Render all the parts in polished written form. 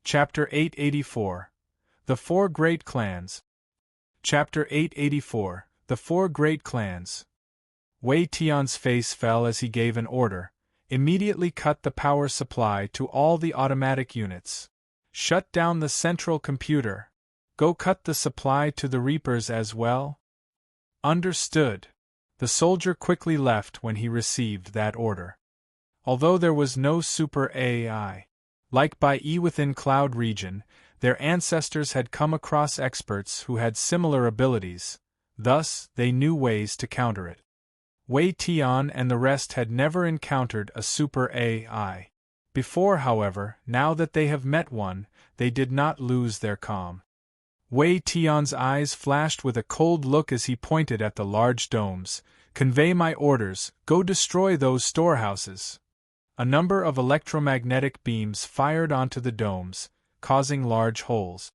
Chapter 884. The Four Great Clans. Chapter 884. The Four Great Clans. Wei Tian's face fell as he gave an order. Immediately cut the power supply to all the automatic units. Shut down the central computer. Go cut the supply to the Reapers as well. Understood. The soldier quickly left when he received that order. Although there was no super AI, like by within Cloud region, their ancestors had come across experts who had similar abilities, thus they knew ways to counter it. Wei Tian and the rest had never encountered a super AI before, however, now that they have met one, they did not lose their calm. Wei Tian's eyes flashed with a cold look as he pointed at the large domes. Convey my orders, go destroy those storehouses. A number of electromagnetic beams fired onto the domes, causing large holes.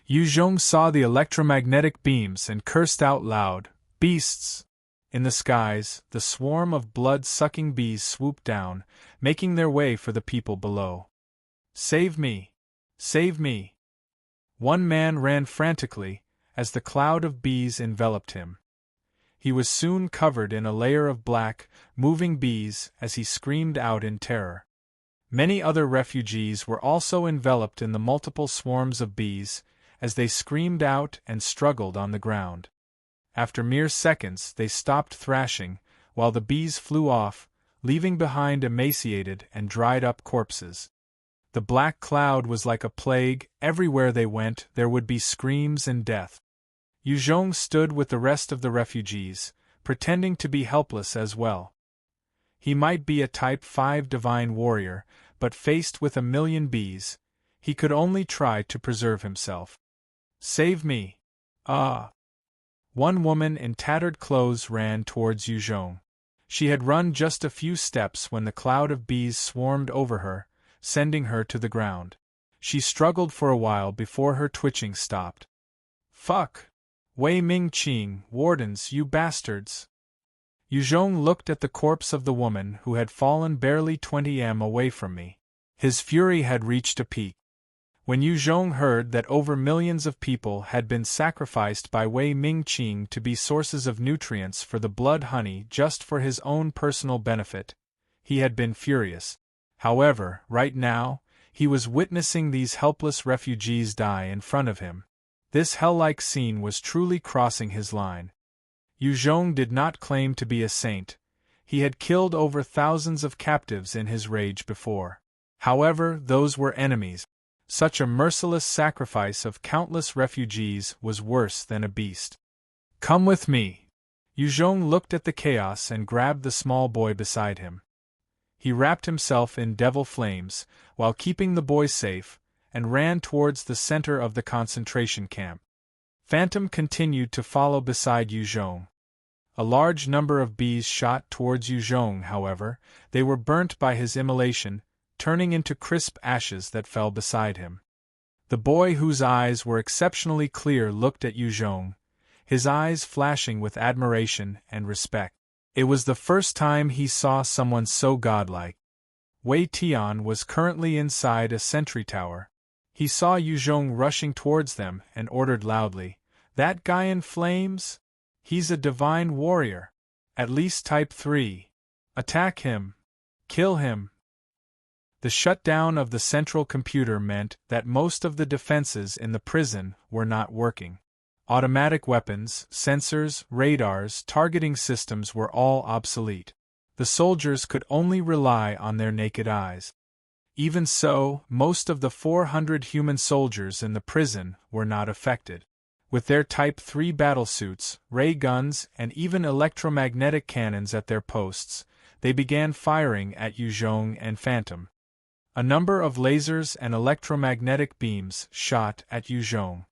Yu Zhong saw the electromagnetic beams and cursed out loud, "Beasts!" In the skies, the swarm of blood-sucking bees swooped down, making their way for the people below. "Save me! Save me!" One man ran frantically, as the cloud of bees enveloped him. He was soon covered in a layer of black, moving bees as he screamed out in terror. Many other refugees were also enveloped in the multiple swarms of bees, as they screamed out and struggled on the ground. After mere seconds they stopped thrashing, while the bees flew off, leaving behind emaciated and dried-up corpses. The black cloud was like a plague. Everywhere they went there would be screams and death. Yu Zhong stood with the rest of the refugees, pretending to be helpless as well. He might be a Type 5 divine warrior, but faced with 1,000,000 bees, he could only try to preserve himself. "Save me! Ah!" One woman in tattered clothes ran towards Yu Zhong. She had run just a few steps when the cloud of bees swarmed over her, sending her to the ground. She struggled for a while before her twitching stopped. "Fuck! Wei Mingqing, wardens, you bastards!" Yu Zhong looked at the corpse of the woman who had fallen barely 20 m away from me. His fury had reached a peak. When Yu Zhong heard that over millions of people had been sacrificed by Wei Mingqing to be sources of nutrients for the blood honey just for his own personal benefit, he had been furious. However, right now, he was witnessing these helpless refugees die in front of him. This hell-like scene was truly crossing his line. Yu Zhong did not claim to be a saint. He had killed over thousands of captives in his rage before. However, those were enemies. Such a merciless sacrifice of countless refugees was worse than a beast. "Come with me." Yu Zhong looked at the chaos and grabbed the small boy beside him. He wrapped himself in devil flames, while keeping the boy safe, and ran towards the center of the concentration camp. Phantom continued to follow beside Yu Zhong. A large number of bees shot towards Yu Zhong, however, they were burnt by his immolation, turning into crisp ashes that fell beside him. The boy, whose eyes were exceptionally clear, looked at Yu Zhong, his eyes flashing with admiration and respect. It was the first time he saw someone so godlike. Wei Tian was currently inside a sentry tower. He saw Yu Zhong rushing towards them and ordered loudly, "That guy in flames? He's a divine warrior. At least Type 3. Attack him. Kill him." The shutdown of the central computer meant that most of the defenses in the prison were not working. Automatic weapons, sensors, radars, targeting systems were all obsolete. The soldiers could only rely on their naked eyes. Even so, most of the 400 human soldiers in the prison were not affected. With their Type 3 battlesuits, ray guns, and even electromagnetic cannons at their posts, they began firing at Yu Zhong and Phantom. A number of lasers and electromagnetic beams shot at Yu Zhong.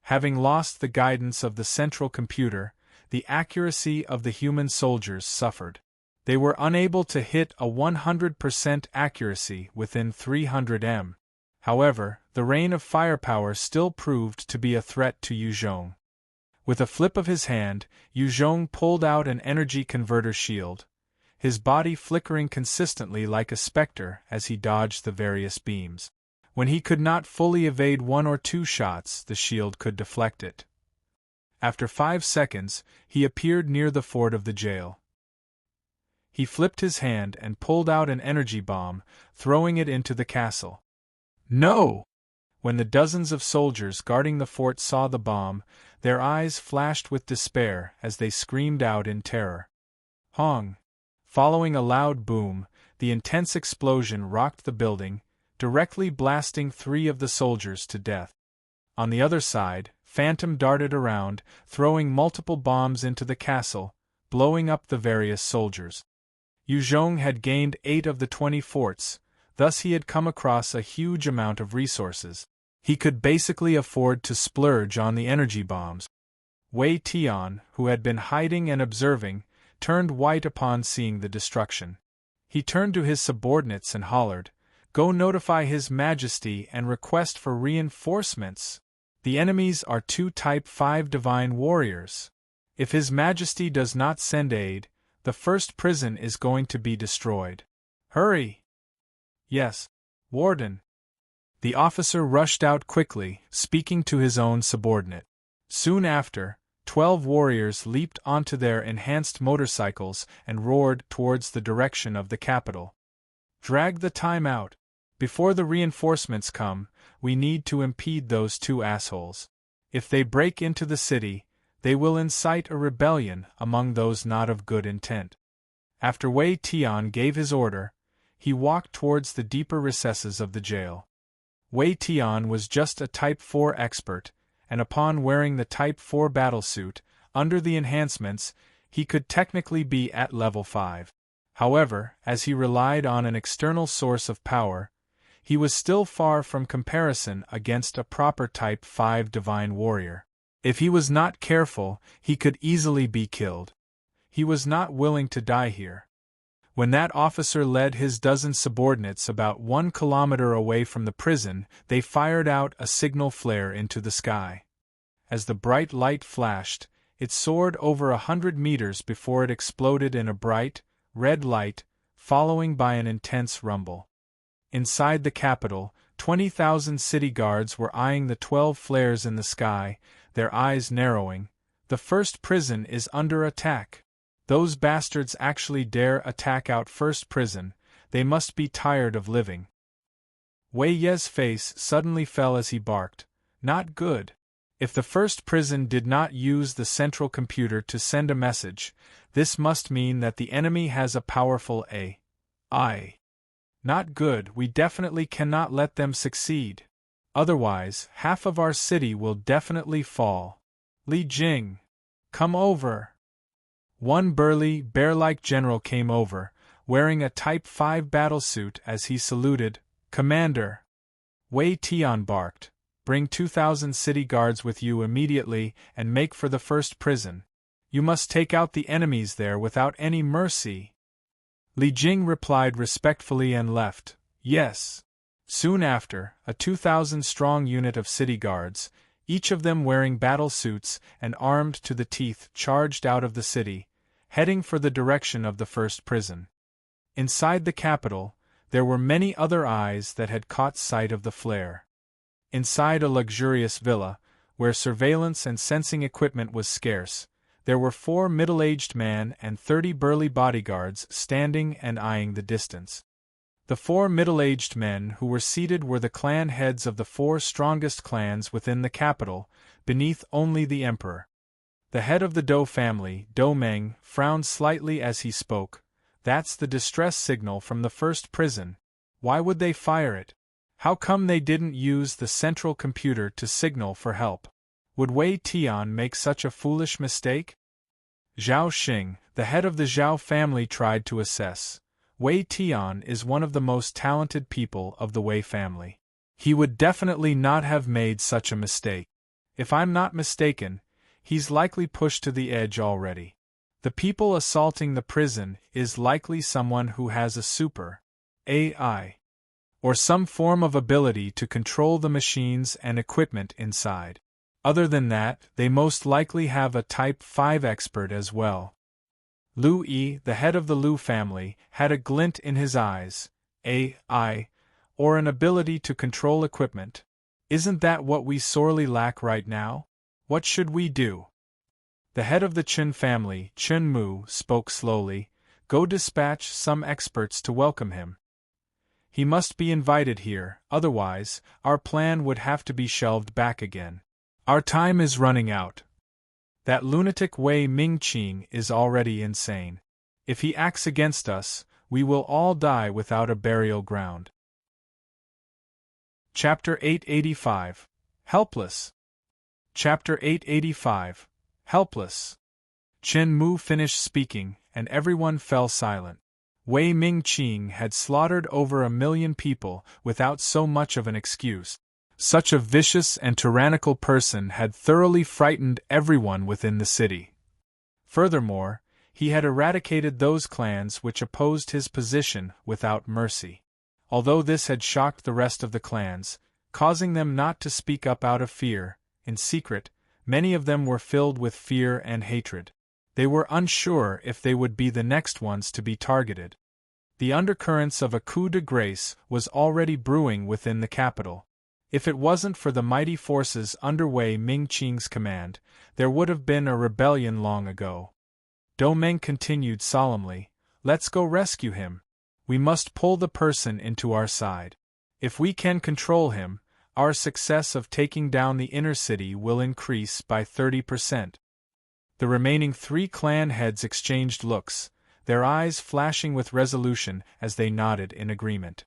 Having lost the guidance of the central computer, the accuracy of the human soldiers suffered. They were unable to hit a 100% accuracy within 300 m. However, the rain of firepower still proved to be a threat to Yu Zhong. With a flip of his hand, Yu Zhong pulled out an energy converter shield, his body flickering consistently like a specter as he dodged the various beams. When he could not fully evade 1 or 2 shots, the shield could deflect it. After 5 seconds, he appeared near the fort of the jail. He flipped his hand and pulled out an energy bomb, throwing it into the castle. No! When the dozens of soldiers guarding the fort saw the bomb, their eyes flashed with despair as they screamed out in terror. Hong! Following a loud boom, the intense explosion rocked the building, directly blasting 3 of the soldiers to death. On the other side, Phantom darted around, throwing multiple bombs into the castle, blowing up the various soldiers. Yu Zhong had gained 8 of the 20 forts, thus he had come across a huge amount of resources. He could basically afford to splurge on the energy bombs. Wei Tian, who had been hiding and observing, turned white upon seeing the destruction. He turned to his subordinates and hollered, "Go notify His Majesty and request for reinforcements. The enemies are 2 Type 5 divine warriors. If His Majesty does not send aid, the first prison is going to be destroyed. Hurry!" "Yes, Warden." The officer rushed out quickly, speaking to his own subordinate. Soon after, 12 warriors leaped onto their enhanced motorcycles and roared towards the direction of the capital. "Drag the time out. Before the reinforcements come, we need to impede those 2 assholes. If they break into the city, they will incite a rebellion among those not of good intent." After Wei Tian gave his order, he walked towards the deeper recesses of the jail. Wei Tian was just a Type 4 expert, and upon wearing the Type 4 battlesuit, under the enhancements, he could technically be at level 5. However, as he relied on an external source of power, he was still far from comparison against a proper Type 5 divine warrior. If he was not careful, he could easily be killed. He was not willing to die here. When that officer led his dozen subordinates about 1 kilometer away from the prison, they fired out a signal flare into the sky. As the bright light flashed, it soared over 100 meters before it exploded in a bright, red light, following by an intense rumble. Inside the capital, 20,000 city guards were eyeing the 12 flares in the sky, their eyes narrowing. The first prison is under attack. Those bastards actually dare attack out first prison, they must be tired of living. Wei Ye's face suddenly fell as he barked, "Not good. If the first prison did not use the central computer to send a message, this must mean that the enemy has a powerful AI. Not good, we definitely cannot let them succeed. Otherwise, half of our city will definitely fall. Li Jing, come over." One burly, bear-like general came over, wearing a Type 5 battlesuit as he saluted, "Commander." Wei Tian barked, "Bring 2,000 city guards with you immediately and make for the first prison. You must take out the enemies there without any mercy." Li Jing replied respectfully and left, "Yes." Soon after, a 2,000-strong unit of city guards, each of them wearing battle suits and armed to the teeth, charged out of the city, heading for the direction of the first prison. Inside the capital, there were many other eyes that had caught sight of the flare. Inside a luxurious villa, where surveillance and sensing equipment was scarce, there were 4 middle-aged men and 30 burly bodyguards standing and eyeing the distance. The 4 middle-aged men who were seated were the clan heads of the 4 strongest clans within the capital, beneath only the emperor. The head of the Dou family, Dou Meng, frowned slightly as he spoke. "That's the distress signal from the first prison. Why would they fire it? How come they didn't use the central computer to signal for help? Would Wei Tian make such a foolish mistake?" Zhao Xing, the head of the Zhao family, tried to assess. Wei Tian is one of the most talented people of the Wei family. He would definitely not have made such a mistake. If I'm not mistaken, he's likely pushed to the edge already. The people assaulting the prison is likely someone who has a super AI or some form of ability to control the machines and equipment inside. Other than that, they most likely have a Type 5 expert as well. Lu Yi, the head of the Lu family, had a glint in his eyes. AI, or an ability to control equipment. Isn't that what we sorely lack right now? What should we do? The head of the Chen family, Chen Mu, spoke slowly. Go dispatch some experts to welcome him. He must be invited here, otherwise, our plan would have to be shelved back again. Our time is running out. That lunatic Wei Mingqing is already insane. If he acts against us, we will all die without a burial ground. Chapter 885. Helpless. Chapter 885. Helpless. Chen Mu finished speaking, and everyone fell silent. Wei Mingqing had slaughtered over 1 million people without so much of an excuse. Such a vicious and tyrannical person had thoroughly frightened everyone within the city. Furthermore, he had eradicated those clans which opposed his position without mercy. Although this had shocked the rest of the clans, causing them not to speak up out of fear, in secret, many of them were filled with fear and hatred. They were unsure if they would be the next ones to be targeted. The undercurrents of a coup de grace was already brewing within the capital. If it wasn't for the mighty forces under Wei Mingqing's command, there would have been a rebellion long ago. Domeng continued solemnly, "Let's go rescue him. We must pull the person into our side. If we can control him, our success of taking down the inner city will increase by 30%. The remaining 3 clan heads exchanged looks, their eyes flashing with resolution as they nodded in agreement.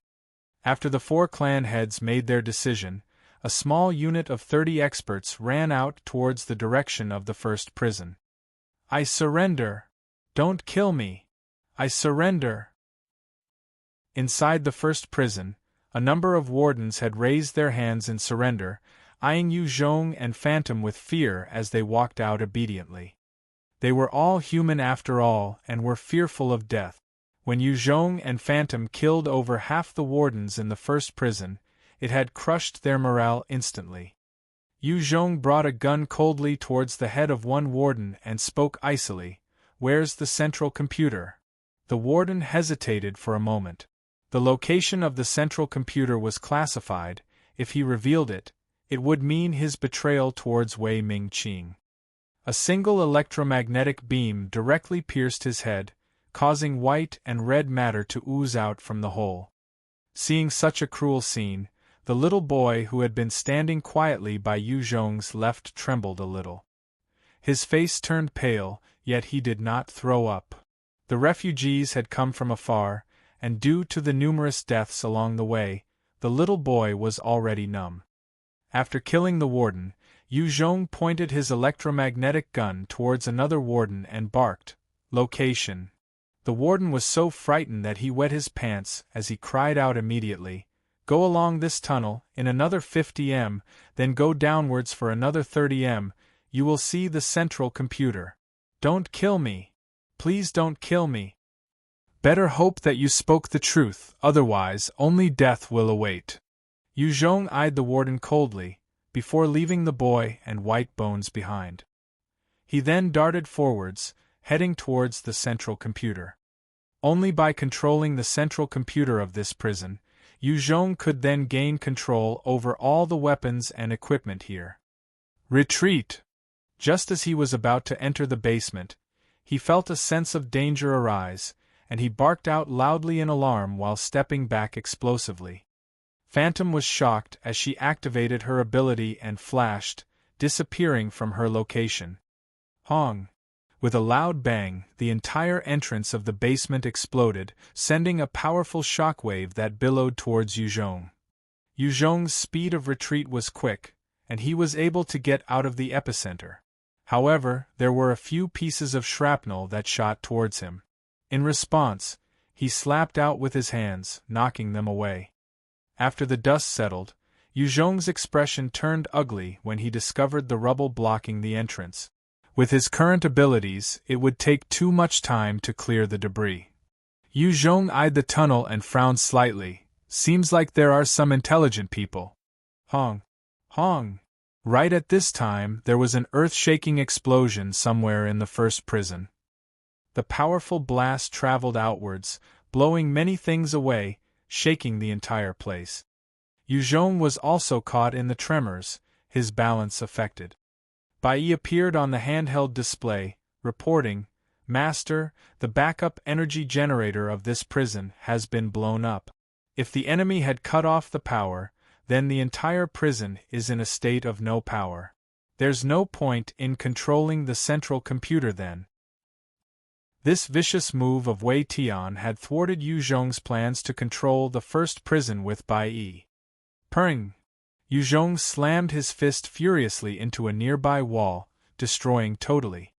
After the 4 clan heads made their decision, a small unit of 30 experts ran out towards the direction of the first prison. "I surrender! Don't kill me! I surrender!" Inside the first prison, a number of wardens had raised their hands in surrender, eyeing Yu Zhong and Phantom with fear as they walked out obediently. They were all human after all and were fearful of death. When Yu Zhong and Phantom killed over half the wardens in the first prison, it had crushed their morale instantly. Yu Zhong brought a gun coldly towards the head of one warden and spoke icily, "Where's the central computer?" The warden hesitated for a moment. The location of the central computer was classified. If he revealed it, it would mean his betrayal towards Wei Mingqing. A single electromagnetic beam directly pierced his head, causing white and red matter to ooze out from the hole. Seeing such a cruel scene, the little boy who had been standing quietly by Yu Zhong's left trembled a little. His face turned pale, yet he did not throw up. The refugees had come from afar, and due to the numerous deaths along the way, the little boy was already numb. After killing the warden, Yu Zhong pointed his electromagnetic gun towards another warden and barked, "Location." The warden was so frightened that he wet his pants as he cried out immediately, "Go along this tunnel, in another 50 m, then go downwards for another 30 m, you will see the central computer. Don't kill me. Please don't kill me. Better hope that you spoke the truth, otherwise only death will await." Yu Zhong eyed the warden coldly, before leaving the boy and White Bones behind. He then darted forwards, heading towards the central computer. Only by controlling the central computer of this prison, Yu Zhong could then gain control over all the weapons and equipment here. Retreat! Just as he was about to enter the basement, he felt a sense of danger arise, and he barked out loudly in alarm while stepping back explosively. Phantom was shocked as she activated her ability and flashed, disappearing from her location. Hong! With a loud bang, the entire entrance of the basement exploded, sending a powerful shockwave that billowed towards Yu Zhong. Yu Zhong's speed of retreat was quick, and he was able to get out of the epicenter. However, there were a few pieces of shrapnel that shot towards him. In response, he slapped out with his hands, knocking them away. After the dust settled, Yu Zhong's expression turned ugly when he discovered the rubble blocking the entrance. With his current abilities, it would take too much time to clear the debris. Yu Zhong eyed the tunnel and frowned slightly. "Seems like there are some intelligent people." Hong! Hong! Right at this time, there was an earth-shaking explosion somewhere in the first prison. The powerful blast traveled outwards, blowing many things away, shaking the entire place. Yu Zhong was also caught in the tremors, his balance affected. Bai Yi appeared on the handheld display, reporting, "Master, the backup energy generator of this prison has been blown up. If the enemy had cut off the power, then the entire prison is in a state of no power. There's no point in controlling the central computer then." This vicious move of Wei Tian had thwarted Yu Zhong's plans to control the first prison with Bai Yi. Purring! Yu Zhong slammed his fist furiously into a nearby wall, destroying totally.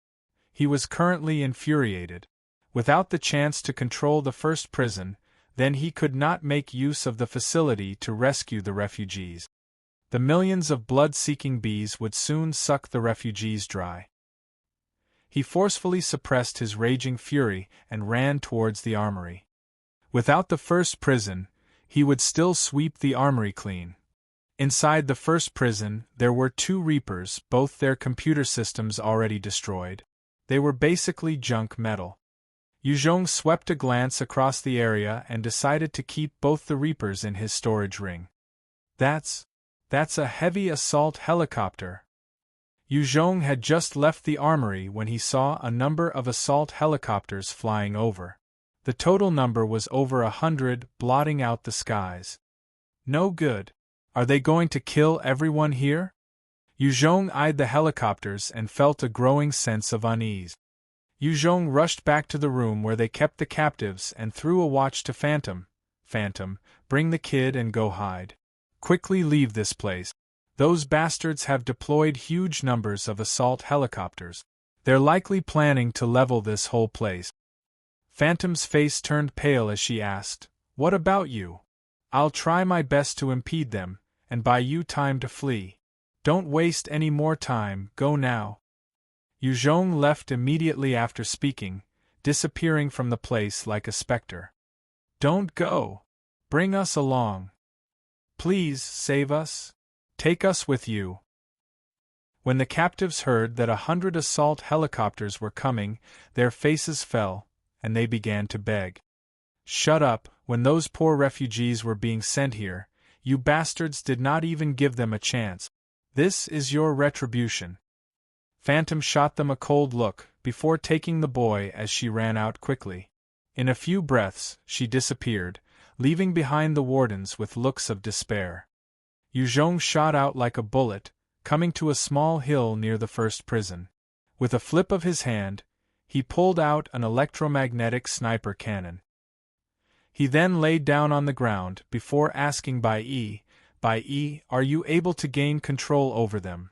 He was currently infuriated. Without the chance to control the first prison, then he could not make use of the facility to rescue the refugees. The millions of blood-seeking bees would soon suck the refugees dry. He forcefully suppressed his raging fury and ran towards the armory. Without the first prison, he would still sweep the armory clean. Inside the first prison, there were 2 Reapers, both their computer systems already destroyed. They were basically junk metal. Yu Zhong swept a glance across the area and decided to keep both the Reapers in his storage ring. That's a heavy assault helicopter. Yu Zhong had just left the armory when he saw a number of assault helicopters flying over. The total number was over 100, blotting out the skies. No good. Are they going to kill everyone here? Yu Zhong eyed the helicopters and felt a growing sense of unease. Yu Zhong rushed back to the room where they kept the captives and threw a watch to Phantom. "Phantom, bring the kid and go hide. Quickly leave this place. Those bastards have deployed huge numbers of assault helicopters. They're likely planning to level this whole place." Phantom's face turned pale as she asked, "What about you?" "I'll try my best to impede them, and buy you time to flee. Don't waste any more time, go now." Yu Zhong left immediately after speaking, disappearing from the place like a specter. "Don't go. Bring us along. Please, save us. Take us with you." When the captives heard that 100 assault helicopters were coming, their faces fell, and they began to beg. "Shut up, when those poor refugees were being sent here, you bastards did not even give them a chance. This is your retribution." Phantom shot them a cold look, before taking the boy as she ran out quickly. In a few breaths, she disappeared, leaving behind the wardens with looks of despair. Yu Zhong shot out like a bullet, coming to a small hill near the first prison. With a flip of his hand, he pulled out an electromagnetic sniper cannon. He then laid down on the ground before asking Bai Yi, "Are you able to gain control over them?"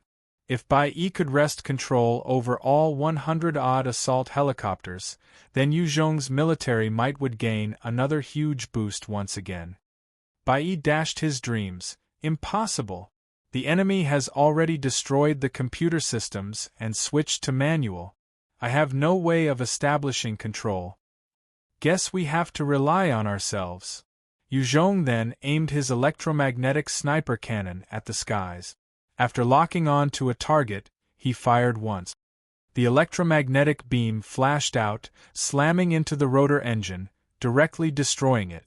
If Bai Yi could wrest control over all 100-odd assault helicopters, then Yu Zhong's military might would gain another huge boost once again. Bai Yi dashed his dreams. "Impossible! The enemy has already destroyed the computer systems and switched to manual. I have no way of establishing control. Guess we have to rely on ourselves." Yu Zhong then aimed his electromagnetic sniper cannon at the skies. After locking on to a target, he fired once. The electromagnetic beam flashed out, slamming into the rotor engine, directly destroying it.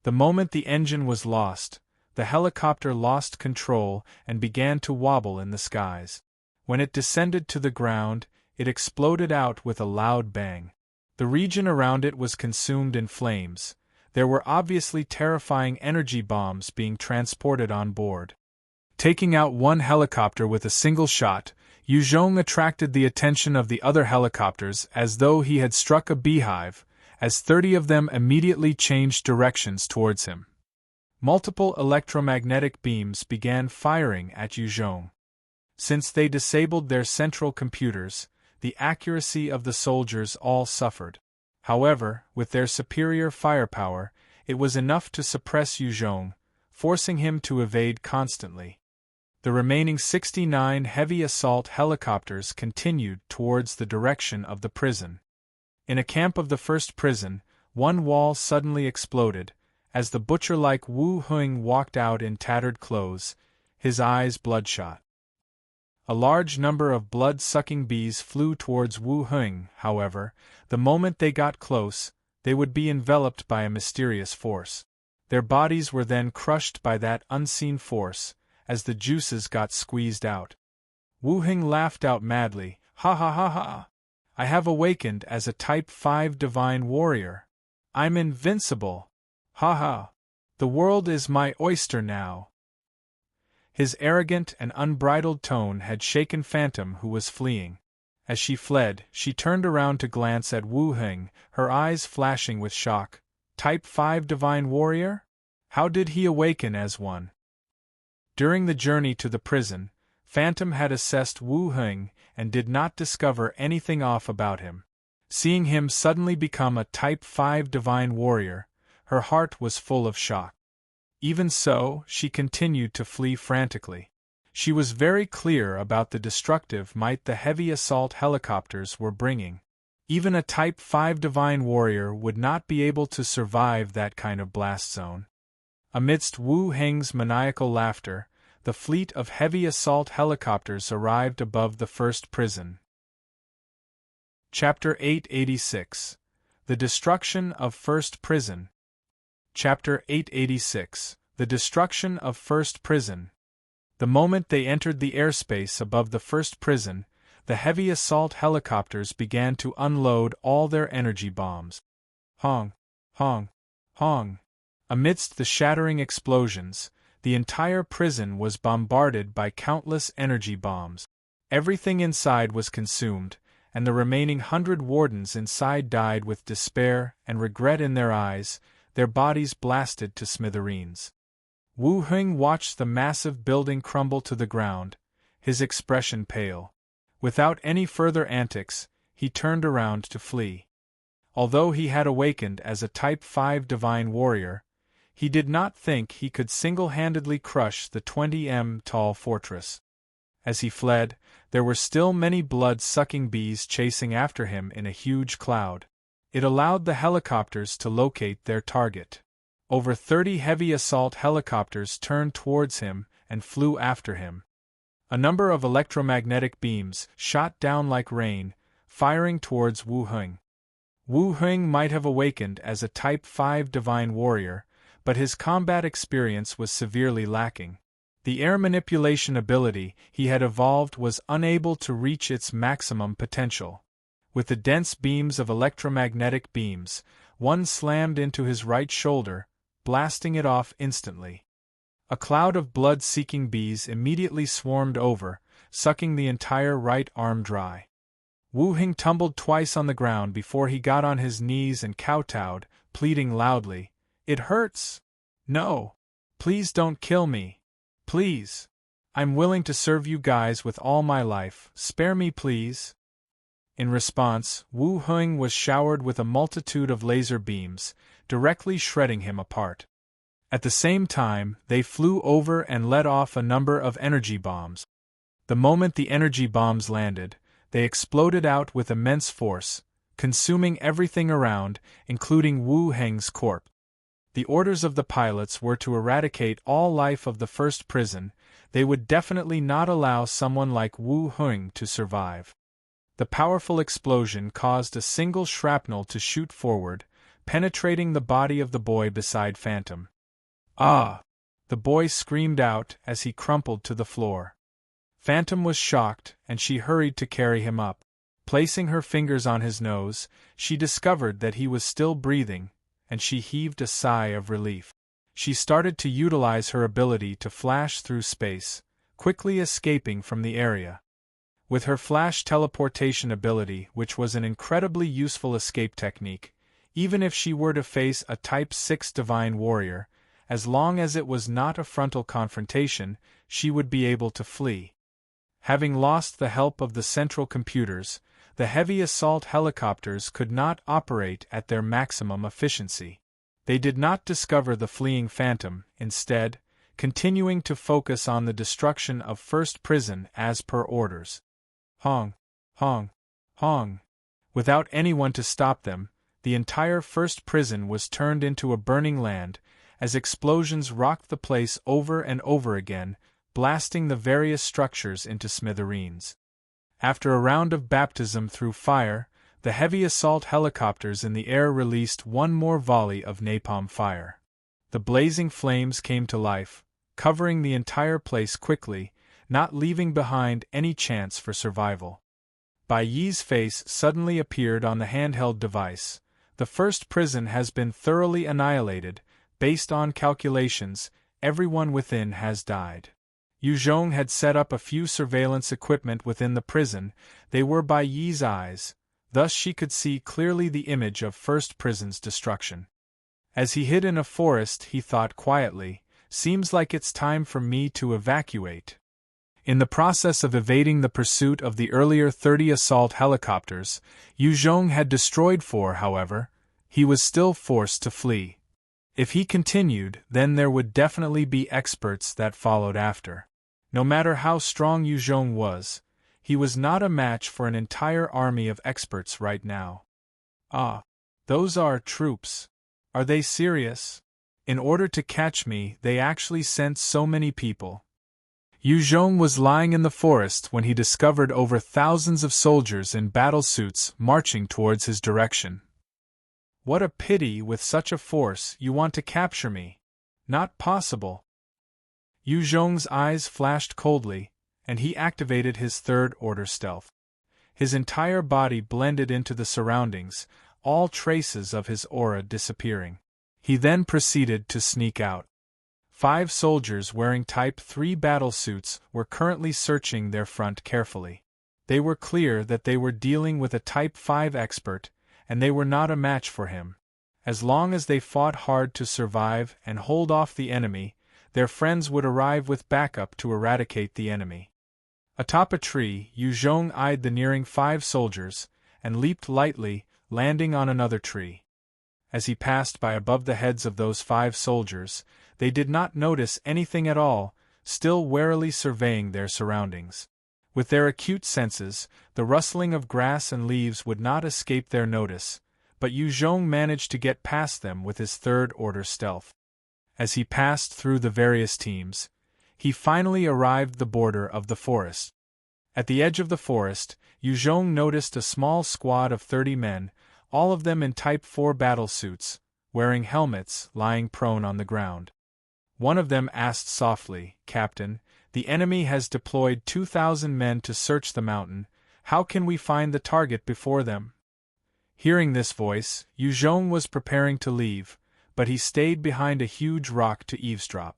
The moment the engine was lost, the helicopter lost control and began to wobble in the skies. When it descended to the ground, it exploded out with a loud bang. The region around it was consumed in flames. There were obviously terrifying energy bombs being transported on board. Taking out one helicopter with a single shot, Yu Zhong attracted the attention of the other helicopters as though he had struck a beehive, as 30 of them immediately changed directions towards him. Multiple electromagnetic beams began firing at Yu Zhong. Since they disabled their central computers, the accuracy of the soldiers all suffered. However, with their superior firepower, it was enough to suppress Yu Zhong, forcing him to evade constantly. The remaining 69 heavy assault helicopters continued towards the direction of the prison. In a camp of the first prison, one wall suddenly exploded, as the butcher-like Wu Huing walked out in tattered clothes, his eyes bloodshot. A large number of blood-sucking bees flew towards Wu Huing, however, the moment they got close, they would be enveloped by a mysterious force. Their bodies were then crushed by that unseen force, as the juices got squeezed out. Wu Heng laughed out madly, "Ha ha ha ha! I have awakened as a Type 5 divine warrior. I'm invincible! Ha ha! The world is my oyster now!" His arrogant and unbridled tone had shaken Phantom, who was fleeing. As she fled, she turned around to glance at Wu Heng, her eyes flashing with shock. Type 5 divine warrior? How did he awaken as one? During the journey to the prison, Phantom had assessed Wu Heng and did not discover anything off about him. Seeing him suddenly become a Type 5 divine warrior, her heart was full of shock. Even so, she continued to flee frantically. She was very clear about the destructive might the heavy assault helicopters were bringing. Even a Type 5 divine warrior would not be able to survive that kind of blast zone. Amidst Wu Heng's maniacal laughter, the fleet of heavy assault helicopters arrived above the first prison. Chapter 886. The Destruction of First Prison. Chapter 886. The Destruction of First Prison. The moment they entered the airspace above the first prison, the heavy assault helicopters began to unload all their energy bombs. Hong! Hong! Hong! Amidst the shattering explosions, the entire prison was bombarded by countless energy bombs. Everything inside was consumed, and the remaining 100 wardens inside died with despair and regret in their eyes, their bodies blasted to smithereens. Wu Heng watched the massive building crumble to the ground, his expression pale. Without any further antics, he turned around to flee. Although he had awakened as a Type 5 divine warrior, he did not think he could single-handedly crush the 20-m tall fortress. As he fled, there were still many blood-sucking bees chasing after him in a huge cloud. It allowed the helicopters to locate their target. Over 30 heavy assault helicopters turned towards him and flew after him. A number of electromagnetic beams shot down like rain, firing towards Wu Heng. Wu Heng might have awakened as a Type 5 divine warrior, but his combat experience was severely lacking. The air manipulation ability he had evolved was unable to reach its maximum potential. With the dense beams of electromagnetic beams, one slammed into his right shoulder, blasting it off instantly. A cloud of blood-seeking bees immediately swarmed over, sucking the entire right arm dry. Wu Heng tumbled twice on the ground before he got on his knees and kowtowed, pleading loudly, "It hurts! No! Please don't kill me! Please! I'm willing to serve you guys with all my life, spare me please!" In response, Wu Heng was showered with a multitude of laser beams, directly shredding him apart. At the same time, they flew over and let off a number of energy bombs. The moment the energy bombs landed, they exploded out with immense force, consuming everything around, including Wu Heng's corpse. The orders of the pilots were to eradicate all life of the first prison. They would definitely not allow someone like Wu Heng to survive. The powerful explosion caused a single shrapnel to shoot forward, penetrating the body of the boy beside Phantom. "Ah!" the boy screamed out as he crumpled to the floor. Phantom was shocked, and she hurried to carry him up. Placing her fingers on his nose, she discovered that he was still breathing, and she heaved a sigh of relief. She started to utilize her ability to flash through space, quickly escaping from the area. With her flash teleportation ability, which was an incredibly useful escape technique, even if she were to face a Type 6 divine warrior, as long as it was not a frontal confrontation, she would be able to flee. Having lost the help of the central computers, the heavy assault helicopters could not operate at their maximum efficiency. They did not discover the fleeing Phantom, instead, continuing to focus on the destruction of First Prison as per orders. Hong! Hong! Hong! Without anyone to stop them, the entire First Prison was turned into a burning land, as explosions rocked the place over and over again, blasting the various structures into smithereens. After a round of baptism through fire, the heavy assault helicopters in the air released one more volley of napalm fire. The blazing flames came to life, covering the entire place quickly, not leaving behind any chance for survival. Bai Yi's face suddenly appeared on the handheld device. The first prison has been thoroughly annihilated. Based on calculations, everyone within has died. Yu Zhong had set up a few surveillance equipment within the prison. They were Bai Yi's eyes, thus she could see clearly the image of first prison's destruction. As he hid in a forest, he thought quietly, "Seems like it's time for me to evacuate." In the process of evading the pursuit of the earlier 30 assault helicopters, Yu Zhong had destroyed 4, however, he was still forced to flee. If he continued, then there would definitely be experts that followed after. No matter how strong Yu Zhong was, he was not a match for an entire army of experts right now. Ah, those are troops. Are they serious? In order to catch me, they actually sent so many people. Yu Zhong was lying in the forest when he discovered over thousands of soldiers in battle suits marching towards his direction. What a pity, with such a force you want to capture me. Not possible. Yu Zhong's eyes flashed coldly, and he activated his third-order stealth. His entire body blended into the surroundings, all traces of his aura disappearing. He then proceeded to sneak out. 5 soldiers wearing Type 3 battle suits were currently searching their front carefully. They were clear that they were dealing with a Type 5 expert, and they were not a match for him. As long as they fought hard to survive and hold off the enemy, their friends would arrive with backup to eradicate the enemy. Atop a tree, Yu Zhong eyed the nearing 5 soldiers, and leaped lightly, landing on another tree. As he passed by above the heads of those 5 soldiers, they did not notice anything at all, still warily surveying their surroundings. With their acute senses, the rustling of grass and leaves would not escape their notice, but Yu Zhong managed to get past them with his third-order stealth. As he passed through the various teams, he finally arrived at the border of the forest. At the edge of the forest, Yu Zhong noticed a small squad of 30 men, all of them in Type 4 battle suits, wearing helmets, lying prone on the ground. One of them asked softly, "Captain, the enemy has deployed 2,000 men to search the mountain. How can we find the target before them?" Hearing this voice, Yu Zhong was preparing to leave, but he stayed behind a huge rock to eavesdrop.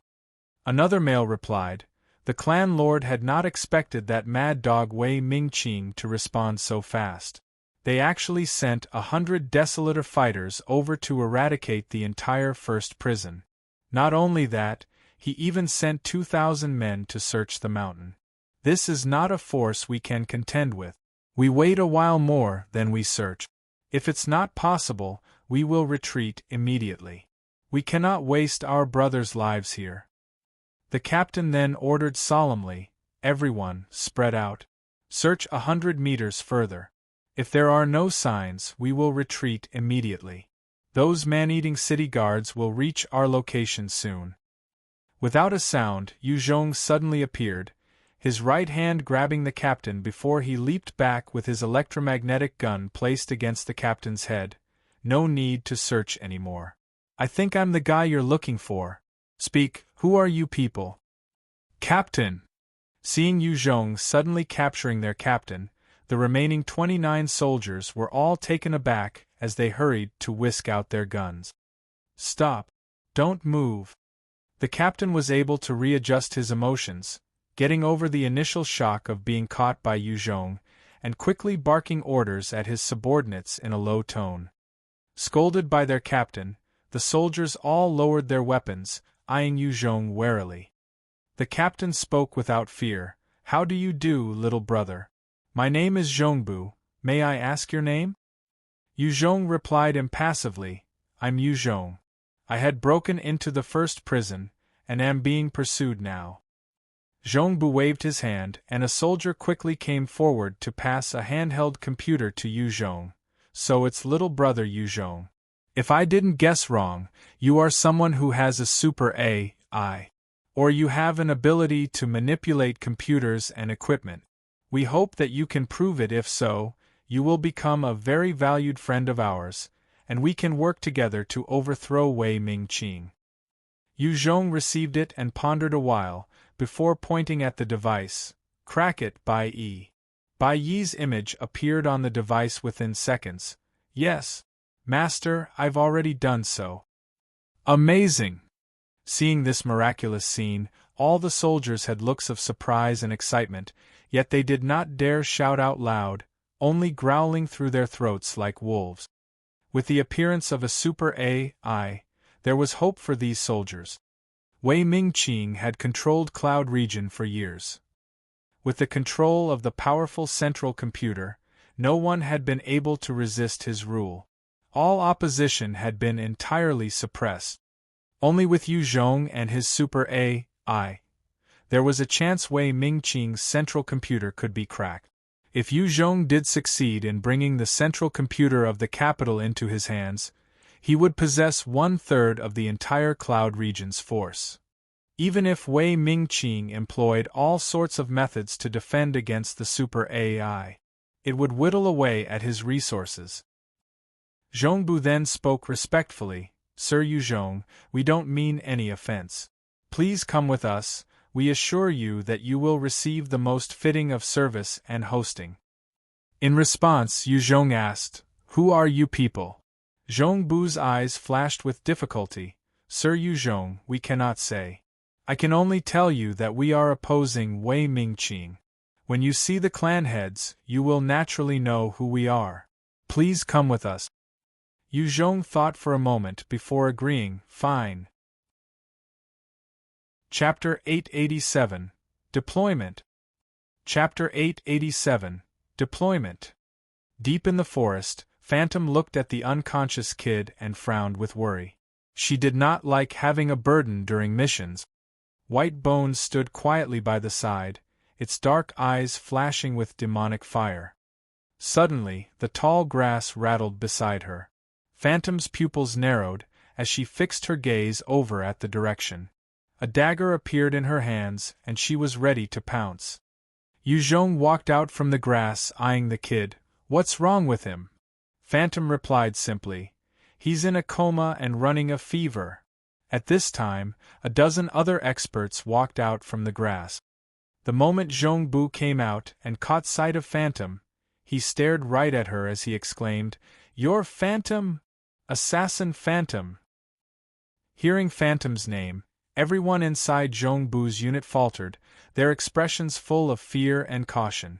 Another male replied, "The clan lord had not expected that mad dog Wei Mingqing to respond so fast. They actually sent 100 Desolator fighters over to eradicate the entire first prison. Not only that, he even sent 2,000 men to search the mountain. This is not a force we can contend with. We wait a while more, then we search. If it's not possible, we will retreat immediately. We cannot waste our brothers' lives here." The captain then ordered solemnly, "Everyone, spread out. Search 100 meters further. If there are no signs, we will retreat immediately. Those man-eating city guards will reach our location soon." Without a sound, Yu Zhong suddenly appeared, his right hand grabbing the captain before he leaped back with his electromagnetic gun placed against the captain's head. "No need to search anymore. I think I'm the guy you're looking for. Speak, who are you people?" "Captain!" Seeing Yu Zhong suddenly capturing their captain, the remaining 29 soldiers were all taken aback as they hurried to whisk out their guns. "Stop! Don't move!" The captain was able to readjust his emotions, getting over the initial shock of being caught by Yu Zhong, and quickly barking orders at his subordinates in a low tone. Scolded by their captain, the soldiers all lowered their weapons, eyeing Yu Zhong warily. The captain spoke without fear. "How do you do, little brother? My name is Zhongbu. May I ask your name?" Yu Zhong replied impassively, "I'm Yu Zhong. I had broken into the first prison, and am being pursued now." Zhongbu waved his hand, and a soldier quickly came forward to pass a handheld computer to Yu Zhong. "So it's little brother Yu Zhong. If I didn't guess wrong, you are someone who has a super AI. Or you have an ability to manipulate computers and equipment. We hope that you can prove it. If so, you will become a very valued friend of ours, and we can work together to overthrow Wei Mingqing." Yu Zhong received it and pondered a while, before pointing at the device. Crack it, Bai Yi. Bai Yi's image appeared on the device within seconds. Yes, Master, I've already done so. Amazing! Seeing this miraculous scene, all the soldiers had looks of surprise and excitement, yet they did not dare shout out loud, only growling through their throats like wolves. With the appearance of a super AI, there was hope for these soldiers. Wei Mingqing had controlled Cloud Region for years. With the control of the powerful central computer, no one had been able to resist his rule. All opposition had been entirely suppressed. Only with Yu Zhong and his super AI, there was a chance Wei Mingqing's central computer could be cracked. If Yu Zhong did succeed in bringing the central computer of the capital into his hands, he would possess 1/3 of the entire Cloud Region's force. Even if Wei Mingqing employed all sorts of methods to defend against the super AI, it would whittle away at his resources. Zhongbu then spoke respectfully, Sir Yu Zhong, we don't mean any offense. Please come with us, we assure you that you will receive the most fitting of service and hosting. In response, Yu Zhong asked, Who are you people? Zhongbu's eyes flashed with difficulty. Sir Yu Zhong, we cannot say. I can only tell you that we are opposing Wei Mingqing. When you see the clan heads, you will naturally know who we are. Please come with us. Yu Zhong thought for a moment before agreeing, fine. Chapter 887, Deployment. Chapter 887, Deployment. Deep in the forest, Phantom looked at the unconscious kid and frowned with worry. She did not like having a burden during missions. White Bones stood quietly by the side, its dark eyes flashing with demonic fire. Suddenly, the tall grass rattled beside her. Phantom's pupils narrowed, as she fixed her gaze over at the direction. A dagger appeared in her hands, and she was ready to pounce. Yu Zhong walked out from the grass, eyeing the kid. What's wrong with him? Phantom replied simply, He's in a coma and running a fever. At this time, a dozen other experts walked out from the grass. The moment Zhongbu came out and caught sight of Phantom, he stared right at her as he exclaimed, You're Phantom? Assassin Phantom! Hearing Phantom's name, everyone inside Zhongbu's unit faltered, their expressions full of fear and caution.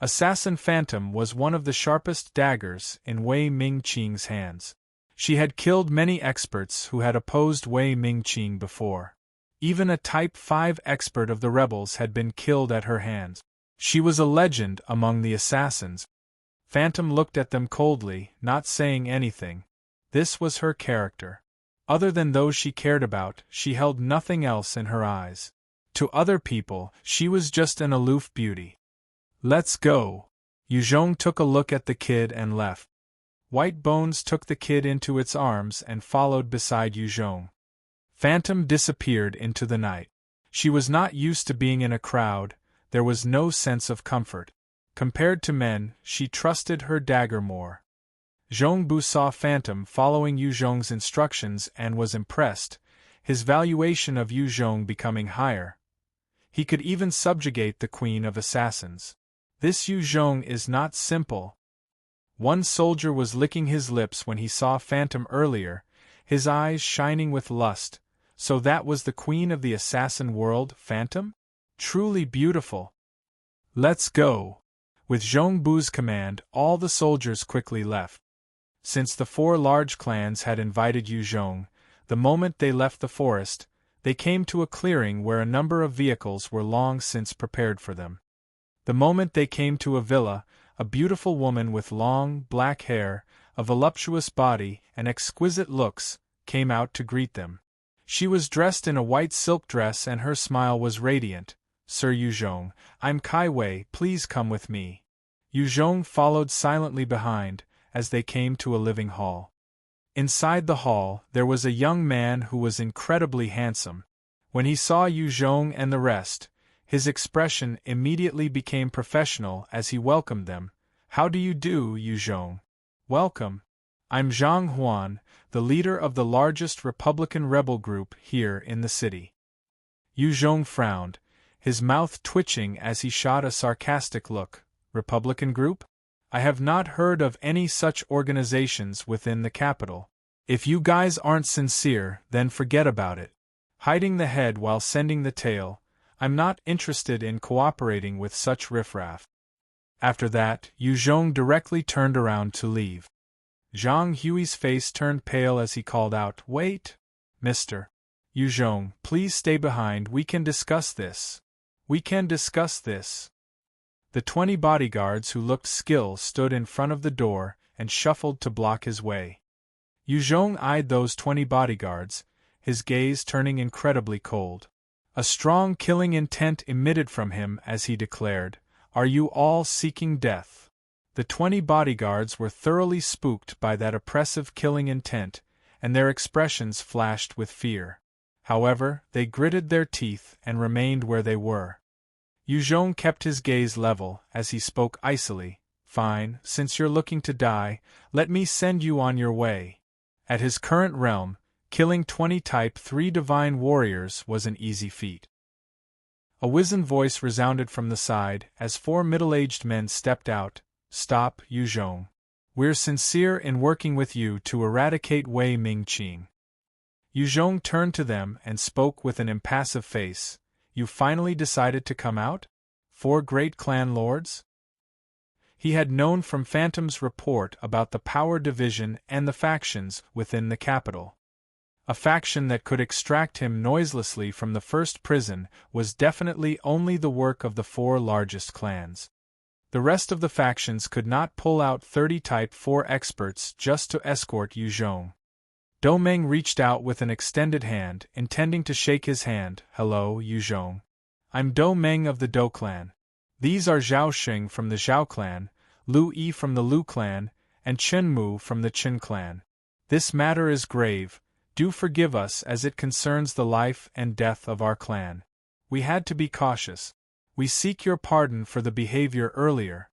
Assassin Phantom was one of the sharpest daggers in Wei Mingqing's hands. She had killed many experts who had opposed Wei Mingqing before. Even a Type 5 expert of the rebels had been killed at her hands. She was a legend among the assassins. Phantom looked at them coldly, not saying anything. This was her character. Other than those she cared about, she held nothing else in her eyes. To other people, she was just an aloof beauty. Let's go. Yu Zhong took a look at the kid and left. White Bones took the kid into its arms and followed beside Yu Zhong. Phantom disappeared into the night. She was not used to being in a crowd, there was no sense of comfort. Compared to men, she trusted her dagger more. Zhongbu saw Phantom following Yu Zhong's instructions and was impressed, his valuation of Yu Zhong becoming higher. He could even subjugate the Queen of Assassins. This Yu Zhong is not simple. One soldier was licking his lips when he saw Phantom earlier, his eyes shining with lust. So that was the Queen of the Assassin world, Phantom? Truly beautiful. Let's go. With Zhongbu's command, all the soldiers quickly left. Since the 4 large clans had invited Yu Zhong, the moment they left the forest, they came to a clearing where a number of vehicles were long since prepared for them. The moment they came to a villa, a beautiful woman with long, black hair, a voluptuous body, and exquisite looks, came out to greet them. She was dressed in a white silk dress and her smile was radiant. Sir Yu Zhong, I'm Kai Wei, please come with me. Yu Zhong followed silently behind, as they came to a living hall. Inside the hall, there was a young man who was incredibly handsome. When he saw Yu Zhong and the rest, his expression immediately became professional as he welcomed them. How do you do, Yu Zhong? Welcome. I'm Zhang Huan, the leader of the largest Republican rebel group here in the city. Yu Zhong frowned, his mouth twitching as he shot a sarcastic look. Republican group? I have not heard of any such organizations within the capital. If you guys aren't sincere, then forget about it. Hiding the head while sending the tail, I'm not interested in cooperating with such riffraff. After that, Yu Zhong directly turned around to leave. Zhang Hui's face turned pale as he called out, "Wait, Mr. Yu Zhong, please stay behind, we can discuss this. We can discuss this." The 20 bodyguards who looked skilled stood in front of the door and shuffled to block his way. Yu Zhong eyed those 20 bodyguards, his gaze turning incredibly cold. A strong killing intent emitted from him as he declared, "Are you all seeking death?" The 20 bodyguards were thoroughly spooked by that oppressive killing intent, and their expressions flashed with fear. However, they gritted their teeth and remained where they were. Yu Zhong kept his gaze level as he spoke icily. "Fine, since you're looking to die, let me send you on your way." At his current realm, killing 20 Type 3 Divine Warriors was an easy feat. A wizened voice resounded from the side as 4 middle-aged men stepped out. "Stop, Yu Zhong. We're sincere in working with you to eradicate Wei Mingqing." Yu Zhong turned to them and spoke with an impassive face. "You finally decided to come out? 4 great clan lords?" He had known from Phantom's report about the power division and the factions within the capital. A faction that could extract him noiselessly from the first prison was definitely only the work of the 4 largest clans. The rest of the factions could not pull out 30 Type 4 experts just to escort Yu Zhong. Do Meng reached out with an extended hand, intending to shake his hand. "Hello, Yu Zhong. I'm Do Meng of the Do clan. These are Zhao Xing from the Zhao clan, Lu Yi from the Lu clan, and Chen Mu from the Chen clan. This matter is grave. Do forgive us as it concerns the life and death of our clan. We had to be cautious. We seek your pardon for the behavior earlier."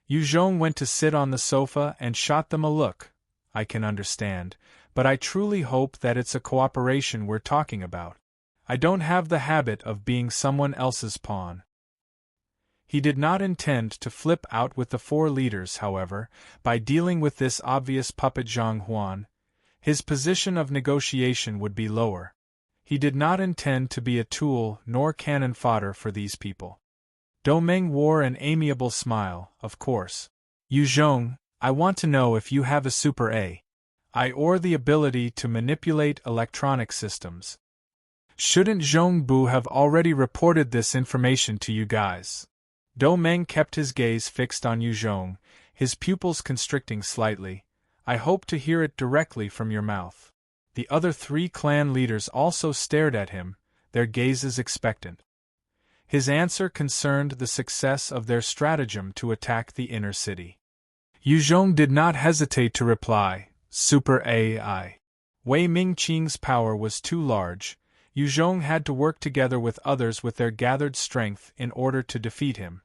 Yu Zhong went to sit on the sofa and shot them a look. "I can understand, but I truly hope that it's a cooperation we're talking about. I don't have the habit of being someone else's pawn." He did not intend to flip out with the 4 leaders, however, by dealing with this obvious puppet Zhang Huan. His position of negotiation would be lower. He did not intend to be a tool nor cannon fodder for these people. Do Meng wore an amiable smile, "Of course. Yu Zhong, I want to know if you have a Super AI or the ability to manipulate electronic systems. Shouldn't Zhongbu have already reported this information to you guys?" Do Meng kept his gaze fixed on Yu Zhong, his pupils constricting slightly. "I hope to hear it directly from your mouth." The other 3 clan leaders also stared at him, their gazes expectant. His answer concerned the success of their stratagem to attack the inner city. Yu Zhong did not hesitate to reply, "Super AI. Wei Mingqing's power was too large. Yu Zhong had to work together with others with their gathered strength in order to defeat him.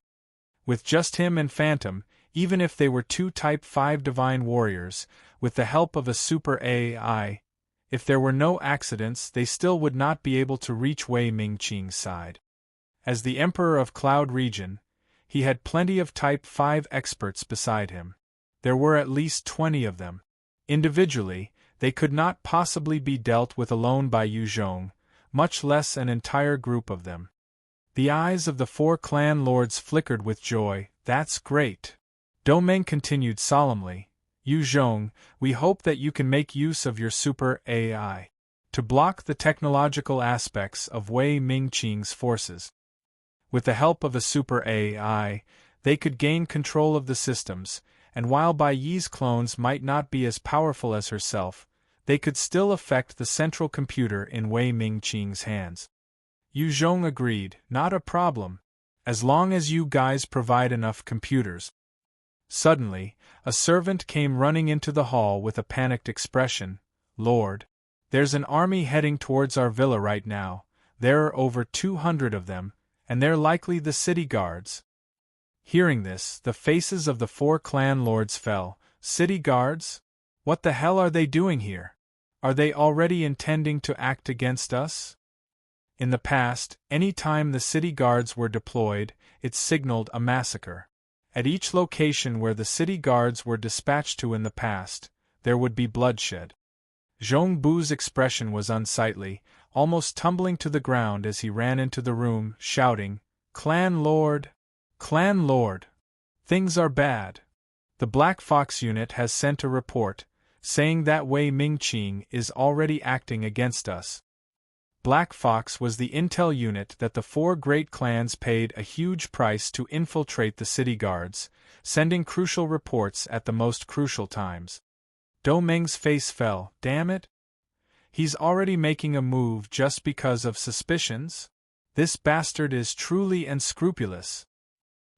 With just him and Phantom, even if they were 2 Type 5 Divine Warriors, with the help of a Super AI, if there were no accidents, they still would not be able to reach Wei Mingqing's side. As the Emperor of Cloud Region, he had plenty of Type 5 experts beside him. There were at least 20 of them. Individually, they could not possibly be dealt with alone by Yu Zhong, much less an entire group of them. The eyes of the 4 clan lords flickered with joy. "That's great." Do Meng continued solemnly, "Yu Zhong, we hope that you can make use of your Super AI to block the technological aspects of Wei Mingqing's forces. With the help of a Super AI, they could gain control of the systems, and while Bai Yi's clones might not be as powerful as herself, they could still affect the central computer in Wei Mingqing's hands." Yu Zhong agreed, "Not a problem, as long as you guys provide enough computers." Suddenly, a servant came running into the hall with a panicked expression. "Lord, there's an army heading towards our villa right now. There are over 200 of them, and they're likely the city guards." Hearing this, the faces of the 4 clan lords fell. "City guards? What the hell are they doing here? Are they already intending to act against us? In the past, any time the city guards were deployed, it signaled a massacre. At each location where the city guards were dispatched to in the past, there would be bloodshed. Zhong Bu's expression was unsightly, almost tumbling to the ground as he ran into the room, shouting, "Clan Lord! Clan Lord! Things are bad. The Black Fox unit has sent a report, saying that Wei Mingqing is already acting against us." Black Fox was the intel unit that the four great clans paid a huge price to infiltrate the city guards, sending crucial reports at the most crucial times. Do Meng's face fell. Damn it! He's already making a move just because of suspicions? This bastard is truly unscrupulous.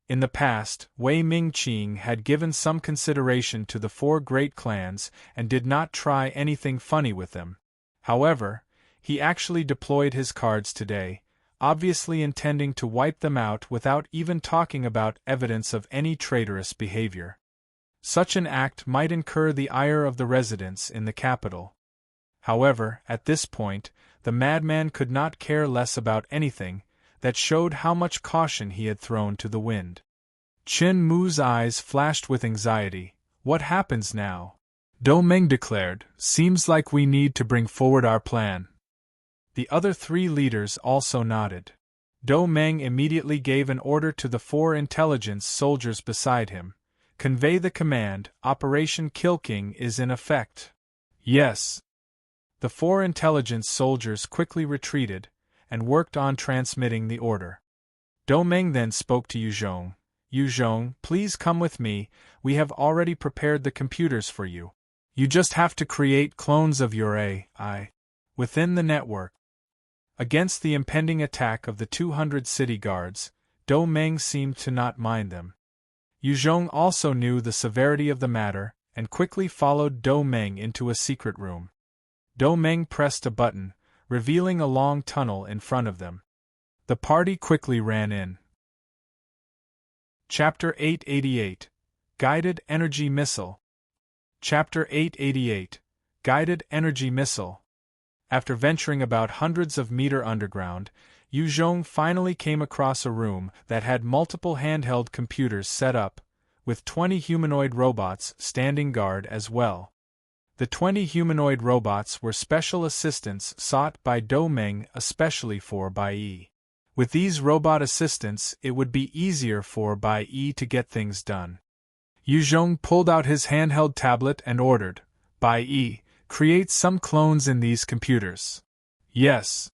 In the past, Wei Mingqing had given some consideration to the four great clans and did not try anything funny with them. However, he actually deployed his cards today, obviously intending to wipe them out without even talking about evidence of any traitorous behavior. Such an act might incur the ire of the residents in the capital. However, at this point, the madman could not care less about anything. That showed how much caution he had thrown to the wind. Qin Mu's eyes flashed with anxiety. What happens now? Do Meng declared, "Seems like we need to bring forward our plan." The other three leaders also nodded. Do Meng immediately gave an order to the four intelligence soldiers beside him. "Convey the command, Operation Kill King is in effect." "Yes." The four intelligence soldiers quickly retreated, and worked on transmitting the order. Do Meng then spoke to Yu Zhong. "Yu Zhong, please come with me, we have already prepared the computers for you. You just have to create clones of your AI within the network." Against the impending attack of the 200 city guards, Do Meng seemed to not mind them. Yu Zhong also knew the severity of the matter, and quickly followed Do Meng into a secret room. Do Meng pressed a button, revealing a long tunnel in front of them. The party quickly ran in. Chapter 888 Guided Energy Missile. Chapter 888 Guided Energy Missile. After venturing about hundreds of meters underground, Yu Zhong finally came across a room that had multiple handheld computers set up, with 20 humanoid robots standing guard as well. The 20 humanoid robots were special assistants sought by Do Meng especially for Bai Yi. With these robot assistants, it would be easier for Bai Yi to get things done. Yu Zhong pulled out his handheld tablet and ordered, "Bai Yi, create some clones in these computers." "Yes."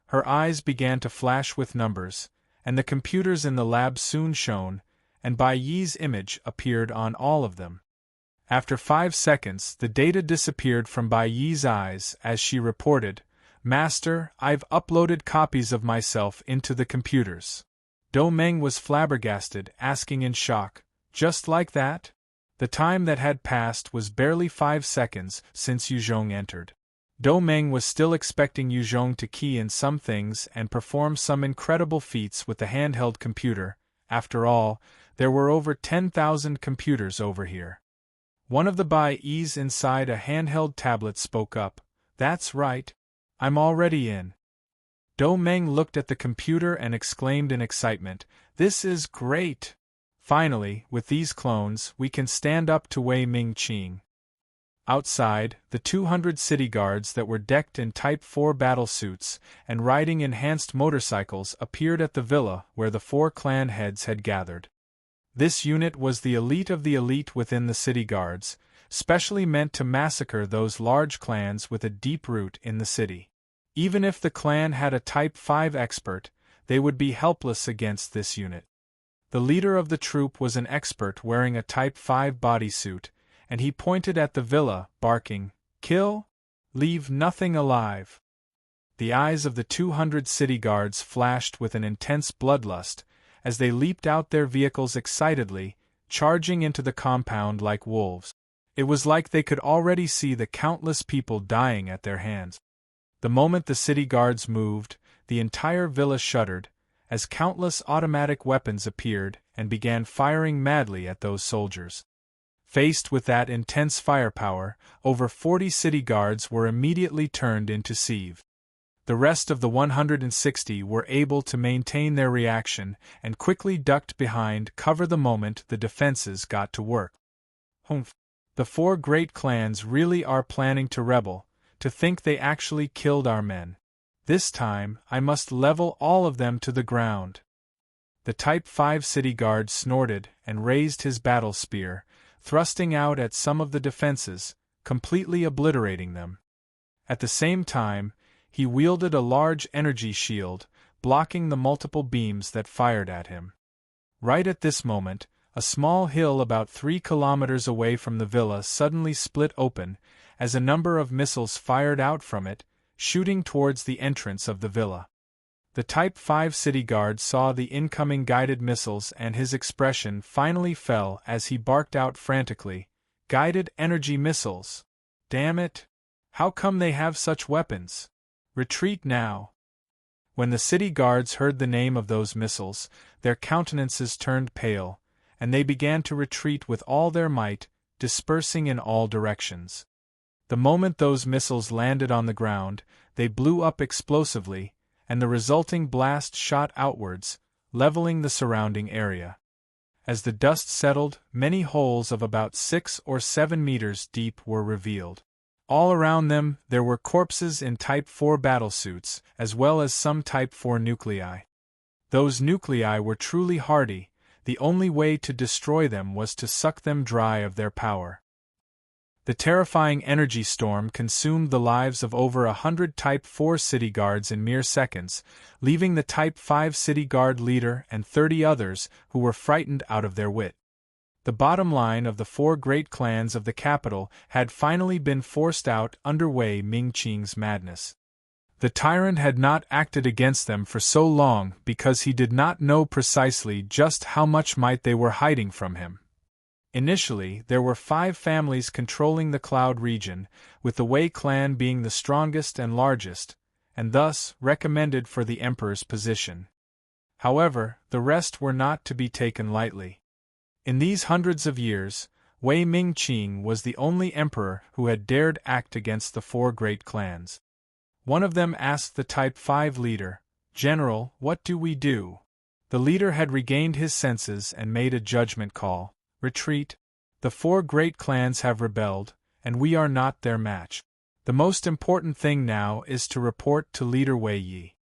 Her eyes began to flash with numbers, and the computers in the lab soon shone, and Bai Yi's image appeared on all of them. After 5 seconds, the data disappeared from Bai Yi's eyes as she reported, "Master, I've uploaded copies of myself into the computers." Do Meng was flabbergasted, asking in shock, "Just like that?" The time that had passed was barely 5 seconds since Yu Zhong entered. Do Meng was still expecting Yu Zhong to key in some things and perform some incredible feats with the handheld computer. After all, there were over 10,000 computers over here. One of the Bai Yis inside a handheld tablet spoke up, "That's right. I'm already in." Do Meng looked at the computer and exclaimed in excitement, "This is great! Finally, with these clones, we can stand up to Wei Mingqing." Outside, the 200 city guards that were decked in Type 4 battle suits and riding enhanced motorcycles appeared at the villa where the four clan heads had gathered. This unit was the elite of the elite within the city guards, specially meant to massacre those large clans with a deep root in the city. Even if the clan had a Type 5 expert, they would be helpless against this unit. The leader of the troop was an expert wearing a Type 5 bodysuit, and he pointed at the villa, barking, "Kill! Leave nothing alive!" The eyes of the 200 city guards flashed with an intense bloodlust, as they leaped out their vehicles excitedly, charging into the compound like wolves. It was like they could already see the countless people dying at their hands. The moment the city guards moved, the entire villa shuddered, as countless automatic weapons appeared and began firing madly at those soldiers. Faced with that intense firepower, over 40 city guards were immediately turned into sieve. The rest of the 160 were able to maintain their reaction and quickly ducked behind cover the moment the defenses got to work. Humph! The 4 great clans really are planning to rebel. To think they actually killed our men. This time, I must level all of them to the ground. The Type 5 city guard snorted and raised his battle spear, thrusting out at some of the defenses, completely obliterating them. At the same time, he wielded a large energy shield, blocking the multiple beams that fired at him. Right at this moment, a small hill about 3 kilometers away from the villa suddenly split open, as a number of missiles fired out from it, shooting towards the entrance of the villa. The Type 5 city guard saw the incoming guided missiles and his expression finally fell as he barked out frantically, "Guided energy missiles! Damn it! How come they have such weapons? Retreat now!" When the city guards heard the name of those missiles, their countenances turned pale, and they began to retreat with all their might, dispersing in all directions. The moment those missiles landed on the ground, they blew up explosively, and the resulting blast shot outwards, leveling the surrounding area. As the dust settled, many holes of about 6 or 7 meters deep were revealed. All around them there were corpses in Type 4 battlesuits, as well as some Type 4 nuclei. Those nuclei were truly hardy. The only way to destroy them was to suck them dry of their power. The terrifying energy storm consumed the lives of over 100 Type 4 city guards in mere seconds, leaving the Type 5 city guard leader and 30 others who were frightened out of their wit. The bottom line of the 4 great clans of the capital had finally been forced out under Wei Mingqing's madness. The tyrant had not acted against them for so long because he did not know precisely just how much might they were hiding from him. Initially, there were 5 families controlling the Cloud region, with the Wei clan being the strongest and largest, and thus recommended for the emperor's position. However, the rest were not to be taken lightly. In these hundreds of years, Wei Mingqing was the only emperor who had dared act against the 4 great clans. One of them asked the Type 5 leader, "General, what do we do?" The leader had regained his senses and made a judgment call. "Retreat. The 4 great clans have rebelled, and we are not their match. The most important thing now is to report to leader Wei Yi."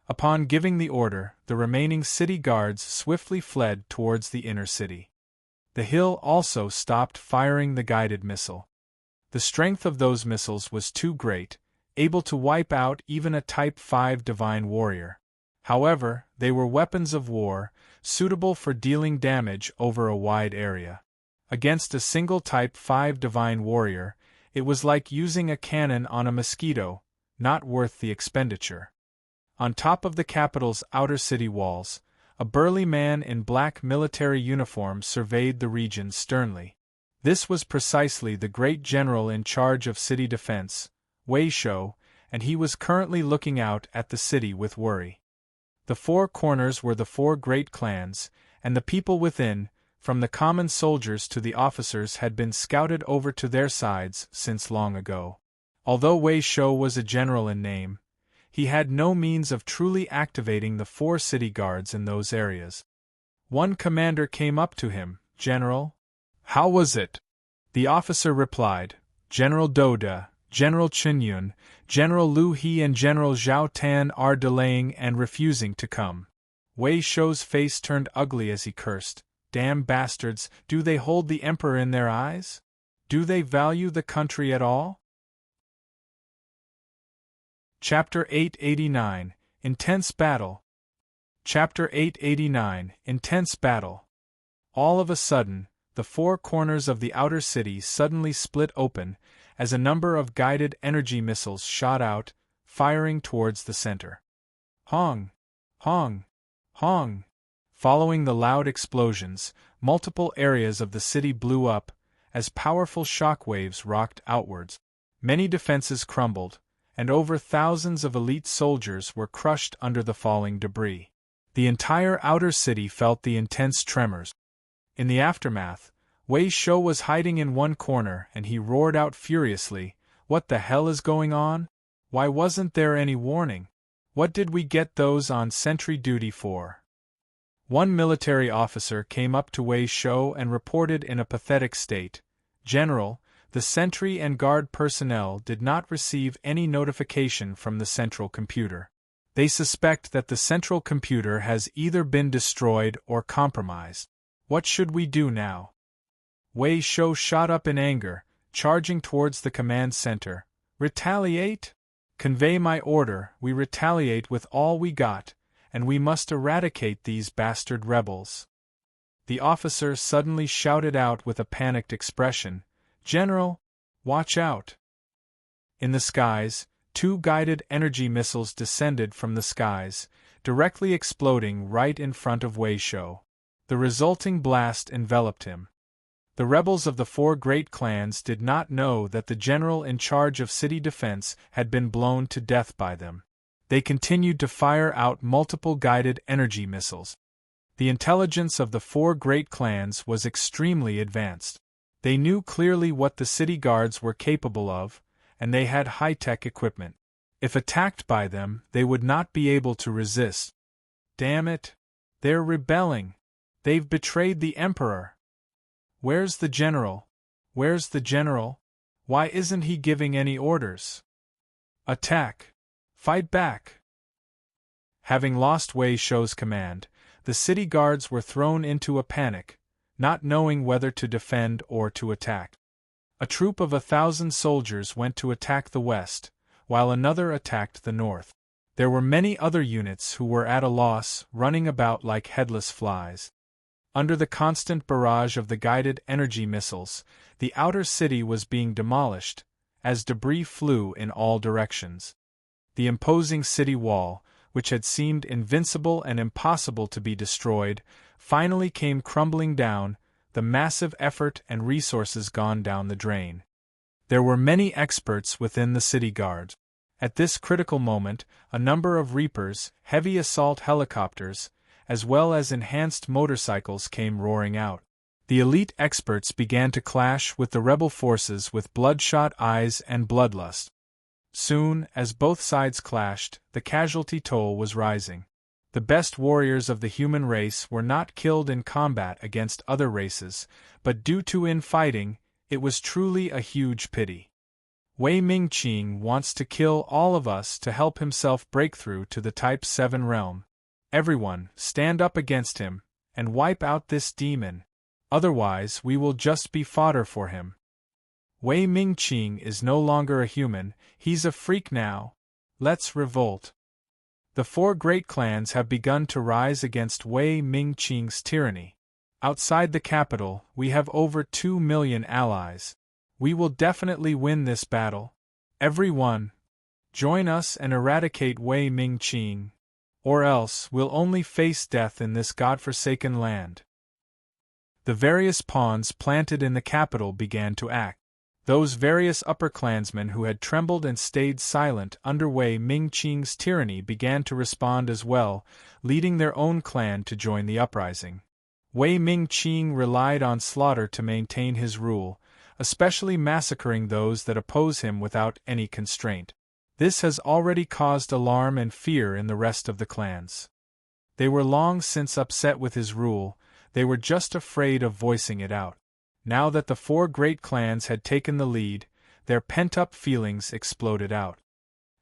Upon giving the order, the remaining city guards swiftly fled towards the inner city. The hill also stopped firing the guided missile. The strength of those missiles was too great, able to wipe out even a Type 5 divine warrior. However, they were weapons of war, suitable for dealing damage over a wide area. Against a single Type 5 divine warrior, it was like using a cannon on a mosquito, not worth the expenditure. On top of the capital's outer city walls, a burly man in black military uniform surveyed the region sternly. This was precisely the great general in charge of city defense, Wei Shou, and he was currently looking out at the city with worry. The 4 corners were the 4 great clans, and the people within, from the common soldiers to the officers, had been scouted over to their sides since long ago. Although Wei Shou was a general in name, he had no means of truly activating the 4 city guards in those areas. One commander came up to him, "General, how was it?" The officer replied, "General Douda, General Qinyun, General Lu He and General Zhao Tan are delaying and refusing to come." Wei Shou's face turned ugly as he cursed, "Damn bastards, do they hold the emperor in their eyes? Do they value the country at all?" Chapter 889, Intense Battle. Chapter 889, Intense Battle. All of a sudden, the 4 corners of the outer city suddenly split open, as a number of guided energy missiles shot out, firing towards the center. Hong! Hong! Hong! Following the loud explosions, multiple areas of the city blew up, as powerful shock waves rocked outwards. Many defenses crumbled, and over thousands of elite soldiers were crushed under the falling debris. The entire outer city felt the intense tremors. In the aftermath, Wei Shou was hiding in one corner and he roared out furiously, "What the hell is going on? Why wasn't there any warning? What did we get those on sentry duty for?" One military officer came up to Wei Shou and reported in a pathetic state, "General, the sentry and guard personnel did not receive any notification from the central computer. They suspect that the central computer has either been destroyed or compromised. What should we do now?" Wei Shou shot up in anger, charging towards the command center. "Retaliate? Convey my order, we retaliate with all we got, and we must eradicate these bastard rebels." The officer suddenly shouted out with a panicked expression, "General, watch out!" In the skies, 2 guided energy missiles descended from the skies, directly exploding right in front of Wei Shou. The resulting blast enveloped him. The rebels of the 4 great clans did not know that the general in charge of city defense had been blown to death by them. They continued to fire out multiple guided energy missiles. The intelligence of the 4 great clans was extremely advanced. They knew clearly what the city guards were capable of, and they had high-tech equipment. If attacked by them, they would not be able to resist. Damn it! They're rebelling! They've betrayed the Emperor! Where's the general? Where's the general? Why isn't he giving any orders? Attack! Fight back! Having lost Wei Shou's command, the city guards were thrown into a panic, not knowing whether to defend or to attack. A troop of 1,000 soldiers went to attack the west, while another attacked the north. There were many other units who were at a loss, running about like headless flies. Under the constant barrage of the guided energy missiles, the outer city was being demolished, as debris flew in all directions. The imposing city wall, which had seemed invincible and impossible to be destroyed, finally came crumbling down, the massive effort and resources gone down the drain. There were many experts within the city guard. At this critical moment, a number of Reapers, heavy assault helicopters, as well as enhanced motorcycles came roaring out. The elite experts began to clash with the rebel forces with bloodshot eyes and bloodlust. Soon, as both sides clashed, the casualty toll was rising. The best warriors of the human race were not killed in combat against other races, but due to infighting, it was truly a huge pity. Wei Mingqing wants to kill all of us to help himself break through to the Type 7 realm. Everyone, stand up against him, and wipe out this demon. Otherwise we will just be fodder for him. Wei Mingqing is no longer a human, he's a freak now. Let's revolt. The 4 great clans have begun to rise against Wei Mingqing's tyranny. Outside the capital, we have over 2 million allies. We will definitely win this battle. Everyone, join us and eradicate Wei Mingqing. Or else we'll only face death in this godforsaken land. The various pawns planted in the capital began to act. Those various upper clansmen who had trembled and stayed silent under Wei Mingqing's tyranny began to respond as well, leading their own clan to join the uprising. Wei Mingqing relied on slaughter to maintain his rule, especially massacring those that oppose him without any constraint. This has already caused alarm and fear in the rest of the clans. They were long since upset with his rule, they were just afraid of voicing it out. Now that the 4 great clans had taken the lead, their pent-up feelings exploded out.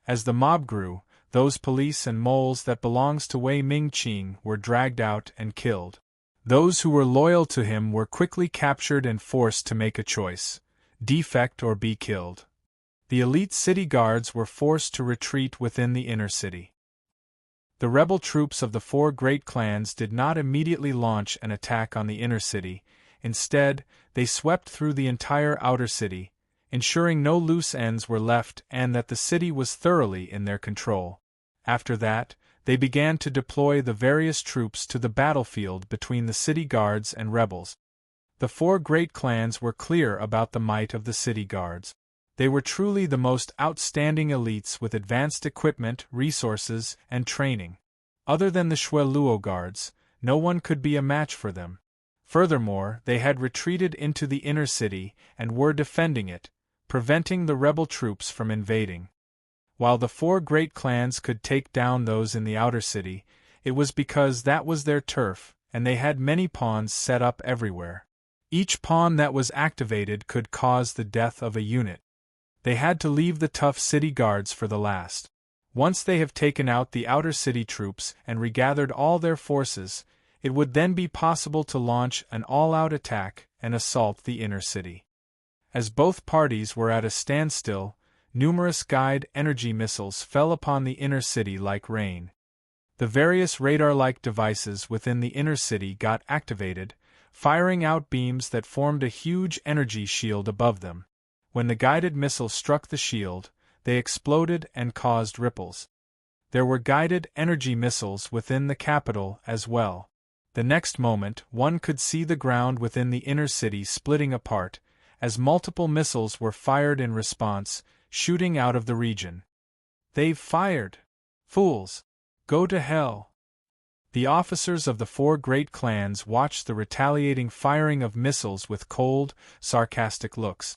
As the mob grew, those police and moles that belongs to Wei Mingqing were dragged out and killed. Those who were loyal to him were quickly captured and forced to make a choice: defect or be killed. The elite city guards were forced to retreat within the inner city. The rebel troops of the 4 great clans did not immediately launch an attack on the inner city. Instead, they swept through the entire outer city, ensuring no loose ends were left and that the city was thoroughly in their control. After that, they began to deploy the various troops to the battlefield between the city guards and rebels. The 4 great clans were clear about the might of the city guards. They were truly the most outstanding elites with advanced equipment, resources, and training. Other than the Shui Luo guards, no one could be a match for them. Furthermore, they had retreated into the inner city and were defending it, preventing the rebel troops from invading. While the four great clans could take down those in the outer city, it was because that was their turf, and they had many pawns set up everywhere. Each pawn that was activated could cause the death of a unit. They had to leave the tough city guards for the last. Once they have taken out the outer city troops and regathered all their forces, it would then be possible to launch an all-out attack and assault the inner city. As both parties were at a standstill, numerous guide energy missiles fell upon the inner city like rain. The various radar-like devices within the inner city got activated, firing out beams that formed a huge energy shield above them. When the guided missiles struck the shield, they exploded and caused ripples. There were guided energy missiles within the capital as well. The next moment, one could see the ground within the inner city splitting apart, as multiple missiles were fired in response, shooting out of the region. "They've fired! Fools! Go to hell!" The officers of the four great clans watched the retaliating firing of missiles with cold, sarcastic looks.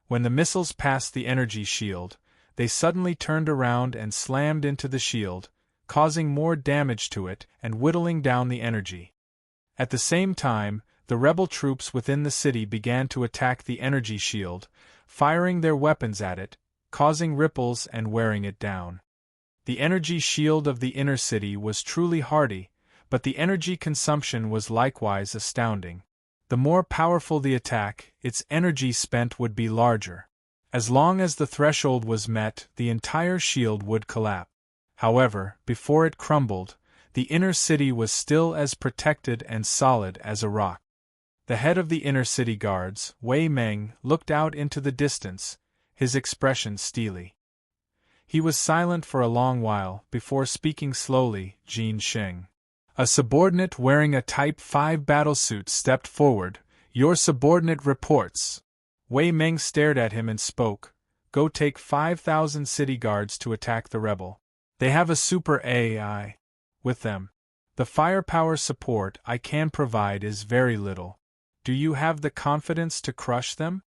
When the missiles passed the energy shield, they suddenly turned around and slammed into the shield, causing more damage to it and whittling down the energy. At the same time, the rebel troops within the city began to attack the energy shield, firing their weapons at it, causing ripples and wearing it down. The energy shield of the inner city was truly hardy, but the energy consumption was likewise astounding. The more powerful the attack, its energy spent would be larger. As long as the threshold was met, the entire shield would collapse. However, before it crumbled, the inner city was still as protected and solid as a rock. The head of the inner city guards, Wei Meng, looked out into the distance, his expression steely. He was silent for a long while before speaking slowly. Jin Sheng, a subordinate wearing a Type 5 battlesuit, stepped forward. "Your subordinate reports." Wei Meng stared at him and spoke. "Go take 5,000 city guards to attack the rebel. They have a super AI with them. The firepower support I can provide is very little. Do you have the confidence to crush them?"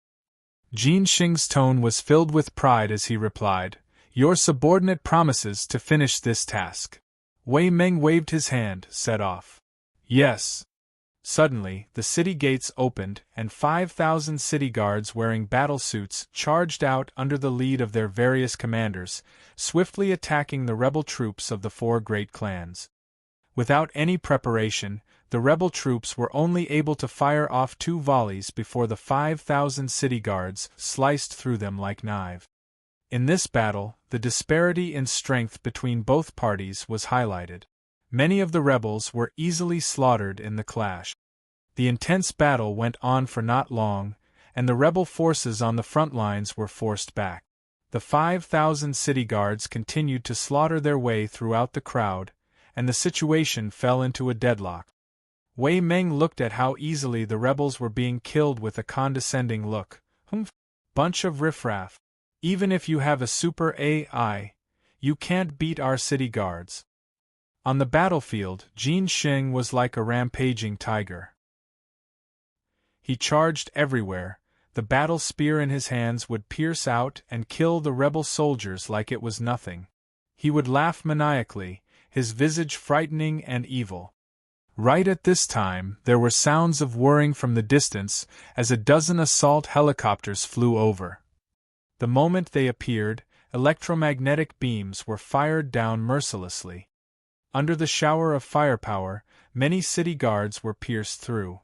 Jin Sheng's tone was filled with pride as he replied, "Your subordinate promises to finish this task." Wei Meng waved his hand, set off. "Yes." Suddenly, the city gates opened, and 5,000 city guards wearing battlesuits charged out under the lead of their various commanders, swiftly attacking the rebel troops of the four great clans. Without any preparation, the rebel troops were only able to fire off 2 volleys before the 5,000 city guards sliced through them like knives. In this battle, the disparity in strength between both parties was highlighted. Many of the rebels were easily slaughtered in the clash. The intense battle went on for not long, and the rebel forces on the front lines were forced back. The 5,000 city guards continued to slaughter their way throughout the crowd, and the situation fell into a deadlock. Wei Meng looked at how easily the rebels were being killed with a condescending look. Bunch of riffraff. Even if you have a super AI, you can't beat our city guards." On the battlefield, Jin Sheng was like a rampaging tiger. He charged everywhere. The battle spear in his hands would pierce out and kill the rebel soldiers like it was nothing. He would laugh maniacally, his visage frightening and evil. Right at this time, there were sounds of whirring from the distance as a dozen assault helicopters flew over. The moment they appeared, electromagnetic beams were fired down mercilessly. Under the shower of firepower, many city guards were pierced through.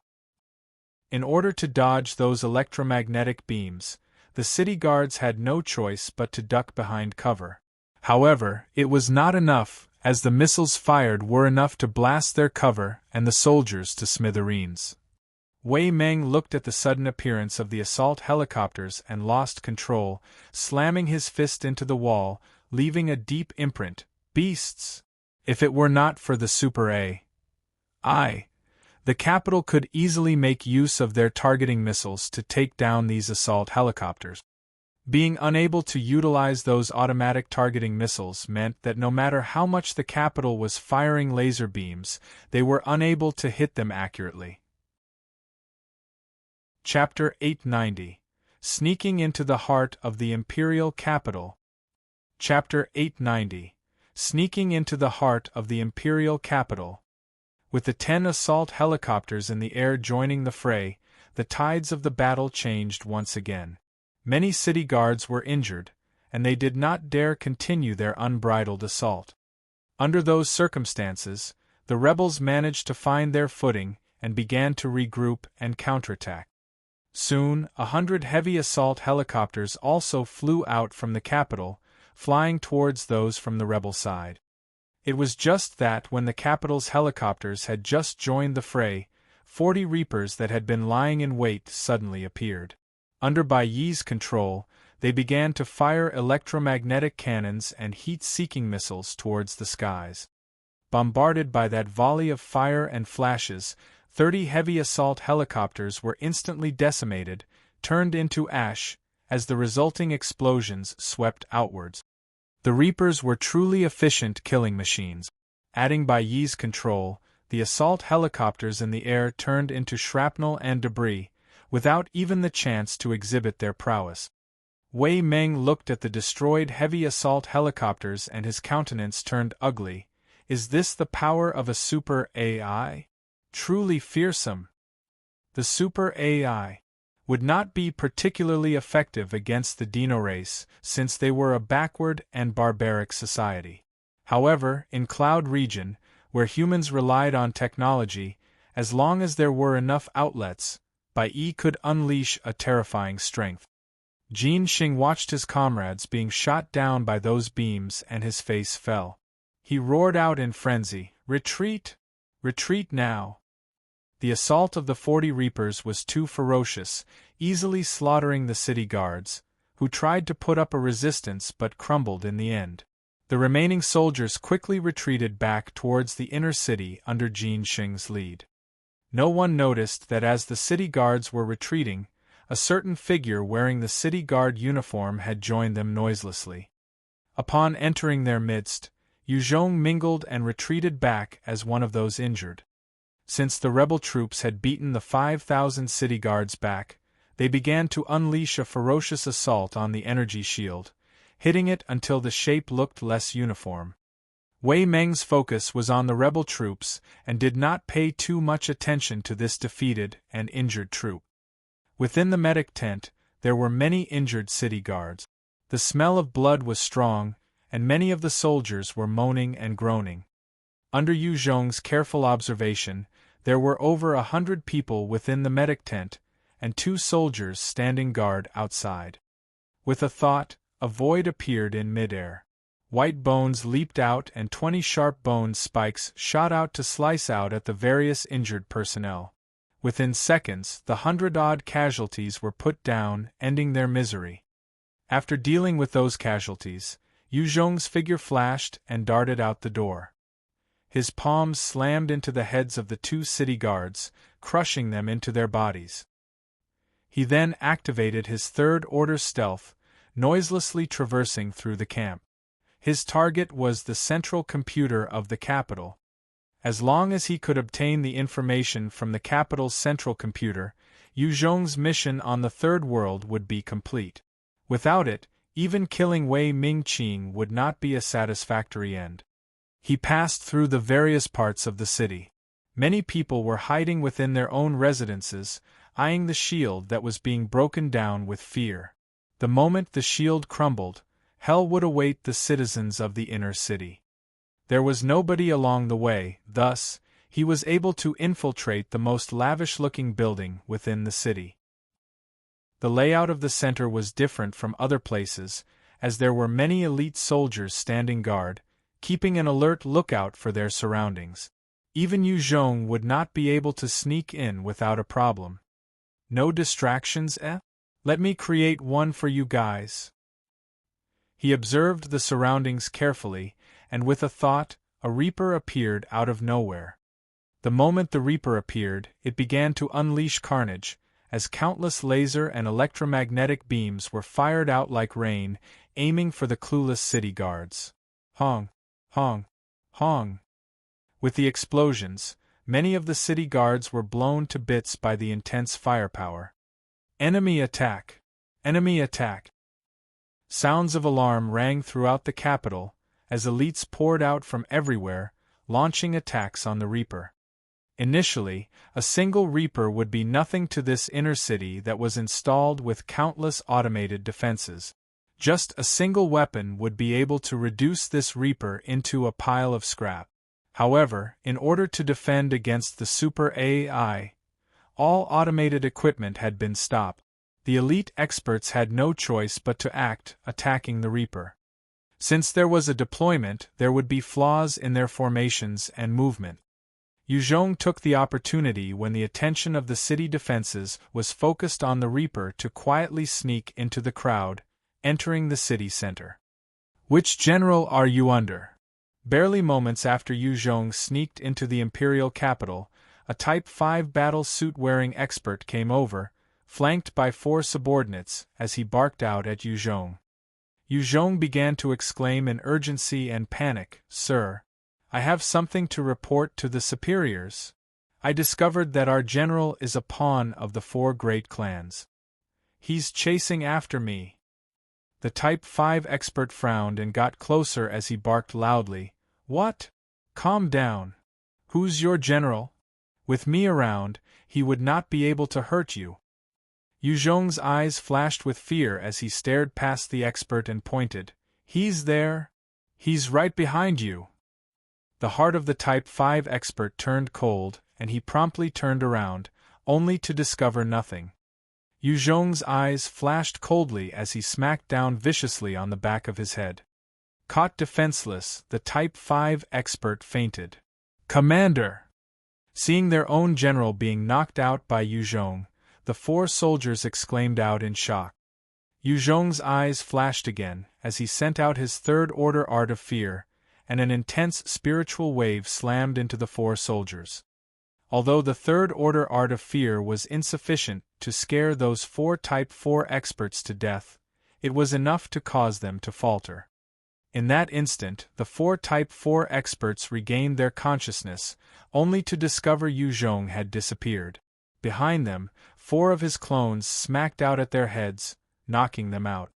In order to dodge those electromagnetic beams, the city guards had no choice but to duck behind cover. However, it was not enough, as the missiles fired were enough to blast their cover and the soldiers to smithereens. Wei Meng looked at the sudden appearance of the assault helicopters and lost control, slamming his fist into the wall, leaving a deep imprint. Beasts! If it were not for the Super AI, the capital could easily make use of their targeting missiles to take down these assault helicopters. Being unable to utilize those automatic targeting missiles meant that no matter how much the capital was firing laser beams, they were unable to hit them accurately. Chapter 890. Sneaking into the Heart of the Imperial Capital. Chapter 890. Sneaking into the Heart of the Imperial Capital. With the 10 assault helicopters in the air joining the fray, the tides of the battle changed once again. Many city guards were injured, and they did not dare continue their unbridled assault. Under those circumstances, the rebels managed to find their footing and began to regroup and counterattack. Soon, 100 heavy assault helicopters also flew out from the capital, flying towards those from the rebel side. It was just that when the capital's helicopters had just joined the fray, 40 Reapers that had been lying in wait suddenly appeared. Under Bai Yi's control, they began to fire electromagnetic cannons and heat-seeking missiles towards the skies. Bombarded by that volley of fire and flashes, 30 heavy assault helicopters were instantly decimated, turned into ash, as the resulting explosions swept outwards. The Reapers were truly efficient killing machines. Adding Bai Yi's control, the assault helicopters in the air turned into shrapnel and debris, without even the chance to exhibit their prowess. Wei Meng looked at the destroyed heavy assault helicopters and his countenance turned ugly. Is this the power of a super AI? Truly fearsome. The super AI would not be particularly effective against the Dino race, since they were a backward and barbaric society. However, in Cloud Region, where humans relied on technology, as long as there were enough outlets, Bai Yi could unleash a terrifying strength. Jin Xing watched his comrades being shot down by those beams and his face fell. He roared out in frenzy, "Retreat! Retreat now!" The assault of the 40 Reapers was too ferocious, easily slaughtering the city guards, who tried to put up a resistance but crumbled in the end. The remaining soldiers quickly retreated back towards the inner city under Jin Xing's lead. No one noticed that as the city guards were retreating, a certain figure wearing the city guard uniform had joined them noiselessly. Upon entering their midst, Yu Zhong mingled and retreated back as one of those injured. Since the rebel troops had beaten the 5,000 city guards back, they began to unleash a ferocious assault on the energy shield, hitting it until the shape looked less uniform. Wei Meng's focus was on the rebel troops and did not pay too much attention to this defeated and injured troop. Within the medic tent, there were many injured city guards. The smell of blood was strong, and many of the soldiers were moaning and groaning. Under Yu Zhong's careful observation, there were over 100 people within the medic tent, and 2 soldiers standing guard outside. With a thought, a void appeared in midair. White bones leaped out and 20 sharp bone spikes shot out to slice out at the various injured personnel. Within seconds, the 100-odd casualties were put down, ending their misery. After dealing with those casualties, Yu Zhong's figure flashed and darted out the door. His palms slammed into the heads of the 2 city guards, crushing them into their bodies. He then activated his third-order stealth, noiselessly traversing through the camp. His target was the central computer of the capital. As long as he could obtain the information from the capital's central computer, Yu Zhong's mission on the Third World would be complete. Without it, even killing Wei Mingqing would not be a satisfactory end. He passed through the various parts of the city. Many people were hiding within their own residences, eyeing the shield that was being broken down with fear. The moment the shield crumbled, hell would await the citizens of the inner city. There was nobody along the way, thus, he was able to infiltrate the most lavish-looking building within the city. The layout of the center was different from other places, as there were many elite soldiers standing guard, keeping an alert lookout for their surroundings. Even Yu Zhong would not be able to sneak in without a problem. No distractions, eh? Let me create one for you guys. He observed the surroundings carefully, and with a thought, a Reaper appeared out of nowhere. The moment the Reaper appeared, it began to unleash carnage, as countless laser and electromagnetic beams were fired out like rain, aiming for the clueless city guards. Hong! Hong! Hong! With the explosions, many of the city guards were blown to bits by the intense firepower. Enemy attack! Enemy attack! Sounds of alarm rang throughout the capital, as elites poured out from everywhere, launching attacks on the Reaper. Initially, a single Reaper would be nothing to this inner city that was installed with countless automated defenses. Just a single weapon would be able to reduce this Reaper into a pile of scrap. However, in order to defend against the Super AI, all automated equipment had been stopped. The elite experts had no choice but to act, attacking the Reaper. Since there was a deployment, there would be flaws in their formations and movement. Yuzhong took the opportunity when the attention of the city defenses was focused on the Reaper to quietly sneak into the crowd, entering the city center. Which general are you under? Barely moments after Yuzhong sneaked into the imperial capital, a Type 5 battle suit-wearing expert came over, flanked by 4 subordinates, as he barked out at Yuzhong. Yuzhong began to exclaim in urgency and panic, "Sir, I have something to report to the superiors. I discovered that our general is a pawn of the 4 great clans. He's chasing after me." The Type 5 expert frowned and got closer as he barked loudly, "What? Calm down. Who's your general? With me around, he would not be able to hurt you." Yuzhong's eyes flashed with fear as he stared past the expert and pointed, "He's there. He's right behind you." The heart of the Type 5 expert turned cold, and he promptly turned around, only to discover nothing. Yuzhong's eyes flashed coldly as he smacked down viciously on the back of his head. Caught defenseless, the Type 5 expert fainted. "Commander!" Seeing their own general being knocked out by Yuzhong, the 4 soldiers exclaimed out in shock. Yuzhong's eyes flashed again as he sent out his third-order art of fear, and an intense spiritual wave slammed into the 4 soldiers. Although the third-order art of fear was insufficient to scare those 4 Type 4 experts to death, it was enough to cause them to falter. In that instant, the 4 Type 4 experts regained their consciousness, only to discover Yuzhong had disappeared. Behind them, 4 of his clones smacked out at their heads, knocking them out.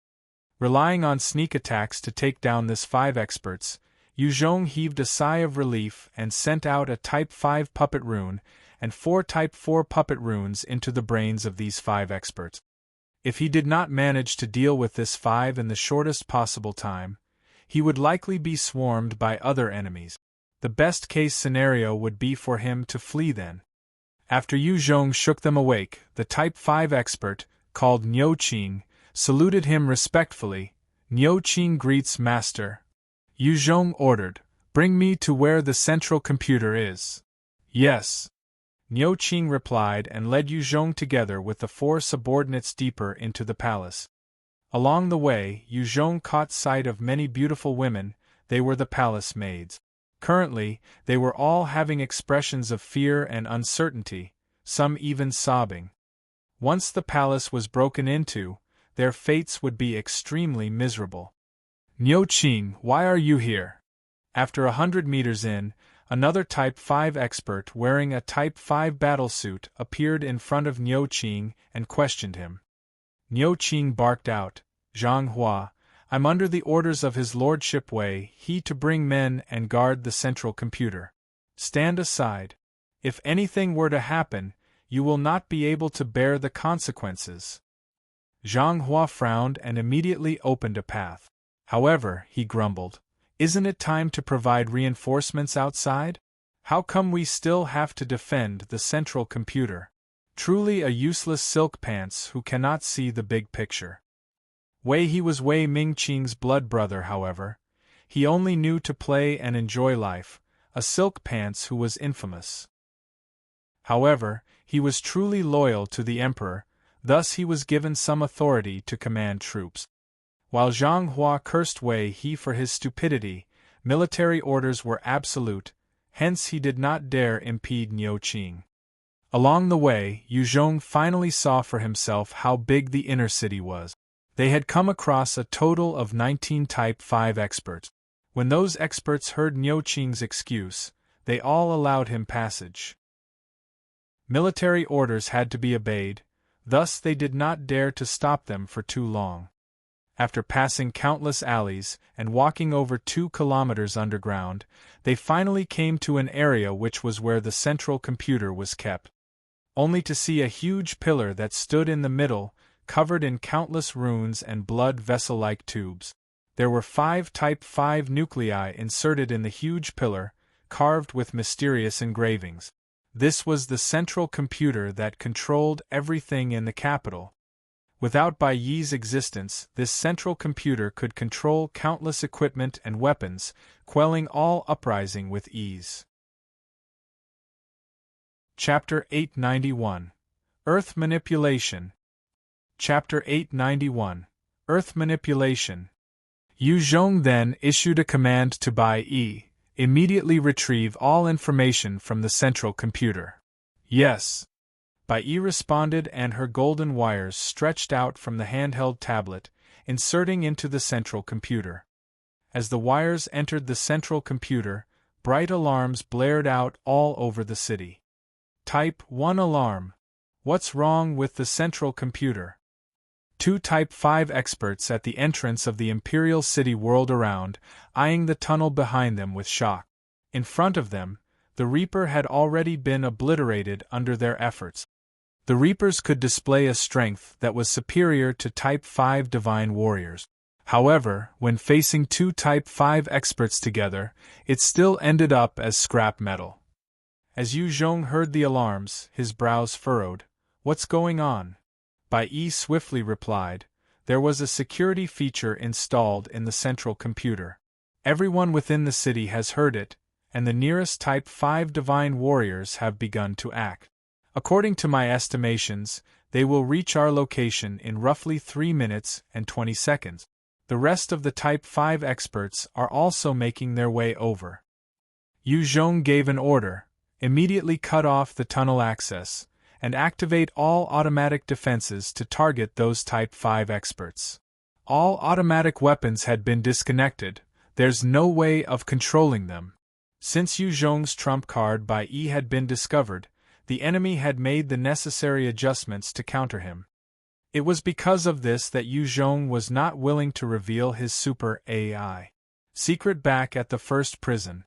Relying on sneak attacks to take down this 5 experts, Yuzhong heaved a sigh of relief and sent out a Type 5 puppet rune and 4 Type 4 puppet runes into the brains of these 5 experts. If he did not manage to deal with this 5 in the shortest possible time, he would likely be swarmed by other enemies. The best-case scenario would be for him to flee then. After Yuzhong shook them awake, the Type 5 expert, called Niu Qing, saluted him respectfully. "Niu Qing greets Master." Yuzhong ordered, "Bring me to where the central computer is." "Yes." Niu Qing replied and led Yuzhong together with the 4 subordinates deeper into the palace. Along the way, Yuzhong caught sight of many beautiful women. They were the palace maids. Currently, they were all having expressions of fear and uncertainty, some even sobbing. Once the palace was broken into, their fates would be extremely miserable. "Niu Qing, why are you here?" After 100 meters in, another Type 5 expert wearing a Type 5 battlesuit appeared in front of Niu Qing and questioned him. Niu Qing barked out, "Zhang Hua, I'm under the orders of His Lordship Wei He to bring men and guard the central computer. Stand aside. If anything were to happen, you will not be able to bear the consequences." Zhang Hua frowned and immediately opened a path. "However," he grumbled, "isn't it time to provide reinforcements outside? How come we still have to defend the central computer? Truly a useless silk pants who cannot see the big picture." Wei He was Wei Mingqing's blood brother, however. He only knew to play and enjoy life, a silk pants who was infamous. However, he was truly loyal to the emperor, thus he was given some authority to command troops. While Zhang Hua cursed Wei He for his stupidity, military orders were absolute, hence he did not dare impede Niu Qing. Along the way, Yuzhong finally saw for himself how big the inner city was. They had come across a total of 19 Type 5 experts. When those experts heard Niu Qing's excuse, they all allowed him passage. Military orders had to be obeyed. Thus they did not dare to stop them for too long. After passing countless alleys and walking over 2 kilometers underground, they finally came to an area which was where the central computer was kept. Only to see a huge pillar that stood in the middle, covered in countless runes and blood vessel-like tubes. There were 5 Type 5 nuclei inserted in the huge pillar, carved with mysterious engravings. This was the central computer that controlled everything in the capital. Without Bai Yi's existence, this central computer could control countless equipment and weapons, quelling all uprising with ease. Chapter 891. Earth Manipulation. Chapter 891. Earth Manipulation. Yu Zhong then issued a command to Bai Yi, immediately retrieve all information from the central computer. Yes. Bai Yi responded, and her golden wires stretched out from the handheld tablet, inserting into the central computer. As the wires entered the central computer, bright alarms blared out all over the city. Type 1 alarm. What's wrong with the central computer? 2 Type 5 experts at the entrance of the Imperial City whirled around, eyeing the tunnel behind them with shock. In front of them, the Reaper had already been obliterated under their efforts. The Reapers could display a strength that was superior to Type 5 Divine Warriors. However, when facing 2 Type 5 experts together, it still ended up as scrap metal. As Yu Zhong heard the alarms, his brows furrowed. What's going on? Bai Yi swiftly replied, there was a security feature installed in the central computer. Everyone within the city has heard it, and the nearest Type 5 Divine Warriors have begun to act. According to my estimations, they will reach our location in roughly 3 minutes and 20 seconds. The rest of the Type 5 experts are also making their way over. Yu Zhong gave an order, immediately cut off the tunnel access, and activate all automatic defenses to target those Type 5 experts. All automatic weapons had been disconnected, there's no way of controlling them. Since Yu Zhong's trump card Bai Yi had been discovered, the enemy had made the necessary adjustments to counter him. It was because of this that Yu Zhong was not willing to reveal his super AI secret back at the first prison.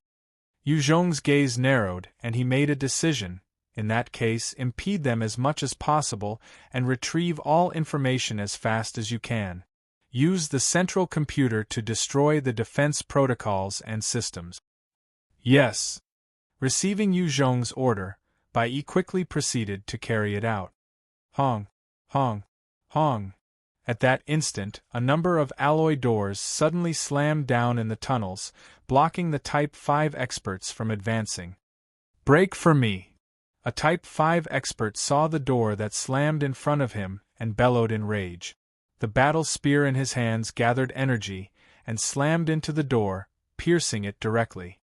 Yu Zhong's gaze narrowed, and he made a decision. In that case, impede them as much as possible and retrieve all information as fast as you can. Use the central computer to destroy the defense protocols and systems. Yes. Receiving Yu Zhong's order, Bai Yi quickly proceeded to carry it out. Hong, hong, hong. At that instant, a number of alloy doors suddenly slammed down in the tunnels, blocking the Type 5 experts from advancing. Break for me! A Type 5 expert saw the door that slammed in front of him and bellowed in rage. The battle spear in his hands gathered energy and slammed into the door, piercing it directly.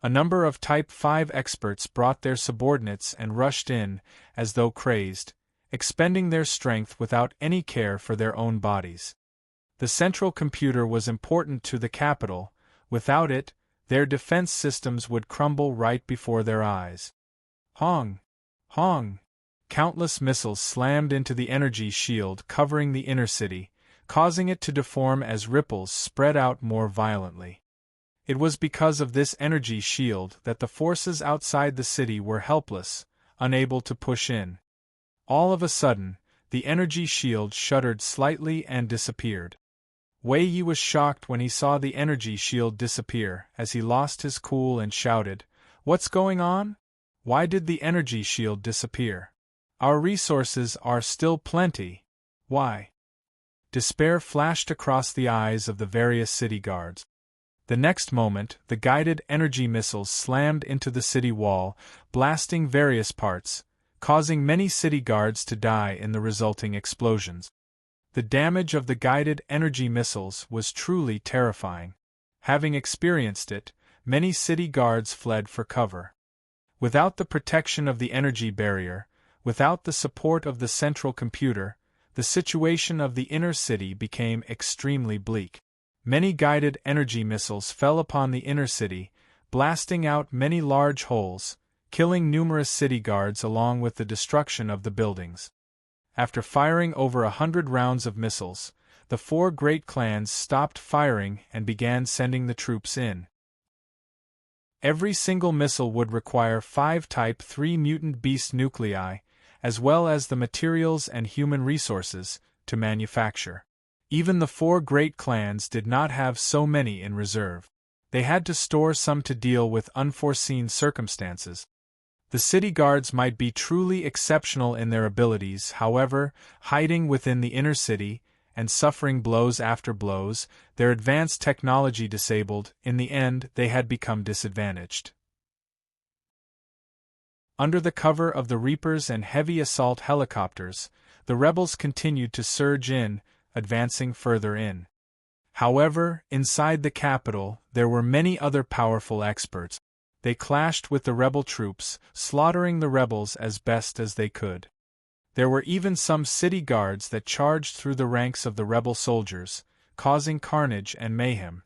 A number of Type 5 experts brought their subordinates and rushed in, as though crazed, expending their strength without any care for their own bodies. The central computer was important to the capital. Without it, their defense systems would crumble right before their eyes. Hong! Hong! Countless missiles slammed into the energy shield covering the inner city, causing it to deform as ripples spread out more violently. It was because of this energy shield that the forces outside the city were helpless, unable to push in. All of a sudden, the energy shield shuddered slightly and disappeared. Wei Yi was shocked when he saw the energy shield disappear, as he lost his cool and shouted, "What's going on? Why did the energy shield disappear? Our resources are still plenty. Why?" Despair flashed across the eyes of the various city guards. The next moment, the guided energy missiles slammed into the city wall, blasting various parts, causing many city guards to die in the resulting explosions. The damage of the guided energy missiles was truly terrifying. Having experienced it, many city guards fled for cover. Without the protection of the energy barrier, without the support of the central computer, the situation of the inner city became extremely bleak. Many guided energy missiles fell upon the inner city, blasting out many large holes, killing numerous city guards along with the destruction of the buildings. After firing over 100 rounds of missiles, the four great clans stopped firing and began sending the troops in. Every single missile would require 5 Type 3 mutant beast nuclei, as well as the materials and human resources, to manufacture. Even the four great clans did not have so many in reserve. They had to store some to deal with unforeseen circumstances. The city guards might be truly exceptional in their abilities, however, hiding within the inner city, and suffering blows after blows, their advanced technology disabled, in the end they had become disadvantaged. Under the cover of the Reapers and heavy assault helicopters, the rebels continued to surge in, advancing further in. However, inside the capital, there were many other powerful experts. They clashed with the rebel troops, slaughtering the rebels as best as they could. There were even some city guards that charged through the ranks of the rebel soldiers, causing carnage and mayhem.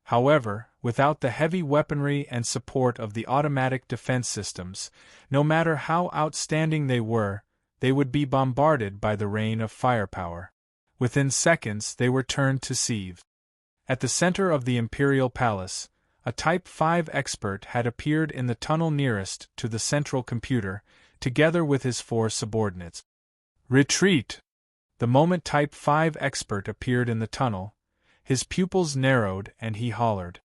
However, without the heavy weaponry and support of the automatic defense systems, no matter how outstanding they would be bombarded by the rain of firepower. Within seconds they were turned to sieve. At the center of the Imperial Palace, a Type 5 expert had appeared in the tunnel nearest to the central computer, together with his 4 subordinates. Retreat! The moment Type 5 expert appeared in the tunnel, his pupils narrowed and he hollered.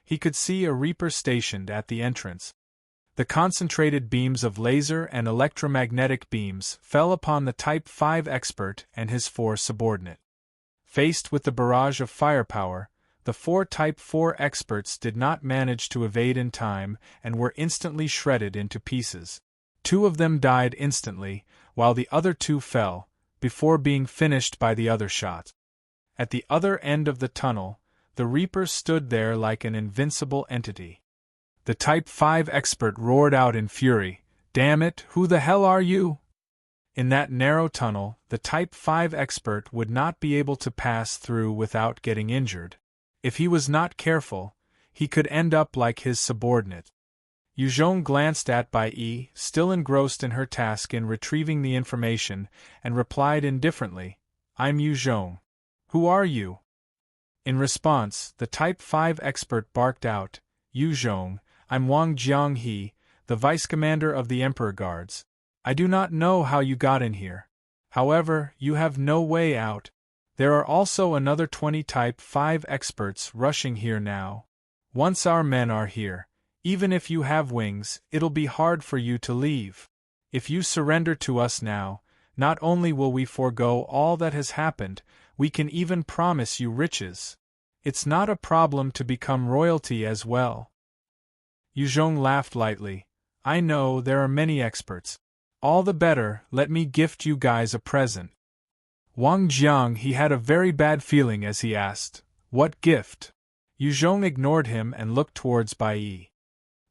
He could see a Reaper stationed at the entrance. The concentrated beams of laser and electromagnetic beams fell upon the Type 5 expert and his 4 subordinate. Faced with the barrage of firepower, the 4 Type 4 experts did not manage to evade in time and were instantly shredded into pieces. 2 of them died instantly, while the other 2 fell, before being finished by the other shot. At the other end of the tunnel, the Reaper stood there like an invincible entity. The Type 5 expert roared out in fury, "Damn it, who the hell are you?" In that narrow tunnel, the Type 5 expert would not be able to pass through without getting injured. If he was not careful, he could end up like his subordinate. Yuzhong glanced at Bai Yi, still engrossed in her task in retrieving the information, and replied indifferently, "I'm Yuzhong. Who are you?" In response, the Type 5 expert barked out, "Yuzhong, I'm Wang Jianghe, the vice-commander of the Emperor Guards. I do not know how you got in here. However, you have no way out. There are also another 20 Type 5 experts rushing here now. Once our men are here, even if you have wings, it'll be hard for you to leave. If you surrender to us now, not only will we forego all that has happened, we can even promise you riches. It's not a problem to become royalty as well." Yuzhong laughed lightly. "I know there are many experts. All the better, let me gift you guys a present." Wang Jiang had a very bad feeling as he asked, "What gift?" Yuzhong ignored him and looked towards Bai Yi.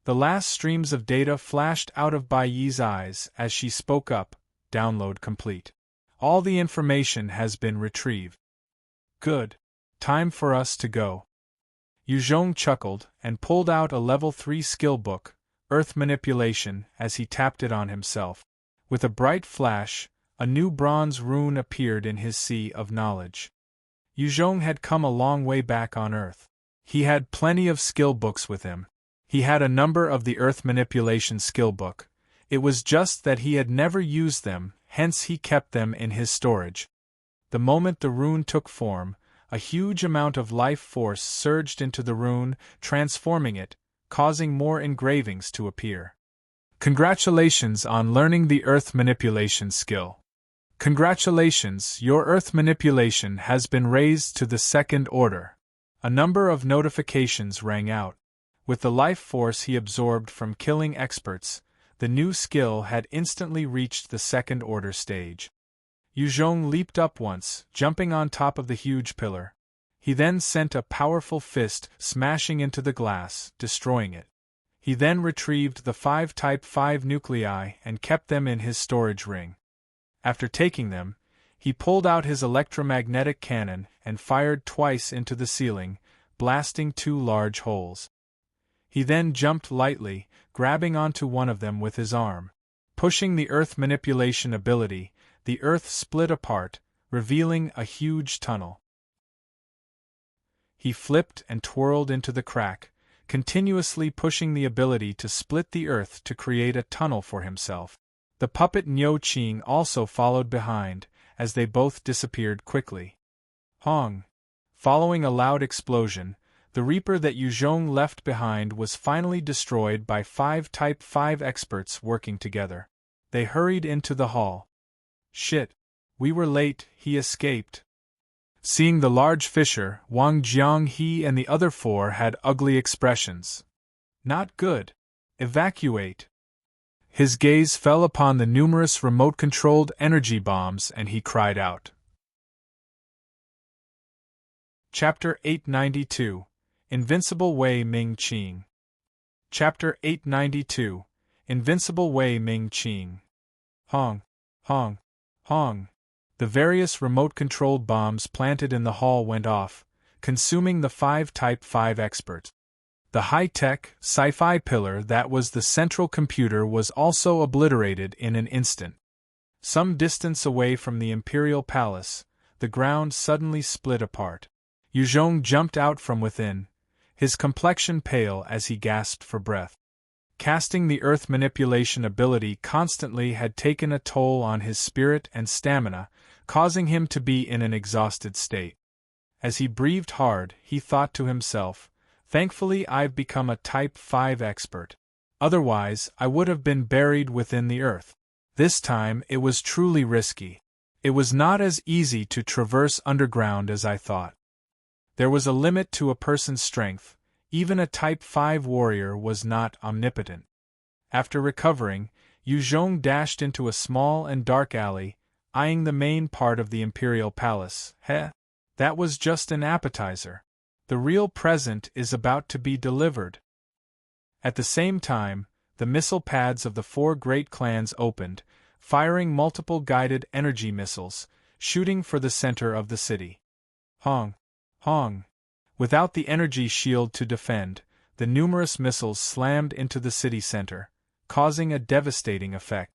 The last streams of data flashed out of Bai Yi's eyes as she spoke up, "Download complete. All the information has been retrieved." "Good. Time for us to go." Yuzhong chuckled and pulled out a level 3 skill book, Earth Manipulation, as he tapped it on himself. With a bright flash, a new bronze rune appeared in his sea of knowledge. Yuzhong had come a long way back on Earth. He had plenty of skill books with him. He had a number of the Earth Manipulation skill book. It was just that he had never used them, hence he kept them in his storage. The moment the rune took form, a huge amount of life force surged into the rune, transforming it, causing more engravings to appear. Congratulations on learning the Earth Manipulation skill. Congratulations, your Earth Manipulation has been raised to the 2nd order. A number of notifications rang out. With the life force he absorbed from killing experts, the new skill had instantly reached the 2nd order stage. Yuzhong leaped up once, jumping on top of the huge pillar. He then sent a powerful fist smashing into the glass, destroying it. He then retrieved the 5 Type 5 nuclei and kept them in his storage ring. After taking them, he pulled out his electromagnetic cannon and fired twice into the ceiling, blasting 2 large holes. He then jumped lightly, grabbing onto one of them with his arm. Pushing the Earth Manipulation ability, the earth split apart, revealing a huge tunnel. He flipped and twirled into the crack, continuously pushing the ability to split the earth to create a tunnel for himself. The puppet Niu Qing also followed behind, as they both disappeared quickly. Hong! Following a loud explosion, the Reaper that Yu Zhong left behind was finally destroyed by 5 Type 5 experts working together. They hurried into the hall. Shit! We were late, he escaped. Seeing the large fissure, Wang Jianghe and the other 4 had ugly expressions. Not good. Evacuate. His gaze fell upon the numerous remote-controlled energy bombs and he cried out. Chapter 892 Invincible Wei Ming Qing. Chapter 892 Invincible Wei Ming Qing. Hong, Hong, Hong. The various remote-controlled bombs planted in the hall went off, consuming the 5 Type 5 experts. The high-tech, sci-fi pillar that was the central computer was also obliterated in an instant. Some distance away from the Imperial Palace, the ground suddenly split apart. Yu Zhong jumped out from within, his complexion pale as he gasped for breath. Casting the earth manipulation ability constantly had taken a toll on his spirit and stamina, causing him to be in an exhausted state. As he breathed hard, he thought to himself, "Thankfully I've become a Type 5 expert. Otherwise, I would have been buried within the earth." This time it was truly risky. It was not as easy to traverse underground as I thought. There was a limit to a person's strength. Even a Type 5 warrior was not omnipotent. After recovering, Yu Zhong dashed into a small and dark alley, eyeing the main part of the Imperial Palace. That was just an appetizer. The real present is about to be delivered. At the same time, the missile pads of the 4 great clans opened, firing multiple guided energy missiles, shooting for the center of the city. Hong! Hong! Without the energy shield to defend, the numerous missiles slammed into the city center, causing a devastating effect.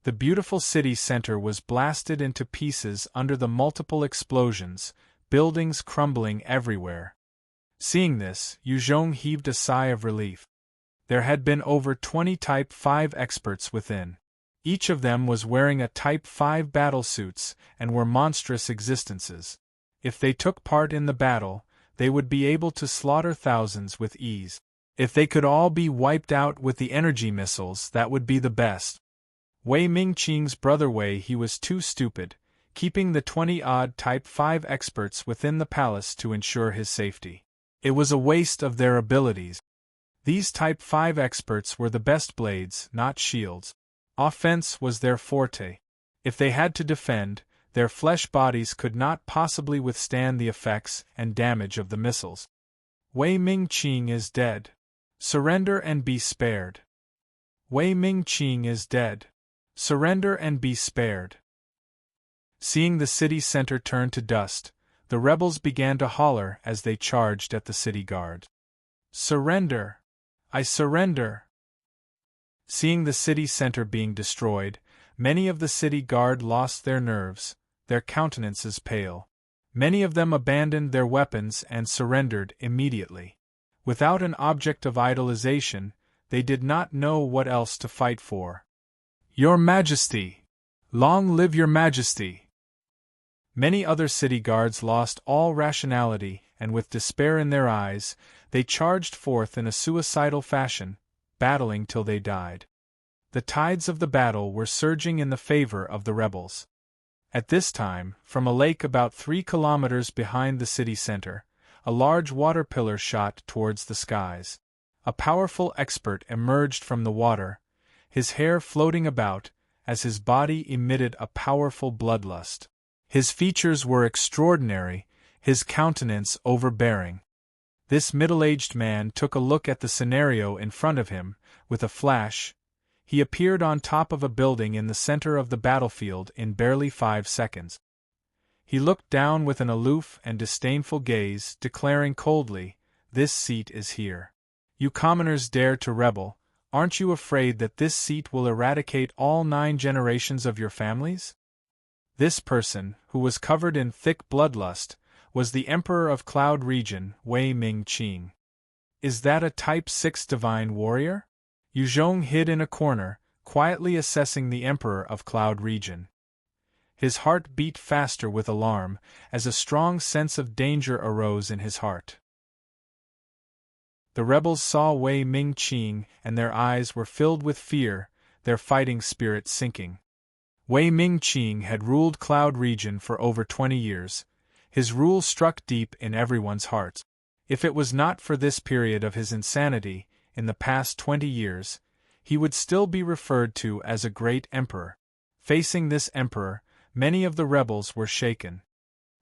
The beautiful city center was blasted into pieces under the multiple explosions, buildings crumbling everywhere. Seeing this, Yu Zhong heaved a sigh of relief. There had been over 20 Type 5 experts within. Each of them was wearing a Type 5 battlesuits and were monstrous existences. If they took part in the battle, they would be able to slaughter thousands with ease. If they could all be wiped out with the energy missiles, that would be the best. Wei Mingqing's brother Wei he was too stupid, keeping the 20-odd Type 5 experts within the palace to ensure his safety. It was a waste of their abilities. These Type 5 experts were the best blades, not shields. Offense was their forte. If they had to defend, their flesh bodies could not possibly withstand the effects and damage of the missiles. Wei Mingqing is dead. Surrender and be spared. Wei Mingqing is dead. Surrender and be spared. Seeing the city center turn to dust, the rebels began to holler as they charged at the city guard. Surrender! I surrender! Seeing the city center being destroyed, many of the city guard lost their nerves, their countenances pale. Many of them abandoned their weapons and surrendered immediately. Without an object of idolization, they did not know what else to fight for. Your Majesty! Long live your Majesty! Many other city guards lost all rationality, and with despair in their eyes, they charged forth in a suicidal fashion, battling till they died. The tides of the battle were surging in the favor of the rebels. At this time, from a lake about 3 kilometers behind the city center, a large water pillar shot towards the skies. A powerful expert emerged from the water, his hair floating about, as his body emitted a powerful bloodlust. His features were extraordinary, his countenance overbearing. This middle-aged man took a look at the scenario in front of him. With a flash, he appeared on top of a building in the center of the battlefield in barely 5 seconds. He looked down with an aloof and disdainful gaze, declaring coldly, "This seat is here. You commoners dare to rebel. Aren't you afraid that this seat will eradicate all 9 generations of your families?" This person, who was covered in thick bloodlust, was the Emperor of Cloud Region, Wei Ming-Qing. Is that a Type 6 divine warrior? Yu Zhong hid in a corner, quietly assessing the Emperor of Cloud Region. His heart beat faster with alarm, as a strong sense of danger arose in his heart. The rebels saw Wei Ming-Qing, and their eyes were filled with fear, their fighting spirit sinking. Wei Ming-Qing had ruled Cloud Region for over 20 years. His rule struck deep in everyone's hearts. If it was not for this period of his insanity, in the past 20 years, he would still be referred to as a great emperor. Facing this emperor, many of the rebels were shaken.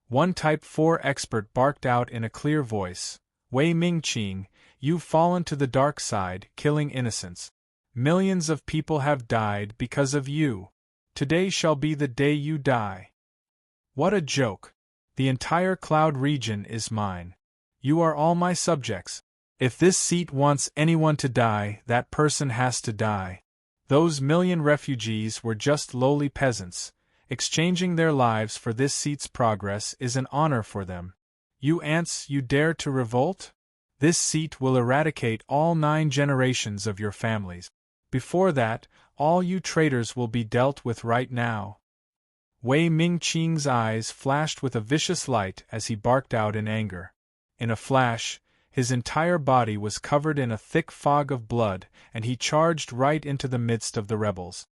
One Type 4 expert barked out in a clear voice, "Wei Ming-Qing, you've fallen to the dark side, killing innocents. Millions of people have died because of you. Today shall be the day you die." What a joke! The entire Cloud Region is mine. You are all my subjects. If this seat wants anyone to die, that person has to die. Those million refugees were just lowly peasants. Exchanging their lives for this seat's progress is an honor for them. You ants, you dare to revolt? This seat will eradicate all 9 generations of your families. Before that, all you traitors will be dealt with right now. Wei Ming-Qing's eyes flashed with a vicious light as he barked out in anger. In a flash, his entire body was covered in a thick fog of blood, and he charged right into the midst of the rebels.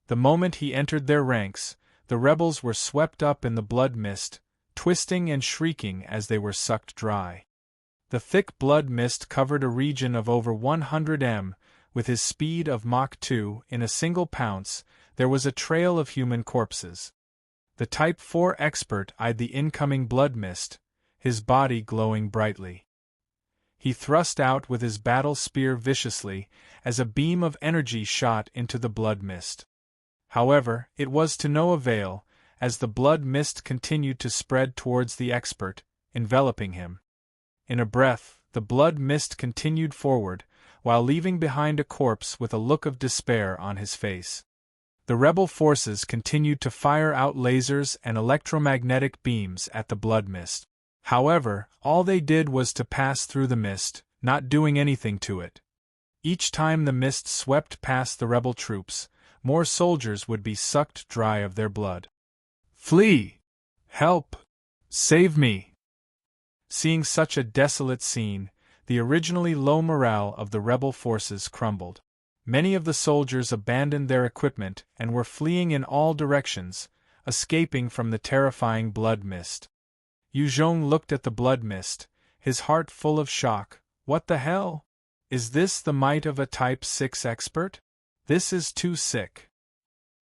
The moment he entered their ranks, the rebels were swept up in the blood mist, twisting and shrieking as they were sucked dry. The thick blood mist covered a region of over 100 m. With his speed of Mach 2, in a single pounce, there was a trail of human corpses. The Type 4 expert eyed the incoming blood mist, his body glowing brightly. He thrust out with his battle spear viciously, as a beam of energy shot into the blood mist. However, it was to no avail, as the blood mist continued to spread towards the expert, enveloping him. In a breath, the blood mist continued forward, while leaving behind a corpse with a look of despair on his face. The rebel forces continued to fire out lasers and electromagnetic beams at the blood mist. However, all they did was to pass through the mist, not doing anything to it. Each time the mist swept past the rebel troops, more soldiers would be sucked dry of their blood. "Flee! Help! Save me!" Seeing such a desolate scene, the originally low morale of the rebel forces crumbled. Many of the soldiers abandoned their equipment and were fleeing in all directions, escaping from the terrifying blood mist. Yu Zhong looked at the blood mist, his heart full of shock. What the hell? Is this the might of a Type 6 expert? This is too sick.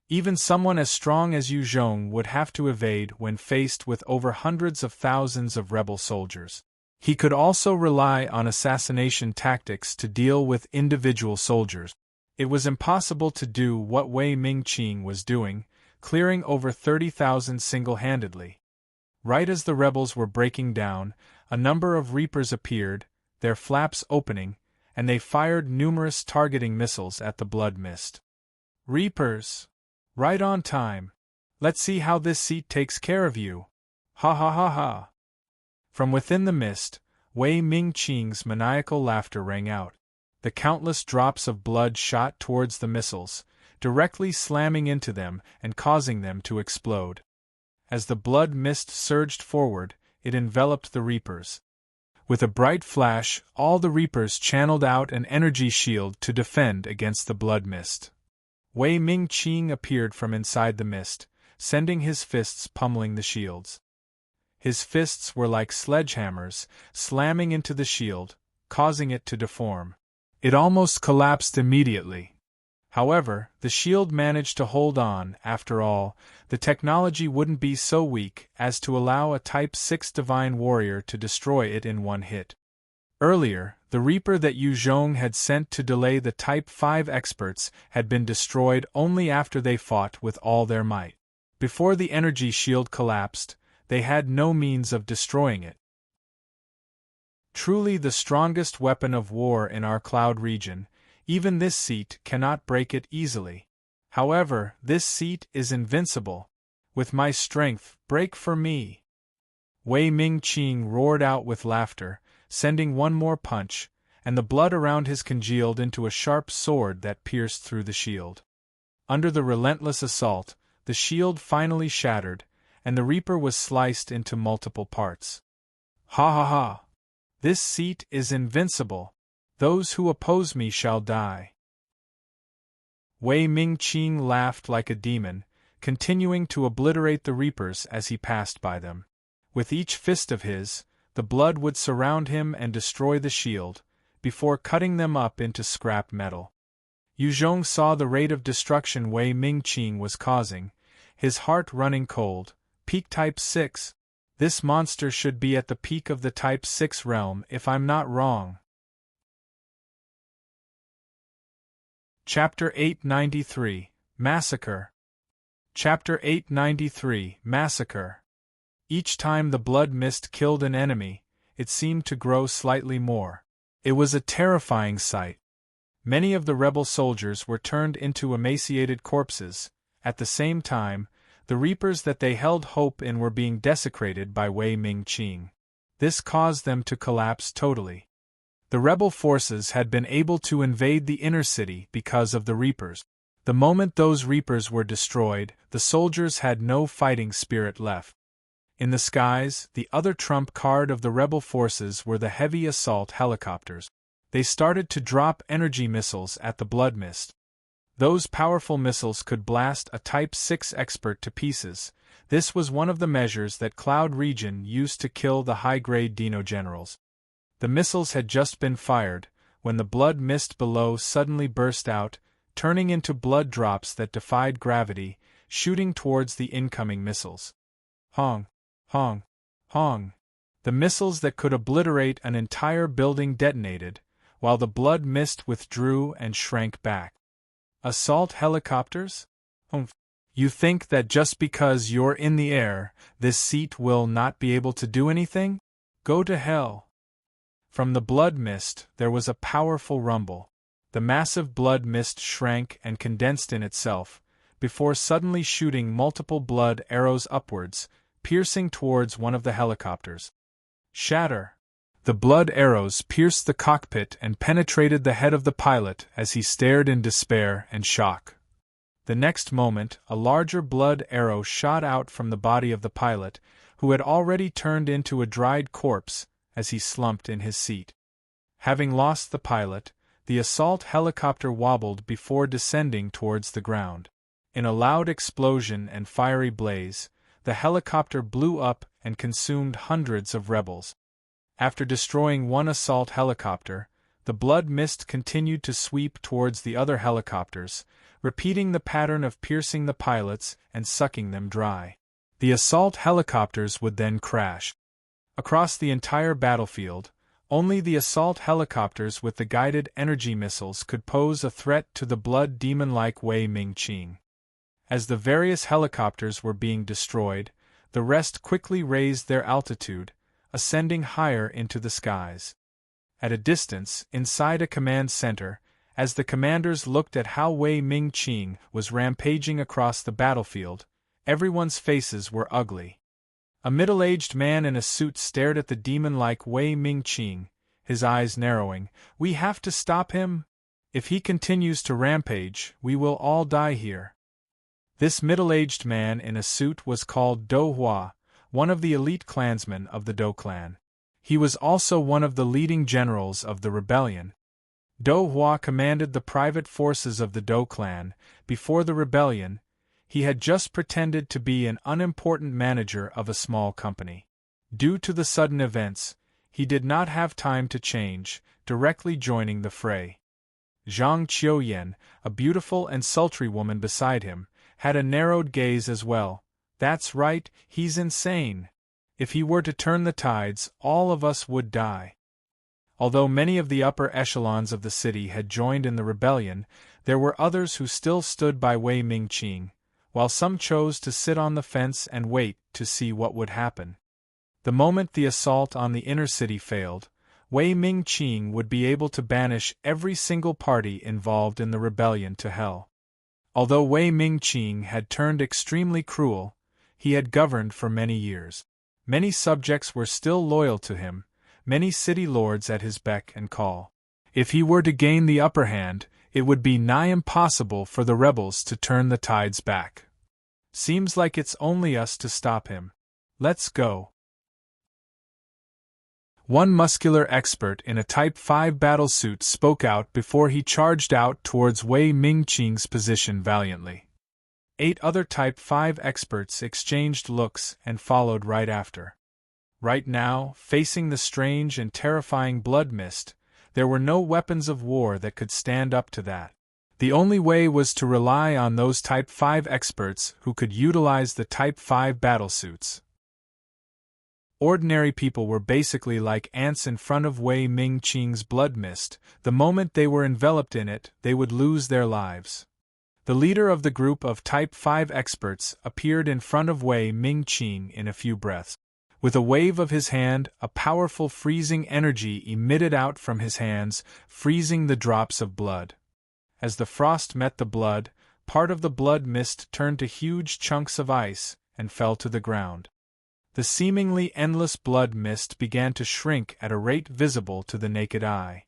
Even someone as strong as Yu Zhong would have to evade when faced with over hundreds of thousands of rebel soldiers. He could also rely on assassination tactics to deal with individual soldiers. It was impossible to do what Wei Ming-Qing was doing, clearing over 30,000 single-handedly. Right as the rebels were breaking down, a number of Reapers appeared, their flaps opening, and they fired numerous targeting missiles at the blood mist. "Reapers! Right on time! Let's see how this seat takes care of you! Ha ha ha ha!" From within the mist, Wei Ming-Qing's maniacal laughter rang out. The countless drops of blood shot towards the missiles, directly slamming into them and causing them to explode. As the blood mist surged forward, it enveloped the Reapers. With a bright flash, all the Reapers channeled out an energy shield to defend against the blood mist. Wei Ming-Qing appeared from inside the mist, sending his fists pummeling the shields. His fists were like sledgehammers, slamming into the shield, causing it to deform. It almost collapsed immediately. However, the shield managed to hold on. After all, the technology wouldn't be so weak as to allow a Type 6 divine warrior to destroy it in one hit. Earlier, the Reaper that Yu Zhong had sent to delay the Type 5 experts had been destroyed only after they fought with all their might. Before the energy shield collapsed, they had no means of destroying it. Truly the strongest weapon of war in our Cloud region, even this seat cannot break it easily. However, this seat is invincible. With my strength, break for me! Wei Ming-ching roared out with laughter, sending one more punch, and the blood around his congealed into a sharp sword that pierced through the shield. Under the relentless assault, the shield finally shattered, and the Reaper was sliced into multiple parts. Ha ha ha! This seat is invincible! Those who oppose me shall die! Wei Ming-ching laughed like a demon, continuing to obliterate the Reapers as he passed by them. With each fist of his, the blood would surround him and destroy the shield, before cutting them up into scrap metal. Yu Zhong saw the rate of destruction Wei Ming-ching was causing, his heart running cold. Peak Type 6? This monster should be at the peak of the Type 6 realm if I'm not wrong. Chapter 893, Massacre. Chapter 893, Massacre. Each time the blood mist killed an enemy, it seemed to grow slightly more. It was a terrifying sight. Many of the rebel soldiers were turned into emaciated corpses. At the same time, the Reapers that they held hope in were being desecrated by Wei Ming-ching. This caused them to collapse totally. The rebel forces had been able to invade the inner city because of the Reapers. The moment those Reapers were destroyed, the soldiers had no fighting spirit left. In the skies, the other trump card of the rebel forces were the heavy assault helicopters. They started to drop energy missiles at the blood mist. Those powerful missiles could blast a Type 6 expert to pieces. This was one of the measures that Cloud Region used to kill the high-grade Dino generals. The missiles had just been fired, when the blood mist below suddenly burst out, turning into blood drops that defied gravity, shooting towards the incoming missiles. Hong! Hong! Hong! The missiles that could obliterate an entire building detonated, while the blood mist withdrew and shrank back. Assault helicopters? You think that just because you're in the air, this seat will not be able to do anything? Go to hell! From the blood mist, there was a powerful rumble. The massive blood mist shrank and condensed in itself, before suddenly shooting multiple blood arrows upwards, piercing towards one of the helicopters. Shatter! The blood arrows pierced the cockpit and penetrated the head of the pilot as he stared in despair and shock. The next moment, a larger blood arrow shot out from the body of the pilot, who had already turned into a dried corpse as he slumped in his seat. Having lost the pilot, the assault helicopter wobbled before descending towards the ground. In a loud explosion and fiery blaze, the helicopter blew up and consumed hundreds of rebels. After destroying one assault helicopter, the blood mist continued to sweep towards the other helicopters, repeating the pattern of piercing the pilots and sucking them dry. The assault helicopters would then crash. Across the entire battlefield, only the assault helicopters with the guided energy missiles could pose a threat to the blood demon-like Wei Ming-ching. As the various helicopters were being destroyed, the rest quickly raised their altitude, ascending higher into the skies. At a distance, inside a command center, as the commanders looked at how Wei Ming-ching was rampaging across the battlefield, everyone's faces were ugly. A middle-aged man in a suit stared at the demon-like Wei Ming-ching, his eyes narrowing. "We have to stop him? If he continues to rampage, we will all die here." This middle-aged man in a suit was called Do Hua, one of the elite clansmen of the Do clan. He was also one of the leading generals of the rebellion. Do Hua commanded the private forces of the Do clan. Before the rebellion, he had just pretended to be an unimportant manager of a small company. Due to the sudden events, he did not have time to change, directly joining the fray. Zhang Qiuyan, a beautiful and sultry woman beside him, had a narrowed gaze as well. "That's right, he's insane. If he were to turn the tides, all of us would die." Although many of the upper echelons of the city had joined in the rebellion, there were others who still stood by Wei Ming-ching, while some chose to sit on the fence and wait to see what would happen. The moment the assault on the inner city failed, Wei Ming-ching would be able to banish every single party involved in the rebellion to hell. Although Wei Ming-ching had turned extremely cruel, he had governed for many years. Many subjects were still loyal to him, many city lords at his beck and call. If he were to gain the upper hand, it would be nigh impossible for the rebels to turn the tides back. Seems like it's only us to stop him. Let's go. One muscular expert in a Type 5 battlesuit spoke out before he charged out towards Wei Mingqing's position valiantly. 8 other Type 5 experts exchanged looks and followed right after. Right now, facing the strange and terrifying blood mist, there were no weapons of war that could stand up to that. The only way was to rely on those Type 5 experts who could utilize the Type 5 battlesuits. Ordinary people were basically like ants in front of Wei Mingqing's blood mist. The moment they were enveloped in it, they would lose their lives. The leader of the group of Type 5 experts appeared in front of Wei Mingqing in a few breaths. With a wave of his hand, a powerful freezing energy emitted out from his hands, freezing the drops of blood. As the frost met the blood, part of the blood mist turned to huge chunks of ice and fell to the ground. The seemingly endless blood mist began to shrink at a rate visible to the naked eye.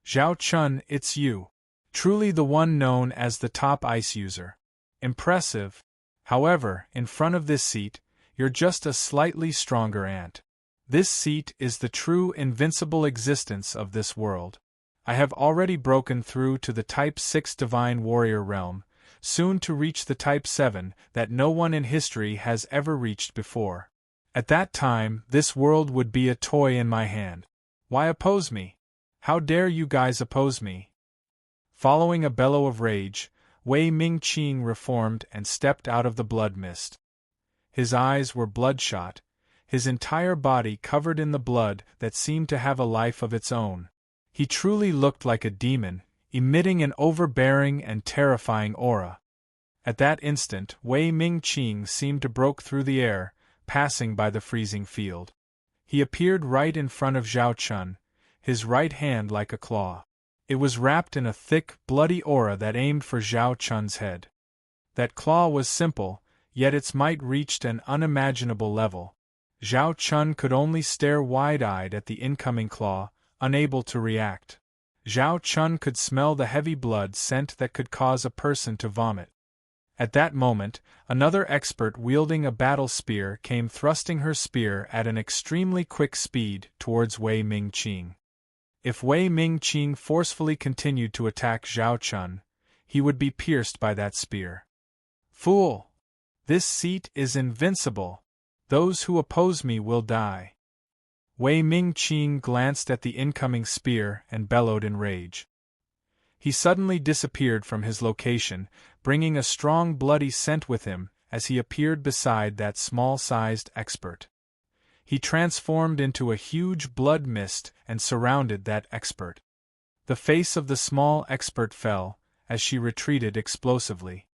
Zhao Chun, it's you. Truly the one known as the top ice user. Impressive. However, in front of this seat, you're just a slightly stronger ant. This seat is the true invincible existence of this world. I have already broken through to the Type 6 Divine Warrior realm, soon to reach the Type 7 that no one in history has ever reached before. At that time, this world would be a toy in my hand. Why oppose me? How dare you guys oppose me? Following a bellow of rage, Wei Mingqing reformed and stepped out of the blood mist. His eyes were bloodshot, his entire body covered in the blood that seemed to have a life of its own. He truly looked like a demon, emitting an overbearing and terrifying aura. At that instant, Wei Mingqing seemed to break through the air, passing by the freezing field. He appeared right in front of Zhao Chun, his right hand like a claw. It was wrapped in a thick, bloody aura that aimed for Zhao Chun's head. That claw was simple, yet its might reached an unimaginable level. Zhao Chun could only stare wide-eyed at the incoming claw, unable to react. Zhao Chun could smell the heavy blood scent that could cause a person to vomit. At that moment, another expert wielding a battle spear came thrusting her spear at an extremely quick speed towards Wei Mingqing. If Wei Mingqing forcefully continued to attack Zhao Chun, he would be pierced by that spear. Fool! This seat is invincible. Those who oppose me will die. Wei Mingqing glanced at the incoming spear and bellowed in rage. He suddenly disappeared from his location, bringing a strong bloody scent with him as he appeared beside that small-sized expert. He transformed into a huge blood mist and surrounded that expert. The face of the small expert fell as she retreated explosively.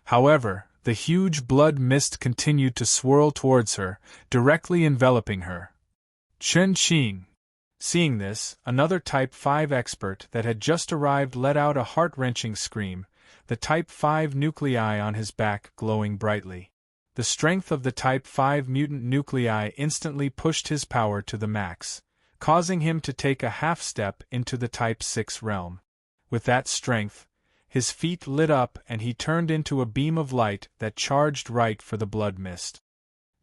However, the huge blood mist continued to swirl towards her, directly enveloping her. Chen Qing. Seeing this, another Type 5 expert that had just arrived let out a heart-wrenching scream, the Type 5 nuclei on his back glowing brightly. The strength of the Type 5 mutant nuclei instantly pushed his power to the max, causing him to take a half-step into the Type 6 realm. With that strength, his feet lit up and he turned into a beam of light that charged right for the blood mist.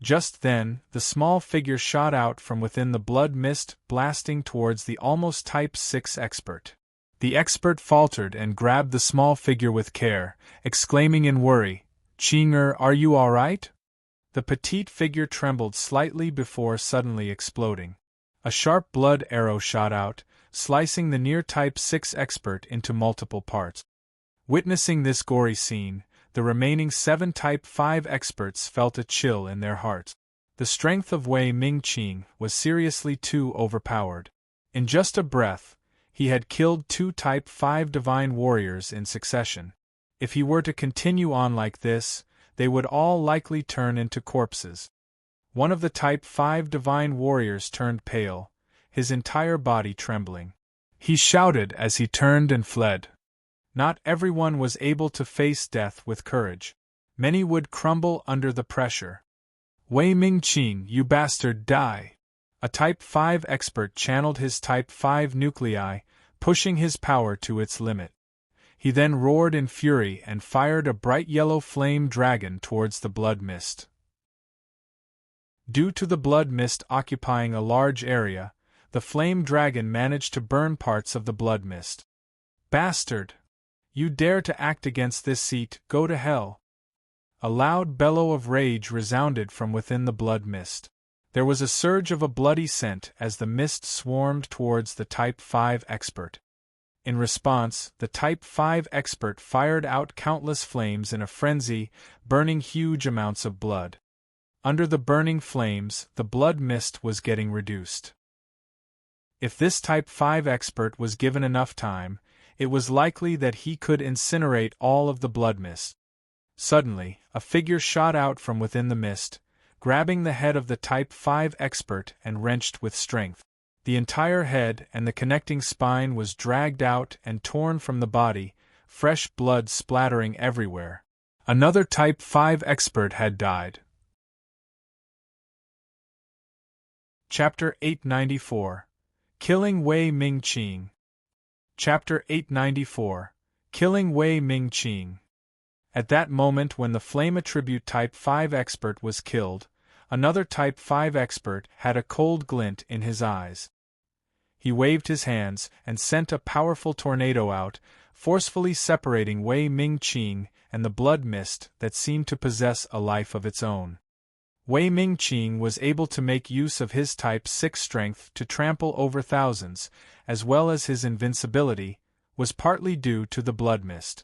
Just then, the small figure shot out from within the blood mist, blasting towards the almost Type 6 expert. The expert faltered and grabbed the small figure with care, exclaiming in worry, "Qinger, are you all right?" The petite figure trembled slightly before suddenly exploding. A sharp blood arrow shot out, slicing the near Type 6 expert into multiple parts. Witnessing this gory scene, the remaining 7 Type 5 experts felt a chill in their hearts. The strength of Wei Mingqing was seriously too overpowered. In just a breath, he had killed 2 Type 5 divine warriors in succession. If he were to continue on like this, they would all likely turn into corpses. One of the Type 5 divine warriors turned pale, his entire body trembling. He shouted as he turned and fled. Not everyone was able to face death with courage. Many would crumble under the pressure. Wei Mingqing, you bastard, die! A Type 5 expert channeled his Type 5 nuclei, pushing his power to its limit. He then roared in fury and fired a bright yellow flame dragon towards the blood mist. Due to the blood mist occupying a large area, the flame dragon managed to burn parts of the blood mist. Bastard! You dare to act against this seat, go to hell! A loud bellow of rage resounded from within the blood mist. There was a surge of a bloody scent as the mist swarmed towards the Type 5 expert. In response, the Type 5 expert fired out countless flames in a frenzy, burning huge amounts of blood. Under the burning flames, the blood mist was getting reduced. If this Type 5 expert was given enough time, it was likely that he could incinerate all of the blood mist. Suddenly, a figure shot out from within the mist, grabbing the head of the Type 5 expert and wrenched with strength. The entire head and the connecting spine was dragged out and torn from the body, fresh blood splattering everywhere. Another Type 5 expert had died. Chapter 894. Killing Wei Mingqing. Chapter 894. Killing Wei Mingqing. At that moment when the flame attribute Type 5 expert was killed, another Type 5 expert had a cold glint in his eyes. He waved his hands and sent a powerful tornado out, forcefully separating Wei Mingqing and the blood mist that seemed to possess a life of its own. Wei Mingqing was able to make use of his Type 6 strength to trample over thousands, as well as his invincibility, was partly due to the blood mist.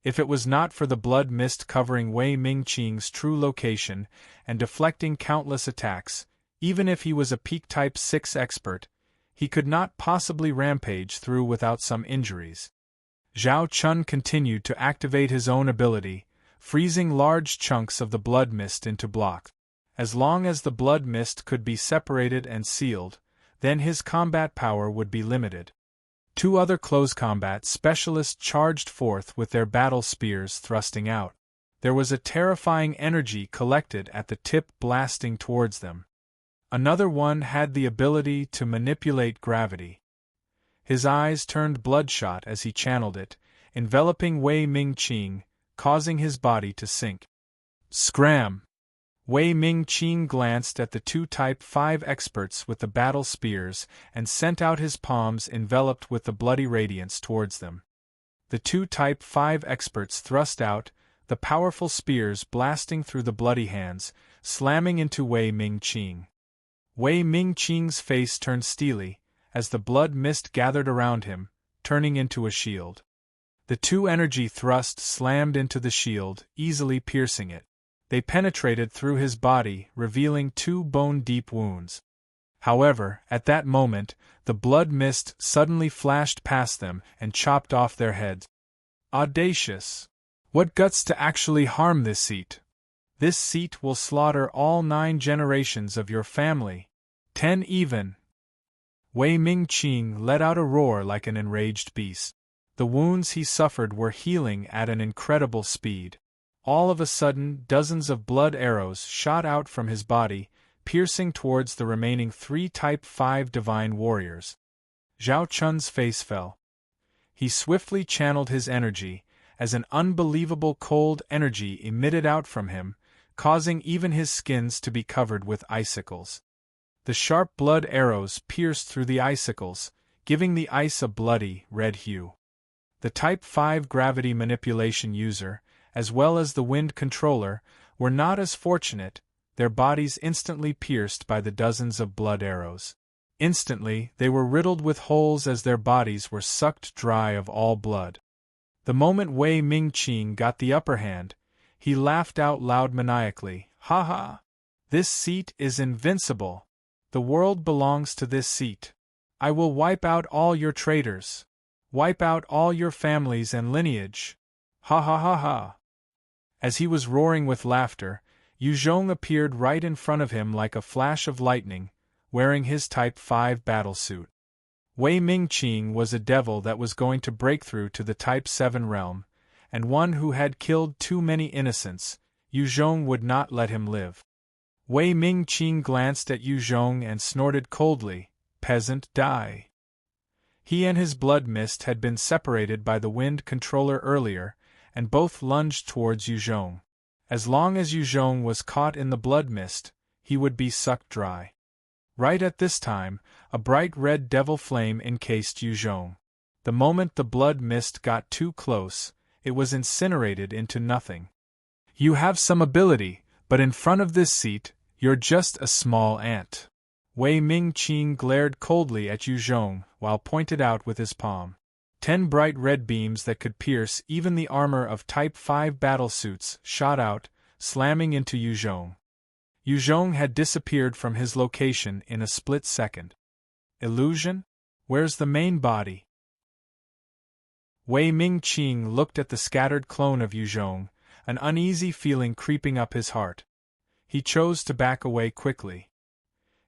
If it was not for the blood mist covering Wei Mingqing's true location and deflecting countless attacks, even if he was a peak Type 6 expert, he could not possibly rampage through without some injuries. Zhao Chun continued to activate his own ability, freezing large chunks of the blood mist into blocks. As long as the blood mist could be separated and sealed, then his combat power would be limited. Two other close combat specialists charged forth with their battle spears thrusting out. There was a terrifying energy collected at the tip blasting towards them. Another one had the ability to manipulate gravity. His eyes turned bloodshot as he channeled it, enveloping Wei Mingqing, causing his body to sink. Scram! Wei Mingqing glanced at the two Type 5 experts with the battle spears and sent out his palms enveloped with the bloody radiance towards them. The two Type 5 experts thrust out, the powerful spears blasting through the bloody hands, slamming into Wei Mingqing. Wei Mingqing's face turned steely, as the blood mist gathered around him, turning into a shield. The two energy thrusts slammed into the shield, easily piercing it. They penetrated through his body, revealing two bone-deep wounds. However, at that moment, the blood mist suddenly flashed past them and chopped off their heads. Audacious! What guts to actually harm this seat! This seat will slaughter all 9 generations of your family. 10 even! Wei Mingqing let out a roar like an enraged beast. The wounds he suffered were healing at an incredible speed. All of a sudden, dozens of blood arrows shot out from his body, piercing towards the remaining 3 Type 5 divine warriors. Zhao Chun's face fell. He swiftly channeled his energy, as an unbelievable cold energy emitted out from him, causing even his skins to be covered with icicles. The sharp blood arrows pierced through the icicles, giving the ice a bloody, red hue. The Type 5 gravity manipulation user, as well as the wind controller, were not as fortunate, their bodies instantly pierced by the dozens of blood arrows. Instantly, they were riddled with holes as their bodies were sucked dry of all blood. The moment Wei Mingqing got the upper hand, he laughed out loud maniacally, "Ha ha! This seat is invincible! The world belongs to this seat. I will wipe out all your traitors! Wipe out all your families and lineage! Ha ha ha ha!" As he was roaring with laughter, Yu Zhong appeared right in front of him like a flash of lightning, wearing his Type 5 battlesuit. Wei Mingqing was a devil that was going to break through to the Type 7 realm, and one who had killed too many innocents. Yu Zhong would not let him live. Wei Mingqing glanced at Yu Zhong and snorted coldly, "Peasant, die." He and his blood mist had been separated by the wind controller earlier, and both lunged towards Yu Zhong. As long as Yu Zhong was caught in the blood mist, he would be sucked dry. Right at this time, a bright red devil flame encased Yu Zhong. The moment the blood mist got too close, it was incinerated into nothing. "You have some ability, but in front of this seat, you're just a small ant." Wei Mingqing glared coldly at Yu Zhong while pointed out with his palm. 10 bright red beams that could pierce even the armor of Type 5 battlesuits shot out, slamming into Yu Zhong. Yu Zhong had disappeared from his location in a split second. Illusion? Where's the main body? Wei Mingqing looked at the scattered clone of Yu Zhong, an uneasy feeling creeping up his heart. He chose to back away quickly.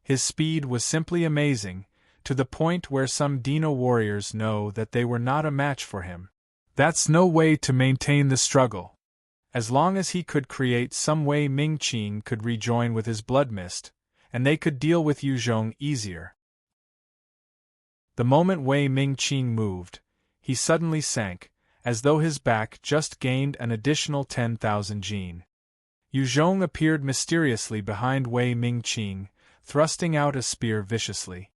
His speed was simply amazing, to the point where some Dino warriors know that they were not a match for him. That's no way to maintain the struggle. As long as he could create some way Mingqing could rejoin with his blood mist, and they could deal with Yu Zhong easier. The moment Wei Mingqing moved, he suddenly sank, as though his back just gained an additional 10,000 jin. Yu Zhong appeared mysteriously behind Wei Mingqing, thrusting out a spear viciously.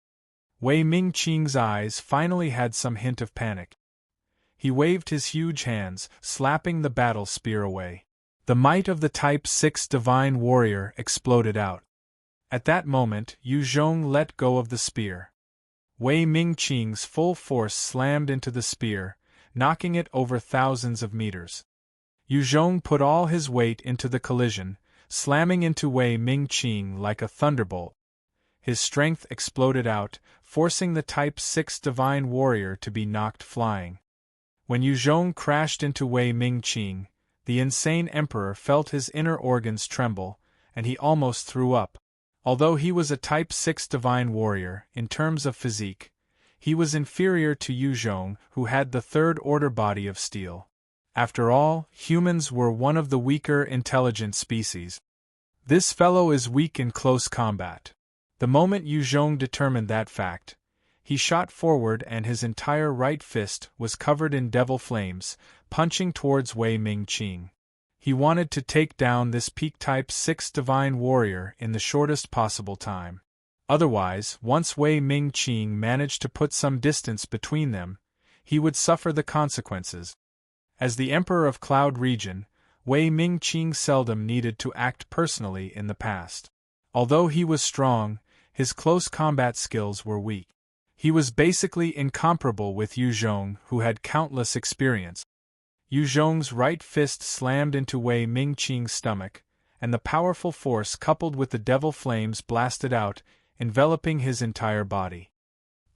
Wei Mingqing's eyes finally had some hint of panic. He waved his huge hands, slapping the battle spear away. The might of the Type 6 Divine Warrior exploded out. At that moment, Yu Zhong let go of the spear. Wei Mingqing's full force slammed into the spear, knocking it over thousands of meters. Yu Zhong put all his weight into the collision, slamming into Wei Mingqing like a thunderbolt. His strength exploded out, forcing the Type 6 Divine Warrior to be knocked flying. When Yu Zhong crashed into Wei Mingqing, the insane emperor felt his inner organs tremble, and he almost threw up. Although he was a Type 6 Divine Warrior, in terms of physique, he was inferior to Yu Zhong, who had the third-order body of steel. After all, humans were one of the weaker intelligent species. This fellow is weak in close combat. The moment Yu Zhong determined that fact, he shot forward and his entire right fist was covered in devil flames, punching towards Wei Mingqing. He wanted to take down this peak Type 6 Divine Warrior in the shortest possible time. Otherwise, once Wei Mingqing managed to put some distance between them, he would suffer the consequences. As the Emperor of Cloud Region, Wei Mingqing seldom needed to act personally in the past. Although he was strong, his close combat skills were weak. He was basically incomparable with Yu Zhong, who had countless experience. Yu Zhong's right fist slammed into Wei Mingqing's stomach, and the powerful force coupled with the devil flames blasted out, enveloping his entire body.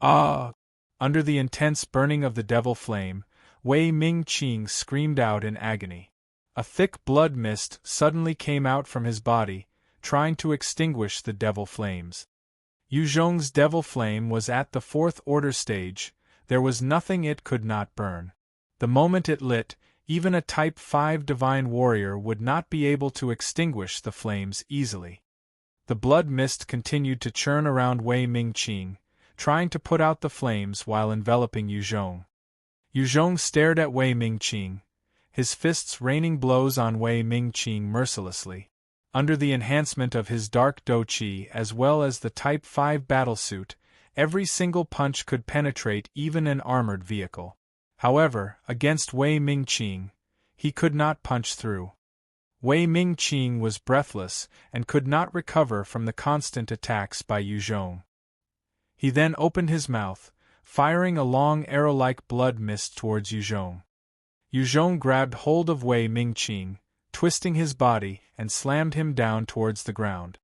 Ah! Under the intense burning of the devil flame, Wei Mingqing screamed out in agony. A thick blood mist suddenly came out from his body, trying to extinguish the devil flames. Yu Zhong's devil flame was at the 4th order stage, there was nothing it could not burn. The moment it lit, even a Type 5 Divine Warrior would not be able to extinguish the flames easily. The blood mist continued to churn around Wei Mingqing, trying to put out the flames while enveloping Yu Zhong. Yu Zhong stared at Wei Mingqing, his fists raining blows on Wei Mingqing mercilessly. Under the enhancement of his dark Do Chi as well as the Type 5 battlesuit, every single punch could penetrate even an armored vehicle. However, against Wei Mingqing, he could not punch through. Wei Mingqing was breathless and could not recover from the constant attacks by Yu Zhong. He then opened his mouth, firing a long arrow-like blood mist towards Yu Zhong. Yu Zhong grabbed hold of Wei Mingqing, twisting his body, and slammed him down towards the ground.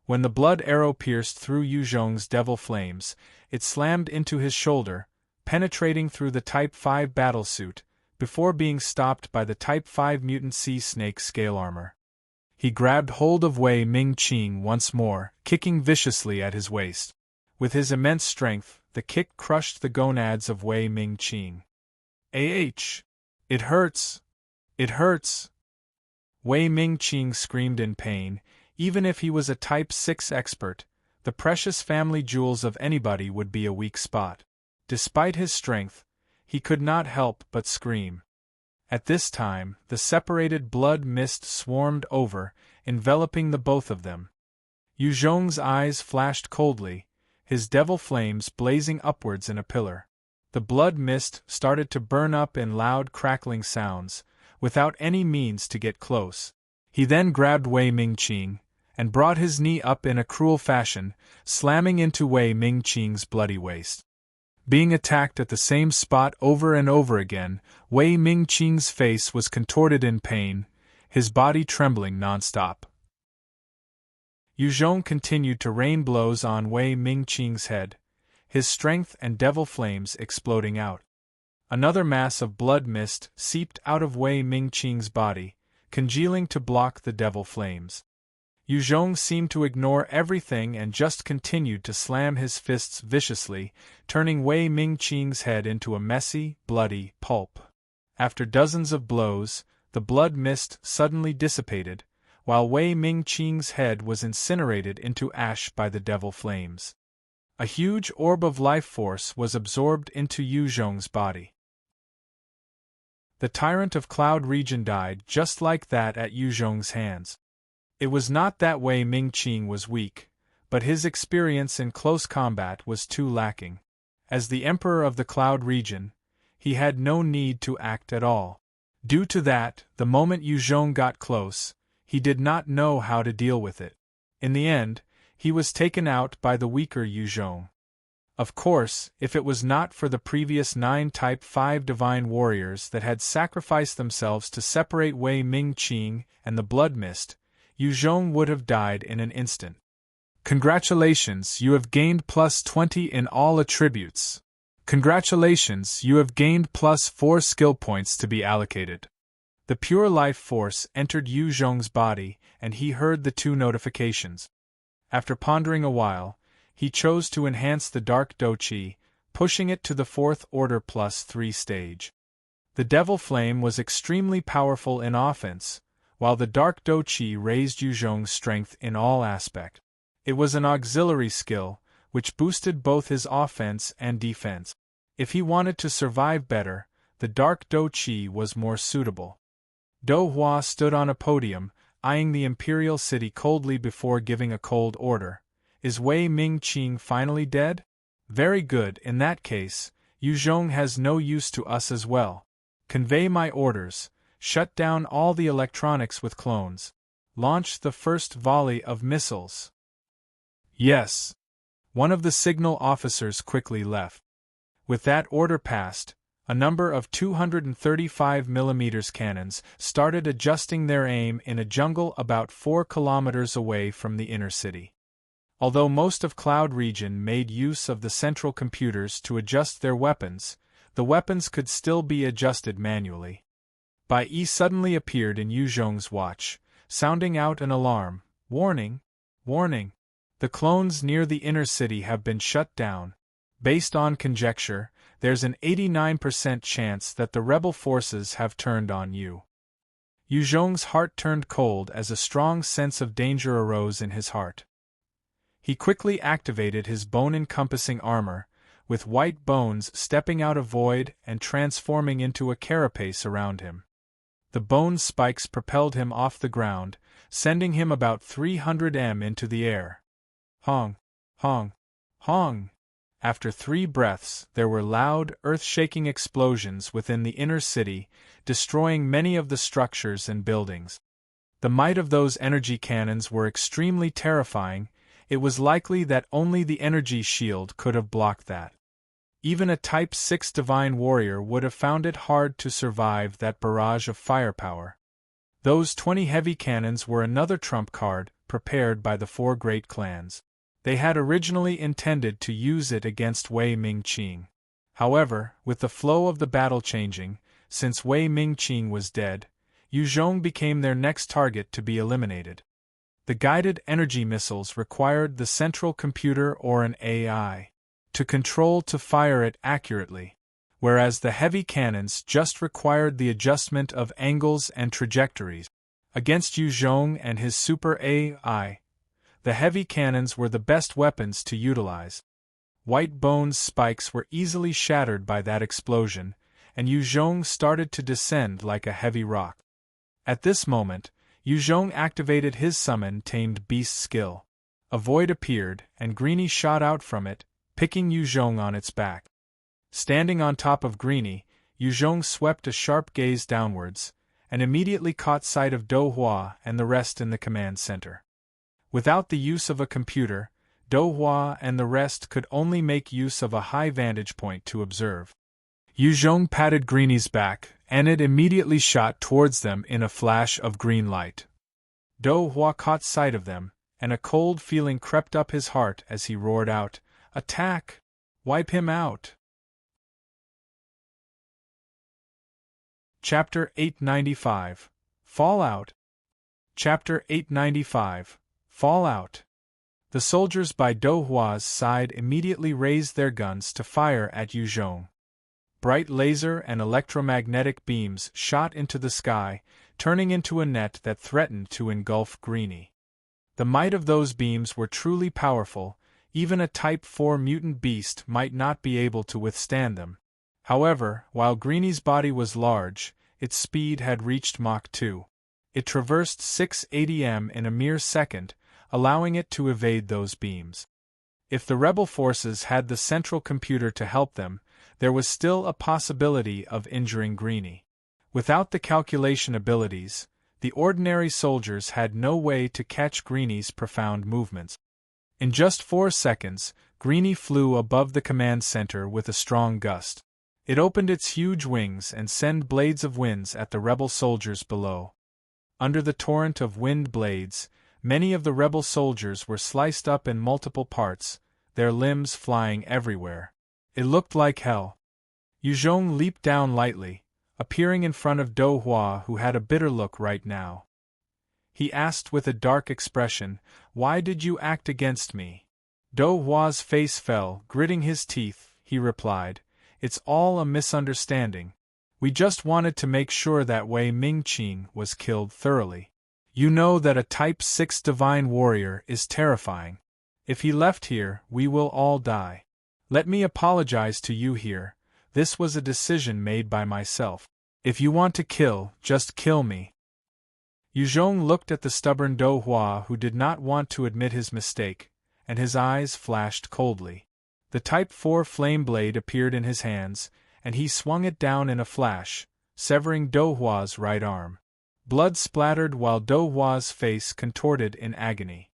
When the blood arrow pierced through Yu Zhong's devil flames, it slammed into his shoulder, penetrating through the Type 5 battlesuit, before being stopped by the Type 5 mutant sea snake scale armor. He grabbed hold of Wei Mingqing once more, kicking viciously at his waist. With his immense strength, the kick crushed the gonads of Wei Mingqing. "Ah! It hurts! It hurts!" Wei Mingqing screamed in pain, Even if he was a Type 6 expert, the precious family jewels of anybody would be a weak spot. Despite his strength, he could not help but scream. At this time, the separated blood mist swarmed over, enveloping the both of them. Yu Zhong's eyes flashed coldly, his devil flames blazing upwards in a pillar. The blood mist started to burn up in loud crackling sounds, without any means to get close. He then grabbed Wei Mingqing, and brought his knee up in a cruel fashion, slamming into Wei Mingqing's bloody waist. Being attacked at the same spot over and over again, Wei Mingqing's face was contorted in pain, his body trembling non-stop. Yu Zhong continued to rain blows on Wei Mingqing's head, his strength and devil flames exploding out. Another mass of blood mist seeped out of Wei Mingqing's body, congealing to block the devil flames. Yu Zhong seemed to ignore everything and just continued to slam his fists viciously, turning Wei Mingqing's head into a messy, bloody pulp. After dozens of blows, the blood mist suddenly dissipated, while Wei Mingqing's head was incinerated into ash by the devil flames. A huge orb of life force was absorbed into Yu Zhong's body. The tyrant of Cloud Region died just like that at Yu Zhong's hands. It was not that Wei Mingqing was weak, but his experience in close combat was too lacking. As the Emperor of the Cloud Region, he had no need to act at all. Due to that, the moment Yu Zhong got close, he did not know how to deal with it. In the end, he was taken out by the weaker Yu Zhong. Of course, if it was not for the previous 9 Type 5 divine warriors that had sacrificed themselves to separate Wei Mingqing and the blood mist, Yu Zhong would have died in an instant. Congratulations, you have gained plus 20 in all attributes. Congratulations, you have gained plus 4 skill points to be allocated. The pure life force entered Yu Zhong's body, and he heard the 2 notifications. After pondering a while, he chose to enhance the Dark Do Qi, pushing it to the 4th order plus 3 stage. The Devil Flame was extremely powerful in offense, while the Dark Do Qi raised Yu Zhong's strength in all aspects. It was an auxiliary skill, which boosted both his offense and defense. If he wanted to survive better, the Dark Do Qi was more suitable. Do Hua stood on a podium, eyeing the imperial city coldly before giving a cold order. Is Wei Mingqing finally dead? Very good, in that case, Yu Zhong has no use to us as well. Convey my orders. Shut down all the electronics with clones. Launch the first volley of missiles. Yes. One of the signal officers quickly left. With that order passed, a number of 235mm cannons started adjusting their aim in a jungle about 4 kilometers away from the inner city. Although most of Cloud Region made use of the central computers to adjust their weapons, the weapons could still be adjusted manually. Bai Yi suddenly appeared in Yu Zhong's watch, sounding out an alarm. Warning! Warning! The clones near the inner city have been shut down. Based on conjecture, there's an 89% chance that the rebel forces have turned on you. Yu Zhong's heart turned cold as a strong sense of danger arose in his heart. He quickly activated his bone-encompassing armor, with white bones stepping out of void and transforming into a carapace around him. The bone spikes propelled him off the ground, sending him about 300 m into the air. Hong! Hong! Hong! After 3 breaths, there were loud, earth-shaking explosions within the inner city, destroying many of the structures and buildings. The might of those energy cannons were extremely terrifying. It was likely that only the energy shield could have blocked that. Even a Type 6 Divine Warrior would have found it hard to survive that barrage of firepower. Those 20 heavy cannons were another trump card, prepared by the 4 great clans. They had originally intended to use it against Wei Mingqing. However, with the flow of the battle changing, since Wei Mingqing was dead, Yu Zhong became their next target to be eliminated. The guided energy missiles required the central computer or an AI to control to fire it accurately, whereas the heavy cannons just required the adjustment of angles and trajectories. Against Yu Zhong and his super AI, the heavy cannons were the best weapons to utilize. White Bone's spikes were easily shattered by that explosion, and Yu Zhong started to descend like a heavy rock. At this moment, Yu Zhong activated his summon Tamed Beast skill. A void appeared, and Greenie shot out from it, picking Yu Zhong on its back. Standing on top of Greenie, Yu Zhong swept a sharp gaze downwards, and immediately caught sight of Do Hua and the rest in the command center. Without the use of a computer, Do Hua and the rest could only make use of a high vantage point to observe. Yu Zhong patted Greenie's back, and it immediately shot towards them in a flash of green light. Do Hua caught sight of them, and a cold feeling crept up his heart as he roared out, "Attack! Wipe him out!" Chapter 895. Fallout. Chapter 895. Fallout. The soldiers by Do Hua's side immediately raised their guns to fire at Yu Zhong. Bright laser and electromagnetic beams shot into the sky, turning into a net that threatened to engulf Greenie. The might of those beams were truly powerful, even a Type 4 mutant beast might not be able to withstand them. However, while Greenie's body was large, its speed had reached Mach 2. It traversed 680 m in a mere second, allowing it to evade those beams. If the rebel forces had the central computer to help them, there was still a possibility of injuring Greenie. Without the calculation abilities, the ordinary soldiers had no way to catch Greenie's profound movements. In just 4 seconds, Greenie flew above the command center with a strong gust. It opened its huge wings and sent blades of winds at the rebel soldiers below. Under the torrent of wind blades, many of the rebel soldiers were sliced up in multiple parts, their limbs flying everywhere. It looked like hell. Yu Zhong leaped down lightly, appearing in front of Do Hua, who had a bitter look right now. He asked with a dark expression, "Why did you act against me?" Do Hua's face fell, gritting his teeth. He replied, "It's all a misunderstanding. We just wanted to make sure that Wei Mingqing was killed thoroughly. You know that a Type 6 divine warrior is terrifying. If he left here, we will all die. Let me apologize to you here. This was a decision made by myself. If you want to kill, just kill me." Yu Zhong looked at the stubborn Do Hua, who did not want to admit his mistake, and his eyes flashed coldly. The Type 4 flame blade appeared in his hands, and he swung it down in a flash, severing Do Hua's right arm. Blood splattered while Do Hua's face contorted in agony.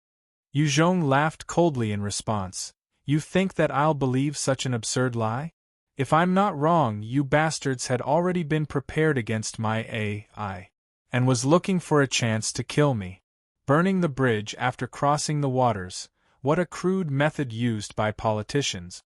Yu Zhong laughed coldly in response. "You think that I'll believe such an absurd lie? If I'm not wrong, you bastards had already been prepared against my AI, and was looking for a chance to kill me. Burning the bridge after crossing the waters, what a crude method used by politicians."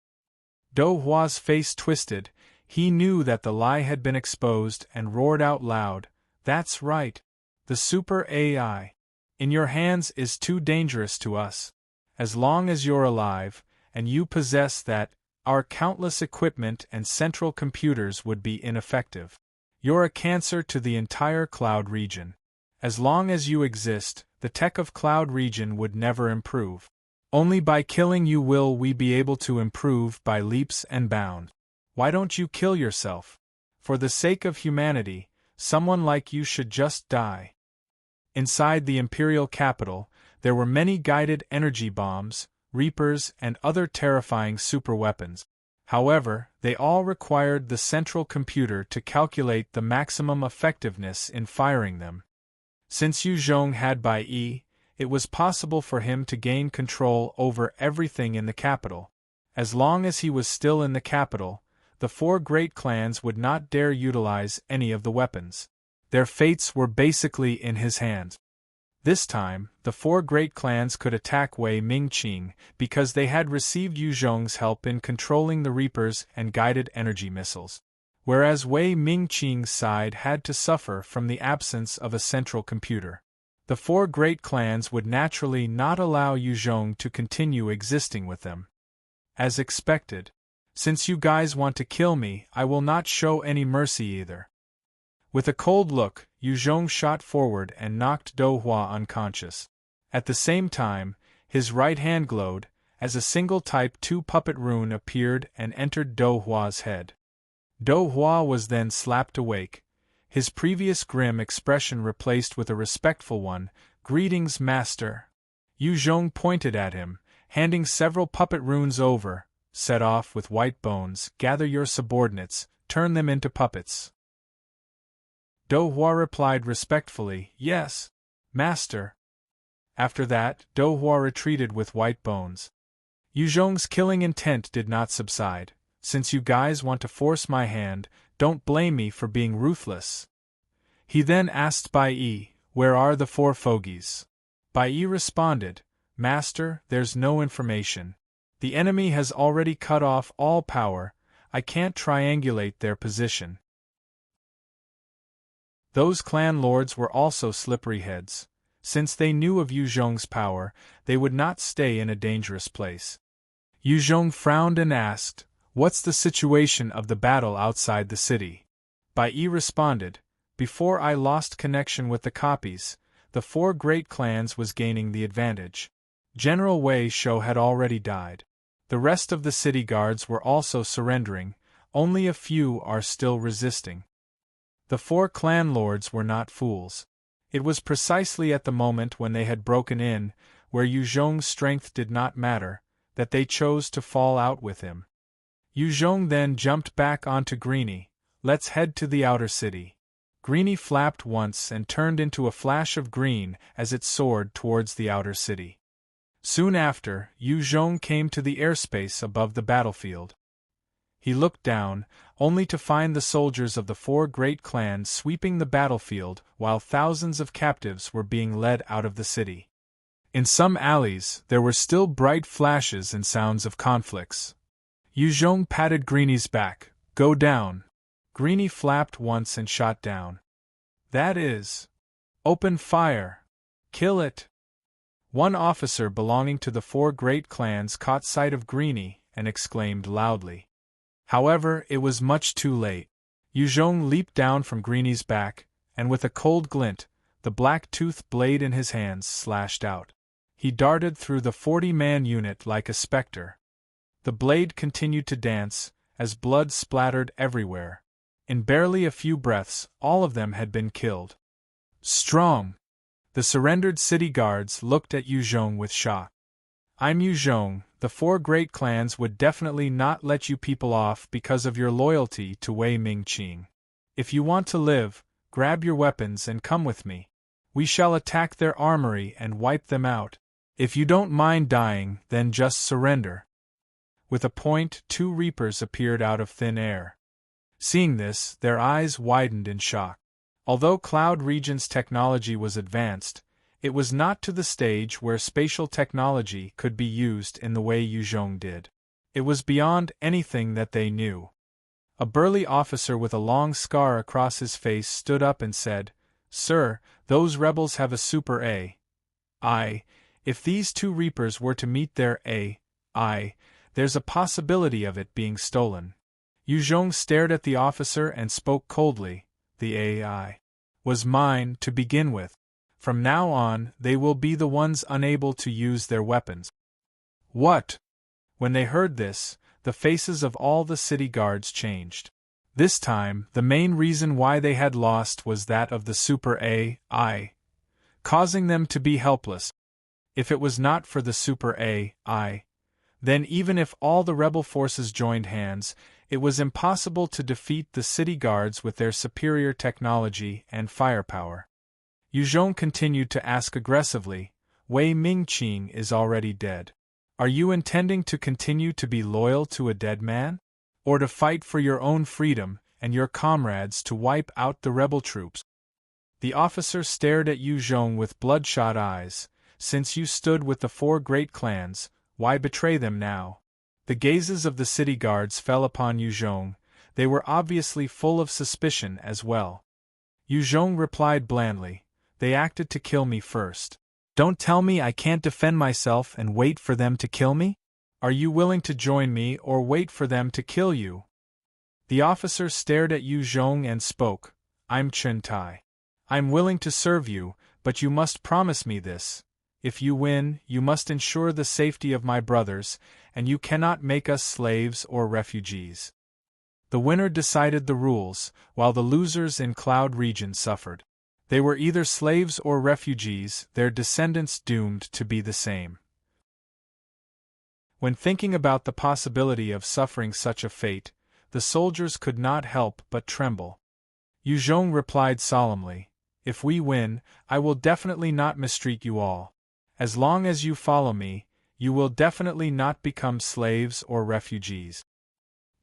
Do Hua's face twisted. He knew that the lie had been exposed and roared out loud, "That's right. The super AI in your hands is too dangerous to us. As long as you're alive, and you possess that, our countless equipment and central computers would be ineffective. You're a cancer to the entire Cloud region. As long as you exist, the tech of Cloud region would never improve. Only by killing you will we be able to improve by leaps and bounds. Why don't you kill yourself? For the sake of humanity, someone like you should just die." Inside the Imperial capital, there were many guided energy bombs, reapers, and other terrifying superweapons. However, they all required the central computer to calculate the maximum effectiveness in firing them. Since Yu Zhong had by it was possible for him to gain control over everything in the capital. As long as he was still in the capital, the 4 great clans would not dare utilize any of the weapons. Their fates were basically in his hands. This time, the 4 great clans could attack Wei Mingqing because they had received Yu Zhong's help in controlling the Reapers and guided energy missiles, whereas Wei Mingqing's side had to suffer from the absence of a central computer. The 4 great clans would naturally not allow Yu Zhong to continue existing with them. As expected, "Since you guys want to kill me, I will not show any mercy either." With a cold look, Yu Zhong shot forward and knocked Do Hua unconscious. At the same time, his right hand glowed, as a single Type 2 puppet rune appeared and entered Do Hua's head. Do Hua was then slapped awake, his previous grim expression replaced with a respectful one. "Greetings, master." Yu Zhong pointed at him, handing several puppet runes over. "Set off with white bones, gather your subordinates, turn them into puppets." Do Hua replied respectfully, "Yes, master." After that, Do Hua retreated with white bones. Yu Zhong's killing intent did not subside. "Since you guys want to force my hand, don't blame me for being ruthless." He then asked Bai Yi, "Where are the 4 fogies?" Bai Yi responded, "Master, there's no information. The enemy has already cut off all power, I can't triangulate their position." Those clan lords were also slippery heads. Since they knew of Yu Zhong's power, they would not stay in a dangerous place. Yu Zhong frowned and asked, "What's the situation of the battle outside the city?" Bai Yi responded, "Before I lost connection with the copies, the 4 great clans was gaining the advantage. General Wei Shou had already died. The rest of the city guards were also surrendering, only a few are still resisting." The 4 clan lords were not fools. It was precisely at the moment when they had broken in, where Yu Zhong's strength did not matter, that they chose to fall out with him. Yu Zhong then jumped back onto Greenie. "Let's head to the outer city." Greenie flapped once and turned into a flash of green as it soared towards the outer city. Soon after, Yu Zhong came to the airspace above the battlefield. He looked down, only to find the soldiers of the 4 great clans sweeping the battlefield while thousands of captives were being led out of the city. In some alleys, there were still bright flashes and sounds of conflicts. Yu Zhong patted Greenie's back. "Go down." Greenie flapped once and shot down. "That is. Open fire. Kill it." One officer belonging to the 4 great clans caught sight of Greenie and exclaimed loudly. However, it was much too late. Yu Zhong leaped down from Greenie's back, and with a cold glint, the black-toothed blade in his hands slashed out. He darted through the 40-man unit like a specter. The blade continued to dance, as blood splattered everywhere. In barely a few breaths, all of them had been killed. Strong! The surrendered city guards looked at Yu Zhong with shock. "I'm Yu Zhong. The 4 great clans would definitely not let you people off because of your loyalty to Wei Mingqing. If you want to live, grab your weapons and come with me. We shall attack their armory and wipe them out. If you don't mind dying, then just surrender." With a point, 2 reapers appeared out of thin air. Seeing this, their eyes widened in shock. Although Cloud Region's technology was advanced, it was not to the stage where spatial technology could be used in the way Yu Zhong did. It was beyond anything that they knew. A burly officer with a long scar across his face stood up and said, "Sir, those rebels have a super AI. If these 2 reapers were to meet their AI, there's a possibility of it being stolen." Yu Zhong stared at the officer and spoke coldly. "The AI was mine to begin with. From now on, they will be the ones unable to use their weapons." "What?" When they heard this, the faces of all the city guards changed. This time, the main reason why they had lost was that of the super AI, causing them to be helpless. If it was not for the super AI, then even if all the rebel forces joined hands, it was impossible to defeat the city guards with their superior technology and firepower. Yu Zhong continued to ask aggressively, "Wei Mingqing is already dead. Are you intending to continue to be loyal to a dead man? Or to fight for your own freedom and your comrades to wipe out the rebel troops?" The officer stared at Yu Zhong with bloodshot eyes. "Since you stood with the 4 great clans, why betray them now?" The gazes of the city guards fell upon Yu Zhong. They were obviously full of suspicion as well. Yu Zhong replied blandly, "They acted to kill me first. Don't tell me I can't defend myself and wait for them to kill me? Are you willing to join me or wait for them to kill you?" The officer stared at Yu Zhong and spoke, I'm Chen Tai. I'm willing to serve you, but you must promise me this. If you win, you must ensure the safety of my brothers, and you cannot make us slaves or refugees." The winner decided the rules, while the losers in Cloud Region suffered. They were either slaves or refugees, their descendants doomed to be the same. When thinking about the possibility of suffering such a fate, the soldiers could not help but tremble. Yu Zhong replied solemnly, "If we win, I will definitely not mistreat you all. As long as you follow me, you will definitely not become slaves or refugees."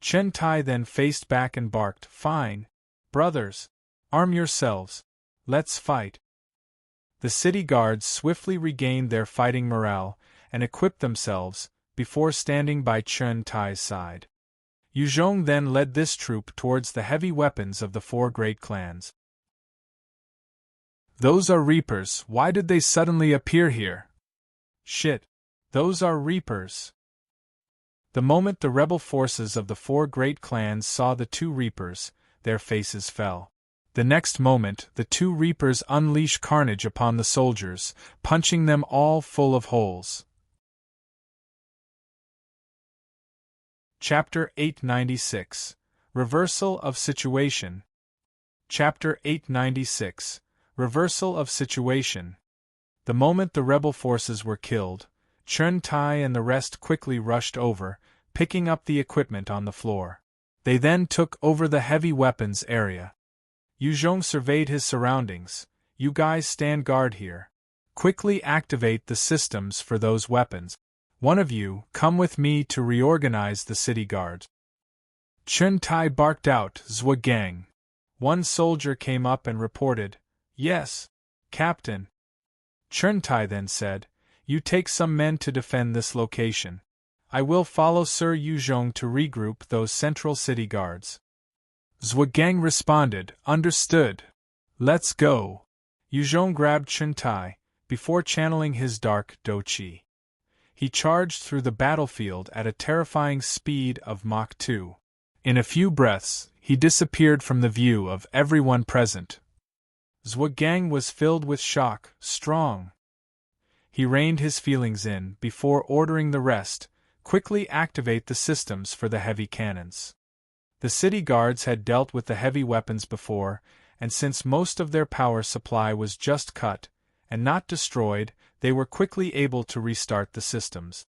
Chen Tai then faced back and barked, "Fine. Brothers, arm yourselves. Let's fight." The city guards swiftly regained their fighting morale and equipped themselves, before standing by Chen Tai's side. Yu Zhong then led this troop towards the heavy weapons of the four great clans. "Those are Reapers. Why did they suddenly appear here?" "Shit. Those are Reapers." The moment the rebel forces of the four great clans saw the two Reapers, their faces fell. The next moment, the two Reapers unleashed carnage upon the soldiers, punching them all full of holes. Chapter 896. Reversal of Situation. Chapter 896. Reversal of Situation. The moment the rebel forces were killed, Chen Tai and the rest quickly rushed over, picking up the equipment on the floor. They then took over the heavy weapons area. Yu Zhong surveyed his surroundings. "You guys stand guard here. Quickly activate the systems for those weapons. One of you, come with me to reorganize the city guards." Chen Tai barked out, "Zhuo Gang." One soldier came up and reported, "Yes, Captain." Chen Tai then said, "You take some men to defend this location. I will follow Sir Yu Zhong to regroup those central city guards." Zhuo Gang responded, "Understood. Let's go." Yu Zhong grabbed Chen Tai, before channeling his dark Do Qi. He charged through the battlefield at a terrifying speed of Mach 2. In a few breaths, he disappeared from the view of everyone present. Zhuo Gang was filled with shock, strong. He reined his feelings in before ordering the rest, quickly activate the systems for the heavy cannons. The city guards had dealt with the heavy weapons before, and since most of their power supply was just cut, and not destroyed, they were quickly able to restart the systems.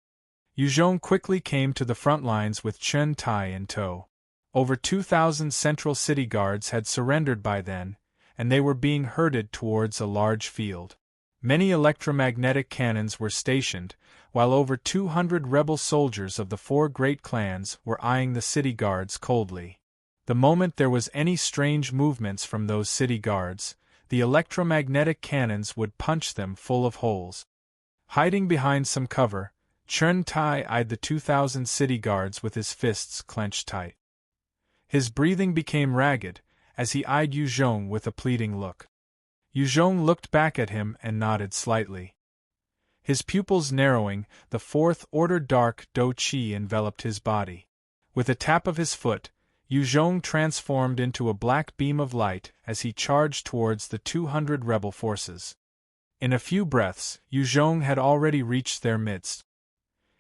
Yu Zhong quickly came to the front lines with Chen Tai in tow. Over 2,000 central city guards had surrendered by then, and they were being herded towards a large field. Many electromagnetic cannons were stationed, while over 200 rebel soldiers of the four great clans were eyeing the city guards coldly. The moment there was any strange movements from those city guards, the electromagnetic cannons would punch them full of holes. Hiding behind some cover, Chen Tai eyed the 2,000 city guards with his fists clenched tight. His breathing became ragged, as he eyed Yu Zhong with a pleading look. Yu Zhong looked back at him and nodded slightly. His pupils narrowing, the fourth order dark Do Qi enveloped his body. With a tap of his foot, Yu Zhong transformed into a black beam of light as he charged towards the 200 rebel forces. In a few breaths, Yu Zhong had already reached their midst.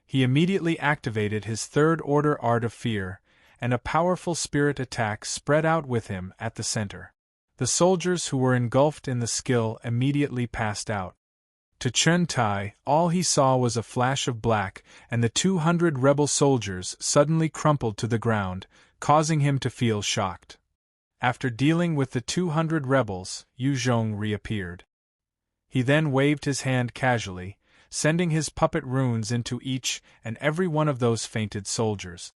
He immediately activated his third order art of fear, and a powerful spirit attack spread out with him at the center. The soldiers who were engulfed in the skill immediately passed out. To Chen Tai, all he saw was a flash of black, and the 200 rebel soldiers suddenly crumpled to the ground, causing him to feel shocked. After dealing with the 200 rebels, Yu Zhong reappeared. He then waved his hand casually, sending his puppet runes into each and every one of those fainted soldiers.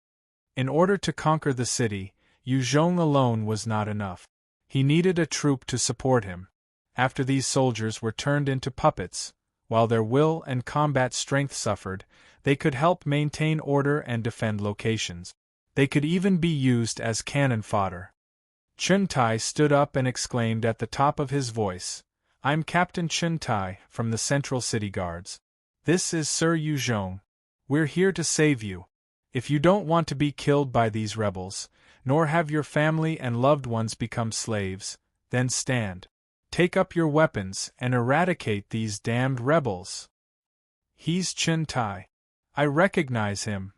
In order to conquer the city, Yu Zhong alone was not enough. He needed a troop to support him. After these soldiers were turned into puppets, while their will and combat strength suffered, they could help maintain order and defend locations. They could even be used as cannon fodder. Chen Tai stood up and exclaimed at the top of his voice, "I'm Captain Chen Tai, from the Central City Guards. This is Sir Yu Zhong. We're here to save you. If you don't want to be killed by these rebels, nor have your family and loved ones become slaves, then stand. Take up your weapons and eradicate these damned rebels. He's Chen Tai. I recognize him.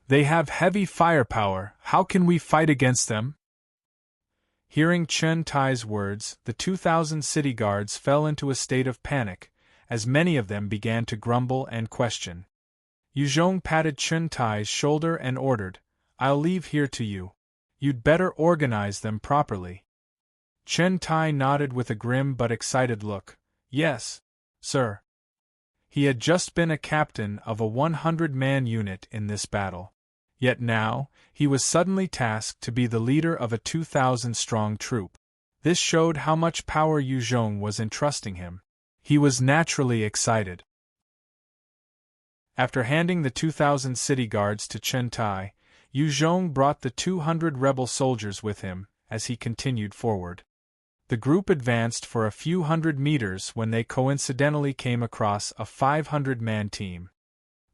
They have heavy firepower, how can we fight against them? Hearing Chen Tai's words, the 2,000 city guards fell into a state of panic, as many of them began to grumble and question. Yu Zhong patted Chen Tai's shoulder and ordered, I'll leave here to you. You'd better organize them properly. Chen Tai nodded with a grim but excited look. Yes, sir. He had just been a captain of a 100-man unit in this battle. Yet now, he was suddenly tasked to be the leader of a 2,000-strong troop. This showed how much power Yu Zhong was entrusting him. He was naturally excited. After handing the 2,000 city guards to Chen Tai, Yu Zhong brought the 200 rebel soldiers with him as he continued forward. The group advanced for a few hundred meters when they coincidentally came across a 500-man team.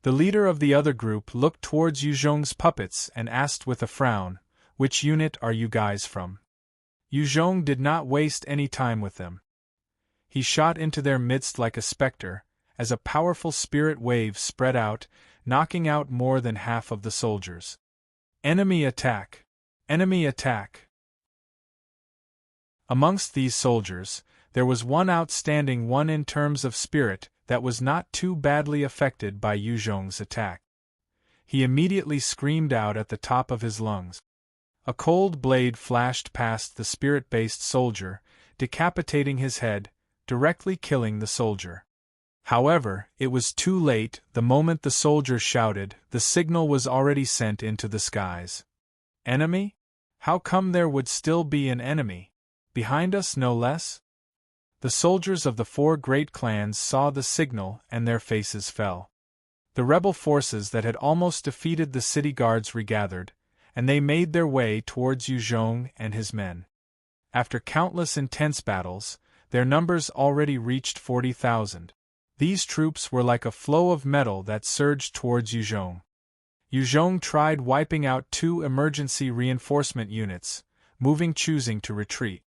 The leader of the other group looked towards Yu Zhong's puppets and asked with a frown, Which unit are you guys from? Yu Zhong did not waste any time with them. He shot into their midst like a specter, as a powerful spirit wave spread out, knocking out more than half of the soldiers. Enemy attack! Enemy attack! Amongst these soldiers, there was one outstanding one in terms of spirit that was not too badly affected by Yu Zhong's attack. He immediately screamed out at the top of his lungs. A cold blade flashed past the spirit-based soldier, decapitating his head, directly killing the soldier. However, it was too late. The moment the soldier shouted, the signal was already sent into the skies. Enemy? How come there would still be an enemy? Behind us no less? The soldiers of the 4 great clans saw the signal and their faces fell. The rebel forces that had almost defeated the city guards regathered, and they made their way towards Yu Zhong and his men. After countless intense battles, their numbers already reached 40,000. These troops were like a flow of metal that surged towards Yu Zhong. Yu Zhong tried wiping out 2 emergency reinforcement units, choosing to retreat.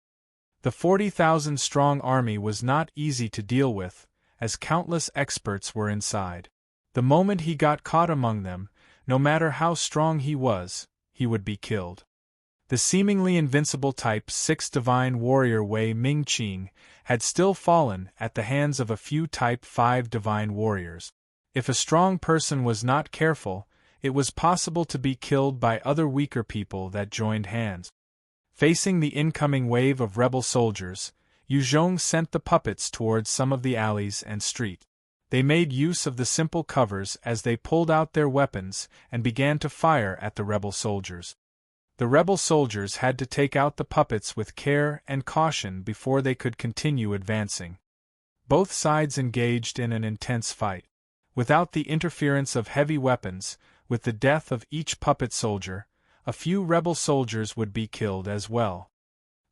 The 40,000-strong army was not easy to deal with, as countless experts were inside. The moment he got caught among them, no matter how strong he was, he would be killed. The seemingly invincible Type 6 Divine Warrior Wei Mingqing had still fallen at the hands of a few Type 5 Divine Warriors. If a strong person was not careful, it was possible to be killed by other weaker people that joined hands. Facing the incoming wave of rebel soldiers, Yu Zhong sent the puppets towards some of the alleys and street. They made use of the simple covers as they pulled out their weapons and began to fire at the rebel soldiers. The rebel soldiers had to take out the puppets with care and caution before they could continue advancing. Both sides engaged in an intense fight. Without the interference of heavy weapons, with the death of each puppet soldier, a few rebel soldiers would be killed as well.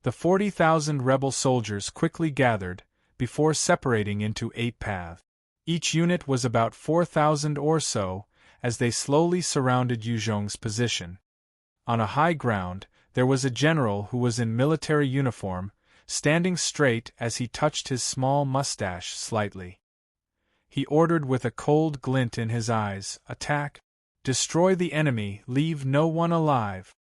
The 40,000 rebel soldiers quickly gathered, before separating into 8 paths. Each unit was about 4,000 or so, as they slowly surrounded Yu Zhong's position. On a high ground, there was a general who was in military uniform, standing straight as he touched his small mustache slightly. He ordered with a cold glint in his eyes, "Attack! Destroy the enemy, leave no one alive."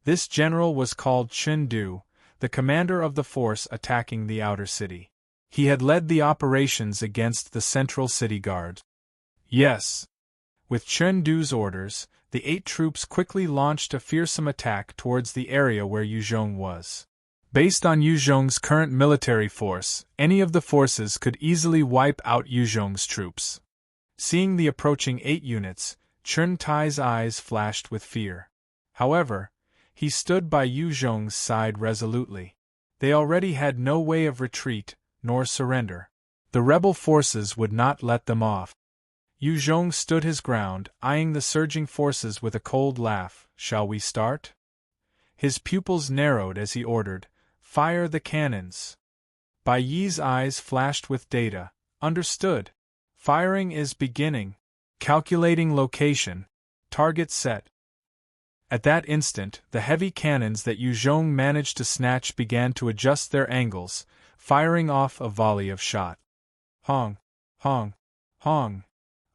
This general was called Chen Du, the commander of the force attacking the outer city. He had led the operations against the central city guard. Yes. With Chen Du's orders, the 8 troops quickly launched a fearsome attack towards the area where Yu Zhong was. Based on Yu Zhong's current military force, any of the forces could easily wipe out Yu Zhong's troops. Seeing the approaching 8 units, Chen Tai's eyes flashed with fear. However, he stood by Yu Zhong's side resolutely. They already had no way of retreat, nor surrender. The rebel forces would not let them off. Yu Zhong stood his ground, eyeing the surging forces with a cold laugh. "Shall we start?" His pupils narrowed as he ordered, "Fire the cannons." Bai Yi's eyes flashed with data. "Understood. Firing is beginning. Calculating location. Target set." At that instant, the heavy cannons that Yu Zhong managed to snatch began to adjust their angles, firing off a volley of shot. Hong! Hong! Hong!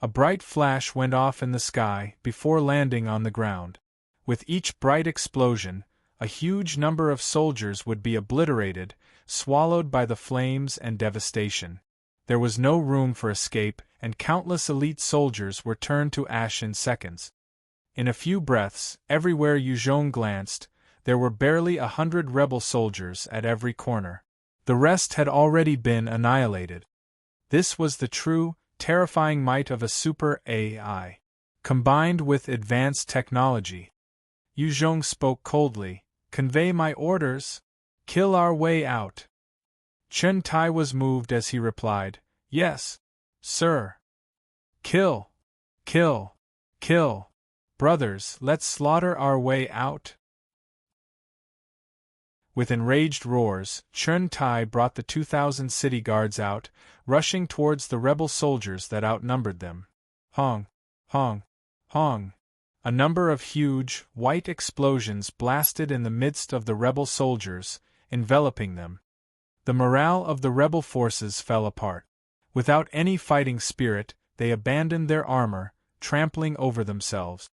A bright flash went off in the sky before landing on the ground. With each bright explosion, a huge number of soldiers would be obliterated, swallowed by the flames and devastation. There was no room for escape, and countless elite soldiers were turned to ash in seconds. In a few breaths, everywhere Yu Zhong glanced, there were barely 100 rebel soldiers at every corner. The rest had already been annihilated. This was the true, terrifying might of a super AI, combined with advanced technology. Yu Zhong spoke coldly. "Convey my orders. Kill our way out." Chen Tai was moved as he replied, "Yes, sir." "Kill! Kill! Kill! Brothers, let's slaughter our way out." With enraged roars, Chen Tai brought the 2,000 city guards out, rushing towards the rebel soldiers that outnumbered them. Hong! Hong! Hong! A number of huge, white explosions blasted in the midst of the rebel soldiers, enveloping them. The morale of the rebel forces fell apart. Without any fighting spirit, they abandoned their armor, trampling over themselves.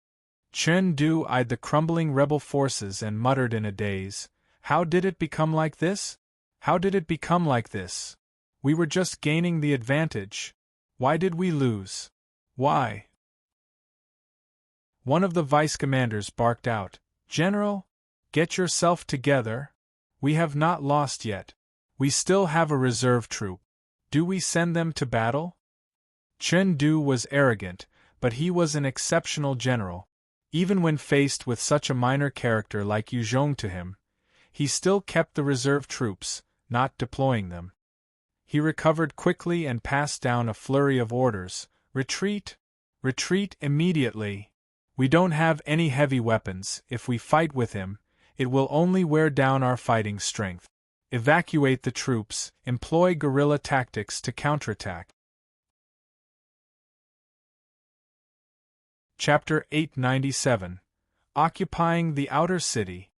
Chen Du eyed the crumbling rebel forces and muttered in a daze, "How did it become like this? How did it become like this? We were just gaining the advantage. Why did we lose? Why?" One of the vice-commanders barked out, "General, get yourself together. We have not lost yet. We still have a reserve troop. Do we send them to battle?" Chen Du was arrogant, but he was an exceptional general. Even when faced with such a minor character like Yu Zhong to him, he still kept the reserve troops, not deploying them. He recovered quickly and passed down a flurry of orders. "Retreat! Retreat immediately! We don't have any heavy weapons. If we fight with him, it will only wear down our fighting strength. Evacuate the troops, employ guerrilla tactics to counterattack." Chapter 897. Occupying the Outer City.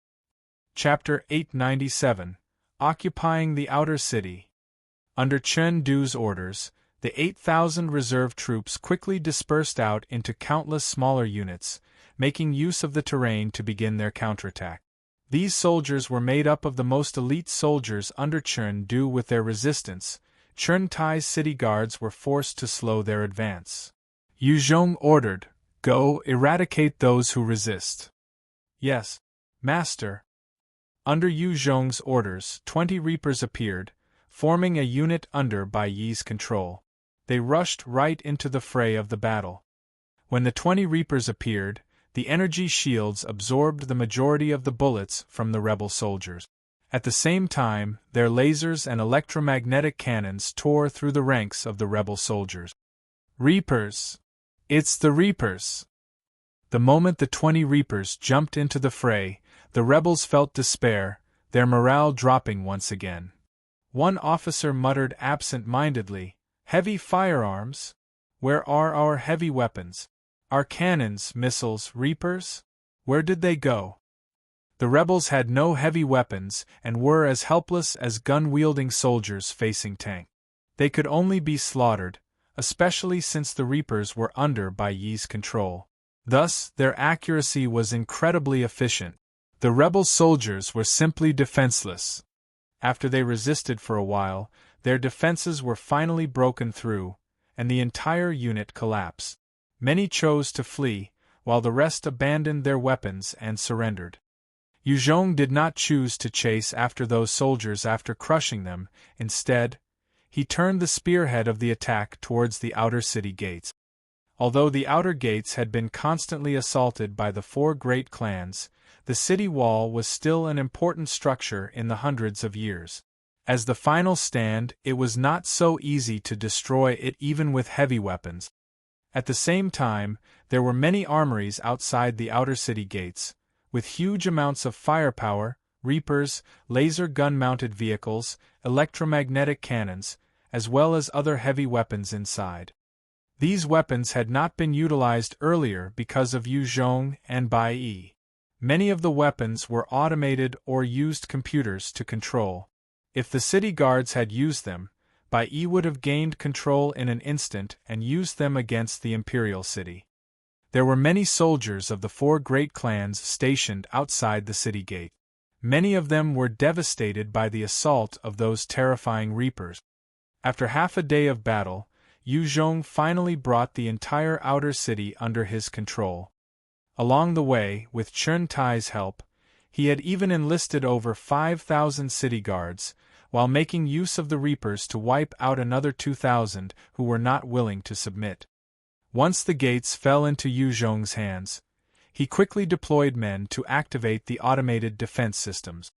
Chapter 897. Occupying the Outer City. Under Chen Du's orders, the 8,000 reserve troops quickly dispersed out into countless smaller units, making use of the terrain to begin their counterattack. These soldiers were made up of the most elite soldiers under Chen Du. With their resistance, Chen Tai's city guards were forced to slow their advance. Yu Zhong ordered, "Go, eradicate those who resist." "Yes, master." Under Yu Zhong's orders, 20 Reapers appeared, forming a unit under Bai Yi's control. They rushed right into the fray of the battle. When the 20 Reapers appeared, the energy shields absorbed the majority of the bullets from the rebel soldiers. At the same time, their lasers and electromagnetic cannons tore through the ranks of the rebel soldiers. "Reapers! It's the Reapers!" The moment the 20 Reapers jumped into the fray, the rebels felt despair, their morale dropping once again. One officer muttered absent-mindedly, "Heavy firearms? Where are our heavy weapons? Our cannons, missiles, Reapers? Where did they go?" The rebels had no heavy weapons and were as helpless as gun-wielding soldiers facing tanks. They could only be slaughtered, especially since the Reapers were under Bai Yi's control. Thus, their accuracy was incredibly efficient. The rebel soldiers were simply defenseless. After they resisted for a while, their defenses were finally broken through, and the entire unit collapsed. Many chose to flee, while the rest abandoned their weapons and surrendered. Yu Zhong did not choose to chase after those soldiers after crushing them. Instead, he turned the spearhead of the attack towards the outer city gates. Although the outer gates had been constantly assaulted by the 4 great clans, the city wall was still an important structure in the hundreds of years. As the final stand, it was not so easy to destroy it even with heavy weapons. At the same time, there were many armories outside the outer city gates, with huge amounts of firepower, Reapers, laser gun-mounted vehicles, electromagnetic cannons, as well as other heavy weapons inside. These weapons had not been utilized earlier because of Yu Zhong and Bai Yi. Many of the weapons were automated or used computers to control. If the city guards had used them, Bai Yi would have gained control in an instant and used them against the imperial city. There were many soldiers of the 4 great clans stationed outside the city gate. Many of them were devastated by the assault of those terrifying reapers. After half a day of battle, Yu Zhong finally brought the entire outer city under his control. Along the way, with Chen Tai's help, he had even enlisted over 5,000 city guards, while making use of the reapers to wipe out another 2,000 who were not willing to submit. Once the gates fell into Yu Zhong's hands, he quickly deployed men to activate the automated defense systems.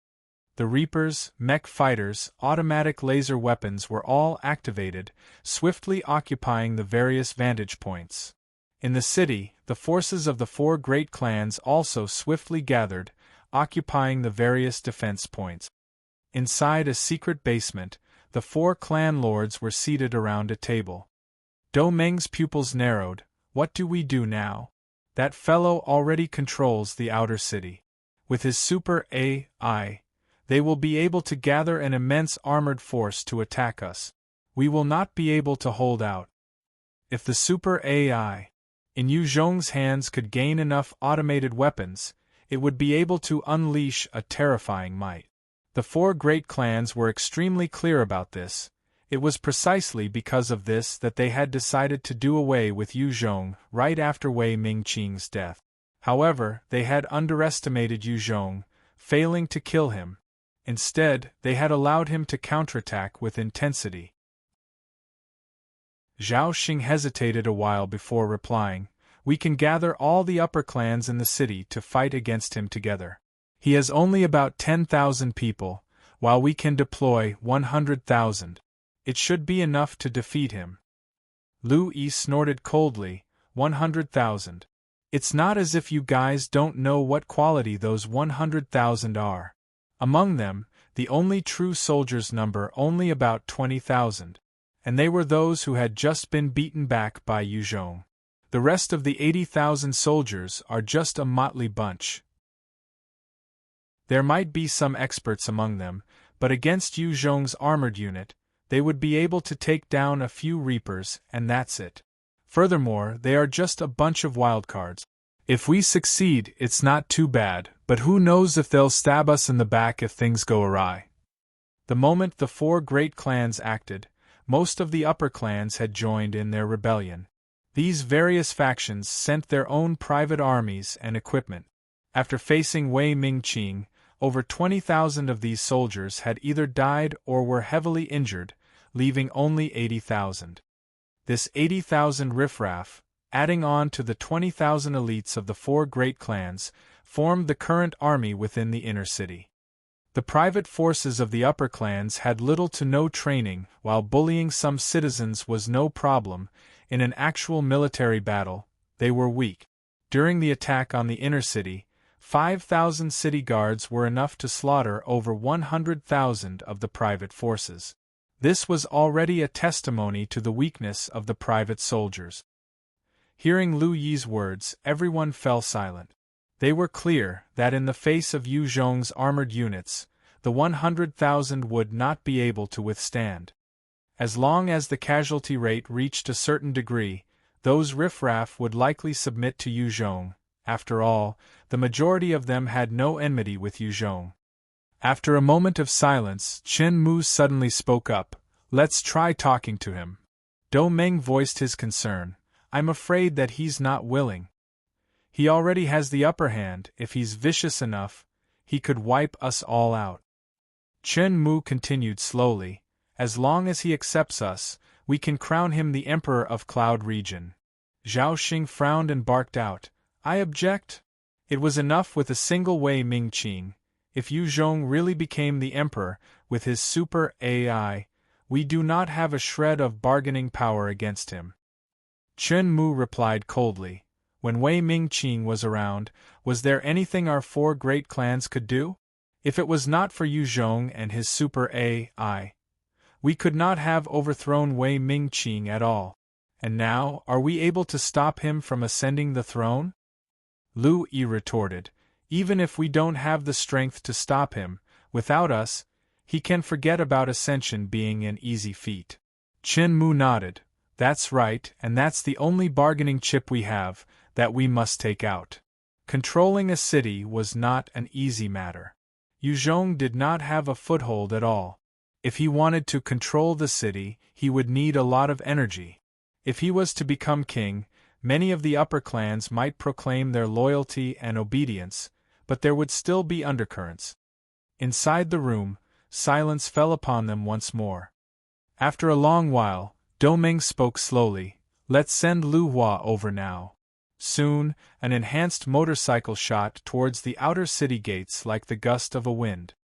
The Reapers, mech fighters, automatic laser weapons were all activated, swiftly occupying the various vantage points. In the city, the forces of the 4 great clans also swiftly gathered, occupying the various defense points. Inside a secret basement, the 4 clan lords were seated around a table. Do Meng's pupils narrowed. What do we do now? That fellow already controls the outer city. With his super AI, they will be able to gather an immense armored force to attack us. We will not be able to hold out. If the super AI in Yu Zhong's hands could gain enough automated weapons, it would be able to unleash a terrifying might. The 4 great clans were extremely clear about this. It was precisely because of this that they had decided to do away with Yu Zhong right after Wei Mingqing's death. However, they had underestimated Yu Zhong, failing to kill him. Instead, they had allowed him to counterattack with intensity. Zhao Xing hesitated a while before replying. We can gather all the upper clans in the city to fight against him together. He has only about 10,000 people, while we can deploy 100,000. It should be enough to defeat him. Lu Yi snorted coldly, 100,000. It's not as if you guys don't know what quality those 100,000 are. Among them, the only true soldiers number only about 20,000. And they were those who had just been beaten back by Yu Zhong. The rest of the 80,000 soldiers are just a motley bunch. There might be some experts among them, but against Yu Zhong's armored unit, they would be able to take down a few Reapers, and that's it. Furthermore, they are just a bunch of wildcards. If we succeed, it's not too bad, but who knows if they'll stab us in the back if things go awry. The moment the 4 great clans acted, most of the upper clans had joined in their rebellion. These various factions sent their own private armies and equipment. After facing Wei Mingqing, over 20,000 of these soldiers had either died or were heavily injured, leaving only 80,000. This 80,000 riffraff, adding on to the 20,000 elites of the 4 great clans, formed the current army within the inner city. The private forces of the upper clans had little to no training, while bullying some citizens was no problem. In an actual military battle, they were weak. During the attack on the inner city, 5,000 city guards were enough to slaughter over 100,000 of the private forces. This was already a testimony to the weakness of the private soldiers. Hearing Lu Yi's words, everyone fell silent. They were clear that in the face of Yu Zhong's armored units, the 100,000 would not be able to withstand. As long as the casualty rate reached a certain degree, those riffraff would likely submit to Yu Zhong. After all, the majority of them had no enmity with Yu Zhong. After a moment of silence, Chen Mu suddenly spoke up. Let's try talking to him. Do Meng voiced his concern. I'm afraid that he's not willing. He already has the upper hand. If he's vicious enough, he could wipe us all out. Chen Mu continued slowly. As long as he accepts us, we can crown him the Emperor of Cloud Region. Zhao Xing frowned and barked out. I object. It was enough with a single Wei Mingqing. If Yu Zhong really became the Emperor, with his super AI, we do not have a shred of bargaining power against him. Chen Mu replied coldly. When Wei Mingqing was around, was there anything our 4 great clans could do? If it was not for Yu Zhong and his super AI, we could not have overthrown Wei Mingqing at all. And now, are we able to stop him from ascending the throne? Lu Yi retorted. Even if we don't have the strength to stop him, without us, he can forget about ascension being an easy feat. Qin Mu nodded. That's right, and that's the only bargaining chip we have, that we must take out. Controlling a city was not an easy matter. Yu Zhong did not have a foothold at all. If he wanted to control the city, he would need a lot of energy. If he was to become king, many of the upper clans might proclaim their loyalty and obedience, but there would still be undercurrents. Inside the room, silence fell upon them once more. After a long while, Doming spoke slowly. Let's send Lu Hua over now. Soon, an enhanced motorcycle shot towards the outer city gates like the gust of a wind.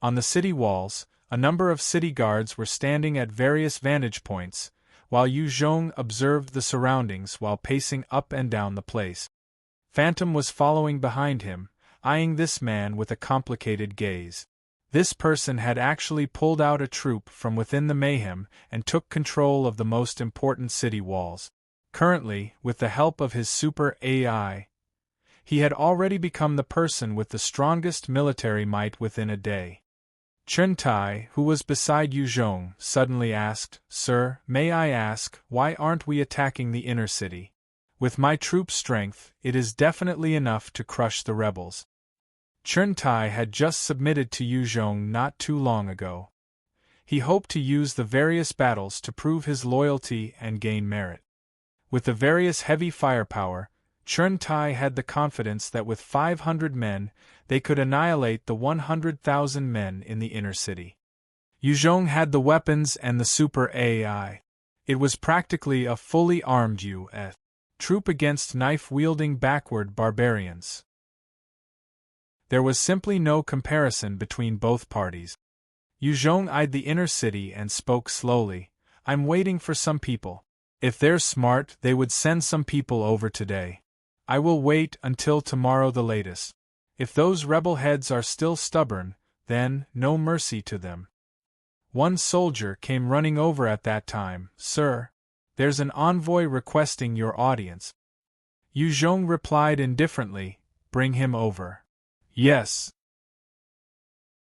On the city walls, a number of city guards were standing at various vantage points, while Yu Zhong observed the surroundings while pacing up and down the place. Phantom was following behind him, eyeing this man with a complicated gaze. This person had actually pulled out a troop from within the mayhem and took control of the most important city walls. Currently, with the help of his super AI, he had already become the person with the strongest military might within a day. Chen Tai, who was beside Yu Zhong, suddenly asked, "Sir, may I ask, why aren't we attacking the inner city? With my troop strength, it is definitely enough to crush the rebels." Chen Tai had just submitted to Yu Zhong not too long ago. He hoped to use the various battles to prove his loyalty and gain merit. With the various heavy firepower, Chen Tai had the confidence that with 500 men, they could annihilate the 100,000 men in the inner city. Yu Zhong had the weapons and the super AI. It was practically a fully armed U.S. troop against knife-wielding backward barbarians. There was simply no comparison between both parties. Yu Zhong eyed the inner city and spoke slowly. "I'm waiting for some people. If they're smart, they would send some people over today. I will wait until tomorrow the latest. If those rebel heads are still stubborn, then no mercy to them." One soldier came running over at that time. "Sir, there's an envoy requesting your audience." Yu Zhong replied indifferently, "Bring him over." "Yes."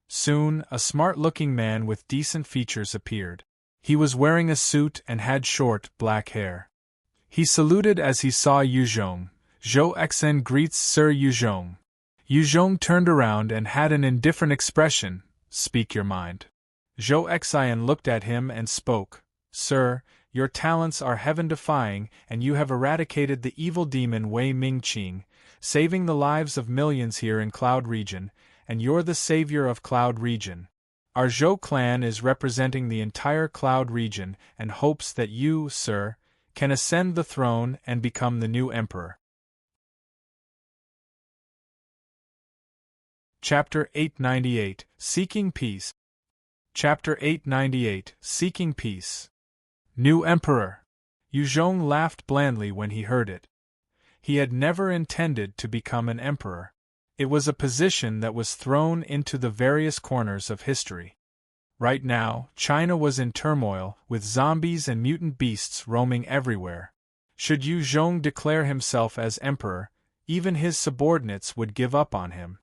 Soon, a smart-looking man with decent features appeared. He was wearing a suit and had short, black hair. He saluted as he saw Yu Zhong. "Zhou Xen greets Sir Yu Zhong." Yu Zhong turned around and had an indifferent expression. "Speak your mind." Zhou Xen looked at him and spoke. "Sir, your talents are heaven-defying, and you have eradicated the evil demon Wei Mingqing, saving the lives of millions here in Cloud Region, and you're the savior of Cloud Region. Our Zhou clan is representing the entire Cloud Region and hopes that you, sir, can ascend the throne and become the new emperor." Chapter 898, Seeking Peace. Chapter 898, Seeking Peace. New Emperor. Yu Zhong laughed blandly when he heard it. He had never intended to become an emperor. It was a position that was thrown into the various corners of history. Right now, China was in turmoil, with zombies and mutant beasts roaming everywhere. Should Yu Zhong declare himself as emperor, even his subordinates would give up on him.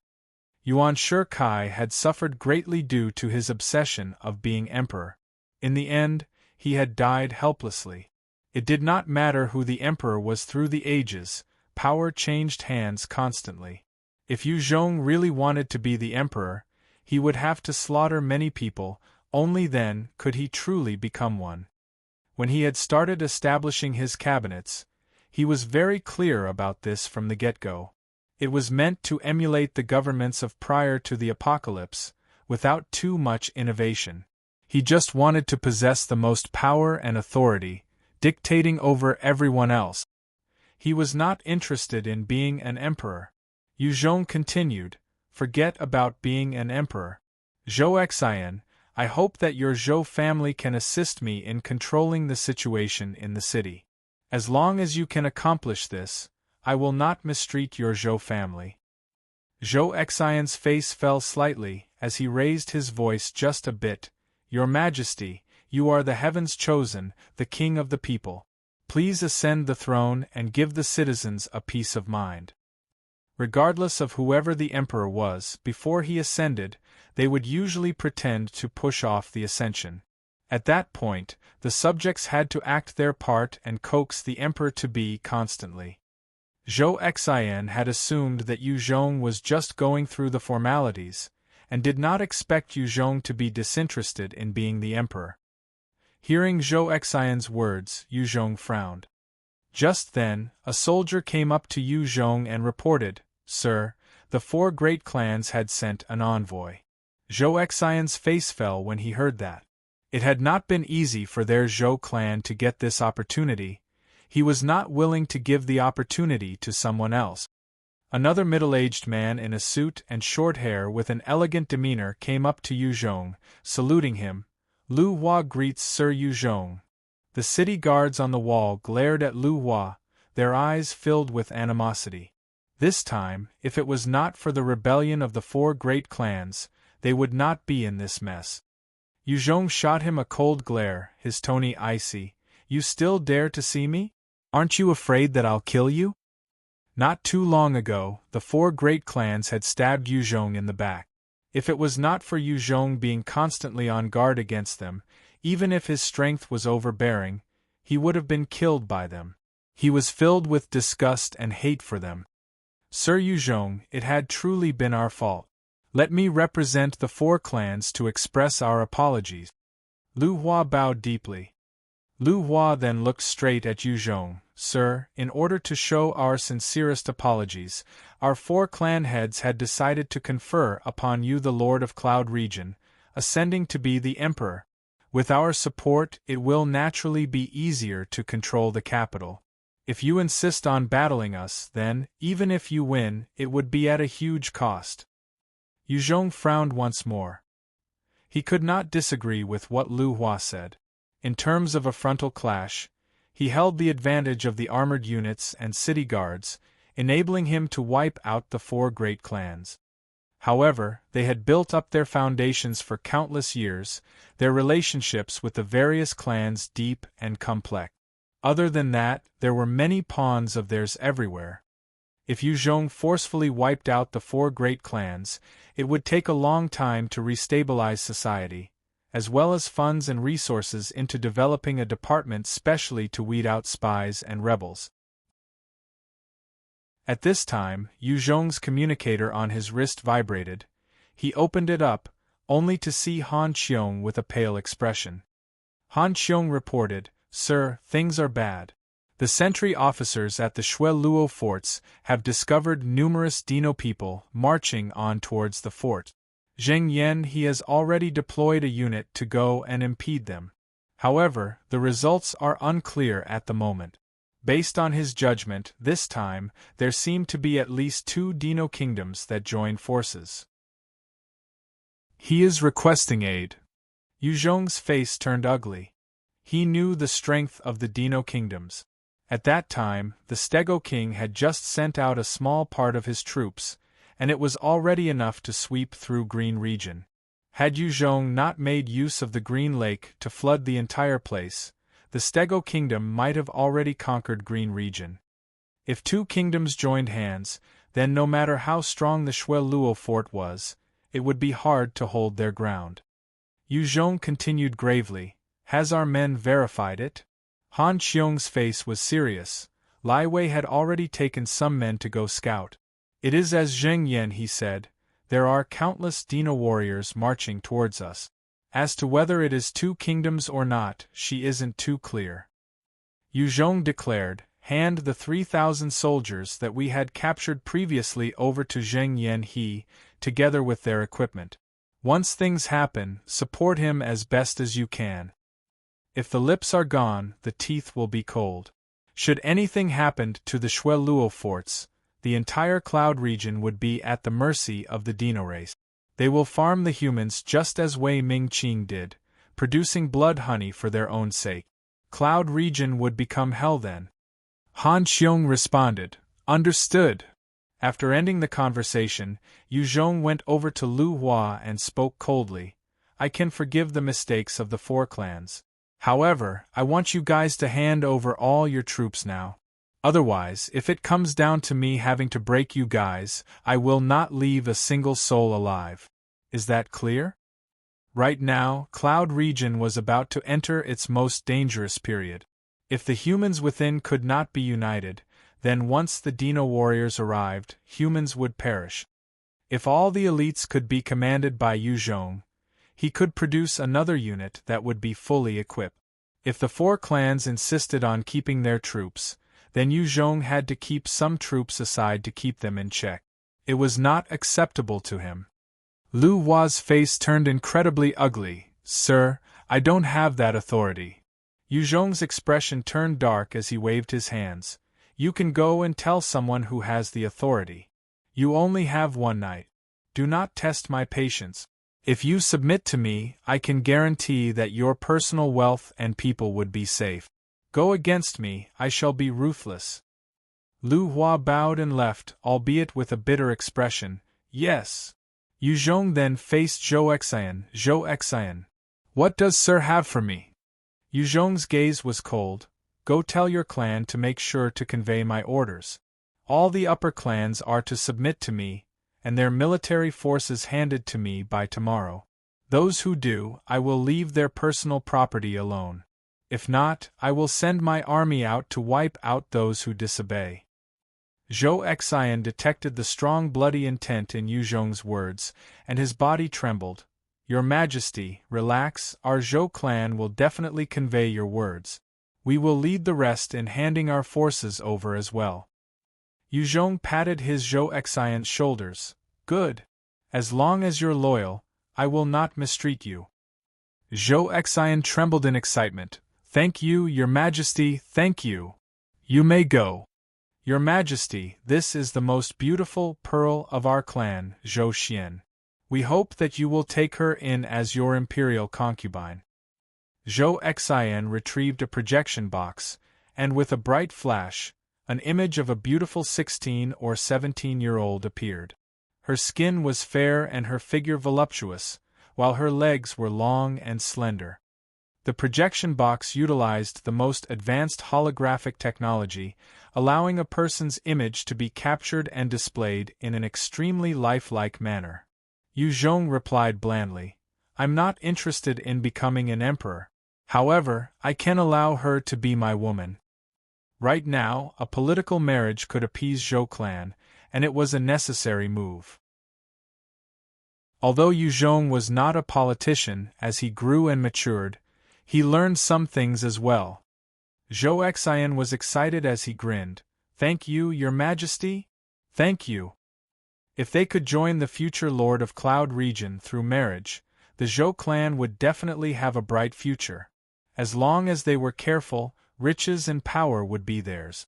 Yuan Shikai had suffered greatly due to his obsession of being emperor. In the end, he had died helplessly. It did not matter who the emperor was through the ages, power changed hands constantly. If Yu Zhong really wanted to be the emperor, he would have to slaughter many people, only then could he truly become one. When he had started establishing his cabinets, he was very clear about this from the get-go. It was meant to emulate the governments of prior to the apocalypse, without too much innovation. He just wanted to possess the most power and authority, dictating over everyone else. He was not interested in being an emperor. Yu Zhong continued, "Forget about being an emperor. Zhou Xian, I hope that your Zhou family can assist me in controlling the situation in the city. As long as you can accomplish this, I will not mistreat your Zhou family." Zhou Xian's face fell slightly as he raised his voice just a bit. "Your Majesty, you are the heavens chosen, the king of the people. Please ascend the throne and give the citizens a peace of mind." Regardless of whoever the emperor was, before he ascended, they would usually pretend to push off the ascension. At that point, the subjects had to act their part and coax the emperor to be constantly. Zhou Xian had assumed that Yu Zhong was just going through the formalities, and did not expect Yu Zhong to be disinterested in being the emperor. Hearing Zhou Xian's words, Yu Zhong frowned. Just then, a soldier came up to Yu Zhong and reported, "Sir, the 4 great clans had sent an envoy." Zhou Xian's face fell when he heard that. It had not been easy for their Zhou clan to get this opportunity. He was not willing to give the opportunity to someone else. Another middle-aged man in a suit and short hair with an elegant demeanor came up to Yu Zhong, saluting him. "Lu Hua greets Sir Yu Zhong." The city guards on the wall glared at Lu Hua, their eyes filled with animosity. This time, if it was not for the rebellion of the 4 great clans, they would not be in this mess. Yu Zhong shot him a cold glare, his tone icy. "You still dare to see me? Aren't you afraid that I'll kill you?" Not too long ago, the 4 great clans had stabbed Yu Zhong in the back. If it was not for Yu Zhong being constantly on guard against them, even if his strength was overbearing, he would have been killed by them. He was filled with disgust and hate for them. "Sir Yu Zhong, it had truly been our fault. Let me represent the 4 clans to express our apologies." Lu Hua bowed deeply. Lu Hua then looked straight at Yu Zhong. "Sir, in order to show our sincerest apologies, our 4 clan heads had decided to confer upon you the Lord of Cloud Region, ascending to be the Emperor. With our support, it will naturally be easier to control the capital. If you insist on battling us, then, even if you win, it would be at a huge cost." Yu Zhong frowned once more. He could not disagree with what Lu Hua said. In terms of a frontal clash, he held the advantage of the armored units and city guards, enabling him to wipe out the 4 great clans. However, they had built up their foundations for countless years, their relationships with the various clans deep and complex. Other than that, there were many pawns of theirs everywhere. If Yu Zhong forcefully wiped out the 4 great clans, it would take a long time to restabilize society, as well as funds and resources into developing a department specially to weed out spies and rebels. At this time, Yu Zhong's communicator on his wrist vibrated. He opened it up, only to see Han Qiong with a pale expression. Han Qiong reported, "Sir, things are bad. The sentry officers at the Shui Luo forts have discovered numerous Dino people marching on towards the fort. Zheng Yan he has already deployed a unit to go and impede them. However, the results are unclear at the moment. Based on his judgment, this time, there seem to be at least 2 Dino kingdoms that join forces. He is requesting aid." Yu Zhong's face turned ugly. He knew the strength of the Dino kingdoms. At that time, the Stego king had just sent out a small part of his troops, and it was already enough to sweep through Green region. Had Yu Zhong not made use of the Green Lake to flood the entire place, the Stego kingdom might have already conquered Green region. If 2 kingdoms joined hands, then no matter how strong the Shui Luo fort was, it would be hard to hold their ground. Yu Zhong continued gravely, "Has our men verified it?" Han Qiong's face was serious. Lai Wei had already taken some men to go scout. "It is as Zheng Yan he said, there are countless Dino warriors marching towards us. As to whether it is 2 kingdoms or not, she isn't too clear." Yu Zhong declared, "Hand the 3,000 soldiers that we had captured previously over to Zheng Yan he, together with their equipment. Once things happen, support him as best as you can. If the lips are gone, the teeth will be cold. Should anything happen to the Shui Luo forts, the entire Cloud region would be at the mercy of the Dino race. They will farm the humans just as Wei Mingqing did, producing blood honey for their own sake. Cloud region would become hell then." Han Qiong responded, "Understood." After ending the conversation, Yu Zhong went over to Lu Hua and spoke coldly, "I can forgive the mistakes of the 4 clans. However, I want you guys to hand over all your troops now. Otherwise, if it comes down to me having to break you guys, I will not leave a single soul alive. Is that clear? Right now, Cloud Region was about to enter its most dangerous period. If the humans within could not be united, then once the Dino warriors arrived, humans would perish. If all the elites could be commanded by Yu Zhong, he could produce another unit that would be fully equipped. If the four clans insisted on keeping their troops, then Yu Zhong had to keep some troops aside to keep them in check. It was not acceptable to him. Lu Hua's face turned incredibly ugly. Sir, I don't have that authority. Yu Zhong's expression turned dark as he waved his hands. You can go and tell someone who has the authority. You only have one night. Do not test my patience. If you submit to me, I can guarantee that your personal wealth and people would be safe. Go against me, I shall be ruthless. Lu Hua bowed and left, albeit with a bitter expression. Yes. Yu Zhong then faced Zhou Xian. Zhou Xian. What does Sir have for me? Yu Zhong's gaze was cold. Go tell your clan to make sure to convey my orders. All the upper clans are to submit to me, and their military forces handed to me by tomorrow. Those who do, I will leave their personal property alone. If not, I will send my army out to wipe out those who disobey. Zhou Xian detected the strong bloody intent in Yu Zhong's words, and his body trembled. Your Majesty, relax, our Zhou clan will definitely convey your words. We will lead the rest in handing our forces over as well. Yu Zhong patted his Zhou Xian's shoulders. Good. As long as you're loyal, I will not mistreat you. Zhou Xian trembled in excitement. Thank you, Your Majesty, thank you. You may go. Your Majesty, this is the most beautiful pearl of our clan, Zhou Xian. We hope that you will take her in as your imperial concubine. Zhou Xian retrieved a projection box, and with a bright flash, an image of a beautiful 16 or 17-year-old appeared. Her skin was fair and her figure voluptuous, while her legs were long and slender. The projection box utilized the most advanced holographic technology, allowing a person's image to be captured and displayed in an extremely lifelike manner. Yu Zhong replied blandly, I'm not interested in becoming an emperor. However, I can allow her to be my woman. Right now, a political marriage could appease Zhou clan, and it was a necessary move. Although Yu Zhong was not a politician, as he grew and matured, he learned some things as well. Zhou Xian was excited as he grinned. Thank you, Your Majesty? Thank you. If they could join the future Lord of Cloud Region through marriage, the Zhou clan would definitely have a bright future. As long as they were careful, riches and power would be theirs.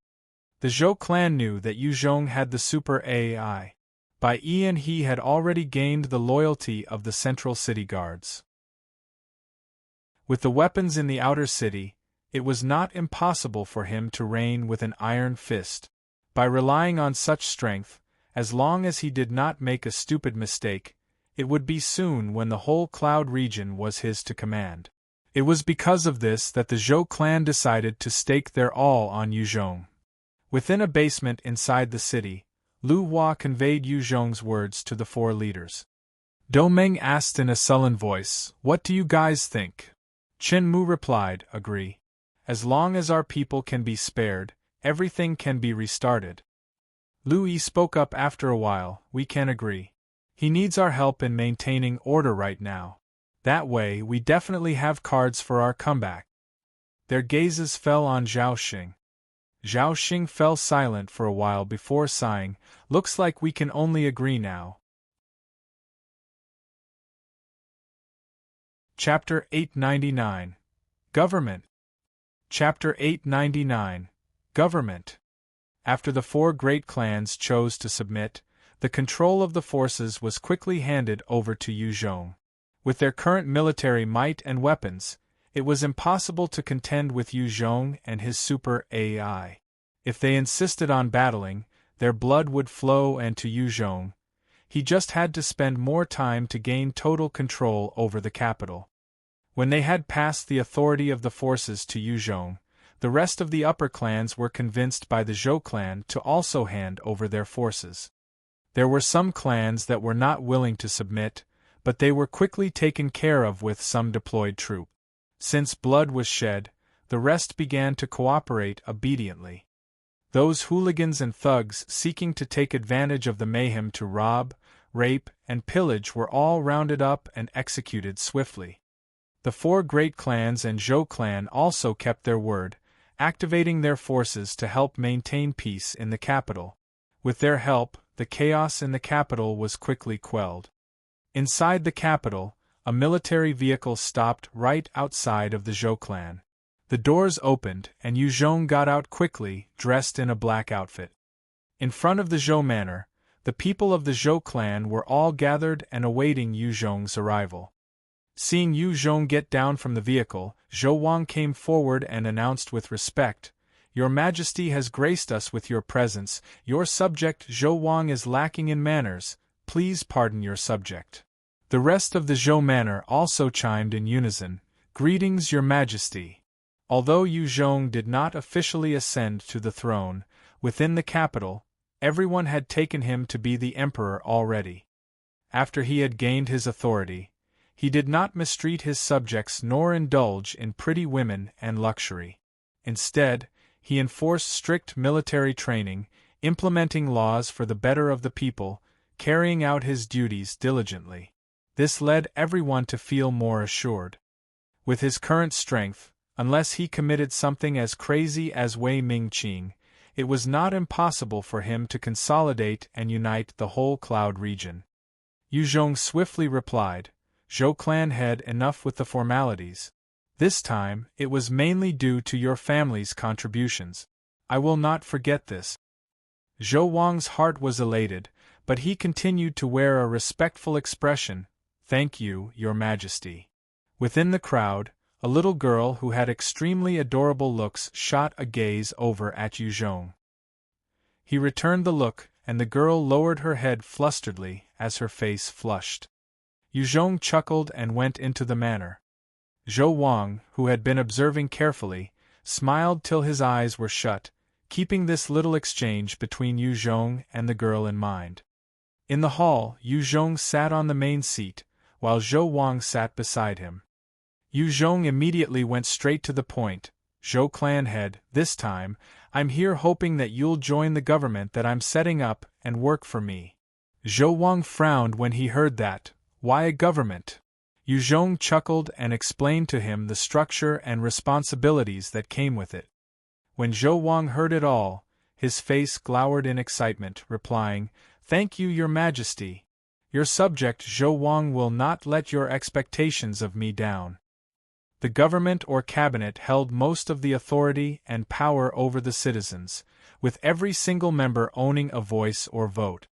The Zhou clan knew that Yu Zhong had the super AI. By Ian he had already gained the loyalty of the Central City Guards. With the weapons in the outer city, it was not impossible for him to reign with an iron fist. By relying on such strength, as long as he did not make a stupid mistake, it would be soon when the whole Cloud region was his to command. It was because of this that the Zhou clan decided to stake their all on Yu Zhong. Within a basement inside the city, Lu Hua conveyed Yu Zhong's words to the four leaders. Domeng asked in a sullen voice, What do you guys think? Qin Mu replied, Agree. As long as our people can be spared, everything can be restarted. Lu Yi spoke up after a while, We can agree. He needs our help in maintaining order right now. That way we definitely have cards for our comeback. Their gazes fell on Zhao Xing. Zhao Xing fell silent for a while before sighing, Looks like we can only agree now. Chapter 899. Government. Chapter 899. Government. After the four great clans chose to submit, the control of the forces was quickly handed over to Yu Zhong. With their current military might and weapons, it was impossible to contend with Yu Zhong and his super AI. If they insisted on battling, their blood would flow, and to Yu Zhong, he just had to spend more time to gain total control over the capital. When they had passed the authority of the forces to Yu Zhong, The rest of the upper clans were convinced by the Zhou clan to also hand over their forces. There were some clans that were not willing to submit, but they were quickly taken care of with some deployed troop. Since blood was shed, the rest began to cooperate obediently. Those hooligans and thugs seeking to take advantage of the mayhem to rob, rape, and pillage were all rounded up and executed swiftly. The four great clans and Zhou clan also kept their word, activating their forces to help maintain peace in the capital. With their help, the chaos in the capital was quickly quelled. Inside the capital, a military vehicle stopped right outside of the Zhou clan. The doors opened and Yu Zhong got out quickly, dressed in a black outfit. In front of the Zhou manor, the people of the Zhou clan were all gathered and awaiting Yu Zhong's arrival. Seeing Yu Zhong get down from the vehicle, Zhou Wang came forward and announced with respect, "Your Majesty has graced us with your presence. Your subject Zhou Wang is lacking in manners. Please pardon your subject." The rest of the Zhou manor also chimed in unison, "Greetings, Your Majesty." Although Yu Zhong did not officially ascend to the throne, within the capital, everyone had taken him to be the emperor already. After he had gained his authority, he did not mistreat his subjects nor indulge in pretty women and luxury. Instead, he enforced strict military training, implementing laws for the better of the people, carrying out his duties diligently. This led everyone to feel more assured. With his current strength, unless he committed something as crazy as Wei Mingqing, it was not impossible for him to consolidate and unite the whole Cloud region. Yu Zhong swiftly replied, "Zhou clan head, enough with the formalities. This time, it was mainly due to your family's contributions. I will not forget this." Zhou Wang's heart was elated, but he continued to wear a respectful expression, "Thank you, Your Majesty." Within the crowd, a little girl who had extremely adorable looks shot a gaze over at Yu Zhong. He returned the look, and the girl lowered her head flusteredly as her face flushed. Yu Zhong chuckled and went into the manor. Zhou Wang, who had been observing carefully, smiled till his eyes were shut, keeping this little exchange between Yu Zhong and the girl in mind. In the hall, Yu Zhong sat on the main seat, while Zhou Wang sat beside him. Yu Zhong immediately went straight to the point, "Zhou clan head, this time, I'm here hoping that you'll join the government that I'm setting up and work for me." Zhou Wang frowned when he heard that. "Why a government?" Yu Zhong chuckled and explained to him the structure and responsibilities that came with it. When Zhou Wang heard it all, his face glowered in excitement, replying, "Thank you, Your Majesty. Your subject Zhou Wang will not let your expectations of me down." The government or cabinet held most of the authority and power over the citizens, with every single member owning a voice or vote.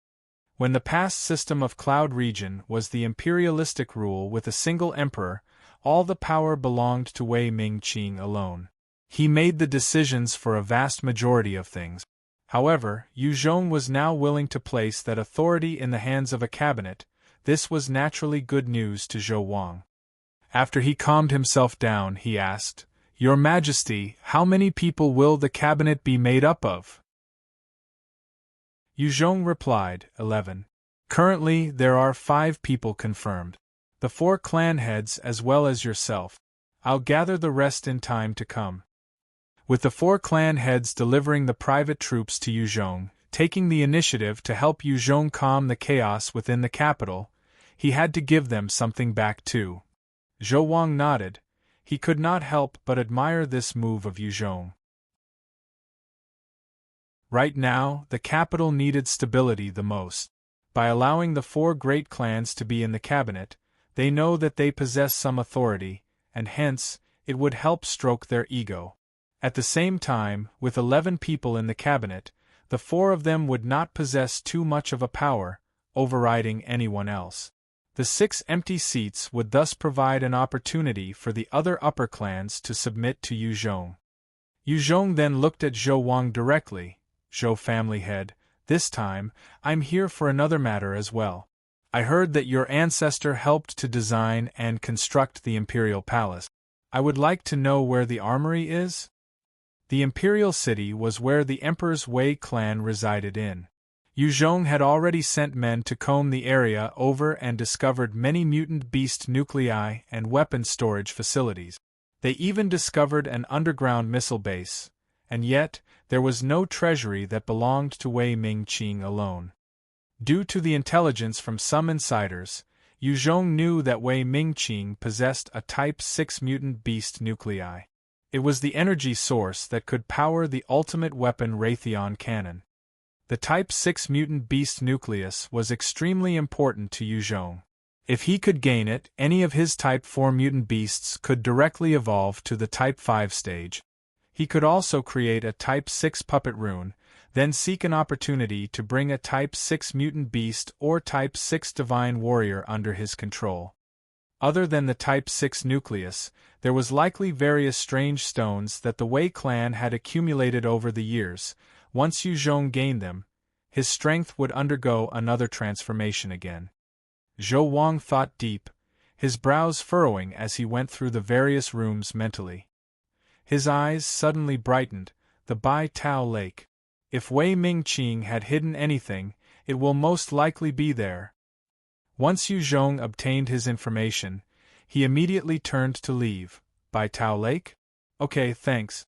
When the past system of Cloud region was the imperialistic rule with a single emperor, all the power belonged to Wei Mingqing alone. He made the decisions for a vast majority of things. However, Yu Zhong was now willing to place that authority in the hands of a cabinet. This was naturally good news to Zhou Wang. After he calmed himself down, he asked, "Your Majesty, how many people will the cabinet be made up of?" Yu Zhong replied, 11. Currently, there are 5 people confirmed. The 4 clan heads as well as yourself. I'll gather the rest in time to come. With the 4 clan heads delivering the private troops to Yu Zhong, taking the initiative to help Yu Zhong calm the chaos within the capital, he had to give them something back too. Zhou Wang nodded. He could not help but admire this move of Yu Zhong. Right now, the capital needed stability the most. By allowing the 4 great clans to be in the cabinet, they know that they possess some authority, and hence, it would help stroke their ego. At the same time, with 11 people in the cabinet, the 4 of them would not possess too much of a power, overriding anyone else. The 6 empty seats would thus provide an opportunity for the other upper clans to submit to Yu Zhong. Yu Zhong then looked at Zhou Wang directly. "Zhou family head, this time, I'm here for another matter as well. I heard that your ancestor helped to design and construct the imperial palace. I would like to know where the armory is?" The imperial city was where the Emperor's Wei clan resided in. Yu Zhong had already sent men to comb the area over and discovered many mutant beast nuclei and weapon storage facilities. They even discovered an underground missile base, and yet, there was no treasury that belonged to Wei Mingqing alone. Due to the intelligence from some insiders, Yu Zhong knew that Wei Mingqing possessed a Type 6 mutant beast nuclei. It was the energy source that could power the ultimate weapon Raytheon cannon. The Type 6 mutant beast nucleus was extremely important to Yu Zhong. If he could gain it, any of his Type 4 mutant beasts could directly evolve to the Type 5 stage. He could also create a Type 6 puppet rune, then seek an opportunity to bring a Type 6 mutant beast or Type 6 divine warrior under his control. Other than the Type 6 nucleus, there was likely various strange stones that the Wei clan had accumulated over the years. Once Yu Zhong gained them, his strength would undergo another transformation again. Zhou Wang thought deep, his brows furrowing as he went through the various rooms mentally. His eyes suddenly brightened. The Bai Tao Lake. If Wei Mingqing had hidden anything, it will most likely be there. Once Yu Zhong obtained his information, he immediately turned to leave. Bai Tao Lake? Okay, thanks.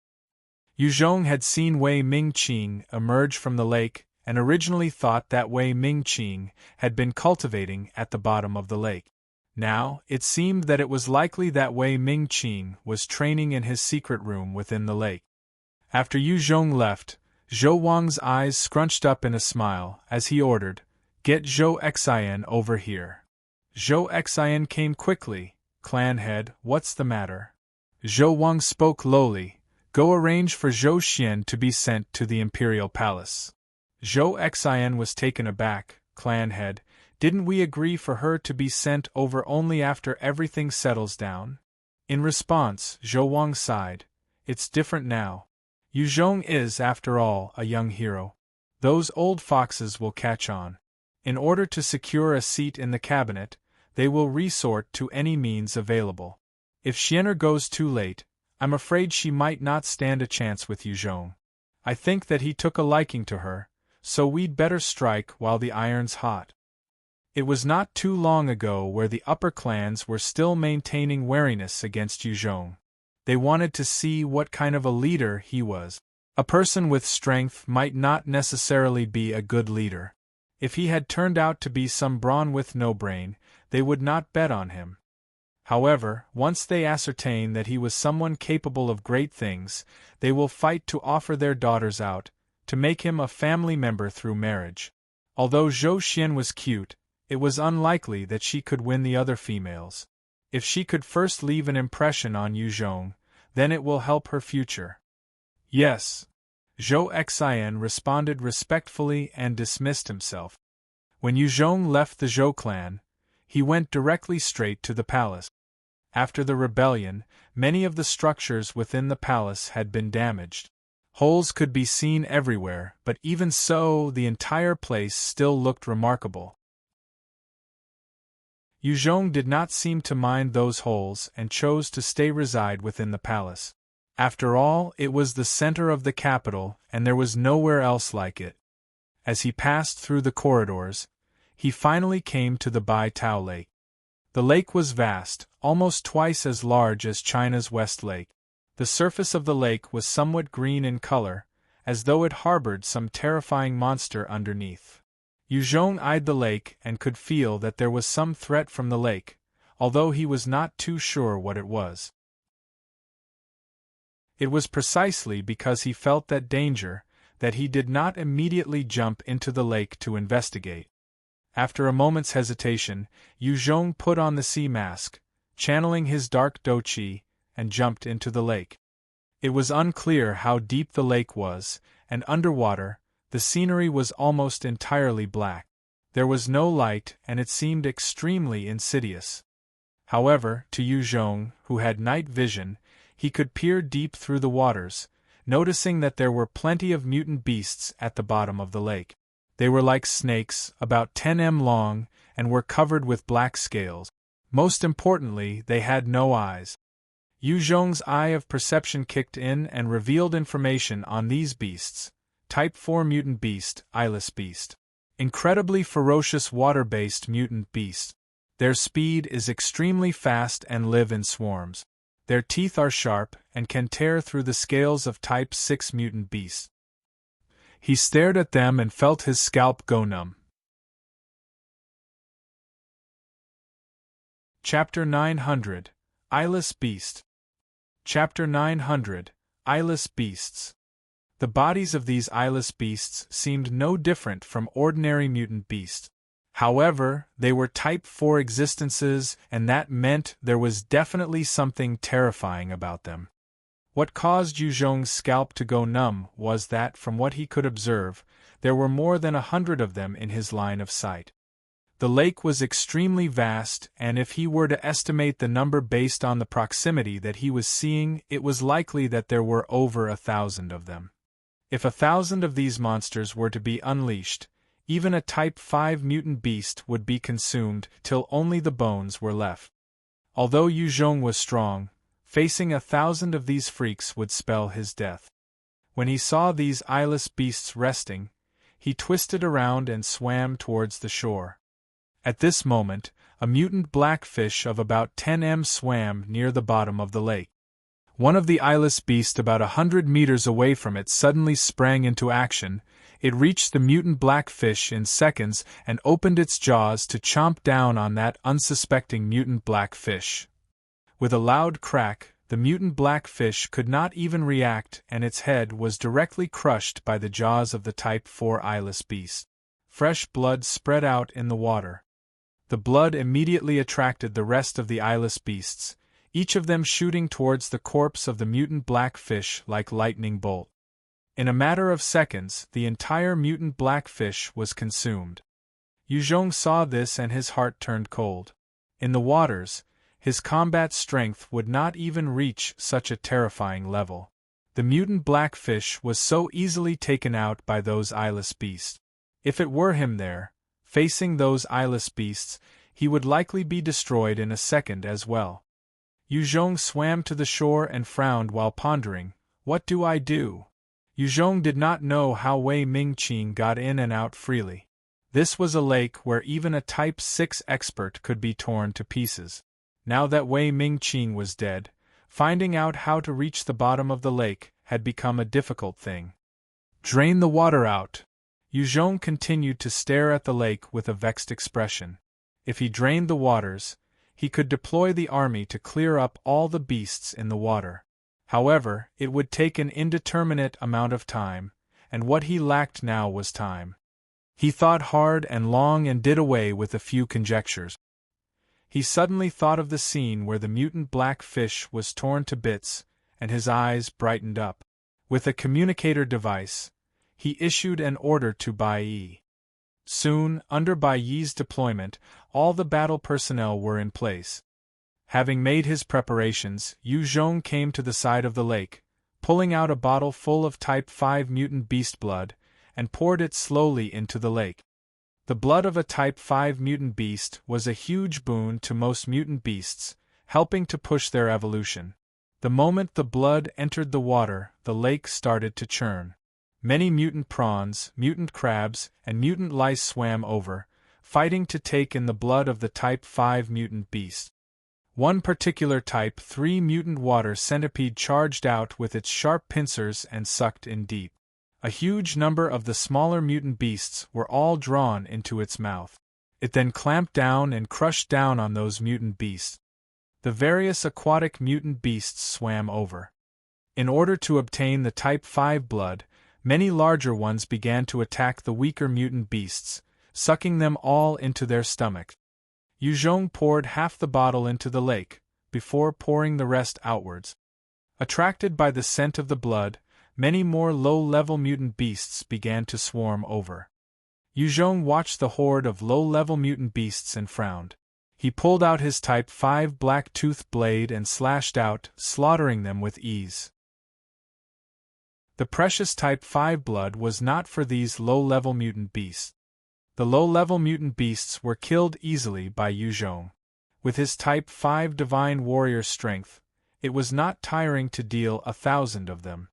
Yu Zhong had seen Wei Mingqing emerge from the lake and originally thought that Wei Mingqing had been cultivating at the bottom of the lake. Now, it seemed that it was likely that Wei Mingqing was training in his secret room within the lake. After Yu Zhong left, Zhou Wang's eyes scrunched up in a smile as he ordered, "Get Zhou Xian over here." Zhou Xian came quickly. "Clan head, what's the matter?" Zhou Wang spoke lowly. "Go arrange for Zhou Xian to be sent to the imperial palace." Zhou Xian was taken aback. "Clan head, didn't we agree for her to be sent over only after everything settles down?" In response, Zhou Wang sighed. "It's different now. Yu Zhong is, after all, a young hero. Those old foxes will catch on. In order to secure a seat in the cabinet, they will resort to any means available. If Xianer goes too late, I'm afraid she might not stand a chance with Yu Zhong. I think that he took a liking to her, so we'd better strike while the iron's hot." It was not too long ago where the upper clans were still maintaining wariness against Yu Zhong. They wanted to see what kind of a leader he was. A person with strength might not necessarily be a good leader. If he had turned out to be some brawn with no brain, they would not bet on him. However, once they ascertain that he was someone capable of great things, they will fight to offer their daughters out, to make him a family member through marriage. Although Zhou Xian was cute, it was unlikely that she could win the other females. If she could first leave an impression on Yu Zhong, then it will help her future. Yes. Zhou Xian responded respectfully and dismissed himself. When Yu Zhong left the Zhou clan, he went directly straight to the palace. After the rebellion, many of the structures within the palace had been damaged. Holes could be seen everywhere, but even so, the entire place still looked remarkable. Yu Zhong did not seem to mind those holes and chose to stay reside within the palace. After all, it was the center of the capital, and there was nowhere else like it. As he passed through the corridors, he finally came to the Bai Tao Lake. The lake was vast, almost twice as large as China's West Lake. The surface of the lake was somewhat green in color, as though it harbored some terrifying monster underneath. Yu Zhong eyed the lake and could feel that there was some threat from the lake, although he was not too sure what it was. It was precisely because he felt that danger that he did not immediately jump into the lake to investigate. After a moment's hesitation, Yu Zhong put on the sea mask, channeling his dark doqi, and jumped into the lake. It was unclear how deep the lake was, and underwater, the scenery was almost entirely black. There was no light and it seemed extremely insidious. However, to Yu Zhong, who had night vision, he could peer deep through the waters, noticing that there were plenty of mutant beasts at the bottom of the lake. They were like snakes, about 10 m long, and were covered with black scales. Most importantly, they had no eyes. Yu Zhong's eye of perception kicked in and revealed information on these beasts. Type 4 mutant beast, eyeless beast. Incredibly ferocious water-based mutant beast. Their speed is extremely fast and live in swarms. Their teeth are sharp and can tear through the scales of Type 6 mutant beasts. He stared at them and felt his scalp go numb. Chapter 900, Eyeless Beast. Chapter 900, Eyeless Beasts. The bodies of these eyeless beasts seemed no different from ordinary mutant beasts. However, they were Type 4 existences, and that meant there was definitely something terrifying about them. What caused Yu Zhong's scalp to go numb was that, from what he could observe, there were more than 100 of them in his line of sight. The lake was extremely vast, and if he were to estimate the number based on the proximity that he was seeing, it was likely that there were over 1,000 of them. If 1,000 of these monsters were to be unleashed, even a Type 5 mutant beast would be consumed till only the bones were left. Although Yu Zhong was strong, facing 1,000 of these freaks would spell his death. When he saw these eyeless beasts resting, he twisted around and swam towards the shore. At this moment, a mutant blackfish of about 10 m swam near the bottom of the lake. One of the eyeless beasts about 100 meters away from it suddenly sprang into action. It reached the mutant blackfish in seconds and opened its jaws to chomp down on that unsuspecting mutant blackfish. With a loud crack, the mutant blackfish could not even react, and its head was directly crushed by the jaws of the Type 4 eyeless beast. Fresh blood spread out in the water. The blood immediately attracted the rest of the eyeless beasts, each of them shooting towards the corpse of the mutant blackfish like lightning bolt. In a matter of seconds, the entire mutant blackfish was consumed. Yu Zhong saw this and his heart turned cold. In the waters, his combat strength would not even reach such a terrifying level. The mutant blackfish was so easily taken out by those eyeless beasts. If it were him there, facing those eyeless beasts, he would likely be destroyed in a second as well. Yu Zhong swam to the shore and frowned while pondering, "What do I do?" Yu Zhong did not know how Wei Mingqing got in and out freely. This was a lake where even a Type 6 expert could be torn to pieces. Now that Wei Mingqing was dead, finding out how to reach the bottom of the lake had become a difficult thing. "Drain the water out." Yu Zhong continued to stare at the lake with a vexed expression. If he drained the waters, he could deploy the army to clear up all the beasts in the water. However, it would take an indeterminate amount of time, and what he lacked now was time. He thought hard and long and did away with a few conjectures. He suddenly thought of the scene where the mutant black fish was torn to bits, and his eyes brightened up. With a communicator device, he issued an order to Bai Yi. Soon, under Bai Yi's deployment, all the battle personnel were in place. Having made his preparations, Yu Zhong came to the side of the lake, pulling out a bottle full of Type 5 mutant beast blood, and poured it slowly into the lake. The blood of a Type 5 mutant beast was a huge boon to most mutant beasts, helping to push their evolution. The moment the blood entered the water, the lake started to churn. Many mutant prawns, mutant crabs, and mutant lice swam over, fighting to take in the blood of the Type 5 mutant beast. One particular Type 3 mutant water centipede charged out with its sharp pincers and sucked in deep. A huge number of the smaller mutant beasts were all drawn into its mouth. It then clamped down and crushed down on those mutant beasts. The various aquatic mutant beasts swam over. In order to obtain the Type 5 blood, many larger ones began to attack the weaker mutant beasts, sucking them all into their stomachs. Yu Zhong poured half the bottle into the lake, before pouring the rest outwards. Attracted by the scent of the blood, many more low-level mutant beasts began to swarm over. Yu Zhong watched the horde of low-level mutant beasts and frowned. He pulled out his Type 5 black-toothed blade and slashed out, slaughtering them with ease. The precious Type 5 blood was not for these low-level mutant beasts. The low-level mutant beasts were killed easily by Yu Zhong. With his Type 5 divine warrior strength, It was not tiring to deal 1,000 of them.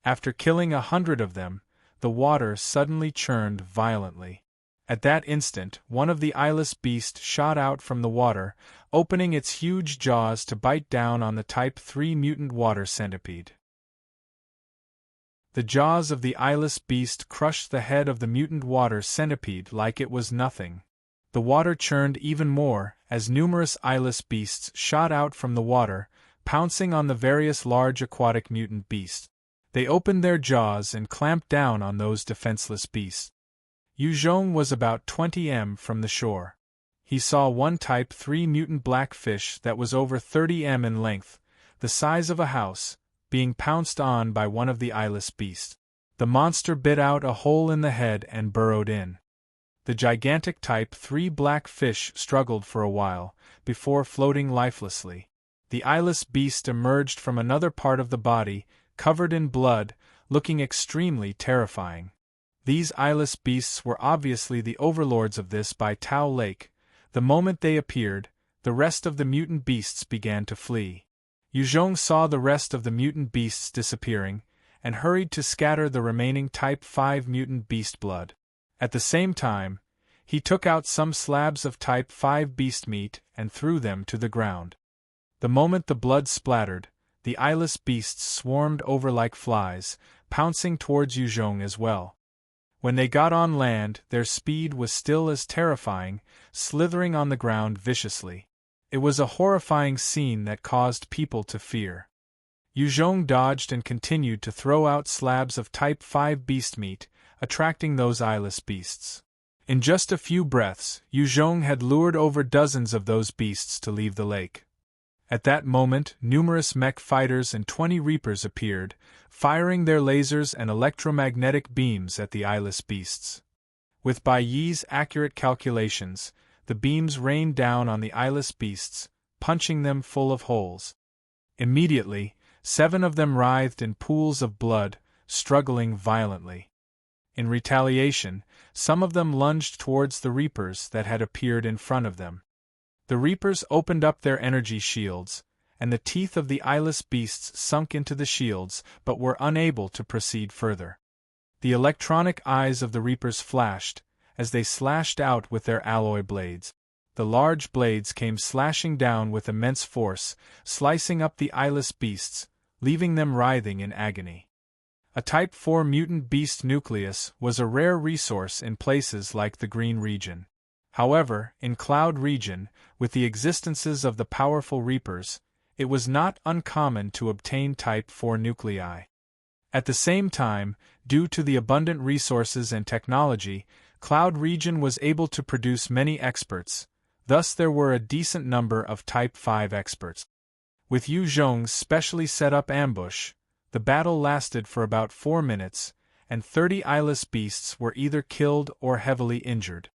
After killing 100 of them, the water suddenly churned violently. At that instant, one of the eyeless beasts shot out from the water, opening its huge jaws to bite down on the Type 3 mutant water centipede. The jaws of the eyeless beast crushed the head of the mutant water centipede like it was nothing. The water churned even more, as numerous eyeless beasts shot out from the water, pouncing on the various large aquatic mutant beasts. They opened their jaws and clamped down on those defenseless beasts. Yu Zhong was about 20 m from the shore. He saw one Type 3 mutant black fish that was over 30 m in length, the size of a house, being pounced on by one of the eyeless beasts. The monster bit out a hole in the head and burrowed in. The gigantic Type 3 black fish struggled for a while, before floating lifelessly. The eyeless beast emerged from another part of the body, covered in blood, looking extremely terrifying. These eyeless beasts were obviously the overlords of this Bai Tao Lake. The moment they appeared, the rest of the mutant beasts began to flee. Yu Zhong saw the rest of the mutant beasts disappearing, and hurried to scatter the remaining Type 5 mutant beast blood. At the same time, he took out some slabs of Type 5 beast meat and threw them to the ground. The moment the blood splattered, the eyeless beasts swarmed over like flies, pouncing towards Yu Zhong as well. When they got on land, their speed was still as terrifying, slithering on the ground viciously. It was a horrifying scene that caused people to fear. Yu Zhong dodged and continued to throw out slabs of Type 5 beast meat, attracting those eyeless beasts. In just a few breaths, Yu Zhong had lured over dozens of those beasts to leave the lake. At that moment, numerous mech fighters and 20 reapers appeared, firing their lasers and electromagnetic beams at the eyeless beasts. With Bai Yi's accurate calculations, the beams rained down on the eyeless beasts, punching them full of holes. Immediately, 7 of them writhed in pools of blood, struggling violently. In retaliation, some of them lunged towards the reapers that had appeared in front of them. The reapers opened up their energy shields, and the teeth of the eyeless beasts sunk into the shields but were unable to proceed further. The electronic eyes of the reapers flashed, as they slashed out with their alloy blades. The large blades came slashing down with immense force, slicing up the eyeless beasts, leaving them writhing in agony. A Type 4 mutant beast nucleus was a rare resource in places like the Green region. However, in Cloud region, with the existences of the powerful reapers, it was not uncommon to obtain Type 4 nuclei. At the same time, due to the abundant resources and technology, Cloud region was able to produce many experts, thus there were a decent number of Type 5 experts. With Yu Zhong's specially set up ambush, the battle lasted for about 4 minutes, and 30 eyeless beasts were either killed or heavily injured.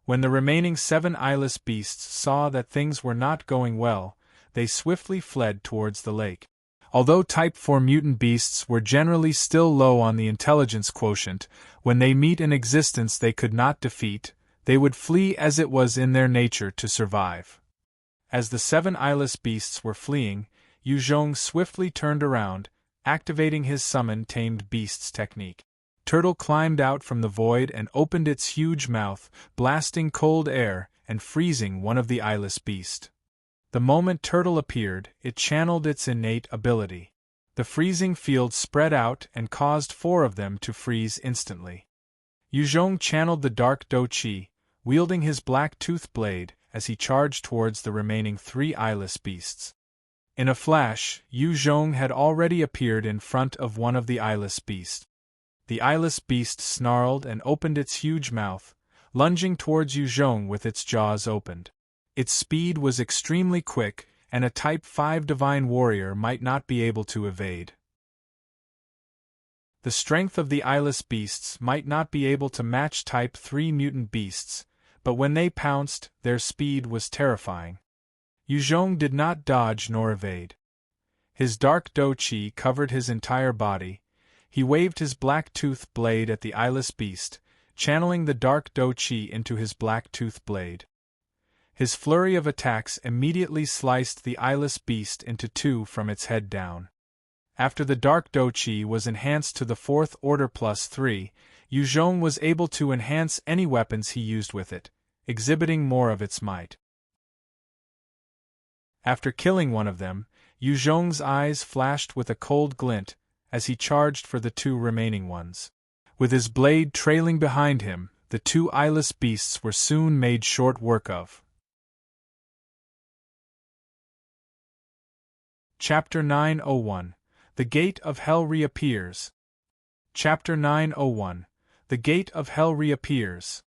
When the remaining 7 eyeless beasts saw that things were not going well, they swiftly fled towards the lake. Although Type 4 mutant beasts were generally still low on the intelligence quotient, when they meet an existence they could not defeat, they would flee as it was in their nature to survive. As the 7 eyeless beasts were fleeing, Yu Zhong swiftly turned around, activating his summon tamed beasts technique. Turtle climbed out from the void and opened its huge mouth, blasting cold air and freezing one of the eyeless beasts. The moment Turtle appeared, it channeled its innate ability. The freezing field spread out and caused 4 of them to freeze instantly. Yu Zhong channeled the dark Do Qi, wielding his black tooth blade as he charged towards the remaining 3 eyeless beasts. In a flash, Yu Zhong had already appeared in front of one of the eyeless beasts. The eyeless beast snarled and opened its huge mouth, lunging towards Yu Zhong with its jaws opened. Its speed was extremely quick, and a Type 5 divine warrior might not be able to evade. The strength of the eyeless beasts might not be able to match Type 3 mutant beasts, but when they pounced, their speed was terrifying. Yu Zhong did not dodge nor evade. His dark Do Qi covered his entire body. He waved his black tooth blade at the eyeless beast, channeling the dark Do Qi into his black tooth blade. His flurry of attacks immediately sliced the eyeless beast into two from its head down. After the dark Douqi was enhanced to the 4th order +3, Yu Zhong was able to enhance any weapons he used with it, exhibiting more of its might. After killing one of them, Yu Zhong's eyes flashed with a cold glint as he charged for the two remaining ones. With his blade trailing behind him, the two eyeless beasts were soon made short work of. Chapter 901. The Gate of Hell Reappears. Chapter 901. The Gate of Hell Reappears.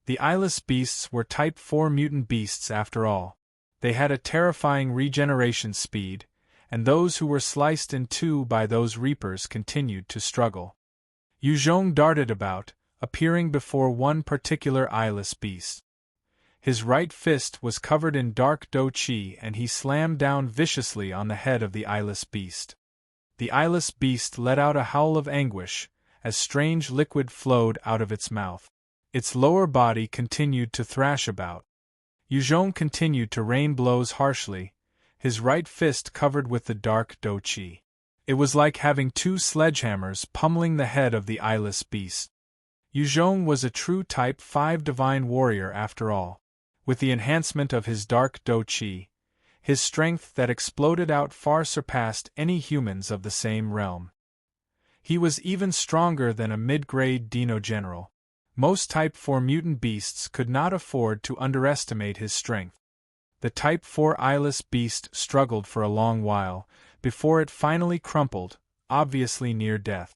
The eyeless beasts were Type 4 mutant beasts after all. They had a terrifying regeneration speed, and those who were sliced in two by those reapers continued to struggle. Yu Zhong darted about, appearing before one particular eyeless beast. His right fist was covered in dark Douqi and he slammed down viciously on the head of the eyeless beast. The eyeless beast let out a howl of anguish, as strange liquid flowed out of its mouth. Its lower body continued to thrash about. Yu Zhong continued to rain blows harshly, his right fist covered with the dark Douqi. It was like having two sledgehammers pummeling the head of the eyeless beast. Yu Zhong was a true Type 5 divine warrior after all. With the enhancement of his dark Douqi, his strength that exploded out far surpassed any humans of the same realm. He was even stronger than a mid-grade Dino general. Most Type 4 mutant beasts could not afford to underestimate his strength. The Type 4 eyeless beast struggled for a long while, before it finally crumpled, obviously near death.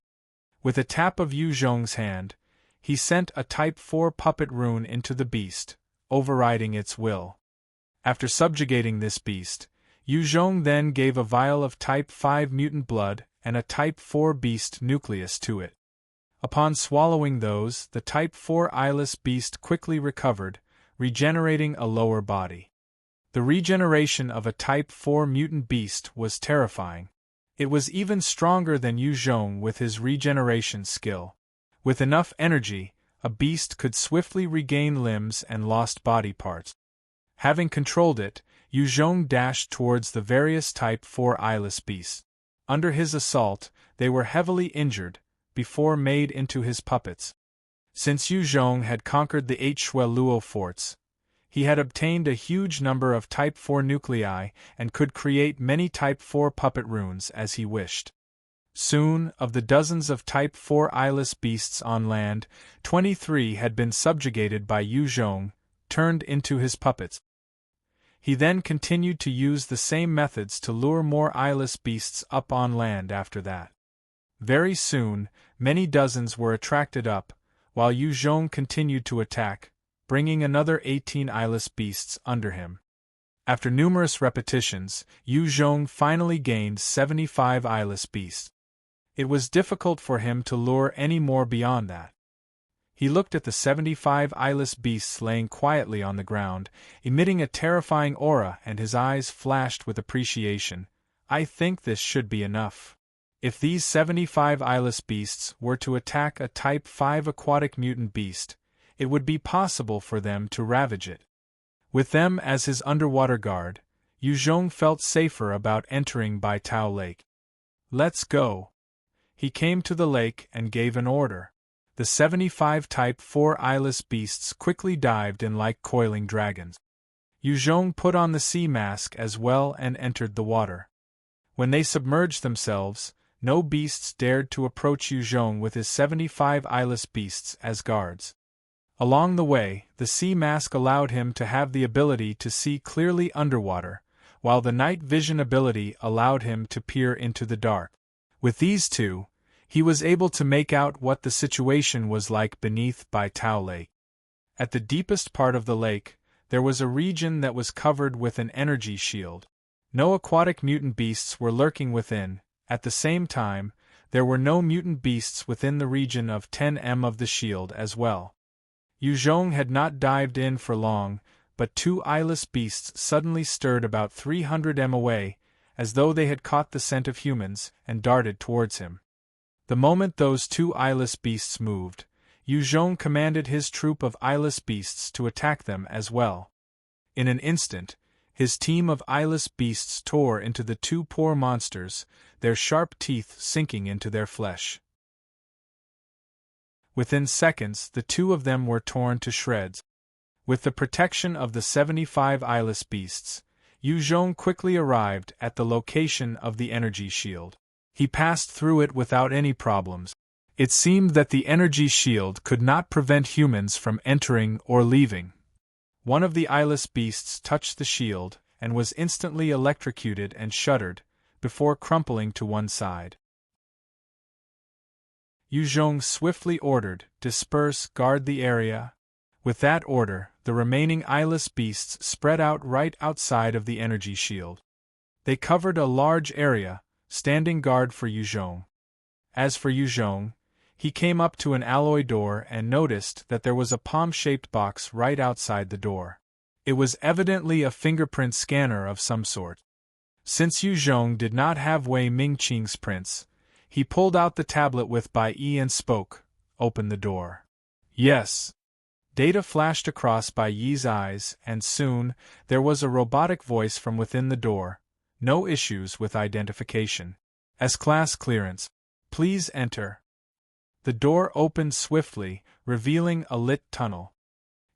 With a tap of Yu Zhong's hand, he sent a Type 4 puppet rune into the beast, overriding its will. After subjugating this beast, Yu Zhong then gave a vial of Type 5 mutant blood and a Type 4 beast nucleus to it. Upon swallowing those, the Type 4 eyeless beast quickly recovered, regenerating a lower body. The regeneration of a Type 4 mutant beast was terrifying. It was even stronger than Yu Zhong with his regeneration skill. With enough energy, a beast could swiftly regain limbs and lost body parts. Having controlled it, Yu Zhong dashed towards the various Type 4 eyeless beasts. Under his assault, they were heavily injured, before made into his puppets. Since Yu Zhong had conquered the 8 Shueluo forts, he had obtained a huge number of Type 4 nuclei and could create many Type 4 puppet runes as he wished. Soon, of the dozens of Type 4 eyeless beasts on land, 23 had been subjugated by Yu Zhong, turned into his puppets. He then continued to use the same methods to lure more eyeless beasts up on land after that. Very soon, many dozens were attracted up, while Yu Zhong continued to attack, bringing another 18 eyeless beasts under him. After numerous repetitions, Yu Zhong finally gained 75 eyeless beasts. It was difficult for him to lure any more beyond that. He looked at the 75 eyeless beasts laying quietly on the ground, emitting a terrifying aura, and his eyes flashed with appreciation. I think this should be enough. If these 75 eyeless beasts were to attack a Type 5 aquatic mutant beast, it would be possible for them to ravage it. With them as his underwater guard, Yu Zhong felt safer about entering Bai Tao Lake. Let's go. He came to the lake and gave an order. The 75 Type 4 eyeless beasts quickly dived in like coiling dragons. Yu Zhong put on the sea mask as well and entered the water. When they submerged themselves, no beasts dared to approach Yu Zhong with his 75 eyeless beasts as guards. Along the way, the sea mask allowed him to have the ability to see clearly underwater, while the night vision ability allowed him to peer into the dark. With these two, he was able to make out what the situation was like beneath Bai Tao Lake. At the deepest part of the lake, there was a region that was covered with an energy shield. No aquatic mutant beasts were lurking within. At the same time, there were no mutant beasts within the region of 10 m of the shield as well. Yu Zhong had not dived in for long, but two eyeless beasts suddenly stirred about 300 m away, as though they had caught the scent of humans, and darted towards him. The moment those two eyeless beasts moved, Yu Zhong commanded his troop of eyeless beasts to attack them as well. In an instant, his team of eyeless beasts tore into the two poor monsters, their sharp teeth sinking into their flesh. Within seconds, the two of them were torn to shreds. With the protection of the 75 eyeless beasts, Yu Zhong quickly arrived at the location of the energy shield. He passed through it without any problems. It seemed that the energy shield could not prevent humans from entering or leaving. One of the eyeless beasts touched the shield and was instantly electrocuted and shuddered, before crumpling to one side. Yu Zhong swiftly ordered, "Disperse, guard the area." With that order, the remaining eyeless beasts spread out right outside of the energy shield. They covered a large area, standing guard for Yu Zhong. As for Yu Zhong, he came up to an alloy door and noticed that there was a palm-shaped box right outside the door. It was evidently a fingerprint scanner of some sort. Since Yu Zhong did not have Wei Mingqing's prints, he pulled out the tablet with Bai Yi and spoke, "Open the door." "Yes." Data flashed across Bai Yi's eyes, and soon, there was a robotic voice from within the door. "No issues with identification. S-class clearance. Please enter." The door opened swiftly, revealing a lit tunnel.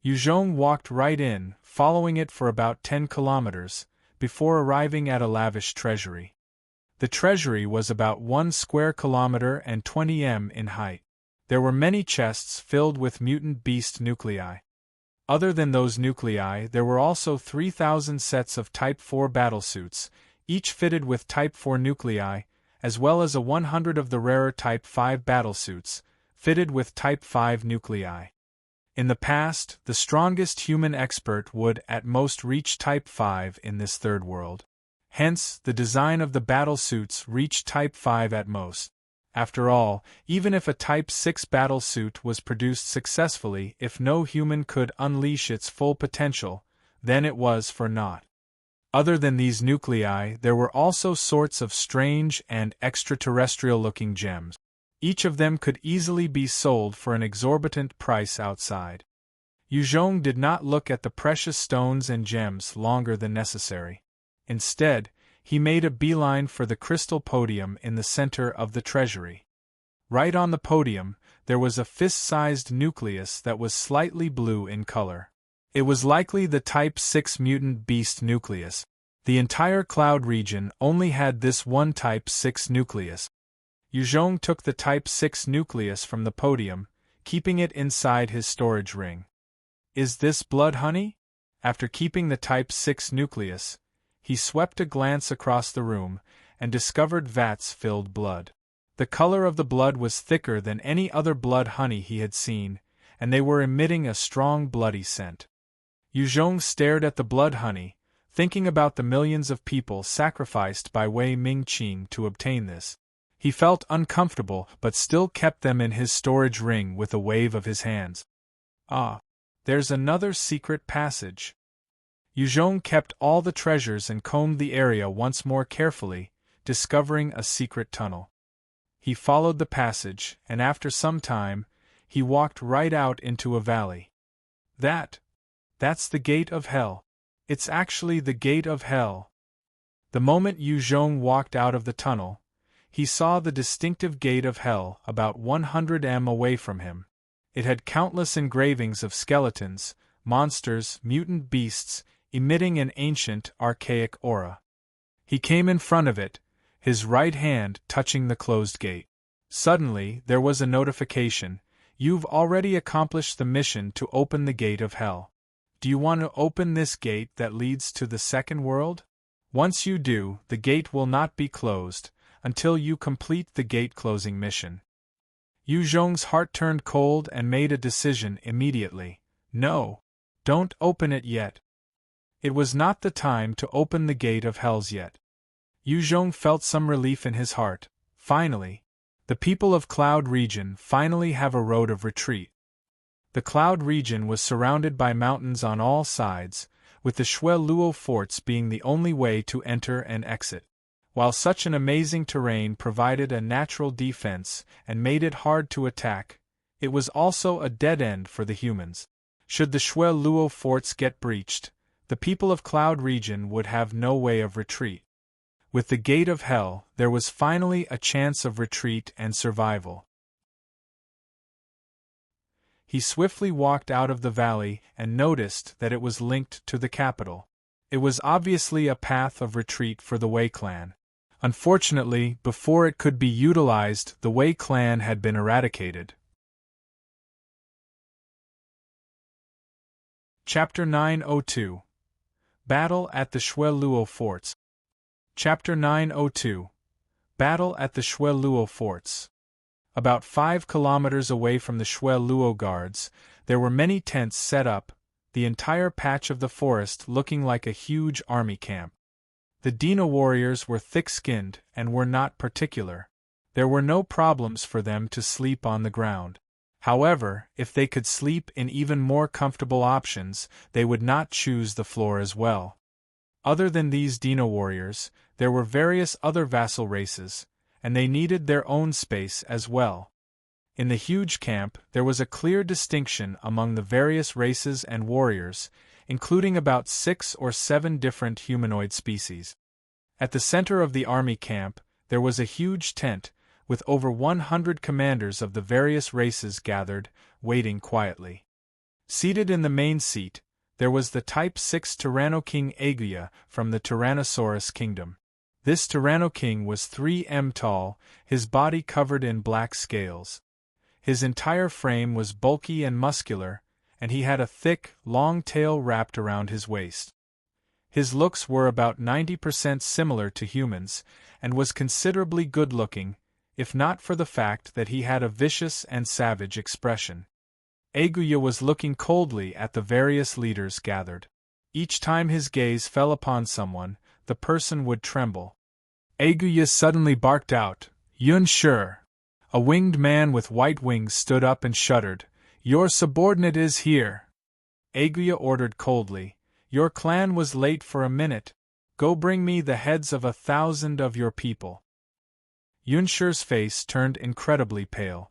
Yu Zhong walked right in, following it for about 10 kilometers, before arriving at a lavish treasury. The treasury was about 1 square kilometer and 20 m in height. There were many chests filled with mutant beast nuclei. Other than those nuclei, there were also 3,000 sets of Type 4 battlesuits, each fitted with Type 4 nuclei, as well as 100 of the rarer Type 5 battlesuits, fitted with Type 5 nuclei. In the past, the strongest human expert would at most reach Type 5 in this third world. Hence, the design of the battlesuits reached Type 5 at most. After all, even if a Type 6 battlesuit was produced successfully, if no human could unleash its full potential, then it was for naught. Other than these nuclei, there were also sorts of strange and extraterrestrial-looking gems. Each of them could easily be sold for an exorbitant price outside. Yu Zhong did not look at the precious stones and gems longer than necessary. Instead, he made a beeline for the crystal podium in the center of the treasury. Right on the podium, there was a fist-sized nucleus that was slightly blue in color. It was likely the Type 6 mutant beast nucleus. The entire cloud region only had this one Type 6 nucleus. Yu Zhong took the Type 6 nucleus from the podium, keeping it inside his storage ring. "Is this blood honey?" After keeping the Type 6 nucleus, he swept a glance across the room, and discovered vats filled blood. The color of the blood was thicker than any other blood honey he had seen, and they were emitting a strong bloody scent. Yu Zhong stared at the blood honey, thinking about the millions of people sacrificed by Wei Mingqing to obtain this. He felt uncomfortable but still kept them in his storage ring with a wave of his hands. "Ah, there's another secret passage." Yu Zhong kept all the treasures and combed the area once more carefully, discovering a secret tunnel. He followed the passage, and after some time, he walked right out into a valley. That's the gate of hell. It's actually the gate of hell. The moment Yu Zhong walked out of the tunnel, he saw the distinctive gate of hell about 100 m away from him. It had countless engravings of skeletons, monsters, mutant beasts, emitting an ancient, archaic aura. He came in front of it, his right hand touching the closed gate. Suddenly, there was a notification: "You've already accomplished the mission to open the gate of hell. Do you want to open this gate that leads to the second world? Once you do, the gate will not be closed, until you complete the gate-closing mission." Yu Zhong's heart turned cold and made a decision immediately. "No, don't open it yet." It was not the time to open the gate of hells yet. Yu Zhong felt some relief in his heart. Finally, the people of Cloud Region finally have a road of retreat. The Cloud Region was surrounded by mountains on all sides, with the Shui Luo forts being the only way to enter and exit. While such an amazing terrain provided a natural defense and made it hard to attack, it was also a dead end for the humans. Should the Shui Luo forts get breached, the people of Cloud Region would have no way of retreat. With the gate of hell, there was finally a chance of retreat and survival. He swiftly walked out of the valley and noticed that it was linked to the capital. It was obviously a path of retreat for the Wei clan. Unfortunately, before it could be utilized, the Wei clan had been eradicated. Chapter 902. Battle at the Shui-Luo Forts. Chapter 902. Battle at the Shui-Luo Forts. About 5 kilometers away from the Shui-Luo guards, there were many tents set up, the entire patch of the forest looking like a huge army camp. The Dino warriors were thick-skinned and were not particular. There were no problems for them to sleep on the ground. However, if they could sleep in even more comfortable options, they would not choose the floor as well. Other than these Dino warriors, there were various other vassal races, and they needed their own space as well. In the huge camp, there was a clear distinction among the various races and warriors, including about 6 or 7 different humanoid species. At the center of the army camp, there was a huge tent, with over 100 commanders of the various races gathered, waiting quietly. Seated in the main seat, there was the Type 6 Tyranno King Aiguilla from the Tyrannosaurus kingdom. This Tyranno King was 3 m tall, his body covered in black scales. His entire frame was bulky and muscular, and he had a thick, long tail wrapped around his waist. His looks were about 90% similar to humans, and was considerably good-looking, if not for the fact that he had a vicious and savage expression. Aiguilla was looking coldly at the various leaders gathered. Each time his gaze fell upon someone, the person would tremble. Aiguilla suddenly barked out, "Yun Shi!" A winged man with white wings stood up and shuddered. "Your subordinate is here." Aiguilla ordered coldly, "Your clan was late for a minute. Go bring me the heads of 1,000 of your people." Yun Shi's face turned incredibly pale.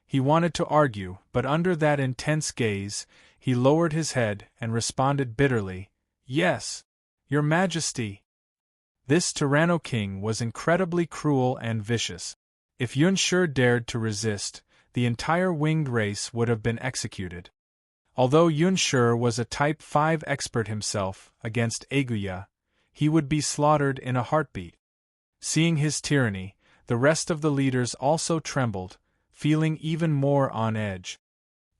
He wanted to argue, but under that intense gaze, he lowered his head and responded bitterly, "Yes, Your Majesty." This Tyranno King was incredibly cruel and vicious. If Yun Shi dared to resist, the entire winged race would have been executed. Although Yun Shi was a Type 5 expert himself against Aiguilla, he would be slaughtered in a heartbeat. Seeing his tyranny, the rest of the leaders also trembled, feeling even more on edge.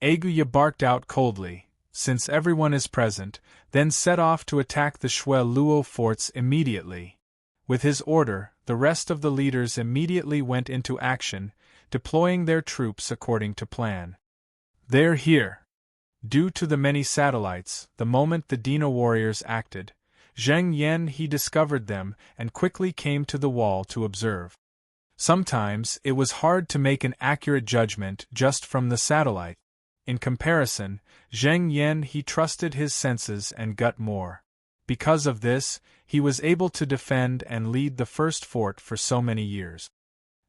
Aiguilla barked out coldly, "Since everyone is present, then set off to attack the Shui-Luo forts immediately." With his order, the rest of the leaders immediately went into action, deploying their troops according to plan. "They're here." Due to the many satellites, the moment the Dino warriors acted, Zheng Yan he discovered them and quickly came to the wall to observe. Sometimes it was hard to make an accurate judgment just from the satellite. In comparison, Zheng Yan he trusted his senses and gut more. Because of this, he was able to defend and lead the first fort for so many years.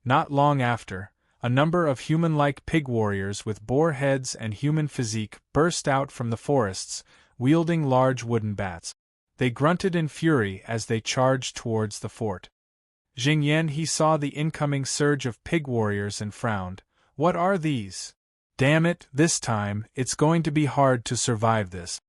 Not long after, a number of human-like pig warriors with boar heads and human physique burst out from the forests, wielding large wooden bats. They grunted in fury as they charged towards the fort. Zheng Yan he saw the incoming surge of pig warriors and frowned. "What are these? Damn it, this time, it's going to be hard to survive this."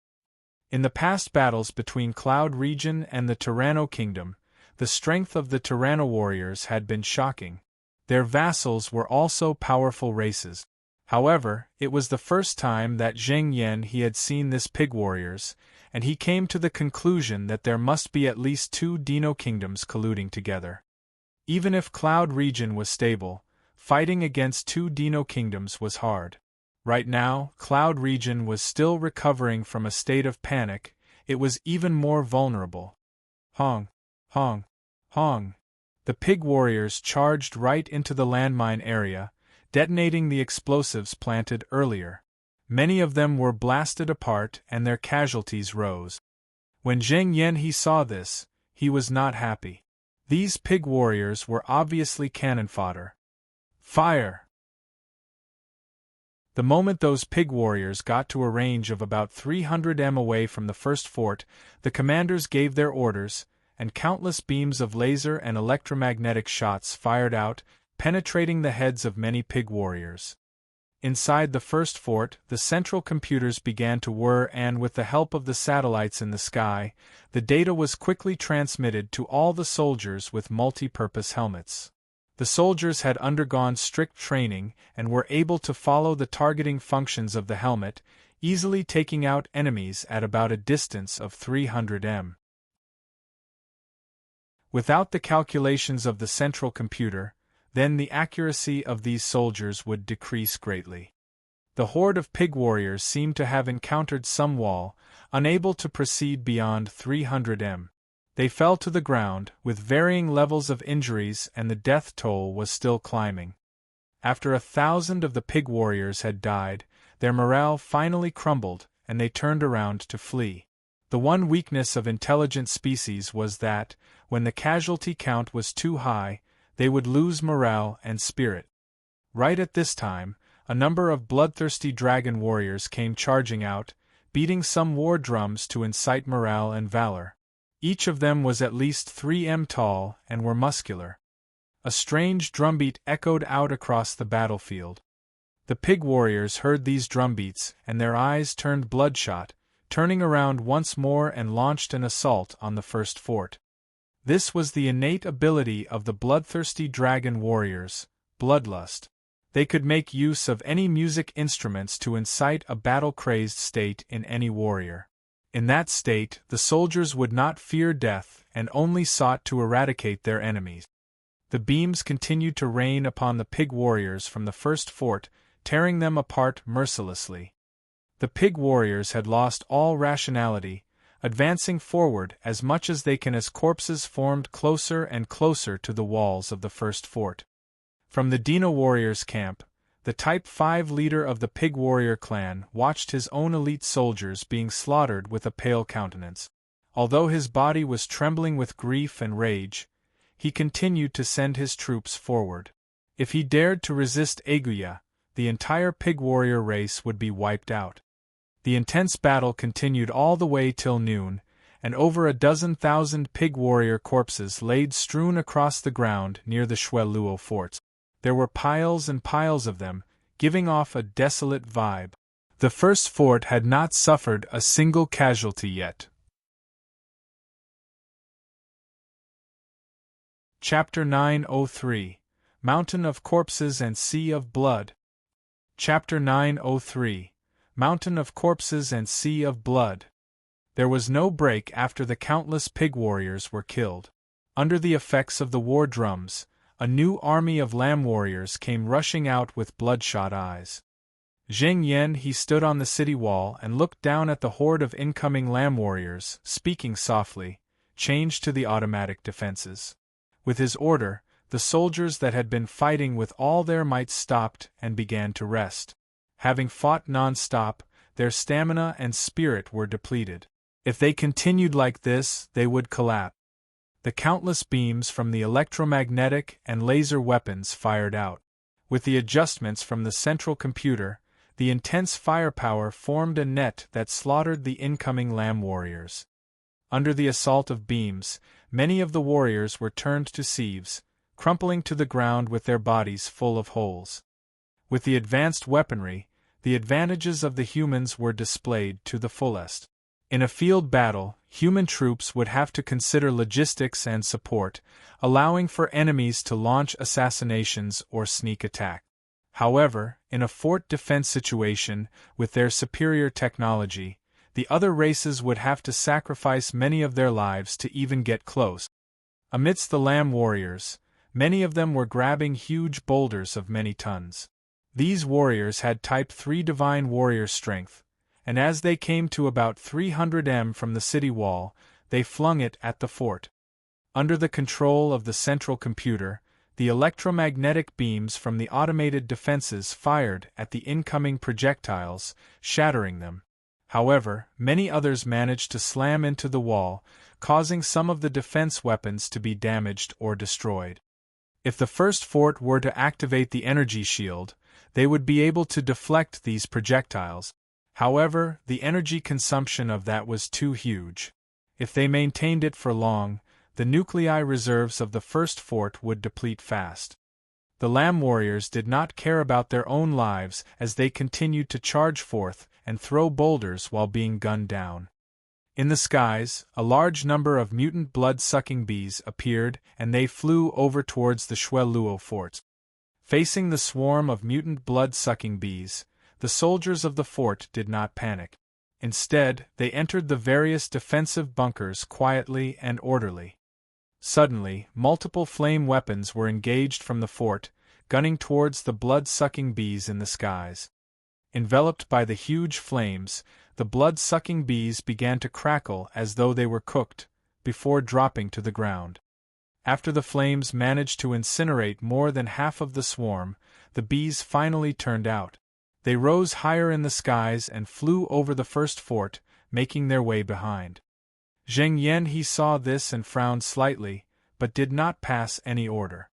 In the past battles between Cloud Region and the Tyranno Kingdom, the strength of the Tyranno warriors had been shocking. Their vassals were also powerful races. However, it was the first time that Zheng Yan he had seen this pig warriors, and he came to the conclusion that there must be at least 2 Dino kingdoms colluding together. Even if Cloud Region was stable, fighting against 2 Dino kingdoms was hard. Right now, Cloud Region was still recovering from a state of panic. It was even more vulnerable. Hong, Hong, Hong. The pig warriors charged right into the landmine area, detonating the explosives planted earlier. Many of them were blasted apart and their casualties rose. When Zheng Yan he saw this, he was not happy. These pig warriors were obviously cannon fodder. Fire! The moment those pig warriors got to a range of about 300 m away from the first fort, the commanders gave their orders, and countless beams of laser and electromagnetic shots fired out, penetrating the heads of many pig warriors. Inside the first fort, the central computers began to whir, and with the help of the satellites in the sky, the data was quickly transmitted to all the soldiers with multi-purpose helmets. The soldiers had undergone strict training and were able to follow the targeting functions of the helmet, easily taking out enemies at about a distance of 300 m. Without the calculations of the central computer, then the accuracy of these soldiers would decrease greatly. The horde of pig warriors seemed to have encountered some wall, unable to proceed beyond 300 m. They fell to the ground, with varying levels of injuries, and the death toll was still climbing. After 1,000 of the pig warriors had died, their morale finally crumbled, and they turned around to flee. The one weakness of intelligent species was that, when the casualty count was too high, they would lose morale and spirit. Right at this time, a number of bloodthirsty dragon warriors came charging out, beating some war drums to incite morale and valor. Each of them was at least 3 m tall and were muscular. A strange drumbeat echoed out across the battlefield. The pig warriors heard these drumbeats, and their eyes turned bloodshot, turning around once more and launched an assault on the first fort. This was the innate ability of the bloodthirsty dragon warriors, bloodlust. They could make use of any music instruments to incite a battle-crazed state in any warrior. In that state, the soldiers would not fear death and only sought to eradicate their enemies. The beams continued to rain upon the pig warriors from the first fort, tearing them apart mercilessly. The pig warriors had lost all rationality, advancing forward as much as they can as corpses formed closer and closer to the walls of the first fort. From the Dino warriors' camp, the Type 5 leader of the pig warrior clan watched his own elite soldiers being slaughtered with a pale countenance. Although his body was trembling with grief and rage, he continued to send his troops forward. If he dared to resist Aiguilla, the entire pig warrior race would be wiped out. The intense battle continued all the way till noon, and over 12,000 pig warrior corpses laid strewn across the ground near the Xueluo forts. There were piles and piles of them, giving off a desolate vibe. The first fort had not suffered a single casualty yet. Chapter 903 Mountain of Corpses and Sea of Blood. Chapter 903 Mountain of Corpses and Sea of Blood. There was no break after the countless pig warriors were killed. Under the effects of the war drums, a new army of lamb warriors came rushing out with bloodshot eyes. Zheng Yan he stood on the city wall and looked down at the horde of incoming lamb warriors, speaking softly, changed to the automatic defenses. With his order, the soldiers that had been fighting with all their might stopped and began to rest. Having fought non-stop, their stamina and spirit were depleted. If they continued like this, they would collapse. The countless beams from the electromagnetic and laser weapons fired out. With the adjustments from the central computer, the intense firepower formed a net that slaughtered the incoming lamb warriors. Under the assault of beams, many of the warriors were turned to sieves, crumpling to the ground with their bodies full of holes. With the advanced weaponry, the advantages of the humans were displayed to the fullest. In a field battle, human troops would have to consider logistics and support, allowing for enemies to launch assassinations or sneak attack. However, in a fort defense situation, with their superior technology, the other races would have to sacrifice many of their lives to even get close. Amidst the lamb warriors, many of them were grabbing huge boulders of many tons. These warriors had Type 3 divine warrior strength, and as they came to about 300 m from the city wall, they flung it at the fort. Under the control of the central computer, the electromagnetic beams from the automated defenses fired at the incoming projectiles, shattering them. However, many others managed to slam into the wall, causing some of the defense weapons to be damaged or destroyed. If the first fort were to activate the energy shield, they would be able to deflect these projectiles. However, the energy consumption of that was too huge. If they maintained it for long, the nuclei reserves of the first fort would deplete fast. The Lamb warriors did not care about their own lives as they continued to charge forth and throw boulders while being gunned down. In the skies, a large number of mutant blood-sucking bees appeared and they flew over towards the Shueluo fort. Facing the swarm of mutant blood-sucking bees, the soldiers of the fort did not panic. Instead, they entered the various defensive bunkers quietly and orderly. Suddenly, multiple flame weapons were engaged from the fort, gunning towards the blood-sucking bees in the skies. Enveloped by the huge flames, the blood-sucking bees began to crackle as though they were cooked, before dropping to the ground. After the flames managed to incinerate more than half of the swarm, the bees finally turned out. They rose higher in the skies and flew over the first fort, making their way behind. Zheng Yan he saw this and frowned slightly, but did not pass any order.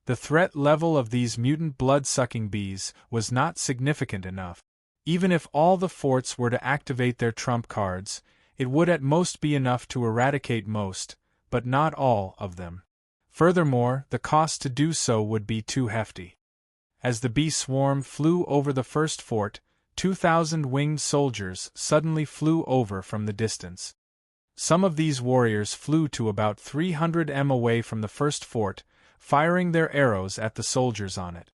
The threat level of these mutant blood-sucking bees was not significant enough. Even if all the forts were to activate their trump cards, it would at most be enough to eradicate most, but not all, of them. Furthermore, the cost to do so would be too hefty. As the bee swarm flew over the first fort, 2,000 winged soldiers suddenly flew over from the distance. Some of these warriors flew to about 300 m away from the first fort, firing their arrows at the soldiers on it.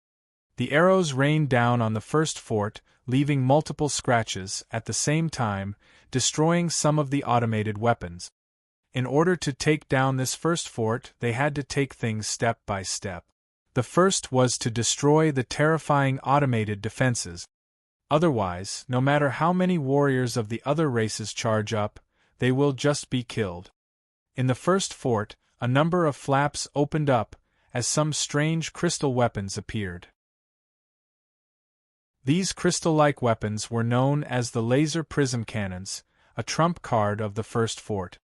The arrows rained down on the first fort, leaving multiple scratches, at the same time, destroying some of the automated weapons. In order to take down this first fort, they had to take things step by step. The first was to destroy the terrifying automated defenses. Otherwise, no matter how many warriors of the other races charge up, they will just be killed. In the first fort, a number of flaps opened up, as some strange crystal weapons appeared. These crystal-like weapons were known as the laser prism cannons, a trump card of the first fort.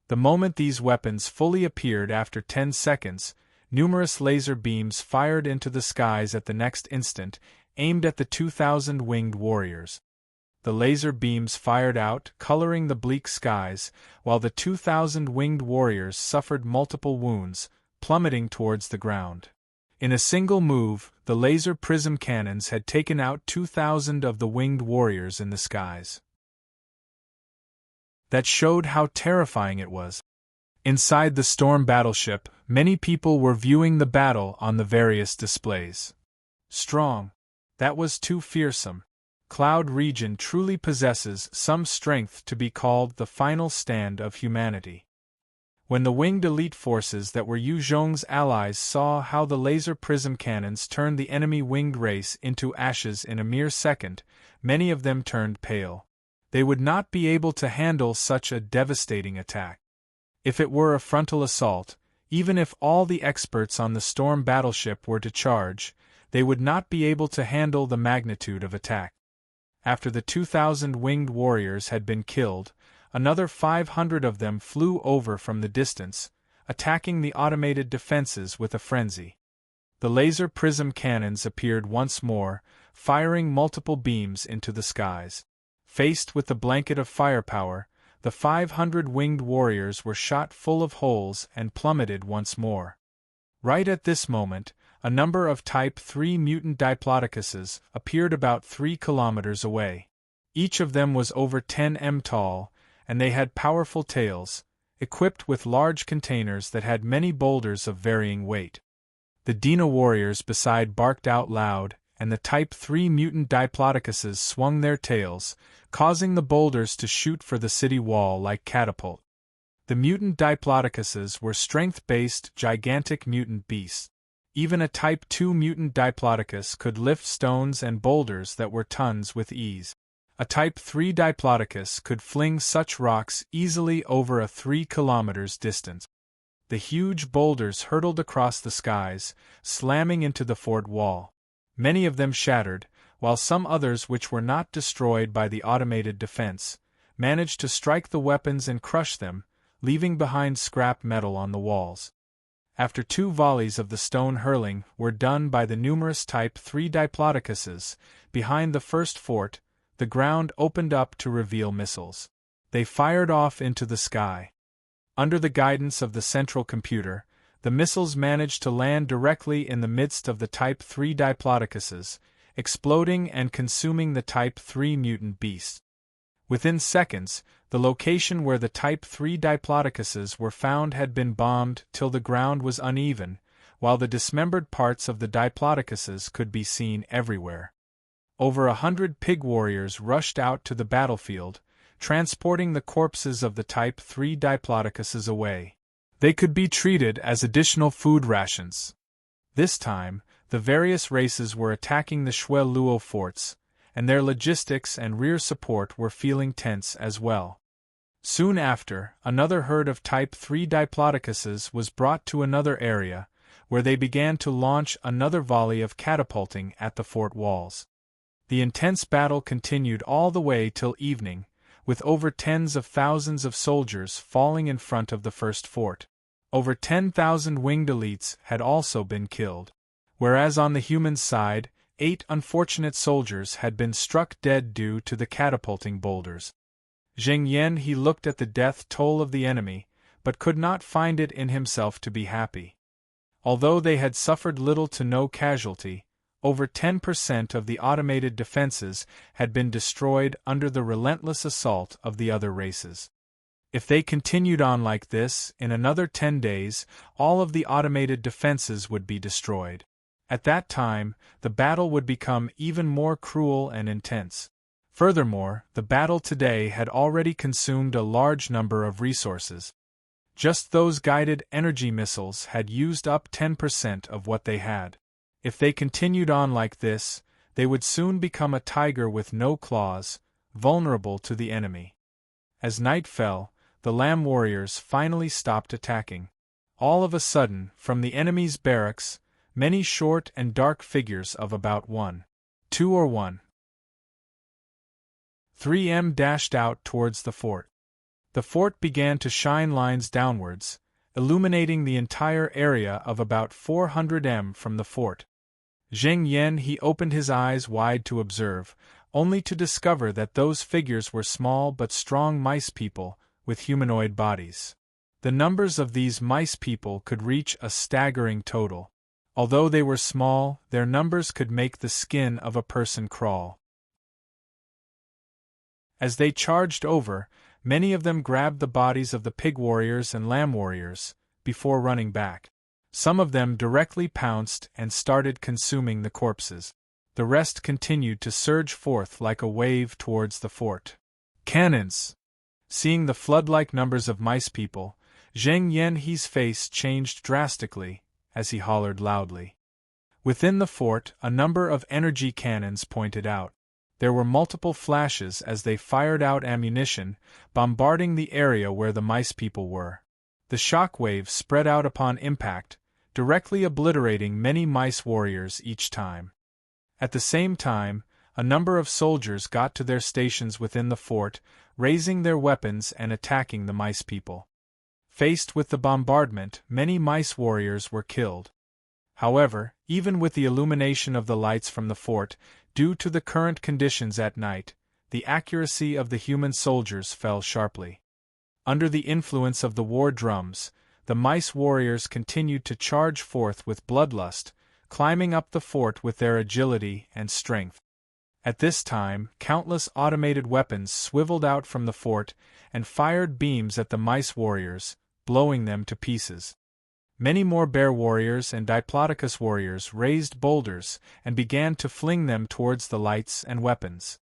The moment these weapons fully appeared after 10 seconds, numerous laser beams fired into the skies at the next instant, aimed at the 2,000 winged warriors. The laser beams fired out, coloring the bleak skies, while the 2,000 winged warriors suffered multiple wounds, plummeting towards the ground. In a single move, the laser prism cannons had taken out 2,000 of the winged warriors in the skies. That showed how terrifying it was. Inside the storm battleship, many people were viewing the battle on the various displays. Strong. That was too fearsome. Cloud region truly possesses some strength to be called the final stand of humanity. When the winged elite forces that were Yu Zhong's allies saw how the laser prism cannons turned the enemy winged race into ashes in a mere second, many of them turned pale. They would not be able to handle such a devastating attack. If it were a frontal assault, even if all the experts on the storm battleship were to charge, they would not be able to handle the magnitude of attack. After the 2,000 winged warriors had been killed, another 500 of them flew over from the distance, attacking the automated defenses with a frenzy. The laser prism cannons appeared once more, firing multiple beams into the skies. Faced with the blanket of firepower, the 500 winged warriors were shot full of holes and plummeted once more. Right at this moment, a number of Type 3 mutant Diplodocuses appeared about 3 kilometers away. Each of them was over 10 m tall, and they had powerful tails, equipped with large containers that had many boulders of varying weight. The Dina warriors beside barked out loud, and the Type 3 mutant Diplodocuses swung their tails, causing the boulders to shoot for the city wall like catapult. The mutant Diplodocuses were strength-based, gigantic mutant beasts. Even a Type 2 mutant Diplodocus could lift stones and boulders that were tons with ease. A Type 3 Diplodocus could fling such rocks easily over a 3 kilometers distance. The huge boulders hurtled across the skies, slamming into the fort wall. Many of them shattered, while some others which were not destroyed by the automated defense, managed to strike the weapons and crush them, leaving behind scrap metal on the walls. after 2 volleys of the stone hurling were done by the numerous Type 3 Diplodocuses, behind the first fort, the ground opened up to reveal missiles. They fired off into the sky. Under the guidance of the central computer, the missiles managed to land directly in the midst of the Type 3 Diplodocuses, exploding and consuming the Type 3 mutant beasts. Within seconds, the location where the Type 3 Diplodocuses were found had been bombed till the ground was uneven, while the dismembered parts of the Diplodocuses could be seen everywhere. Over 100 pig warriors rushed out to the battlefield, transporting the corpses of the Type 3 Diplodocuses away. They could be treated as additional food rations. This time, the various races were attacking the Shwe Luo forts, and their logistics and rear support were feeling tense as well. Soon after, another herd of Type 3 Diplodocuses was brought to another area, where they began to launch another volley of catapulting at the fort walls. The intense battle continued all the way till evening, with over tens of thousands of soldiers falling in front of the first fort. Over 10,000 winged elites had also been killed. Whereas on the human side, 8 unfortunate soldiers had been struck dead due to the catapulting boulders. Zheng Yan he looked at the death toll of the enemy, but could not find it in himself to be happy. Although they had suffered little to no casualty, over 10% of the automated defenses had been destroyed under the relentless assault of the other races. If they continued on like this, in another 10 days, all of the automated defenses would be destroyed. At that time, the battle would become even more cruel and intense. Furthermore, the battle today had already consumed a large number of resources. Just those guided energy missiles had used up 10% of what they had. If they continued on like this, they would soon become a tiger with no claws, vulnerable to the enemy. As night fell, the Lamb warriors finally stopped attacking. All of a sudden, from the enemy's barracks, many short and dark figures of about 1, 2 or 1, 3 m dashed out towards the fort. The fort began to shine lines downwards, illuminating the entire area of about 400 m from the fort. Zheng Yan he opened his eyes wide to observe, only to discover that those figures were small but strong mice people, with humanoid bodies. The numbers of these mice people could reach a staggering total. Although they were small, their numbers could make the skin of a person crawl. As they charged over, many of them grabbed the bodies of the pig warriors and lamb warriors, before running back. Some of them directly pounced and started consuming the corpses. The rest continued to surge forth like a wave towards the fort. Cannons! Seeing the flood-like numbers of mice people, Zheng Yanhe's face changed drastically, as he hollered loudly. Within the fort, a number of energy cannons pointed out. There were multiple flashes as they fired out ammunition, bombarding the area where the mice people were. The shock wave spread out upon impact, directly obliterating many mice warriors each time. At the same time, a number of soldiers got to their stations within the fort, raising their weapons and attacking the mice people. Faced with the bombardment, many mice warriors were killed. However, even with the illumination of the lights from the fort, due to the current conditions at night, the accuracy of the human soldiers fell sharply. Under the influence of the war drums, the mice warriors continued to charge forth with bloodlust, climbing up the fort with their agility and strength. At this time, countless automated weapons swiveled out from the fort and fired beams at the mice warriors, blowing them to pieces. Many more bear warriors and diplodocus warriors raised boulders and began to fling them towards the lights and weapons.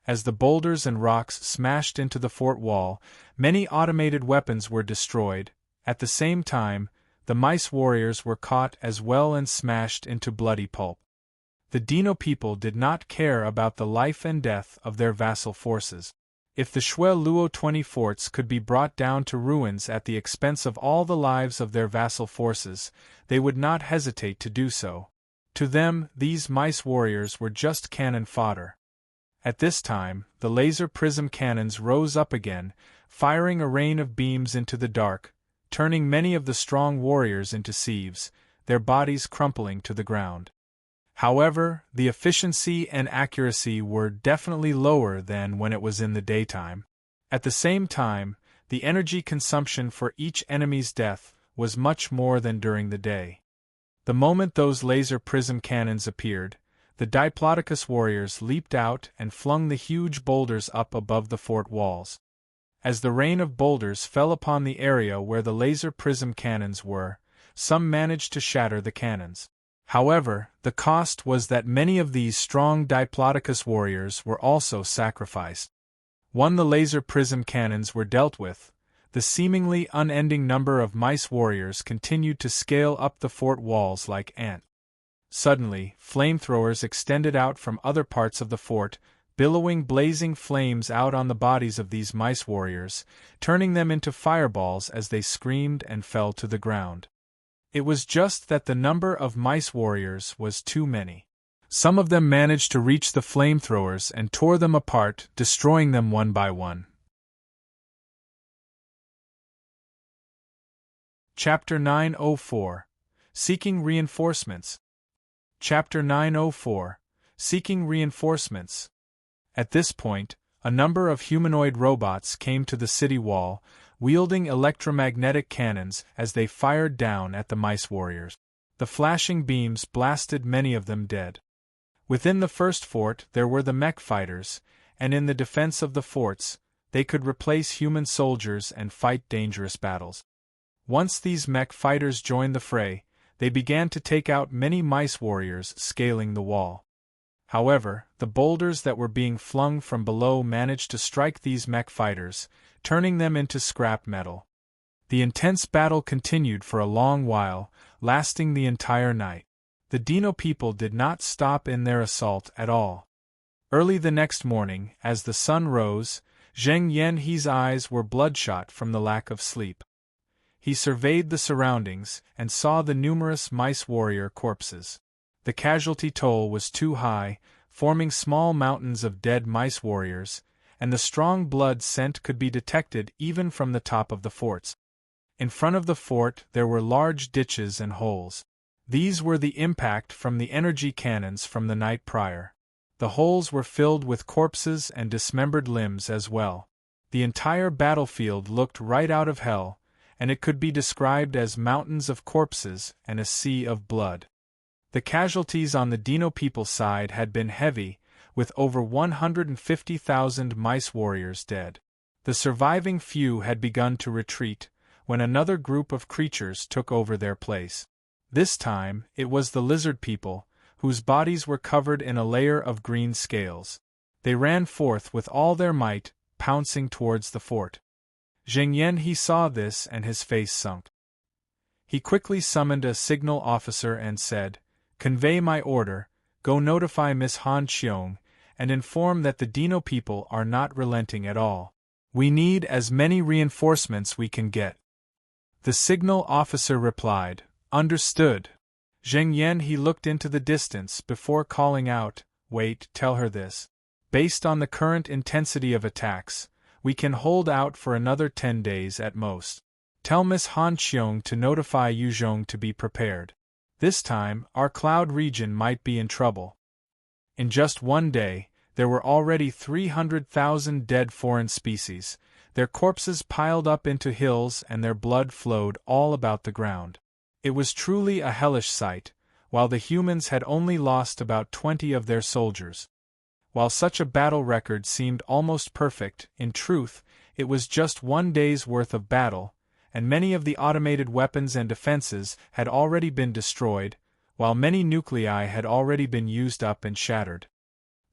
As the boulders and rocks smashed into the fort wall, many automated weapons were destroyed. At the same time, the mice warriors were caught as well and smashed into bloody pulp. The Dino people did not care about the life and death of their vassal forces. If the Shwe Luo 20 forts could be brought down to ruins at the expense of all the lives of their vassal forces, they would not hesitate to do so. To them, these mice warriors were just cannon fodder. At this time, the laser prism cannons rose up again, firing a rain of beams into the dark, turning many of the strong warriors into sieves, their bodies crumpling to the ground. However, the efficiency and accuracy were definitely lower than when it was in the daytime. At the same time, the energy consumption for each enemy's death was much more than during the day. The moment those laser prism cannons appeared, the Diplodocus warriors leaped out and flung the huge boulders up above the fort walls. As the rain of boulders fell upon the area where the laser prism cannons were, some managed to shatter the cannons. However, the cost was that many of these strong Diplodocus warriors were also sacrificed. When the laser prism cannons were dealt with, the seemingly unending number of mice warriors continued to scale up the fort walls like ants. Suddenly, flamethrowers extended out from other parts of the fort, billowing blazing flames out on the bodies of these mice warriors, turning them into fireballs as they screamed and fell to the ground. It was just that the number of mice warriors was too many. Some of them managed to reach the flamethrowers and tore them apart, destroying them one by one. Chapter 904 Seeking Reinforcements. Chapter 904 Seeking Reinforcements. At this point, a number of humanoid robots came to the city wall, wielding electromagnetic cannons as they fired down at the mice warriors. The flashing beams blasted many of them dead. Within the first fort there were the mech fighters, and in the defense of the forts, they could replace human soldiers and fight dangerous battles. Once these mech fighters joined the fray, they began to take out many mice warriors scaling the wall. However, the boulders that were being flung from below managed to strike these mech fighters, turning them into scrap metal. The intense battle continued for a long while, lasting the entire night. The Dino people did not stop in their assault at all. Early the next morning, as the sun rose, Zheng Yanhe's eyes were bloodshot from the lack of sleep. He surveyed the surroundings and saw the numerous mice warrior corpses. The casualty toll was too high, forming small mountains of dead mice warriors, and the strong blood scent could be detected even from the top of the forts. In front of the fort there were large ditches and holes. These were the impact from the energy cannons from the night prior. The holes were filled with corpses and dismembered limbs as well. The entire battlefield looked right out of hell, and it could be described as mountains of corpses and a sea of blood. The casualties on the Dino people side had been heavy, with over 150,000 mice warriors dead. The surviving few had begun to retreat, when another group of creatures took over their place. This time, it was the lizard people, whose bodies were covered in a layer of green scales. They ran forth with all their might, pouncing towards the fort. Zheng Yanhe saw this and his face sunk. He quickly summoned a signal officer and said, "Convey my order, go notify Miss Han Xiong, and inform that the Dino people are not relenting at all. We need as many reinforcements we can get." The signal officer replied, "Understood." Zheng Yanhe looked into the distance before calling out, "Wait, tell her this. Based on the current intensity of attacks, we can hold out for another 10 days at most. Tell Miss Han Xiong to notify Yu Zhong to be prepared. This time, our cloud region might be in trouble." In just one day, there were already 300,000 dead foreign species, their corpses piled up into hills and their blood flowed all about the ground. It was truly a hellish sight, while the humans had only lost about 20 of their soldiers. While such a battle record seemed almost perfect, in truth, it was just 1 day's worth of battle, and many of the automated weapons and defenses had already been destroyed, while many nuclei had already been used up and shattered.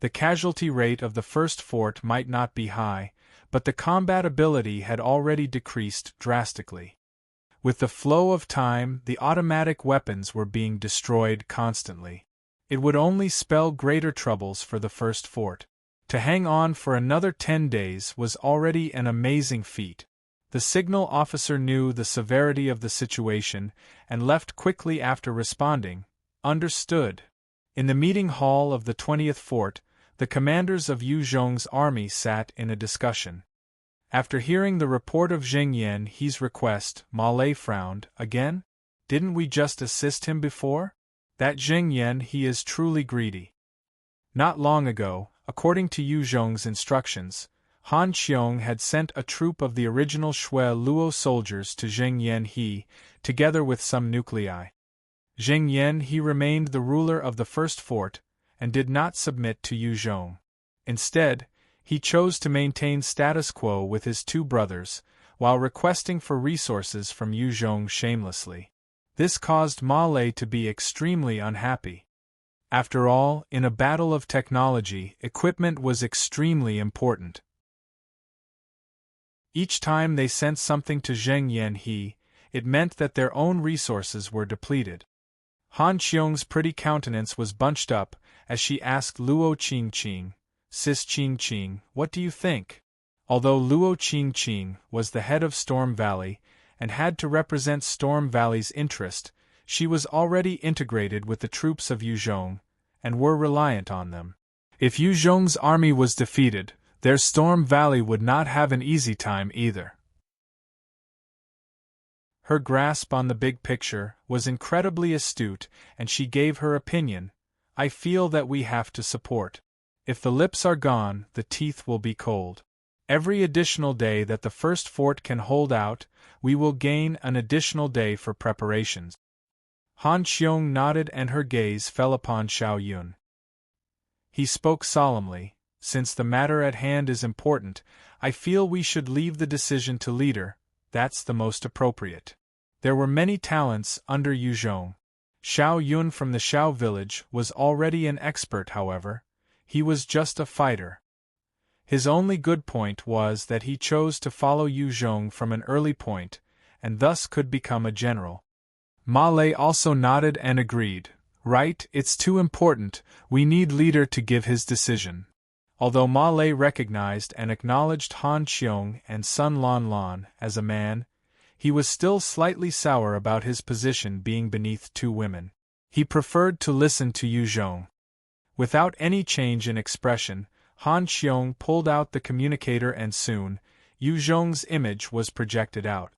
The casualty rate of the first fort might not be high, but the combat ability had already decreased drastically. With the flow of time, the automatic weapons were being destroyed constantly. It would only spell greater troubles for the first fort. To hang on for another 10 days was already an amazing feat. The signal officer knew the severity of the situation and left quickly after responding, "Understood." In the meeting hall of the 20th fort, the commanders of Yu Zhong's army sat in a discussion. After hearing the report of Zheng Yanhe's request, Ma Lei frowned. Again? Didn't we just assist him before? That Zheng Yanhe is truly greedy. Not long ago, according to Yu Zhong's instructions, Han Qiong had sent a troop of the original Shui Luo soldiers to Zheng Yanhe, together with some nuclei. Zheng Yanhe remained the ruler of the first fort, and did not submit to Yu Zhong. Instead, he chose to maintain status quo with his two brothers, while requesting for resources from Yu Zhong shamelessly. This caused Ma Lei to be extremely unhappy. After all, in a battle of technology, equipment was extremely important. Each time they sent something to Zheng Yanhe, it meant that their own resources were depleted. Han Qiong's pretty countenance was bunched up, as she asked Luo Qingqing, "Sis Qingqing, what do you think?" Although Luo Qingqing was the head of Storm Valley, and had to represent Storm Valley's interest, she was already integrated with the troops of Yu Zhong, and were reliant on them. If Yu Zhong's army was defeated, their Storm Valley would not have an easy time either. Her grasp on the big picture was incredibly astute, and she gave her opinion. "I feel that we have to support. If the lips are gone, the teeth will be cold. Every additional day that the first fort can hold out, we will gain an additional day for preparations." Han Qiong nodded and her gaze fell upon Xiao Yun. He spoke solemnly. "Since the matter at hand is important, I feel we should leave the decision to leader. That's the most appropriate." There were many talents under Yu Zhong. Xiao Yun from the Xiao village was already an expert, however. He was just a fighter. His only good point was that he chose to follow Yu Zhong from an early point, and thus could become a general. Ma Lei also nodded and agreed. "Right, it's too important, we need leader to give his decision." Although Ma Lei recognized and acknowledged Han Qiong and Sun Lan Lan as a man, he was still slightly sour about his position being beneath two women. He preferred to listen to Yu Zhong. Without any change in expression, Han Qiong pulled out the communicator and soon, Yu Zhong's image was projected out.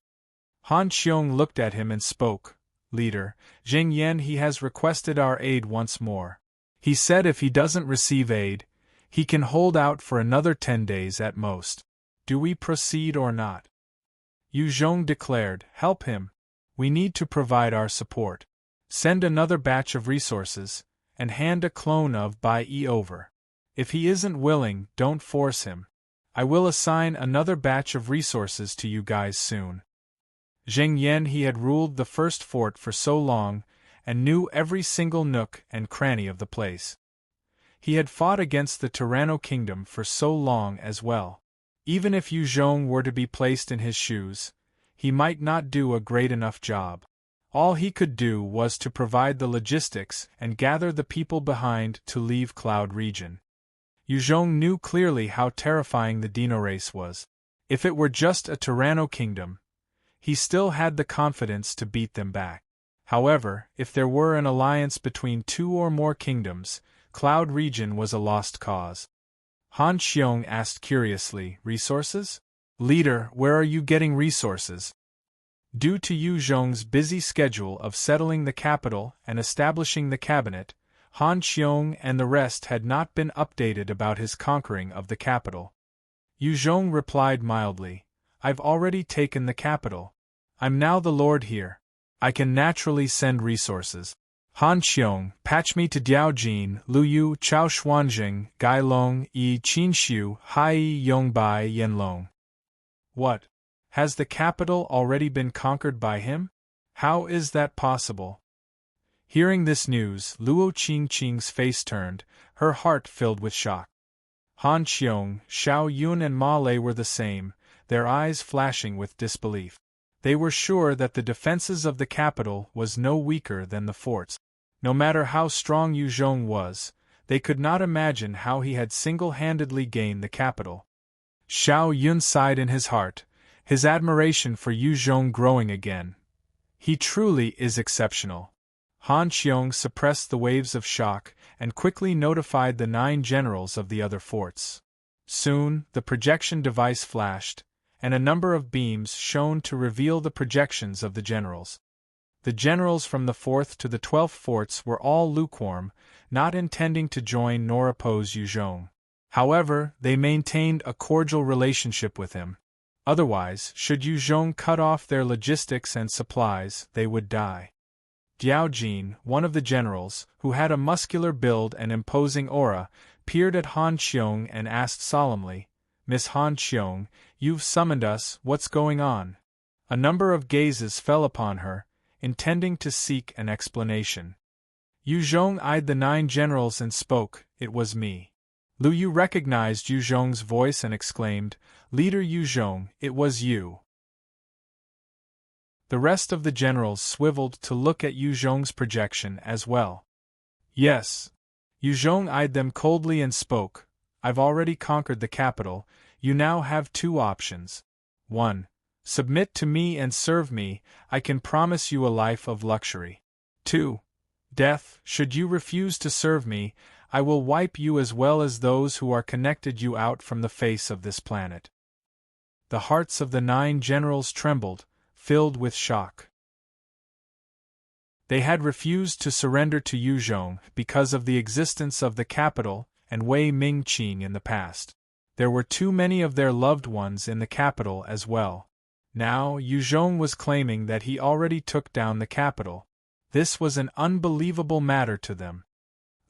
Han Qiong looked at him and spoke. "Leader, Zheng Yanhe has requested our aid once more. He said if he doesn't receive aid, he can hold out for another 10 days at most. Do we proceed or not?" Yu Zhong declared, "Help him. We need to provide our support. Send another batch of resources, and hand a clone of Bai Yi over. If he isn't willing, don't force him. I will assign another batch of resources to you guys soon." Zheng Yanhe had ruled the first fort for so long, and knew every single nook and cranny of the place. He had fought against the Tyranno Kingdom for so long as well. Even if Yu Zhong were to be placed in his shoes, he might not do a great enough job. All he could do was to provide the logistics and gather the people behind to leave Cloud Region. Yu Zhong knew clearly how terrifying the Dino race was. If it were just a Tyranno Kingdom, he still had the confidence to beat them back. However, if there were an alliance between two or more kingdoms, Cloud Region was a lost cause. Han Qiong asked curiously, "Resources? Leader, where are you getting resources?" Due to Yu Zhong's busy schedule of settling the capital and establishing the cabinet, Han Qiong and the rest had not been updated about his conquering of the capital. Yu Zhong replied mildly, "I've already taken the capital. I'm now the lord here. I can naturally send resources." Han Qiong, patch me to Diaojin, Luyu, Chao Xuanjing, Gai Long, Yi Qinxiu, Hai Yongbai Yanlong. What? Has the capital already been conquered by him? How is that possible? Hearing this news, Luo Qingqing's face turned, her heart filled with shock. Han Qiong, Xiao Yun and Ma Lei were the same, their eyes flashing with disbelief. They were sure that the defenses of the capital was no weaker than the forts. No matter how strong Yu Zhong was, they could not imagine how he had single-handedly gained the capital. Xiao Yun sighed in his heart, his admiration for Yu Zhong growing again. He truly is exceptional. Han Qiong suppressed the waves of shock and quickly notified the 9 generals of the other forts. Soon, the projection device flashed, and a number of beams shone to reveal the projections of the generals. The generals from the 4th to the 12th forts were all lukewarm, not intending to join nor oppose Yu Zhong. However, they maintained a cordial relationship with him. Otherwise, should Yu Zhong cut off their logistics and supplies, they would die. Diao Jin, one of the generals, who had a muscular build and imposing aura, peered at Han Qiong and asked solemnly, "Miss Han Qiong, you've summoned us, what's going on?" A number of gazes fell upon her, intending to seek an explanation. Yu Zhong eyed the 9 generals and spoke, "It was me." Lu Yu recognized Yu Zhong's voice and exclaimed, "Leader Yu Zhong, it was you." The rest of the generals swiveled to look at Yu Zhong's projection as well. "Yes." Yu Zhong eyed them coldly and spoke, "I've already conquered the capital, you now have 2 options. 1. Submit to me and serve me, I can promise you a life of luxury. 2. Death, should you refuse to serve me, I will wipe you as well as those who are connected you out from the face of this planet." The hearts of the 9 generals trembled, filled with shock. They had refused to surrender to Yu Zhong because of the existence of the capital and Wei Mingqing in the past. There were too many of their loved ones in the capital as well. Now Yu Zhong was claiming that he already took down the capital. This was an unbelievable matter to them.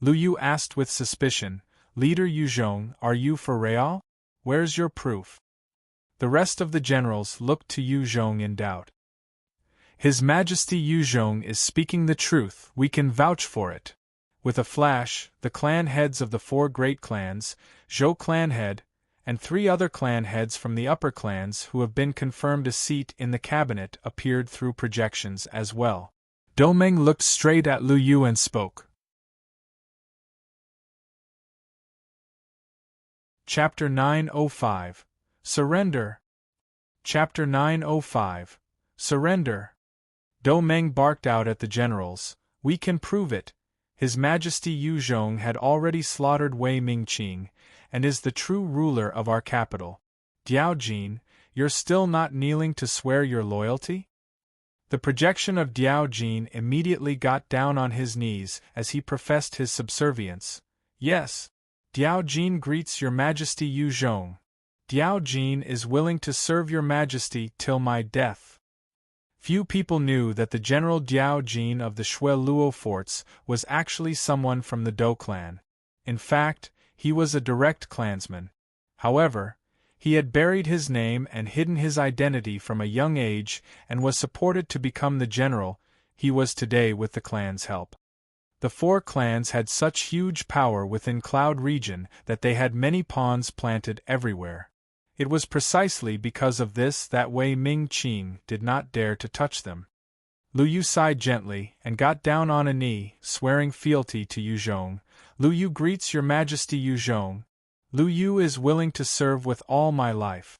Lu Yu asked with suspicion, "Leader Yu Zhong, are you for real? Where's your proof?" The rest of the generals looked to Yu Zhong in doubt. "His Majesty Yu Zhong is speaking the truth, we can vouch for it." With a flash, the clan heads of the 4 great clans, Zhou clan head, and 3 other clan heads from the upper clans who have been confirmed a seat in the cabinet appeared through projections as well. Domeng looked straight at Lu Yu and spoke. Chapter 905. Surrender. Chapter 905. Surrender. Domeng barked out at the generals, "We can prove it. His Majesty Yu Zhong had already slaughtered Wei Mingqing, and is the true ruler of our capital. Diao Jin, you're still not kneeling to swear your loyalty?" The projection of Diao Jin immediately got down on his knees as he professed his subservience. "Yes. Diao Jin greets your Majesty Yu Zhong. Diao Jin is willing to serve your Majesty till my death." Few people knew that the General Diao Jin of the Shui Luo forts was actually someone from the Dou clan. In fact, he was a direct clansman. However, he had buried his name and hidden his identity from a young age and was supported to become the general he was today with the clan's help. The 4 clans had such huge power within Cloud region that they had many pawns planted everywhere. It was precisely because of this that Wei Mingqing did not dare to touch them. Lu Yu sighed gently and got down on a knee, swearing fealty to Yu Zhong. "Lu Yu greets your Majesty Yu Zhong. Lu Yu is willing to serve with all my life."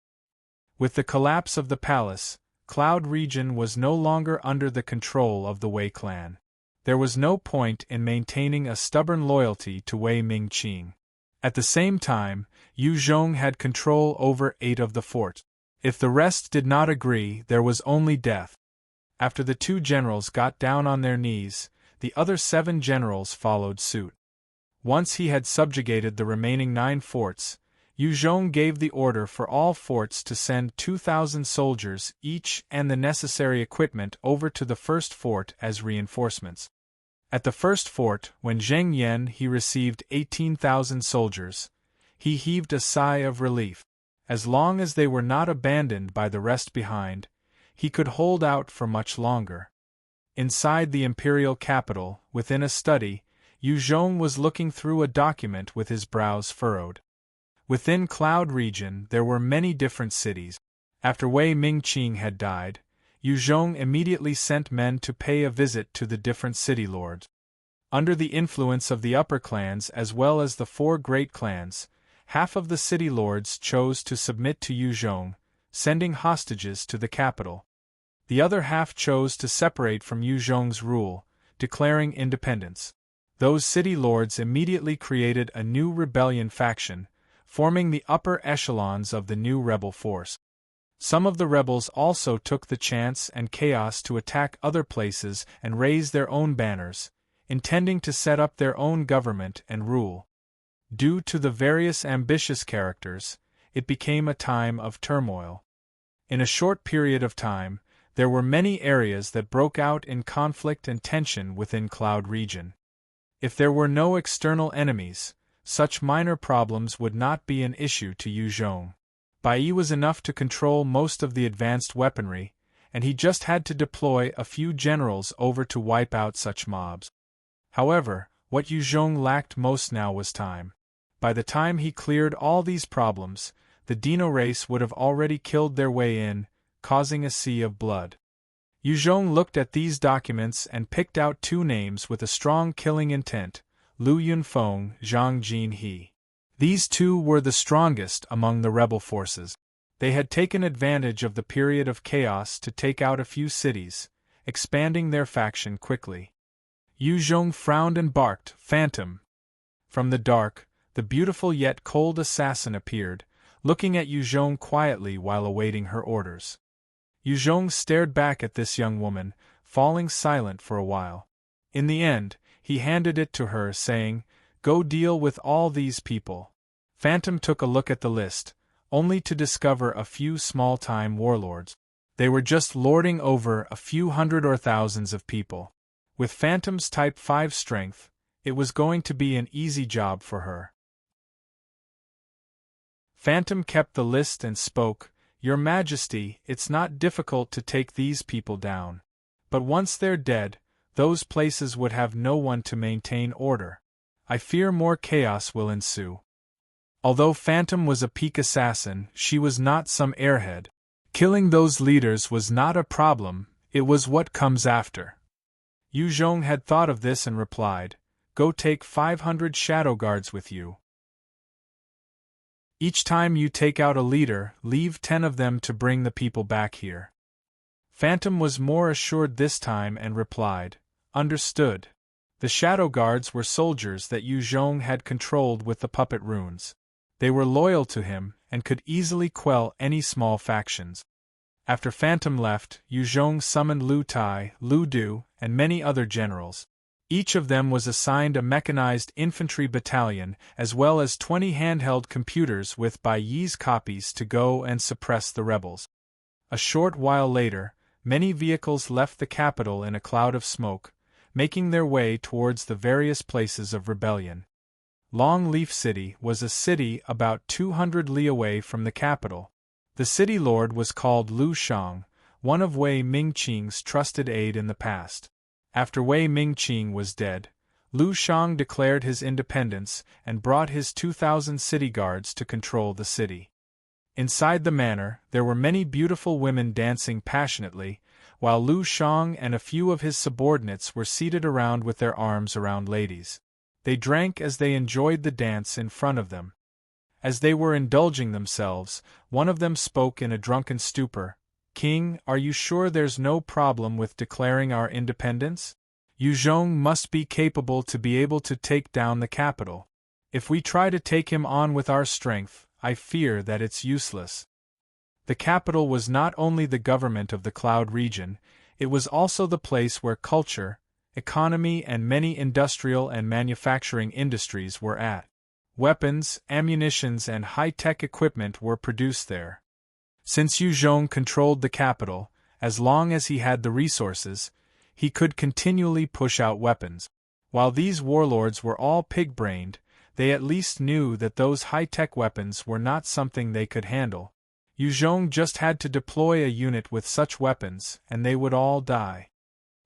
With the collapse of the palace, Cloud region was no longer under the control of the Wei clan. There was no point in maintaining a stubborn loyalty to Wei Mingqing. At the same time, Yu Zhong had control over 8 of the forts. If the rest did not agree, there was only death. After the 2 generals got down on their knees, the other 7 generals followed suit. Once he had subjugated the remaining 9 forts, Yu Zhong gave the order for all forts to send 2,000 soldiers each and the necessary equipment over to the first fort as reinforcements. At the first fort, when Zheng Yan he received 18,000 soldiers, he heaved a sigh of relief. As long as they were not abandoned by the rest behind, he could hold out for much longer. Inside the imperial capital, within a study, Yu Zhong was looking through a document with his brows furrowed. Within Cloud region there were many different cities. After Wei Mingqing had died, Yu Zhong immediately sent men to pay a visit to the different city lords. Under the influence of the upper clans as well as the 4 great clans, half of the city lords chose to submit to Yu Zhong, sending hostages to the capital. The other half chose to separate from Yu Zhong's rule, declaring independence. Those city lords immediately created a new rebellion faction, forming the upper echelons of the new rebel force. Some of the rebels also took the chance and chaos to attack other places and raise their own banners, intending to set up their own government and rule. Due to the various ambitious characters, it became a time of turmoil. In a short period of time, there were many areas that broke out in conflict and tension within Cloud Region. If there were no external enemies, such minor problems would not be an issue to Yu Zhong. Bai was enough to control most of the advanced weaponry, and he just had to deploy a few generals over to wipe out such mobs. However, what Yu Zhong lacked most now was time. By the time he cleared all these problems, the Dino race would have already killed their way in, causing a sea of blood. Yu Zhong looked at these documents and picked out 2 names with a strong killing intent: Lu Yunfeng, Zhang Jinhe. These 2 were the strongest among the rebel forces. They had taken advantage of the period of chaos to take out a few cities, expanding their faction quickly. Yu Zhong frowned and barked, "Phantom!" From the dark, the beautiful yet cold assassin appeared, looking at Yu Zhong quietly while awaiting her orders. Yu Zhong stared back at this young woman, falling silent for a while. In the end, he handed it to her, saying, "Go deal with all these people." Phantom took a look at the list, only to discover a few small-time warlords. They were just lording over a few hundred or thousands of people. With Phantom's Type 5 strength, it was going to be an easy job for her. Phantom kept the list and spoke, "Your Majesty, it's not difficult to take these people down. But once they're dead, those places would have no one to maintain order. I fear more chaos will ensue." Although Phantom was a peak assassin, she was not some airhead. Killing those leaders was not a problem, it was what comes after. Yu Zhong had thought of this and replied, "Go take 500 shadow guards with you. Each time you take out a leader, leave 10 of them to bring the people back here." Phantom was more assured this time and replied, "Understood." The shadow guards were soldiers that Yu Zhong had controlled with the puppet runes. They were loyal to him and could easily quell any small factions. After Phantom left, Yu Zhong summoned Lu Tai, Lu Du, and many other generals. Each of them was assigned a mechanized infantry battalion as well as 20 handheld computers with Bai Yi's copies to go and suppress the rebels. A short while later, many vehicles left the capital in a cloud of smoke, making their way towards the various places of rebellion. Long Leaf City was a city about 200 li away from the capital. The city lord was called Lu Shang, one of Wei Mingqing's trusted aide in the past. After Wei Mingqing was dead, Lu Shang declared his independence and brought his 2,000 city guards to control the city. Inside the manor, there were many beautiful women dancing passionately, while Lu Shang and a few of his subordinates were seated around with their arms around ladies. They drank as they enjoyed the dance in front of them. As they were indulging themselves, one of them spoke in a drunken stupor, "King, are you sure there's no problem with declaring our independence? Yu Zhong must be capable to be able to take down the capital. If we try to take him on with our strength, I fear that it's useless." The capital was not only the government of the Cloud region, it was also the place where culture, economy and many industrial and manufacturing industries were at. Weapons, ammunitions and high-tech equipment were produced there. Since Yu Zhong controlled the capital, as long as he had the resources, he could continually push out weapons. While these warlords were all pig-brained, they at least knew that those high-tech weapons were not something they could handle. Yu Zhong just had to deploy a unit with such weapons, and they would all die.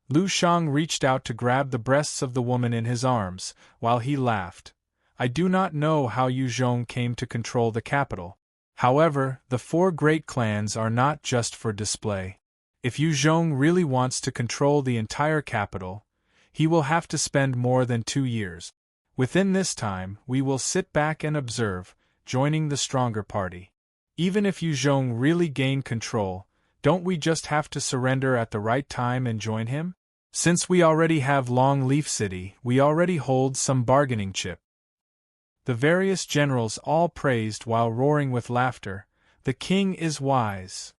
Lu Shang reached out to grab the breasts of the woman in his arms, while he laughed. I do not know how Yu Zhong came to control the capital. However, the 4 great clans are not just for display. If Yu Zhong really wants to control the entire capital, he will have to spend more than 2 years. Within this time, we will sit back and observe, joining the stronger party. Even if Yu Zhong really gained control, don't we just have to surrender at the right time and join him? Since we already have Long Leaf City, we already hold some bargaining chip. The various generals all praised while roaring with laughter, "The king is wise."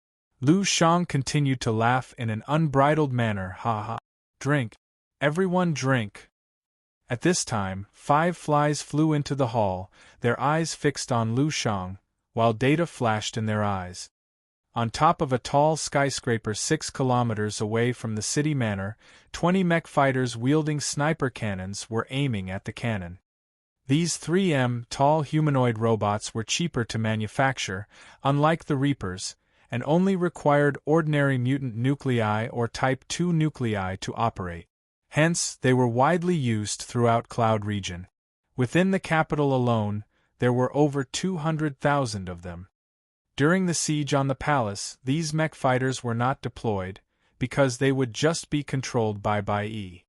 Lu Shang continued to laugh in an unbridled manner. Ha ha. Drink. Everyone drink. At this time, 5 flies flew into the hall, their eyes fixed on Lu Shang, while data flashed in their eyes. On top of a tall skyscraper 6 kilometers away from the city manor, 20 mech fighters wielding sniper cannons were aiming at the cannon. These 3M tall humanoid robots were cheaper to manufacture, unlike the Reapers, and only required ordinary mutant nuclei or Type II nuclei to operate. Hence, they were widely used throughout Cloud region. Within the capital alone, there were over 200,000 of them. During the siege on the palace, these mech fighters were not deployed, because they would just be controlled by Bai Yi.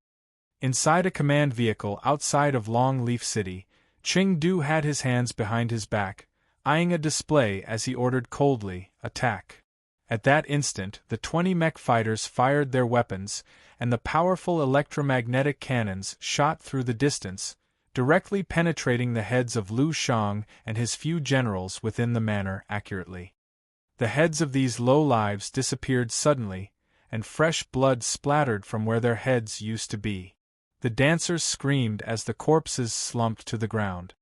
Inside a command vehicle outside of Long Leaf City, Chengdu had his hands behind his back, eyeing a display as he ordered coldly, "Attack." At that instant, the 20 mech fighters fired their weapons, and the powerful electromagnetic cannons shot through the distance, directly penetrating the heads of Lu Shang and his few generals within the manor accurately. The heads of these low-lives disappeared suddenly, and fresh blood splattered from where their heads used to be. The dancers screamed as the corpses slumped to the ground.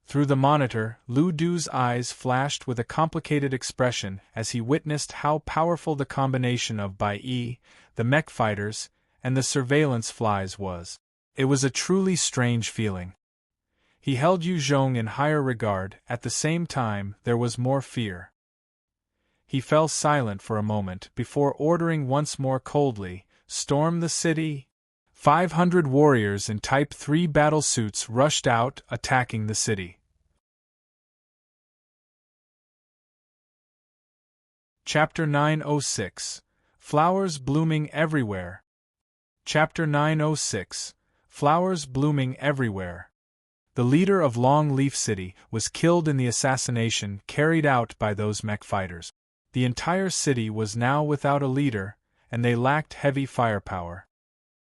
Through the monitor, Lu Du's eyes flashed with a complicated expression as he witnessed how powerful the combination of Bai Yi, the mech fighters, and the surveillance flies was. It was a truly strange feeling. He held Yu Zhong in higher regard, at the same time there was more fear. He fell silent for a moment before ordering once more coldly, "Storm the city." 500 warriors in Type III battle suits rushed out, attacking the city. Chapter 906. Flowers Blooming Everywhere. Chapter 906. Flowers Blooming Everywhere. The leader of Long Leaf City was killed in the assassination carried out by those mech fighters. The entire city was now without a leader, and they lacked heavy firepower.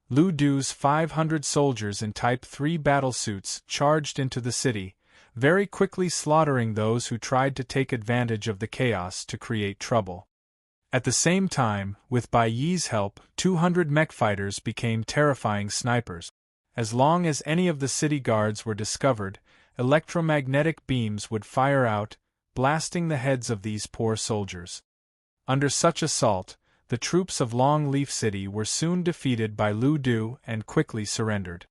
Lu Du's 500 soldiers in Type III battle suits charged into the city, very quickly slaughtering those who tried to take advantage of the chaos to create trouble. At the same time, with Bai Yi's help, 200 mech fighters became terrifying snipers. As long as any of the city guards were discovered, electromagnetic beams would fire out, blasting the heads of these poor soldiers. Under such assault, the troops of Long Leaf City were soon defeated by Lu Du and quickly surrendered.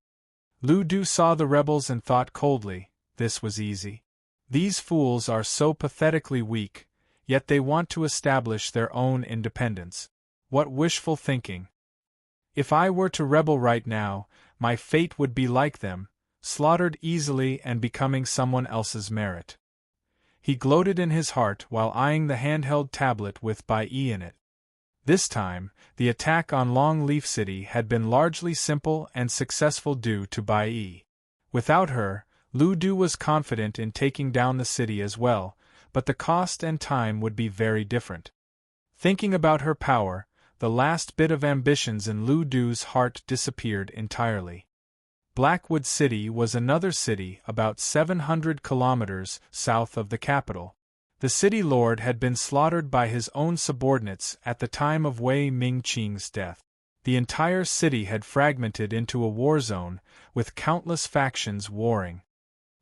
Lu Du saw the rebels and thought coldly, "This was easy. These fools are so pathetically weak, yet they want to establish their own independence. What wishful thinking! If I were to rebel right now, my fate would be like them, slaughtered easily and becoming someone else's merit." He gloated in his heart while eyeing the handheld tablet with Bai Yi in it. This time, the attack on Long Leaf City had been largely simple and successful due to Bai Yi. Without her, Lu Du was confident in taking down the city as well, but the cost and time would be very different. Thinking about her power, the last bit of ambitions in Lu Du's heart disappeared entirely. Blackwood City was another city about 700 kilometers south of the capital. The city lord had been slaughtered by his own subordinates at the time of Wei Mingqing's death. The entire city had fragmented into a war zone, with countless factions warring.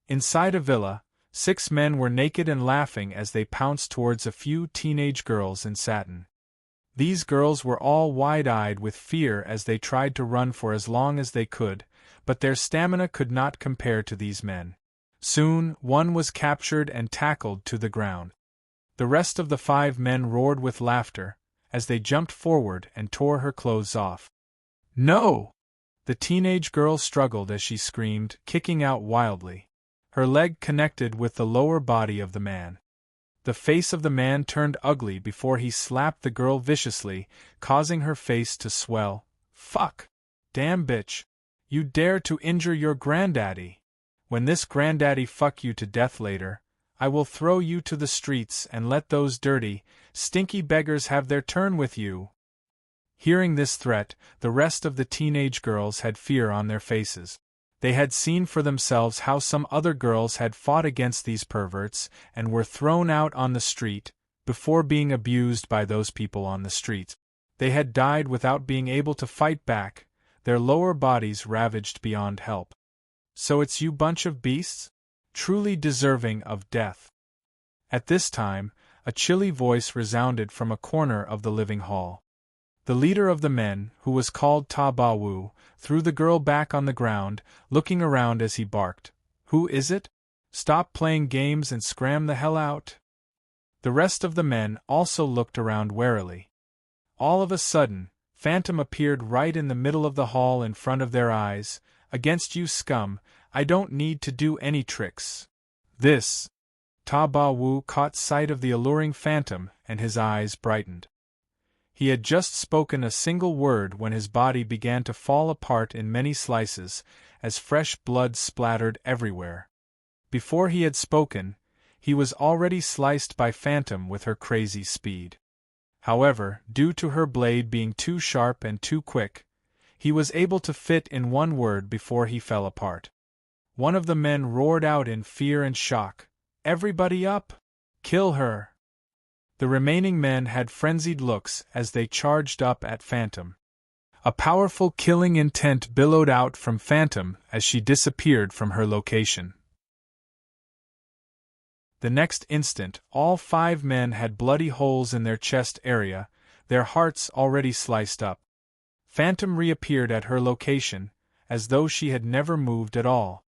Inside a villa, 6 men were naked and laughing as they pounced towards a few teenage girls in satin. These girls were all wide-eyed with fear as they tried to run for as long as they could, but their stamina could not compare to these men. Soon, one was captured and tackled to the ground. The rest of the 5 men roared with laughter, as they jumped forward and tore her clothes off. "No!" The teenage girl struggled as she screamed, kicking out wildly. Her leg connected with the lower body of the man. The face of the man turned ugly before he slapped the girl viciously, causing her face to swell. "Fuck! Damn bitch! You dare to injure your granddaddy! When this granddaddy fuck you to death later, I will throw you to the streets and let those dirty, stinky beggars have their turn with you." Hearing this threat, the rest of the teenage girls had fear on their faces. They had seen for themselves how some other girls had fought against these perverts and were thrown out on the street, before being abused by those people on the streets. They had died without being able to fight back, their lower bodies ravaged beyond help. So it's you bunch of beasts? Truly deserving of death. At this time, a chilly voice resounded from a corner of the living hall. The leader of the men, who was called Ta Ba Wu, threw the girl back on the ground, looking around as he barked. Who is it? Stop playing games and scram the hell out. The rest of the men also looked around warily. All of a sudden, Phantom appeared right in the middle of the hall in front of their eyes. Against you scum, I don't need to do any tricks. This. Ta Ba Wu caught sight of the alluring Phantom, and his eyes brightened. He had just spoken a single word when his body began to fall apart in many slices, as fresh blood splattered everywhere. Before he had spoken, he was already sliced by Phantom with her crazy speed. However, due to her blade being too sharp and too quick, he was able to fit in one word before he fell apart. One of the men roared out in fear and shock, "Everybody up! Kill her!" The remaining men had frenzied looks as they charged up at Phantom. A powerful killing intent billowed out from Phantom as she disappeared from her location. The next instant, all 5 men had bloody holes in their chest area, their hearts already sliced up. Phantom reappeared at her location, as though she had never moved at all.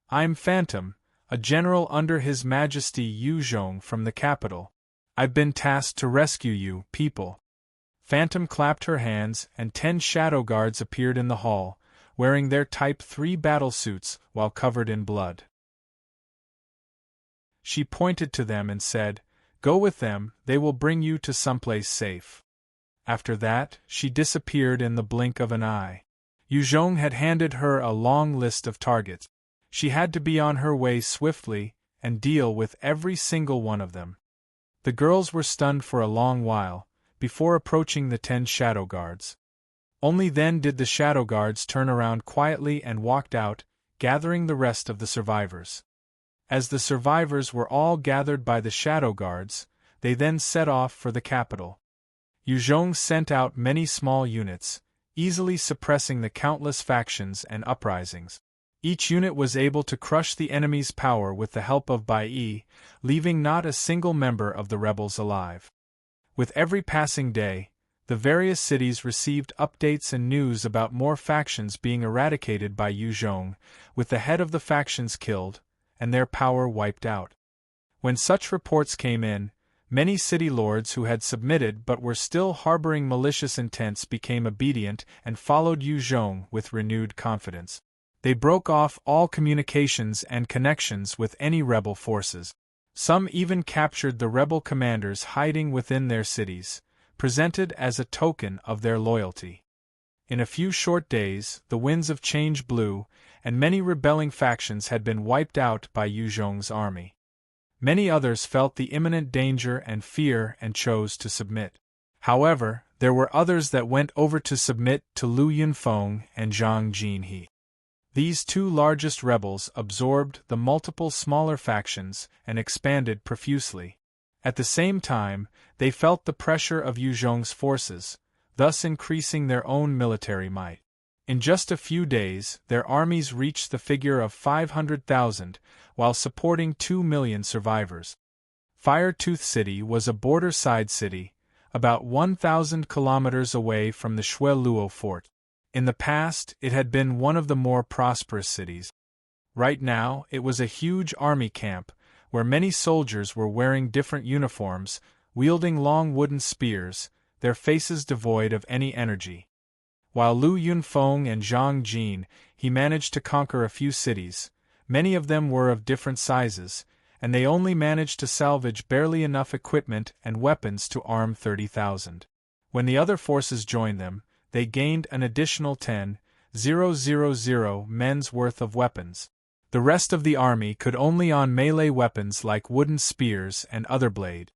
"I'm Phantom, a general under His Majesty Yu Zhong from the capital. I've been tasked to rescue you, people." Phantom clapped her hands, and 10 shadow guards appeared in the hall, wearing their Type 3 battle suits while covered in blood. She pointed to them and said, "Go with them, they will bring you to someplace safe." After that, she disappeared in the blink of an eye. Yu Zhong had handed her a long list of targets. She had to be on her way swiftly and deal with every single one of them. The girls were stunned for a long while, before approaching the 10 shadow guards. Only then did the shadow guards turn around quietly and walked out, gathering the rest of the survivors. As the survivors were all gathered by the shadow guards, they then set off for the capital. Yu Zhong sent out many small units, easily suppressing the countless factions and uprisings. Each unit was able to crush the enemy's power with the help of Bai Yi, leaving not a single member of the rebels alive. With every passing day, the various cities received updates and news about more factions being eradicated by Yu Zhong, with the head of the factions killed, and their power wiped out. When such reports came in, many city lords who had submitted but were still harboring malicious intents became obedient and followed Yu Zhong with renewed confidence. They broke off all communications and connections with any rebel forces. Some even captured the rebel commanders hiding within their cities, presented as a token of their loyalty. In a few short days, the winds of change blew, and many rebelling factions had been wiped out by Yu Zhong's army. Many others felt the imminent danger and fear and chose to submit. However, there were others that went over to submit to Lu Yunfeng and Zhang Jinhe. These 2 largest rebels absorbed the multiple smaller factions and expanded profusely. At the same time, they felt the pressure of Yu Zhong's forces, thus increasing their own military might. In just a few days, their armies reached the figure of 500,000, while supporting 2 million survivors. Firetooth City was a border-side city, about 1,000 kilometers away from the Shueluo fort. In the past, it had been one of the more prosperous cities. Right now, it was a huge army camp, where many soldiers were wearing different uniforms, wielding long wooden spears, their faces devoid of any energy. While Lu Yunfeng and Zhang Jin, he managed to conquer a few cities. Many of them were of different sizes, and they only managed to salvage barely enough equipment and weapons to arm 30,000. When the other forces joined them, they gained an additional 10,000 men's worth of weapons. The rest of the army could only on melee weapons like wooden spears and other blade.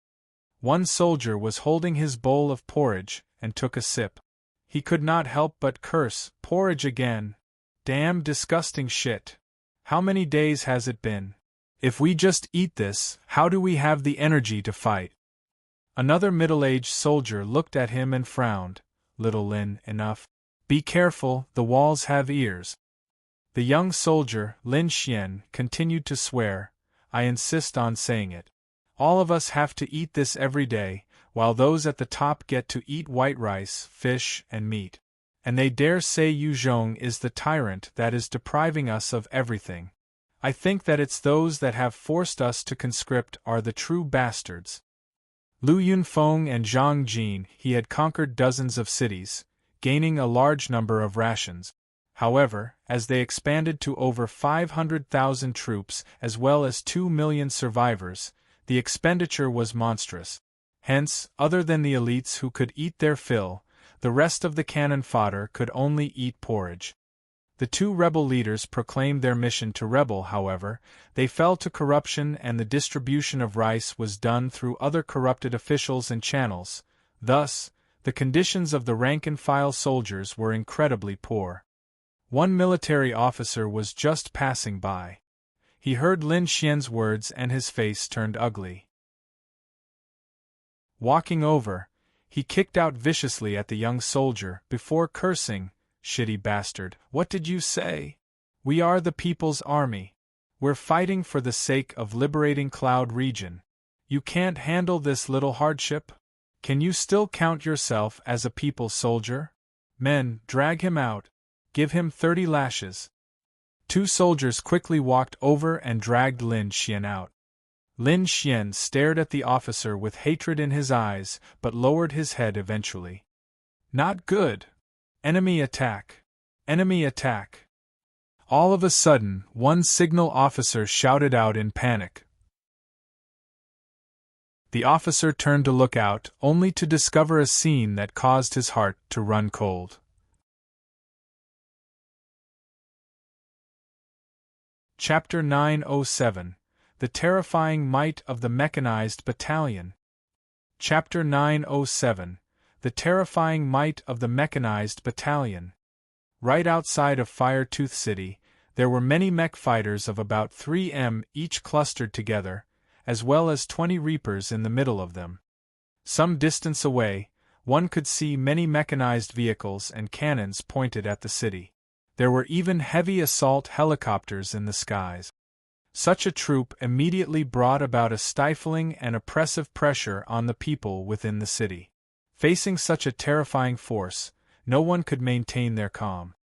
One soldier was holding his bowl of porridge and took a sip. He could not help but curse, "Porridge again. Damn disgusting shit. How many days has it been? If we just eat this, how do we have the energy to fight?" Another middle-aged soldier looked at him and frowned. Little Lin, enough. Be careful, the walls have ears. The young soldier, Lin Xian, continued to swear. I insist on saying it. All of us have to eat this every day, while those at the top get to eat white rice, fish, and meat. And they dare say Yu Zhong is the tyrant that is depriving us of everything. I think that it's those that have forced us to conscript are the true bastards. Lu Yunfeng and Zhang Jin, he had conquered dozens of cities, gaining a large number of rations. However, as they expanded to over 500,000 troops as well as 2 million survivors, the expenditure was monstrous. Hence, other than the elites who could eat their fill, the rest of the cannon fodder could only eat porridge. The two rebel leaders proclaimed their mission to rebel, however, they fell to corruption and the distribution of rice was done through other corrupted officials and channels. Thus, the conditions of the rank-and-file soldiers were incredibly poor. One military officer was just passing by. He heard Lin Xian's words and his face turned ugly. Walking over, he kicked out viciously at the young soldier before cursing, "Shitty bastard, what did you say? We are the People's Army. We're fighting for the sake of liberating Cloud Region. You can't handle this little hardship? Can you still count yourself as a people's soldier? Men, drag him out. Give him 30 lashes." Two soldiers quickly walked over and dragged Lin Xian out. Lin Xian stared at the officer with hatred in his eyes, but lowered his head eventually. Not good. Enemy attack! Enemy attack! All of a sudden, one signal officer shouted out in panic. The officer turned to look out, only to discover a scene that caused his heart to run cold. Chapter 907 The Terrifying Might of the Mechanized Battalion. Chapter 907 The Terrifying Might of the Mechanized Battalion. Right outside of Firetooth City, there were many mech fighters of about 3M each clustered together, as well as 20 Reapers in the middle of them. Some distance away, one could see many mechanized vehicles and cannons pointed at the city. There were even heavy assault helicopters in the skies. Such a troop immediately brought about a stifling and oppressive pressure on the people within the city. Facing such a terrifying force, no one could maintain their calm.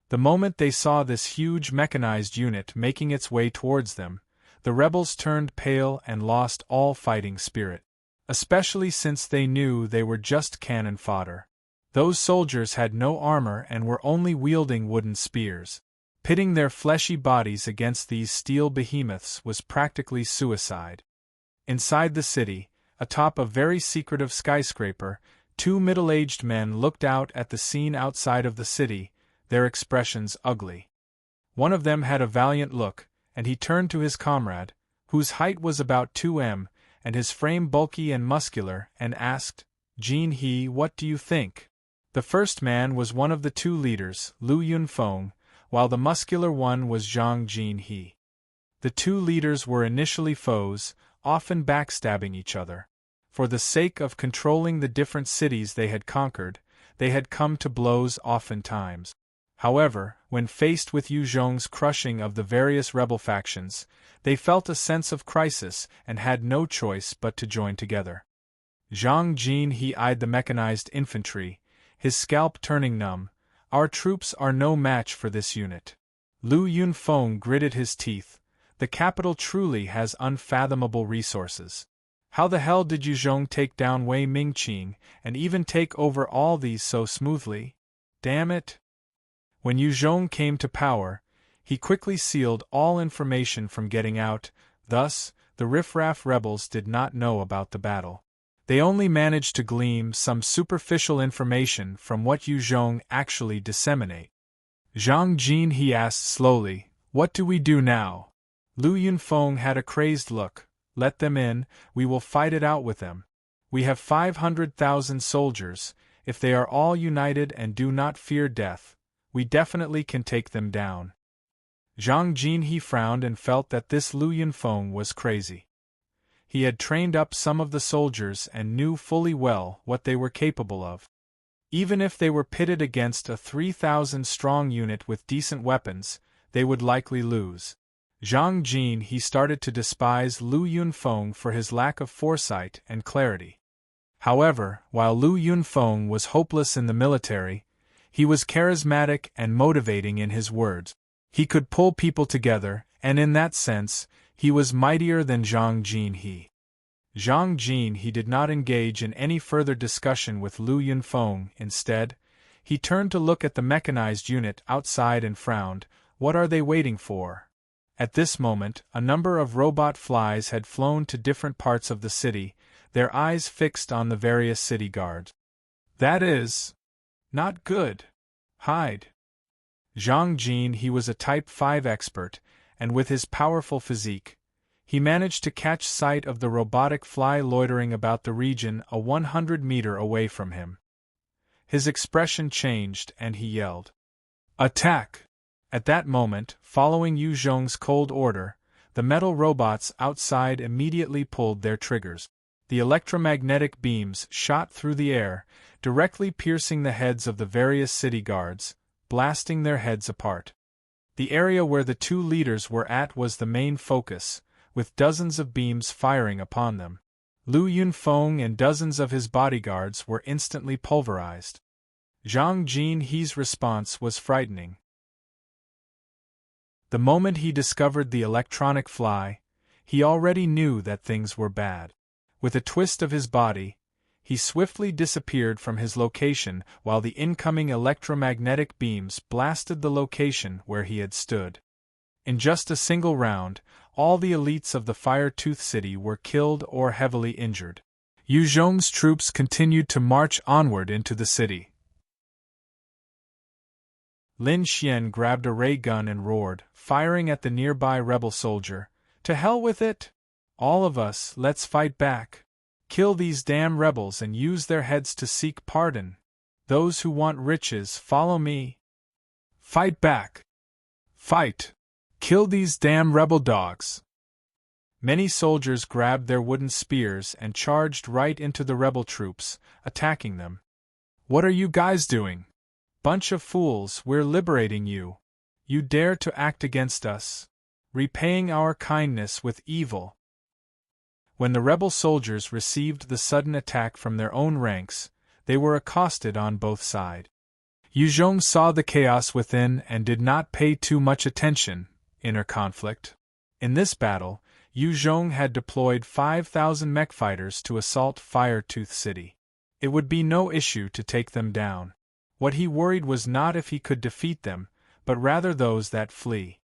The moment they saw this huge mechanized unit making its way towards them, the rebels turned pale and lost all fighting spirit. Especially since they knew they were just cannon fodder. Those soldiers had no armor and were only wielding wooden spears. Pitting their fleshy bodies against these steel behemoths was practically suicide. Inside the city, atop a very secretive skyscraper, two middle-aged men looked out at the scene outside of the city, their expressions ugly. One of them had a valiant look, and he turned to his comrade, whose height was about 2m, and his frame bulky and muscular, and asked, "Jin He, what do you think?" The first man was one of the two leaders, Lu Yunfeng, while the muscular one was Zhang Jin He. The two leaders were initially foes, often backstabbing each other. For the sake of controlling the different cities they had conquered, they had come to blows oftentimes. However, when faced with Yu Zhong's crushing of the various rebel factions, they felt a sense of crisis and had no choice but to join together. Zhang Jin He eyed the mechanized infantry, his scalp turning numb. Our troops are no match for this unit. Lu Yunfeng gritted his teeth. The capital truly has unfathomable resources. How the hell did Yu Zhong take down Wei Mingqing and even take over all these so smoothly? Damn it! When Yu Zhong came to power, he quickly sealed all information from getting out, thus, the riffraff rebels did not know about the battle. They only managed to glean some superficial information from what Yu Zhong actually disseminate. Zhang Jin He asked slowly, "What do we do now?" Lu Yunfeng had a crazed look. "Let them in, we will fight it out with them. We have 500,000 soldiers, if they are all united and do not fear death, we definitely can take them down." Zhang Jin He frowned and felt that this Lu Yunfeng was crazy. he had trained up some of the soldiers and knew fully well what they were capable of. Even if they were pitted against a 3,000-strong unit with decent weapons, they would likely lose. Zhang Jin he started to despise Lu Yunfeng for his lack of foresight and clarity. However, while Lu Yunfeng was hopeless in the military, he was charismatic and motivating in his words. He could pull people together, and in that sense, he was mightier than Zhang Jin he. Zhang Jin he did not engage in any further discussion with Lu Yunfeng. Instead, he turned to look at the mechanized unit outside and frowned. What are they waiting for? At this moment, a number of robot flies had flown to different parts of the city, their eyes fixed on the various city guards. That is not good. Hide. Zhang Jin he was a Type 5 expert, and with his powerful physique, he managed to catch sight of the robotic fly loitering about the region a 100-meter away from him. His expression changed and he yelled, "Attack!" At that moment, following Yu Zhong's cold order, the metal robots outside immediately pulled their triggers. The electromagnetic beams shot through the air, directly piercing the heads of the various city guards, blasting their heads apart. The area where the two leaders were at was the main focus, with dozens of beams firing upon them. Lu Yunfeng and dozens of his bodyguards were instantly pulverized. Zhang Jin he's response was frightening. The moment he discovered the electronic fly, he already knew that things were bad. With a twist of his body, he swiftly disappeared from his location while the incoming electromagnetic beams blasted the location where he had stood. In just a single round, all the elites of the Fire-Tooth City were killed or heavily injured. Yu Zhong's troops continued to march onward into the city. Lin Xian grabbed a ray gun and roared, firing at the nearby rebel soldier, "To hell with it! All of us, let's fight back! Kill these damn rebels and use their heads to seek pardon! Those who want riches, follow me! Fight back! Fight! Kill these damn rebel dogs!" Many soldiers grabbed their wooden spears and charged right into the rebel troops, attacking them. "What are you guys doing? Bunch of fools, we're liberating you. You dare to act against us, repaying our kindness with evil." When the rebel soldiers received the sudden attack from their own ranks, they were accosted on both sides. Yu Zhong saw the chaos within and did not pay too much attention. Inner conflict. In this battle, Yu Zhong had deployed 5,000 mech fighters to assault Fire-Tooth City. It would be no issue to take them down. What he worried was not if he could defeat them, but rather those that flee.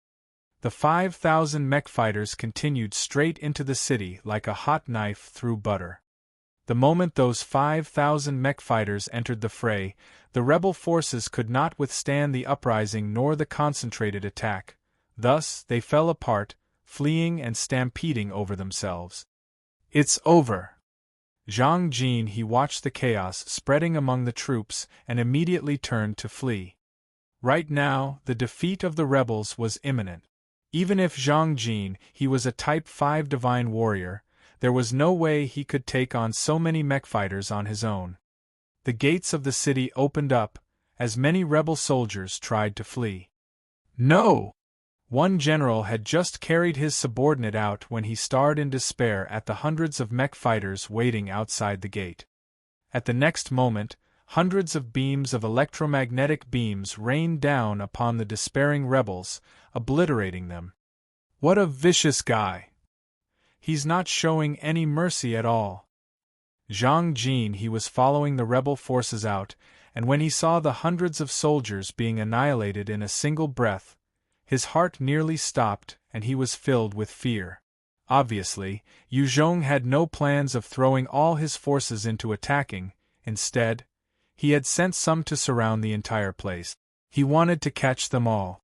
The 5,000 mech fighters continued straight into the city like a hot knife through butter. The moment those 5,000 mech fighters entered the fray, the rebel forces could not withstand the uprising nor the concentrated attack. Thus, they fell apart, fleeing and stampeding over themselves. "It's over." Zhang Jin he watched the chaos spreading among the troops and immediately turned to flee. Right now, the defeat of the rebels was imminent. Even if Zhang Jin he was a Type 5 divine warrior, there was no way he could take on so many mech fighters on his own. The gates of the city opened up, as many rebel soldiers tried to flee. "No!" One general had just carried his subordinate out when he stared in despair at the hundreds of mech fighters waiting outside the gate. At the next moment, hundreds of beams of electromagnetic beams rained down upon the despairing rebels, obliterating them. "What a vicious guy! He's not showing any mercy at all." Zhang Jin he was following the rebel forces out, and when he saw the hundreds of soldiers being annihilated in a single breath, his heart nearly stopped and he was filled with fear. Obviously, Yu Zhong had no plans of throwing all his forces into attacking. Instead, he had sent some to surround the entire place. He wanted to catch them all.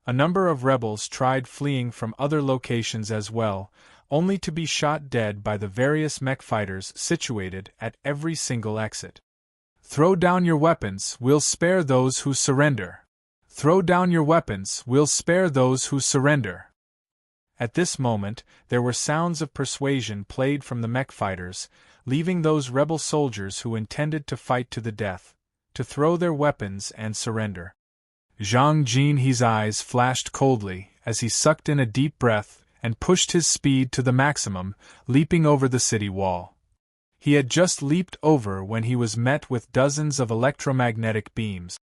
A number of rebels tried fleeing from other locations as well, only to be shot dead by the various mech fighters situated at every single exit. "Throw down your weapons, we'll spare those who surrender. Throw down your weapons, we'll spare those who surrender." At this moment, there were sounds of persuasion played from the mech fighters, leaving those rebel soldiers who intended to fight to the death, to throw their weapons and surrender. Zhang Jinhe's eyes flashed coldly as he sucked in a deep breath and pushed his speed to the maximum, leaping over the city wall. He had just leaped over when he was met with dozens of electromagnetic beams.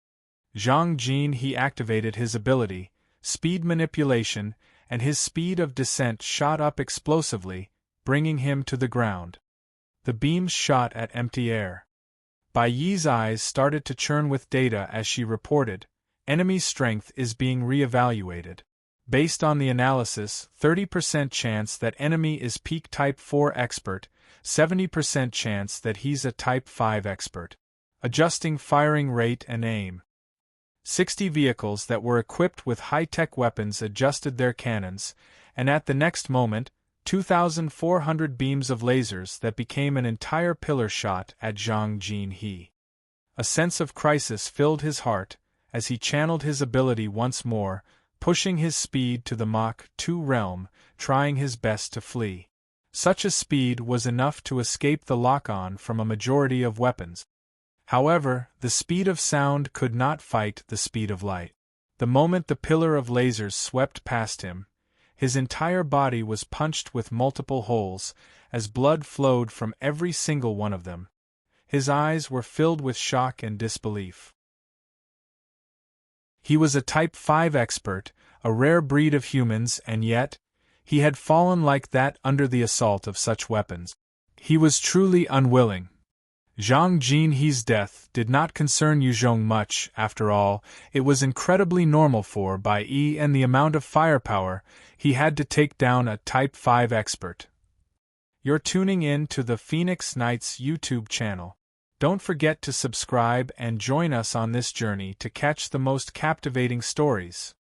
Zhang Jinhe activated his ability, speed manipulation, and his speed of descent shot up explosively, bringing him to the ground. The beams shot at empty air. Bai Yi's eyes started to churn with data as she reported, "Enemy strength is being re-evaluated. Based on the analysis, 30% chance that enemy is peak Type 4 expert, 70% chance that he's a Type 5 expert. Adjusting firing rate and aim." 60 vehicles that were equipped with high-tech weapons adjusted their cannons, and at the next moment, 2,400 beams of lasers that became an entire pillar shot at Zhang Jinhe. A sense of crisis filled his heart as he channeled his ability once more, pushing his speed to the Mach 2 realm, trying his best to flee. Such a speed was enough to escape the lock-on from a majority of weapons. However, the speed of sound could not fight the speed of light. The moment the pillar of lasers swept past him, his entire body was punched with multiple holes, as blood flowed from every single one of them. His eyes were filled with shock and disbelief. He was a Type 5 expert, a rare breed of humans, and yet, he had fallen like that under the assault of such weapons. He was truly unwilling. Zhang Jinhe's death did not concern Yuzhong much, after all. It was incredibly normal for Bai Yi and the amount of firepower he had to take down a Type 5 expert. You're tuning in to the Phoenix Knights YouTube channel. Don't forget to subscribe and join us on this journey to catch the most captivating stories.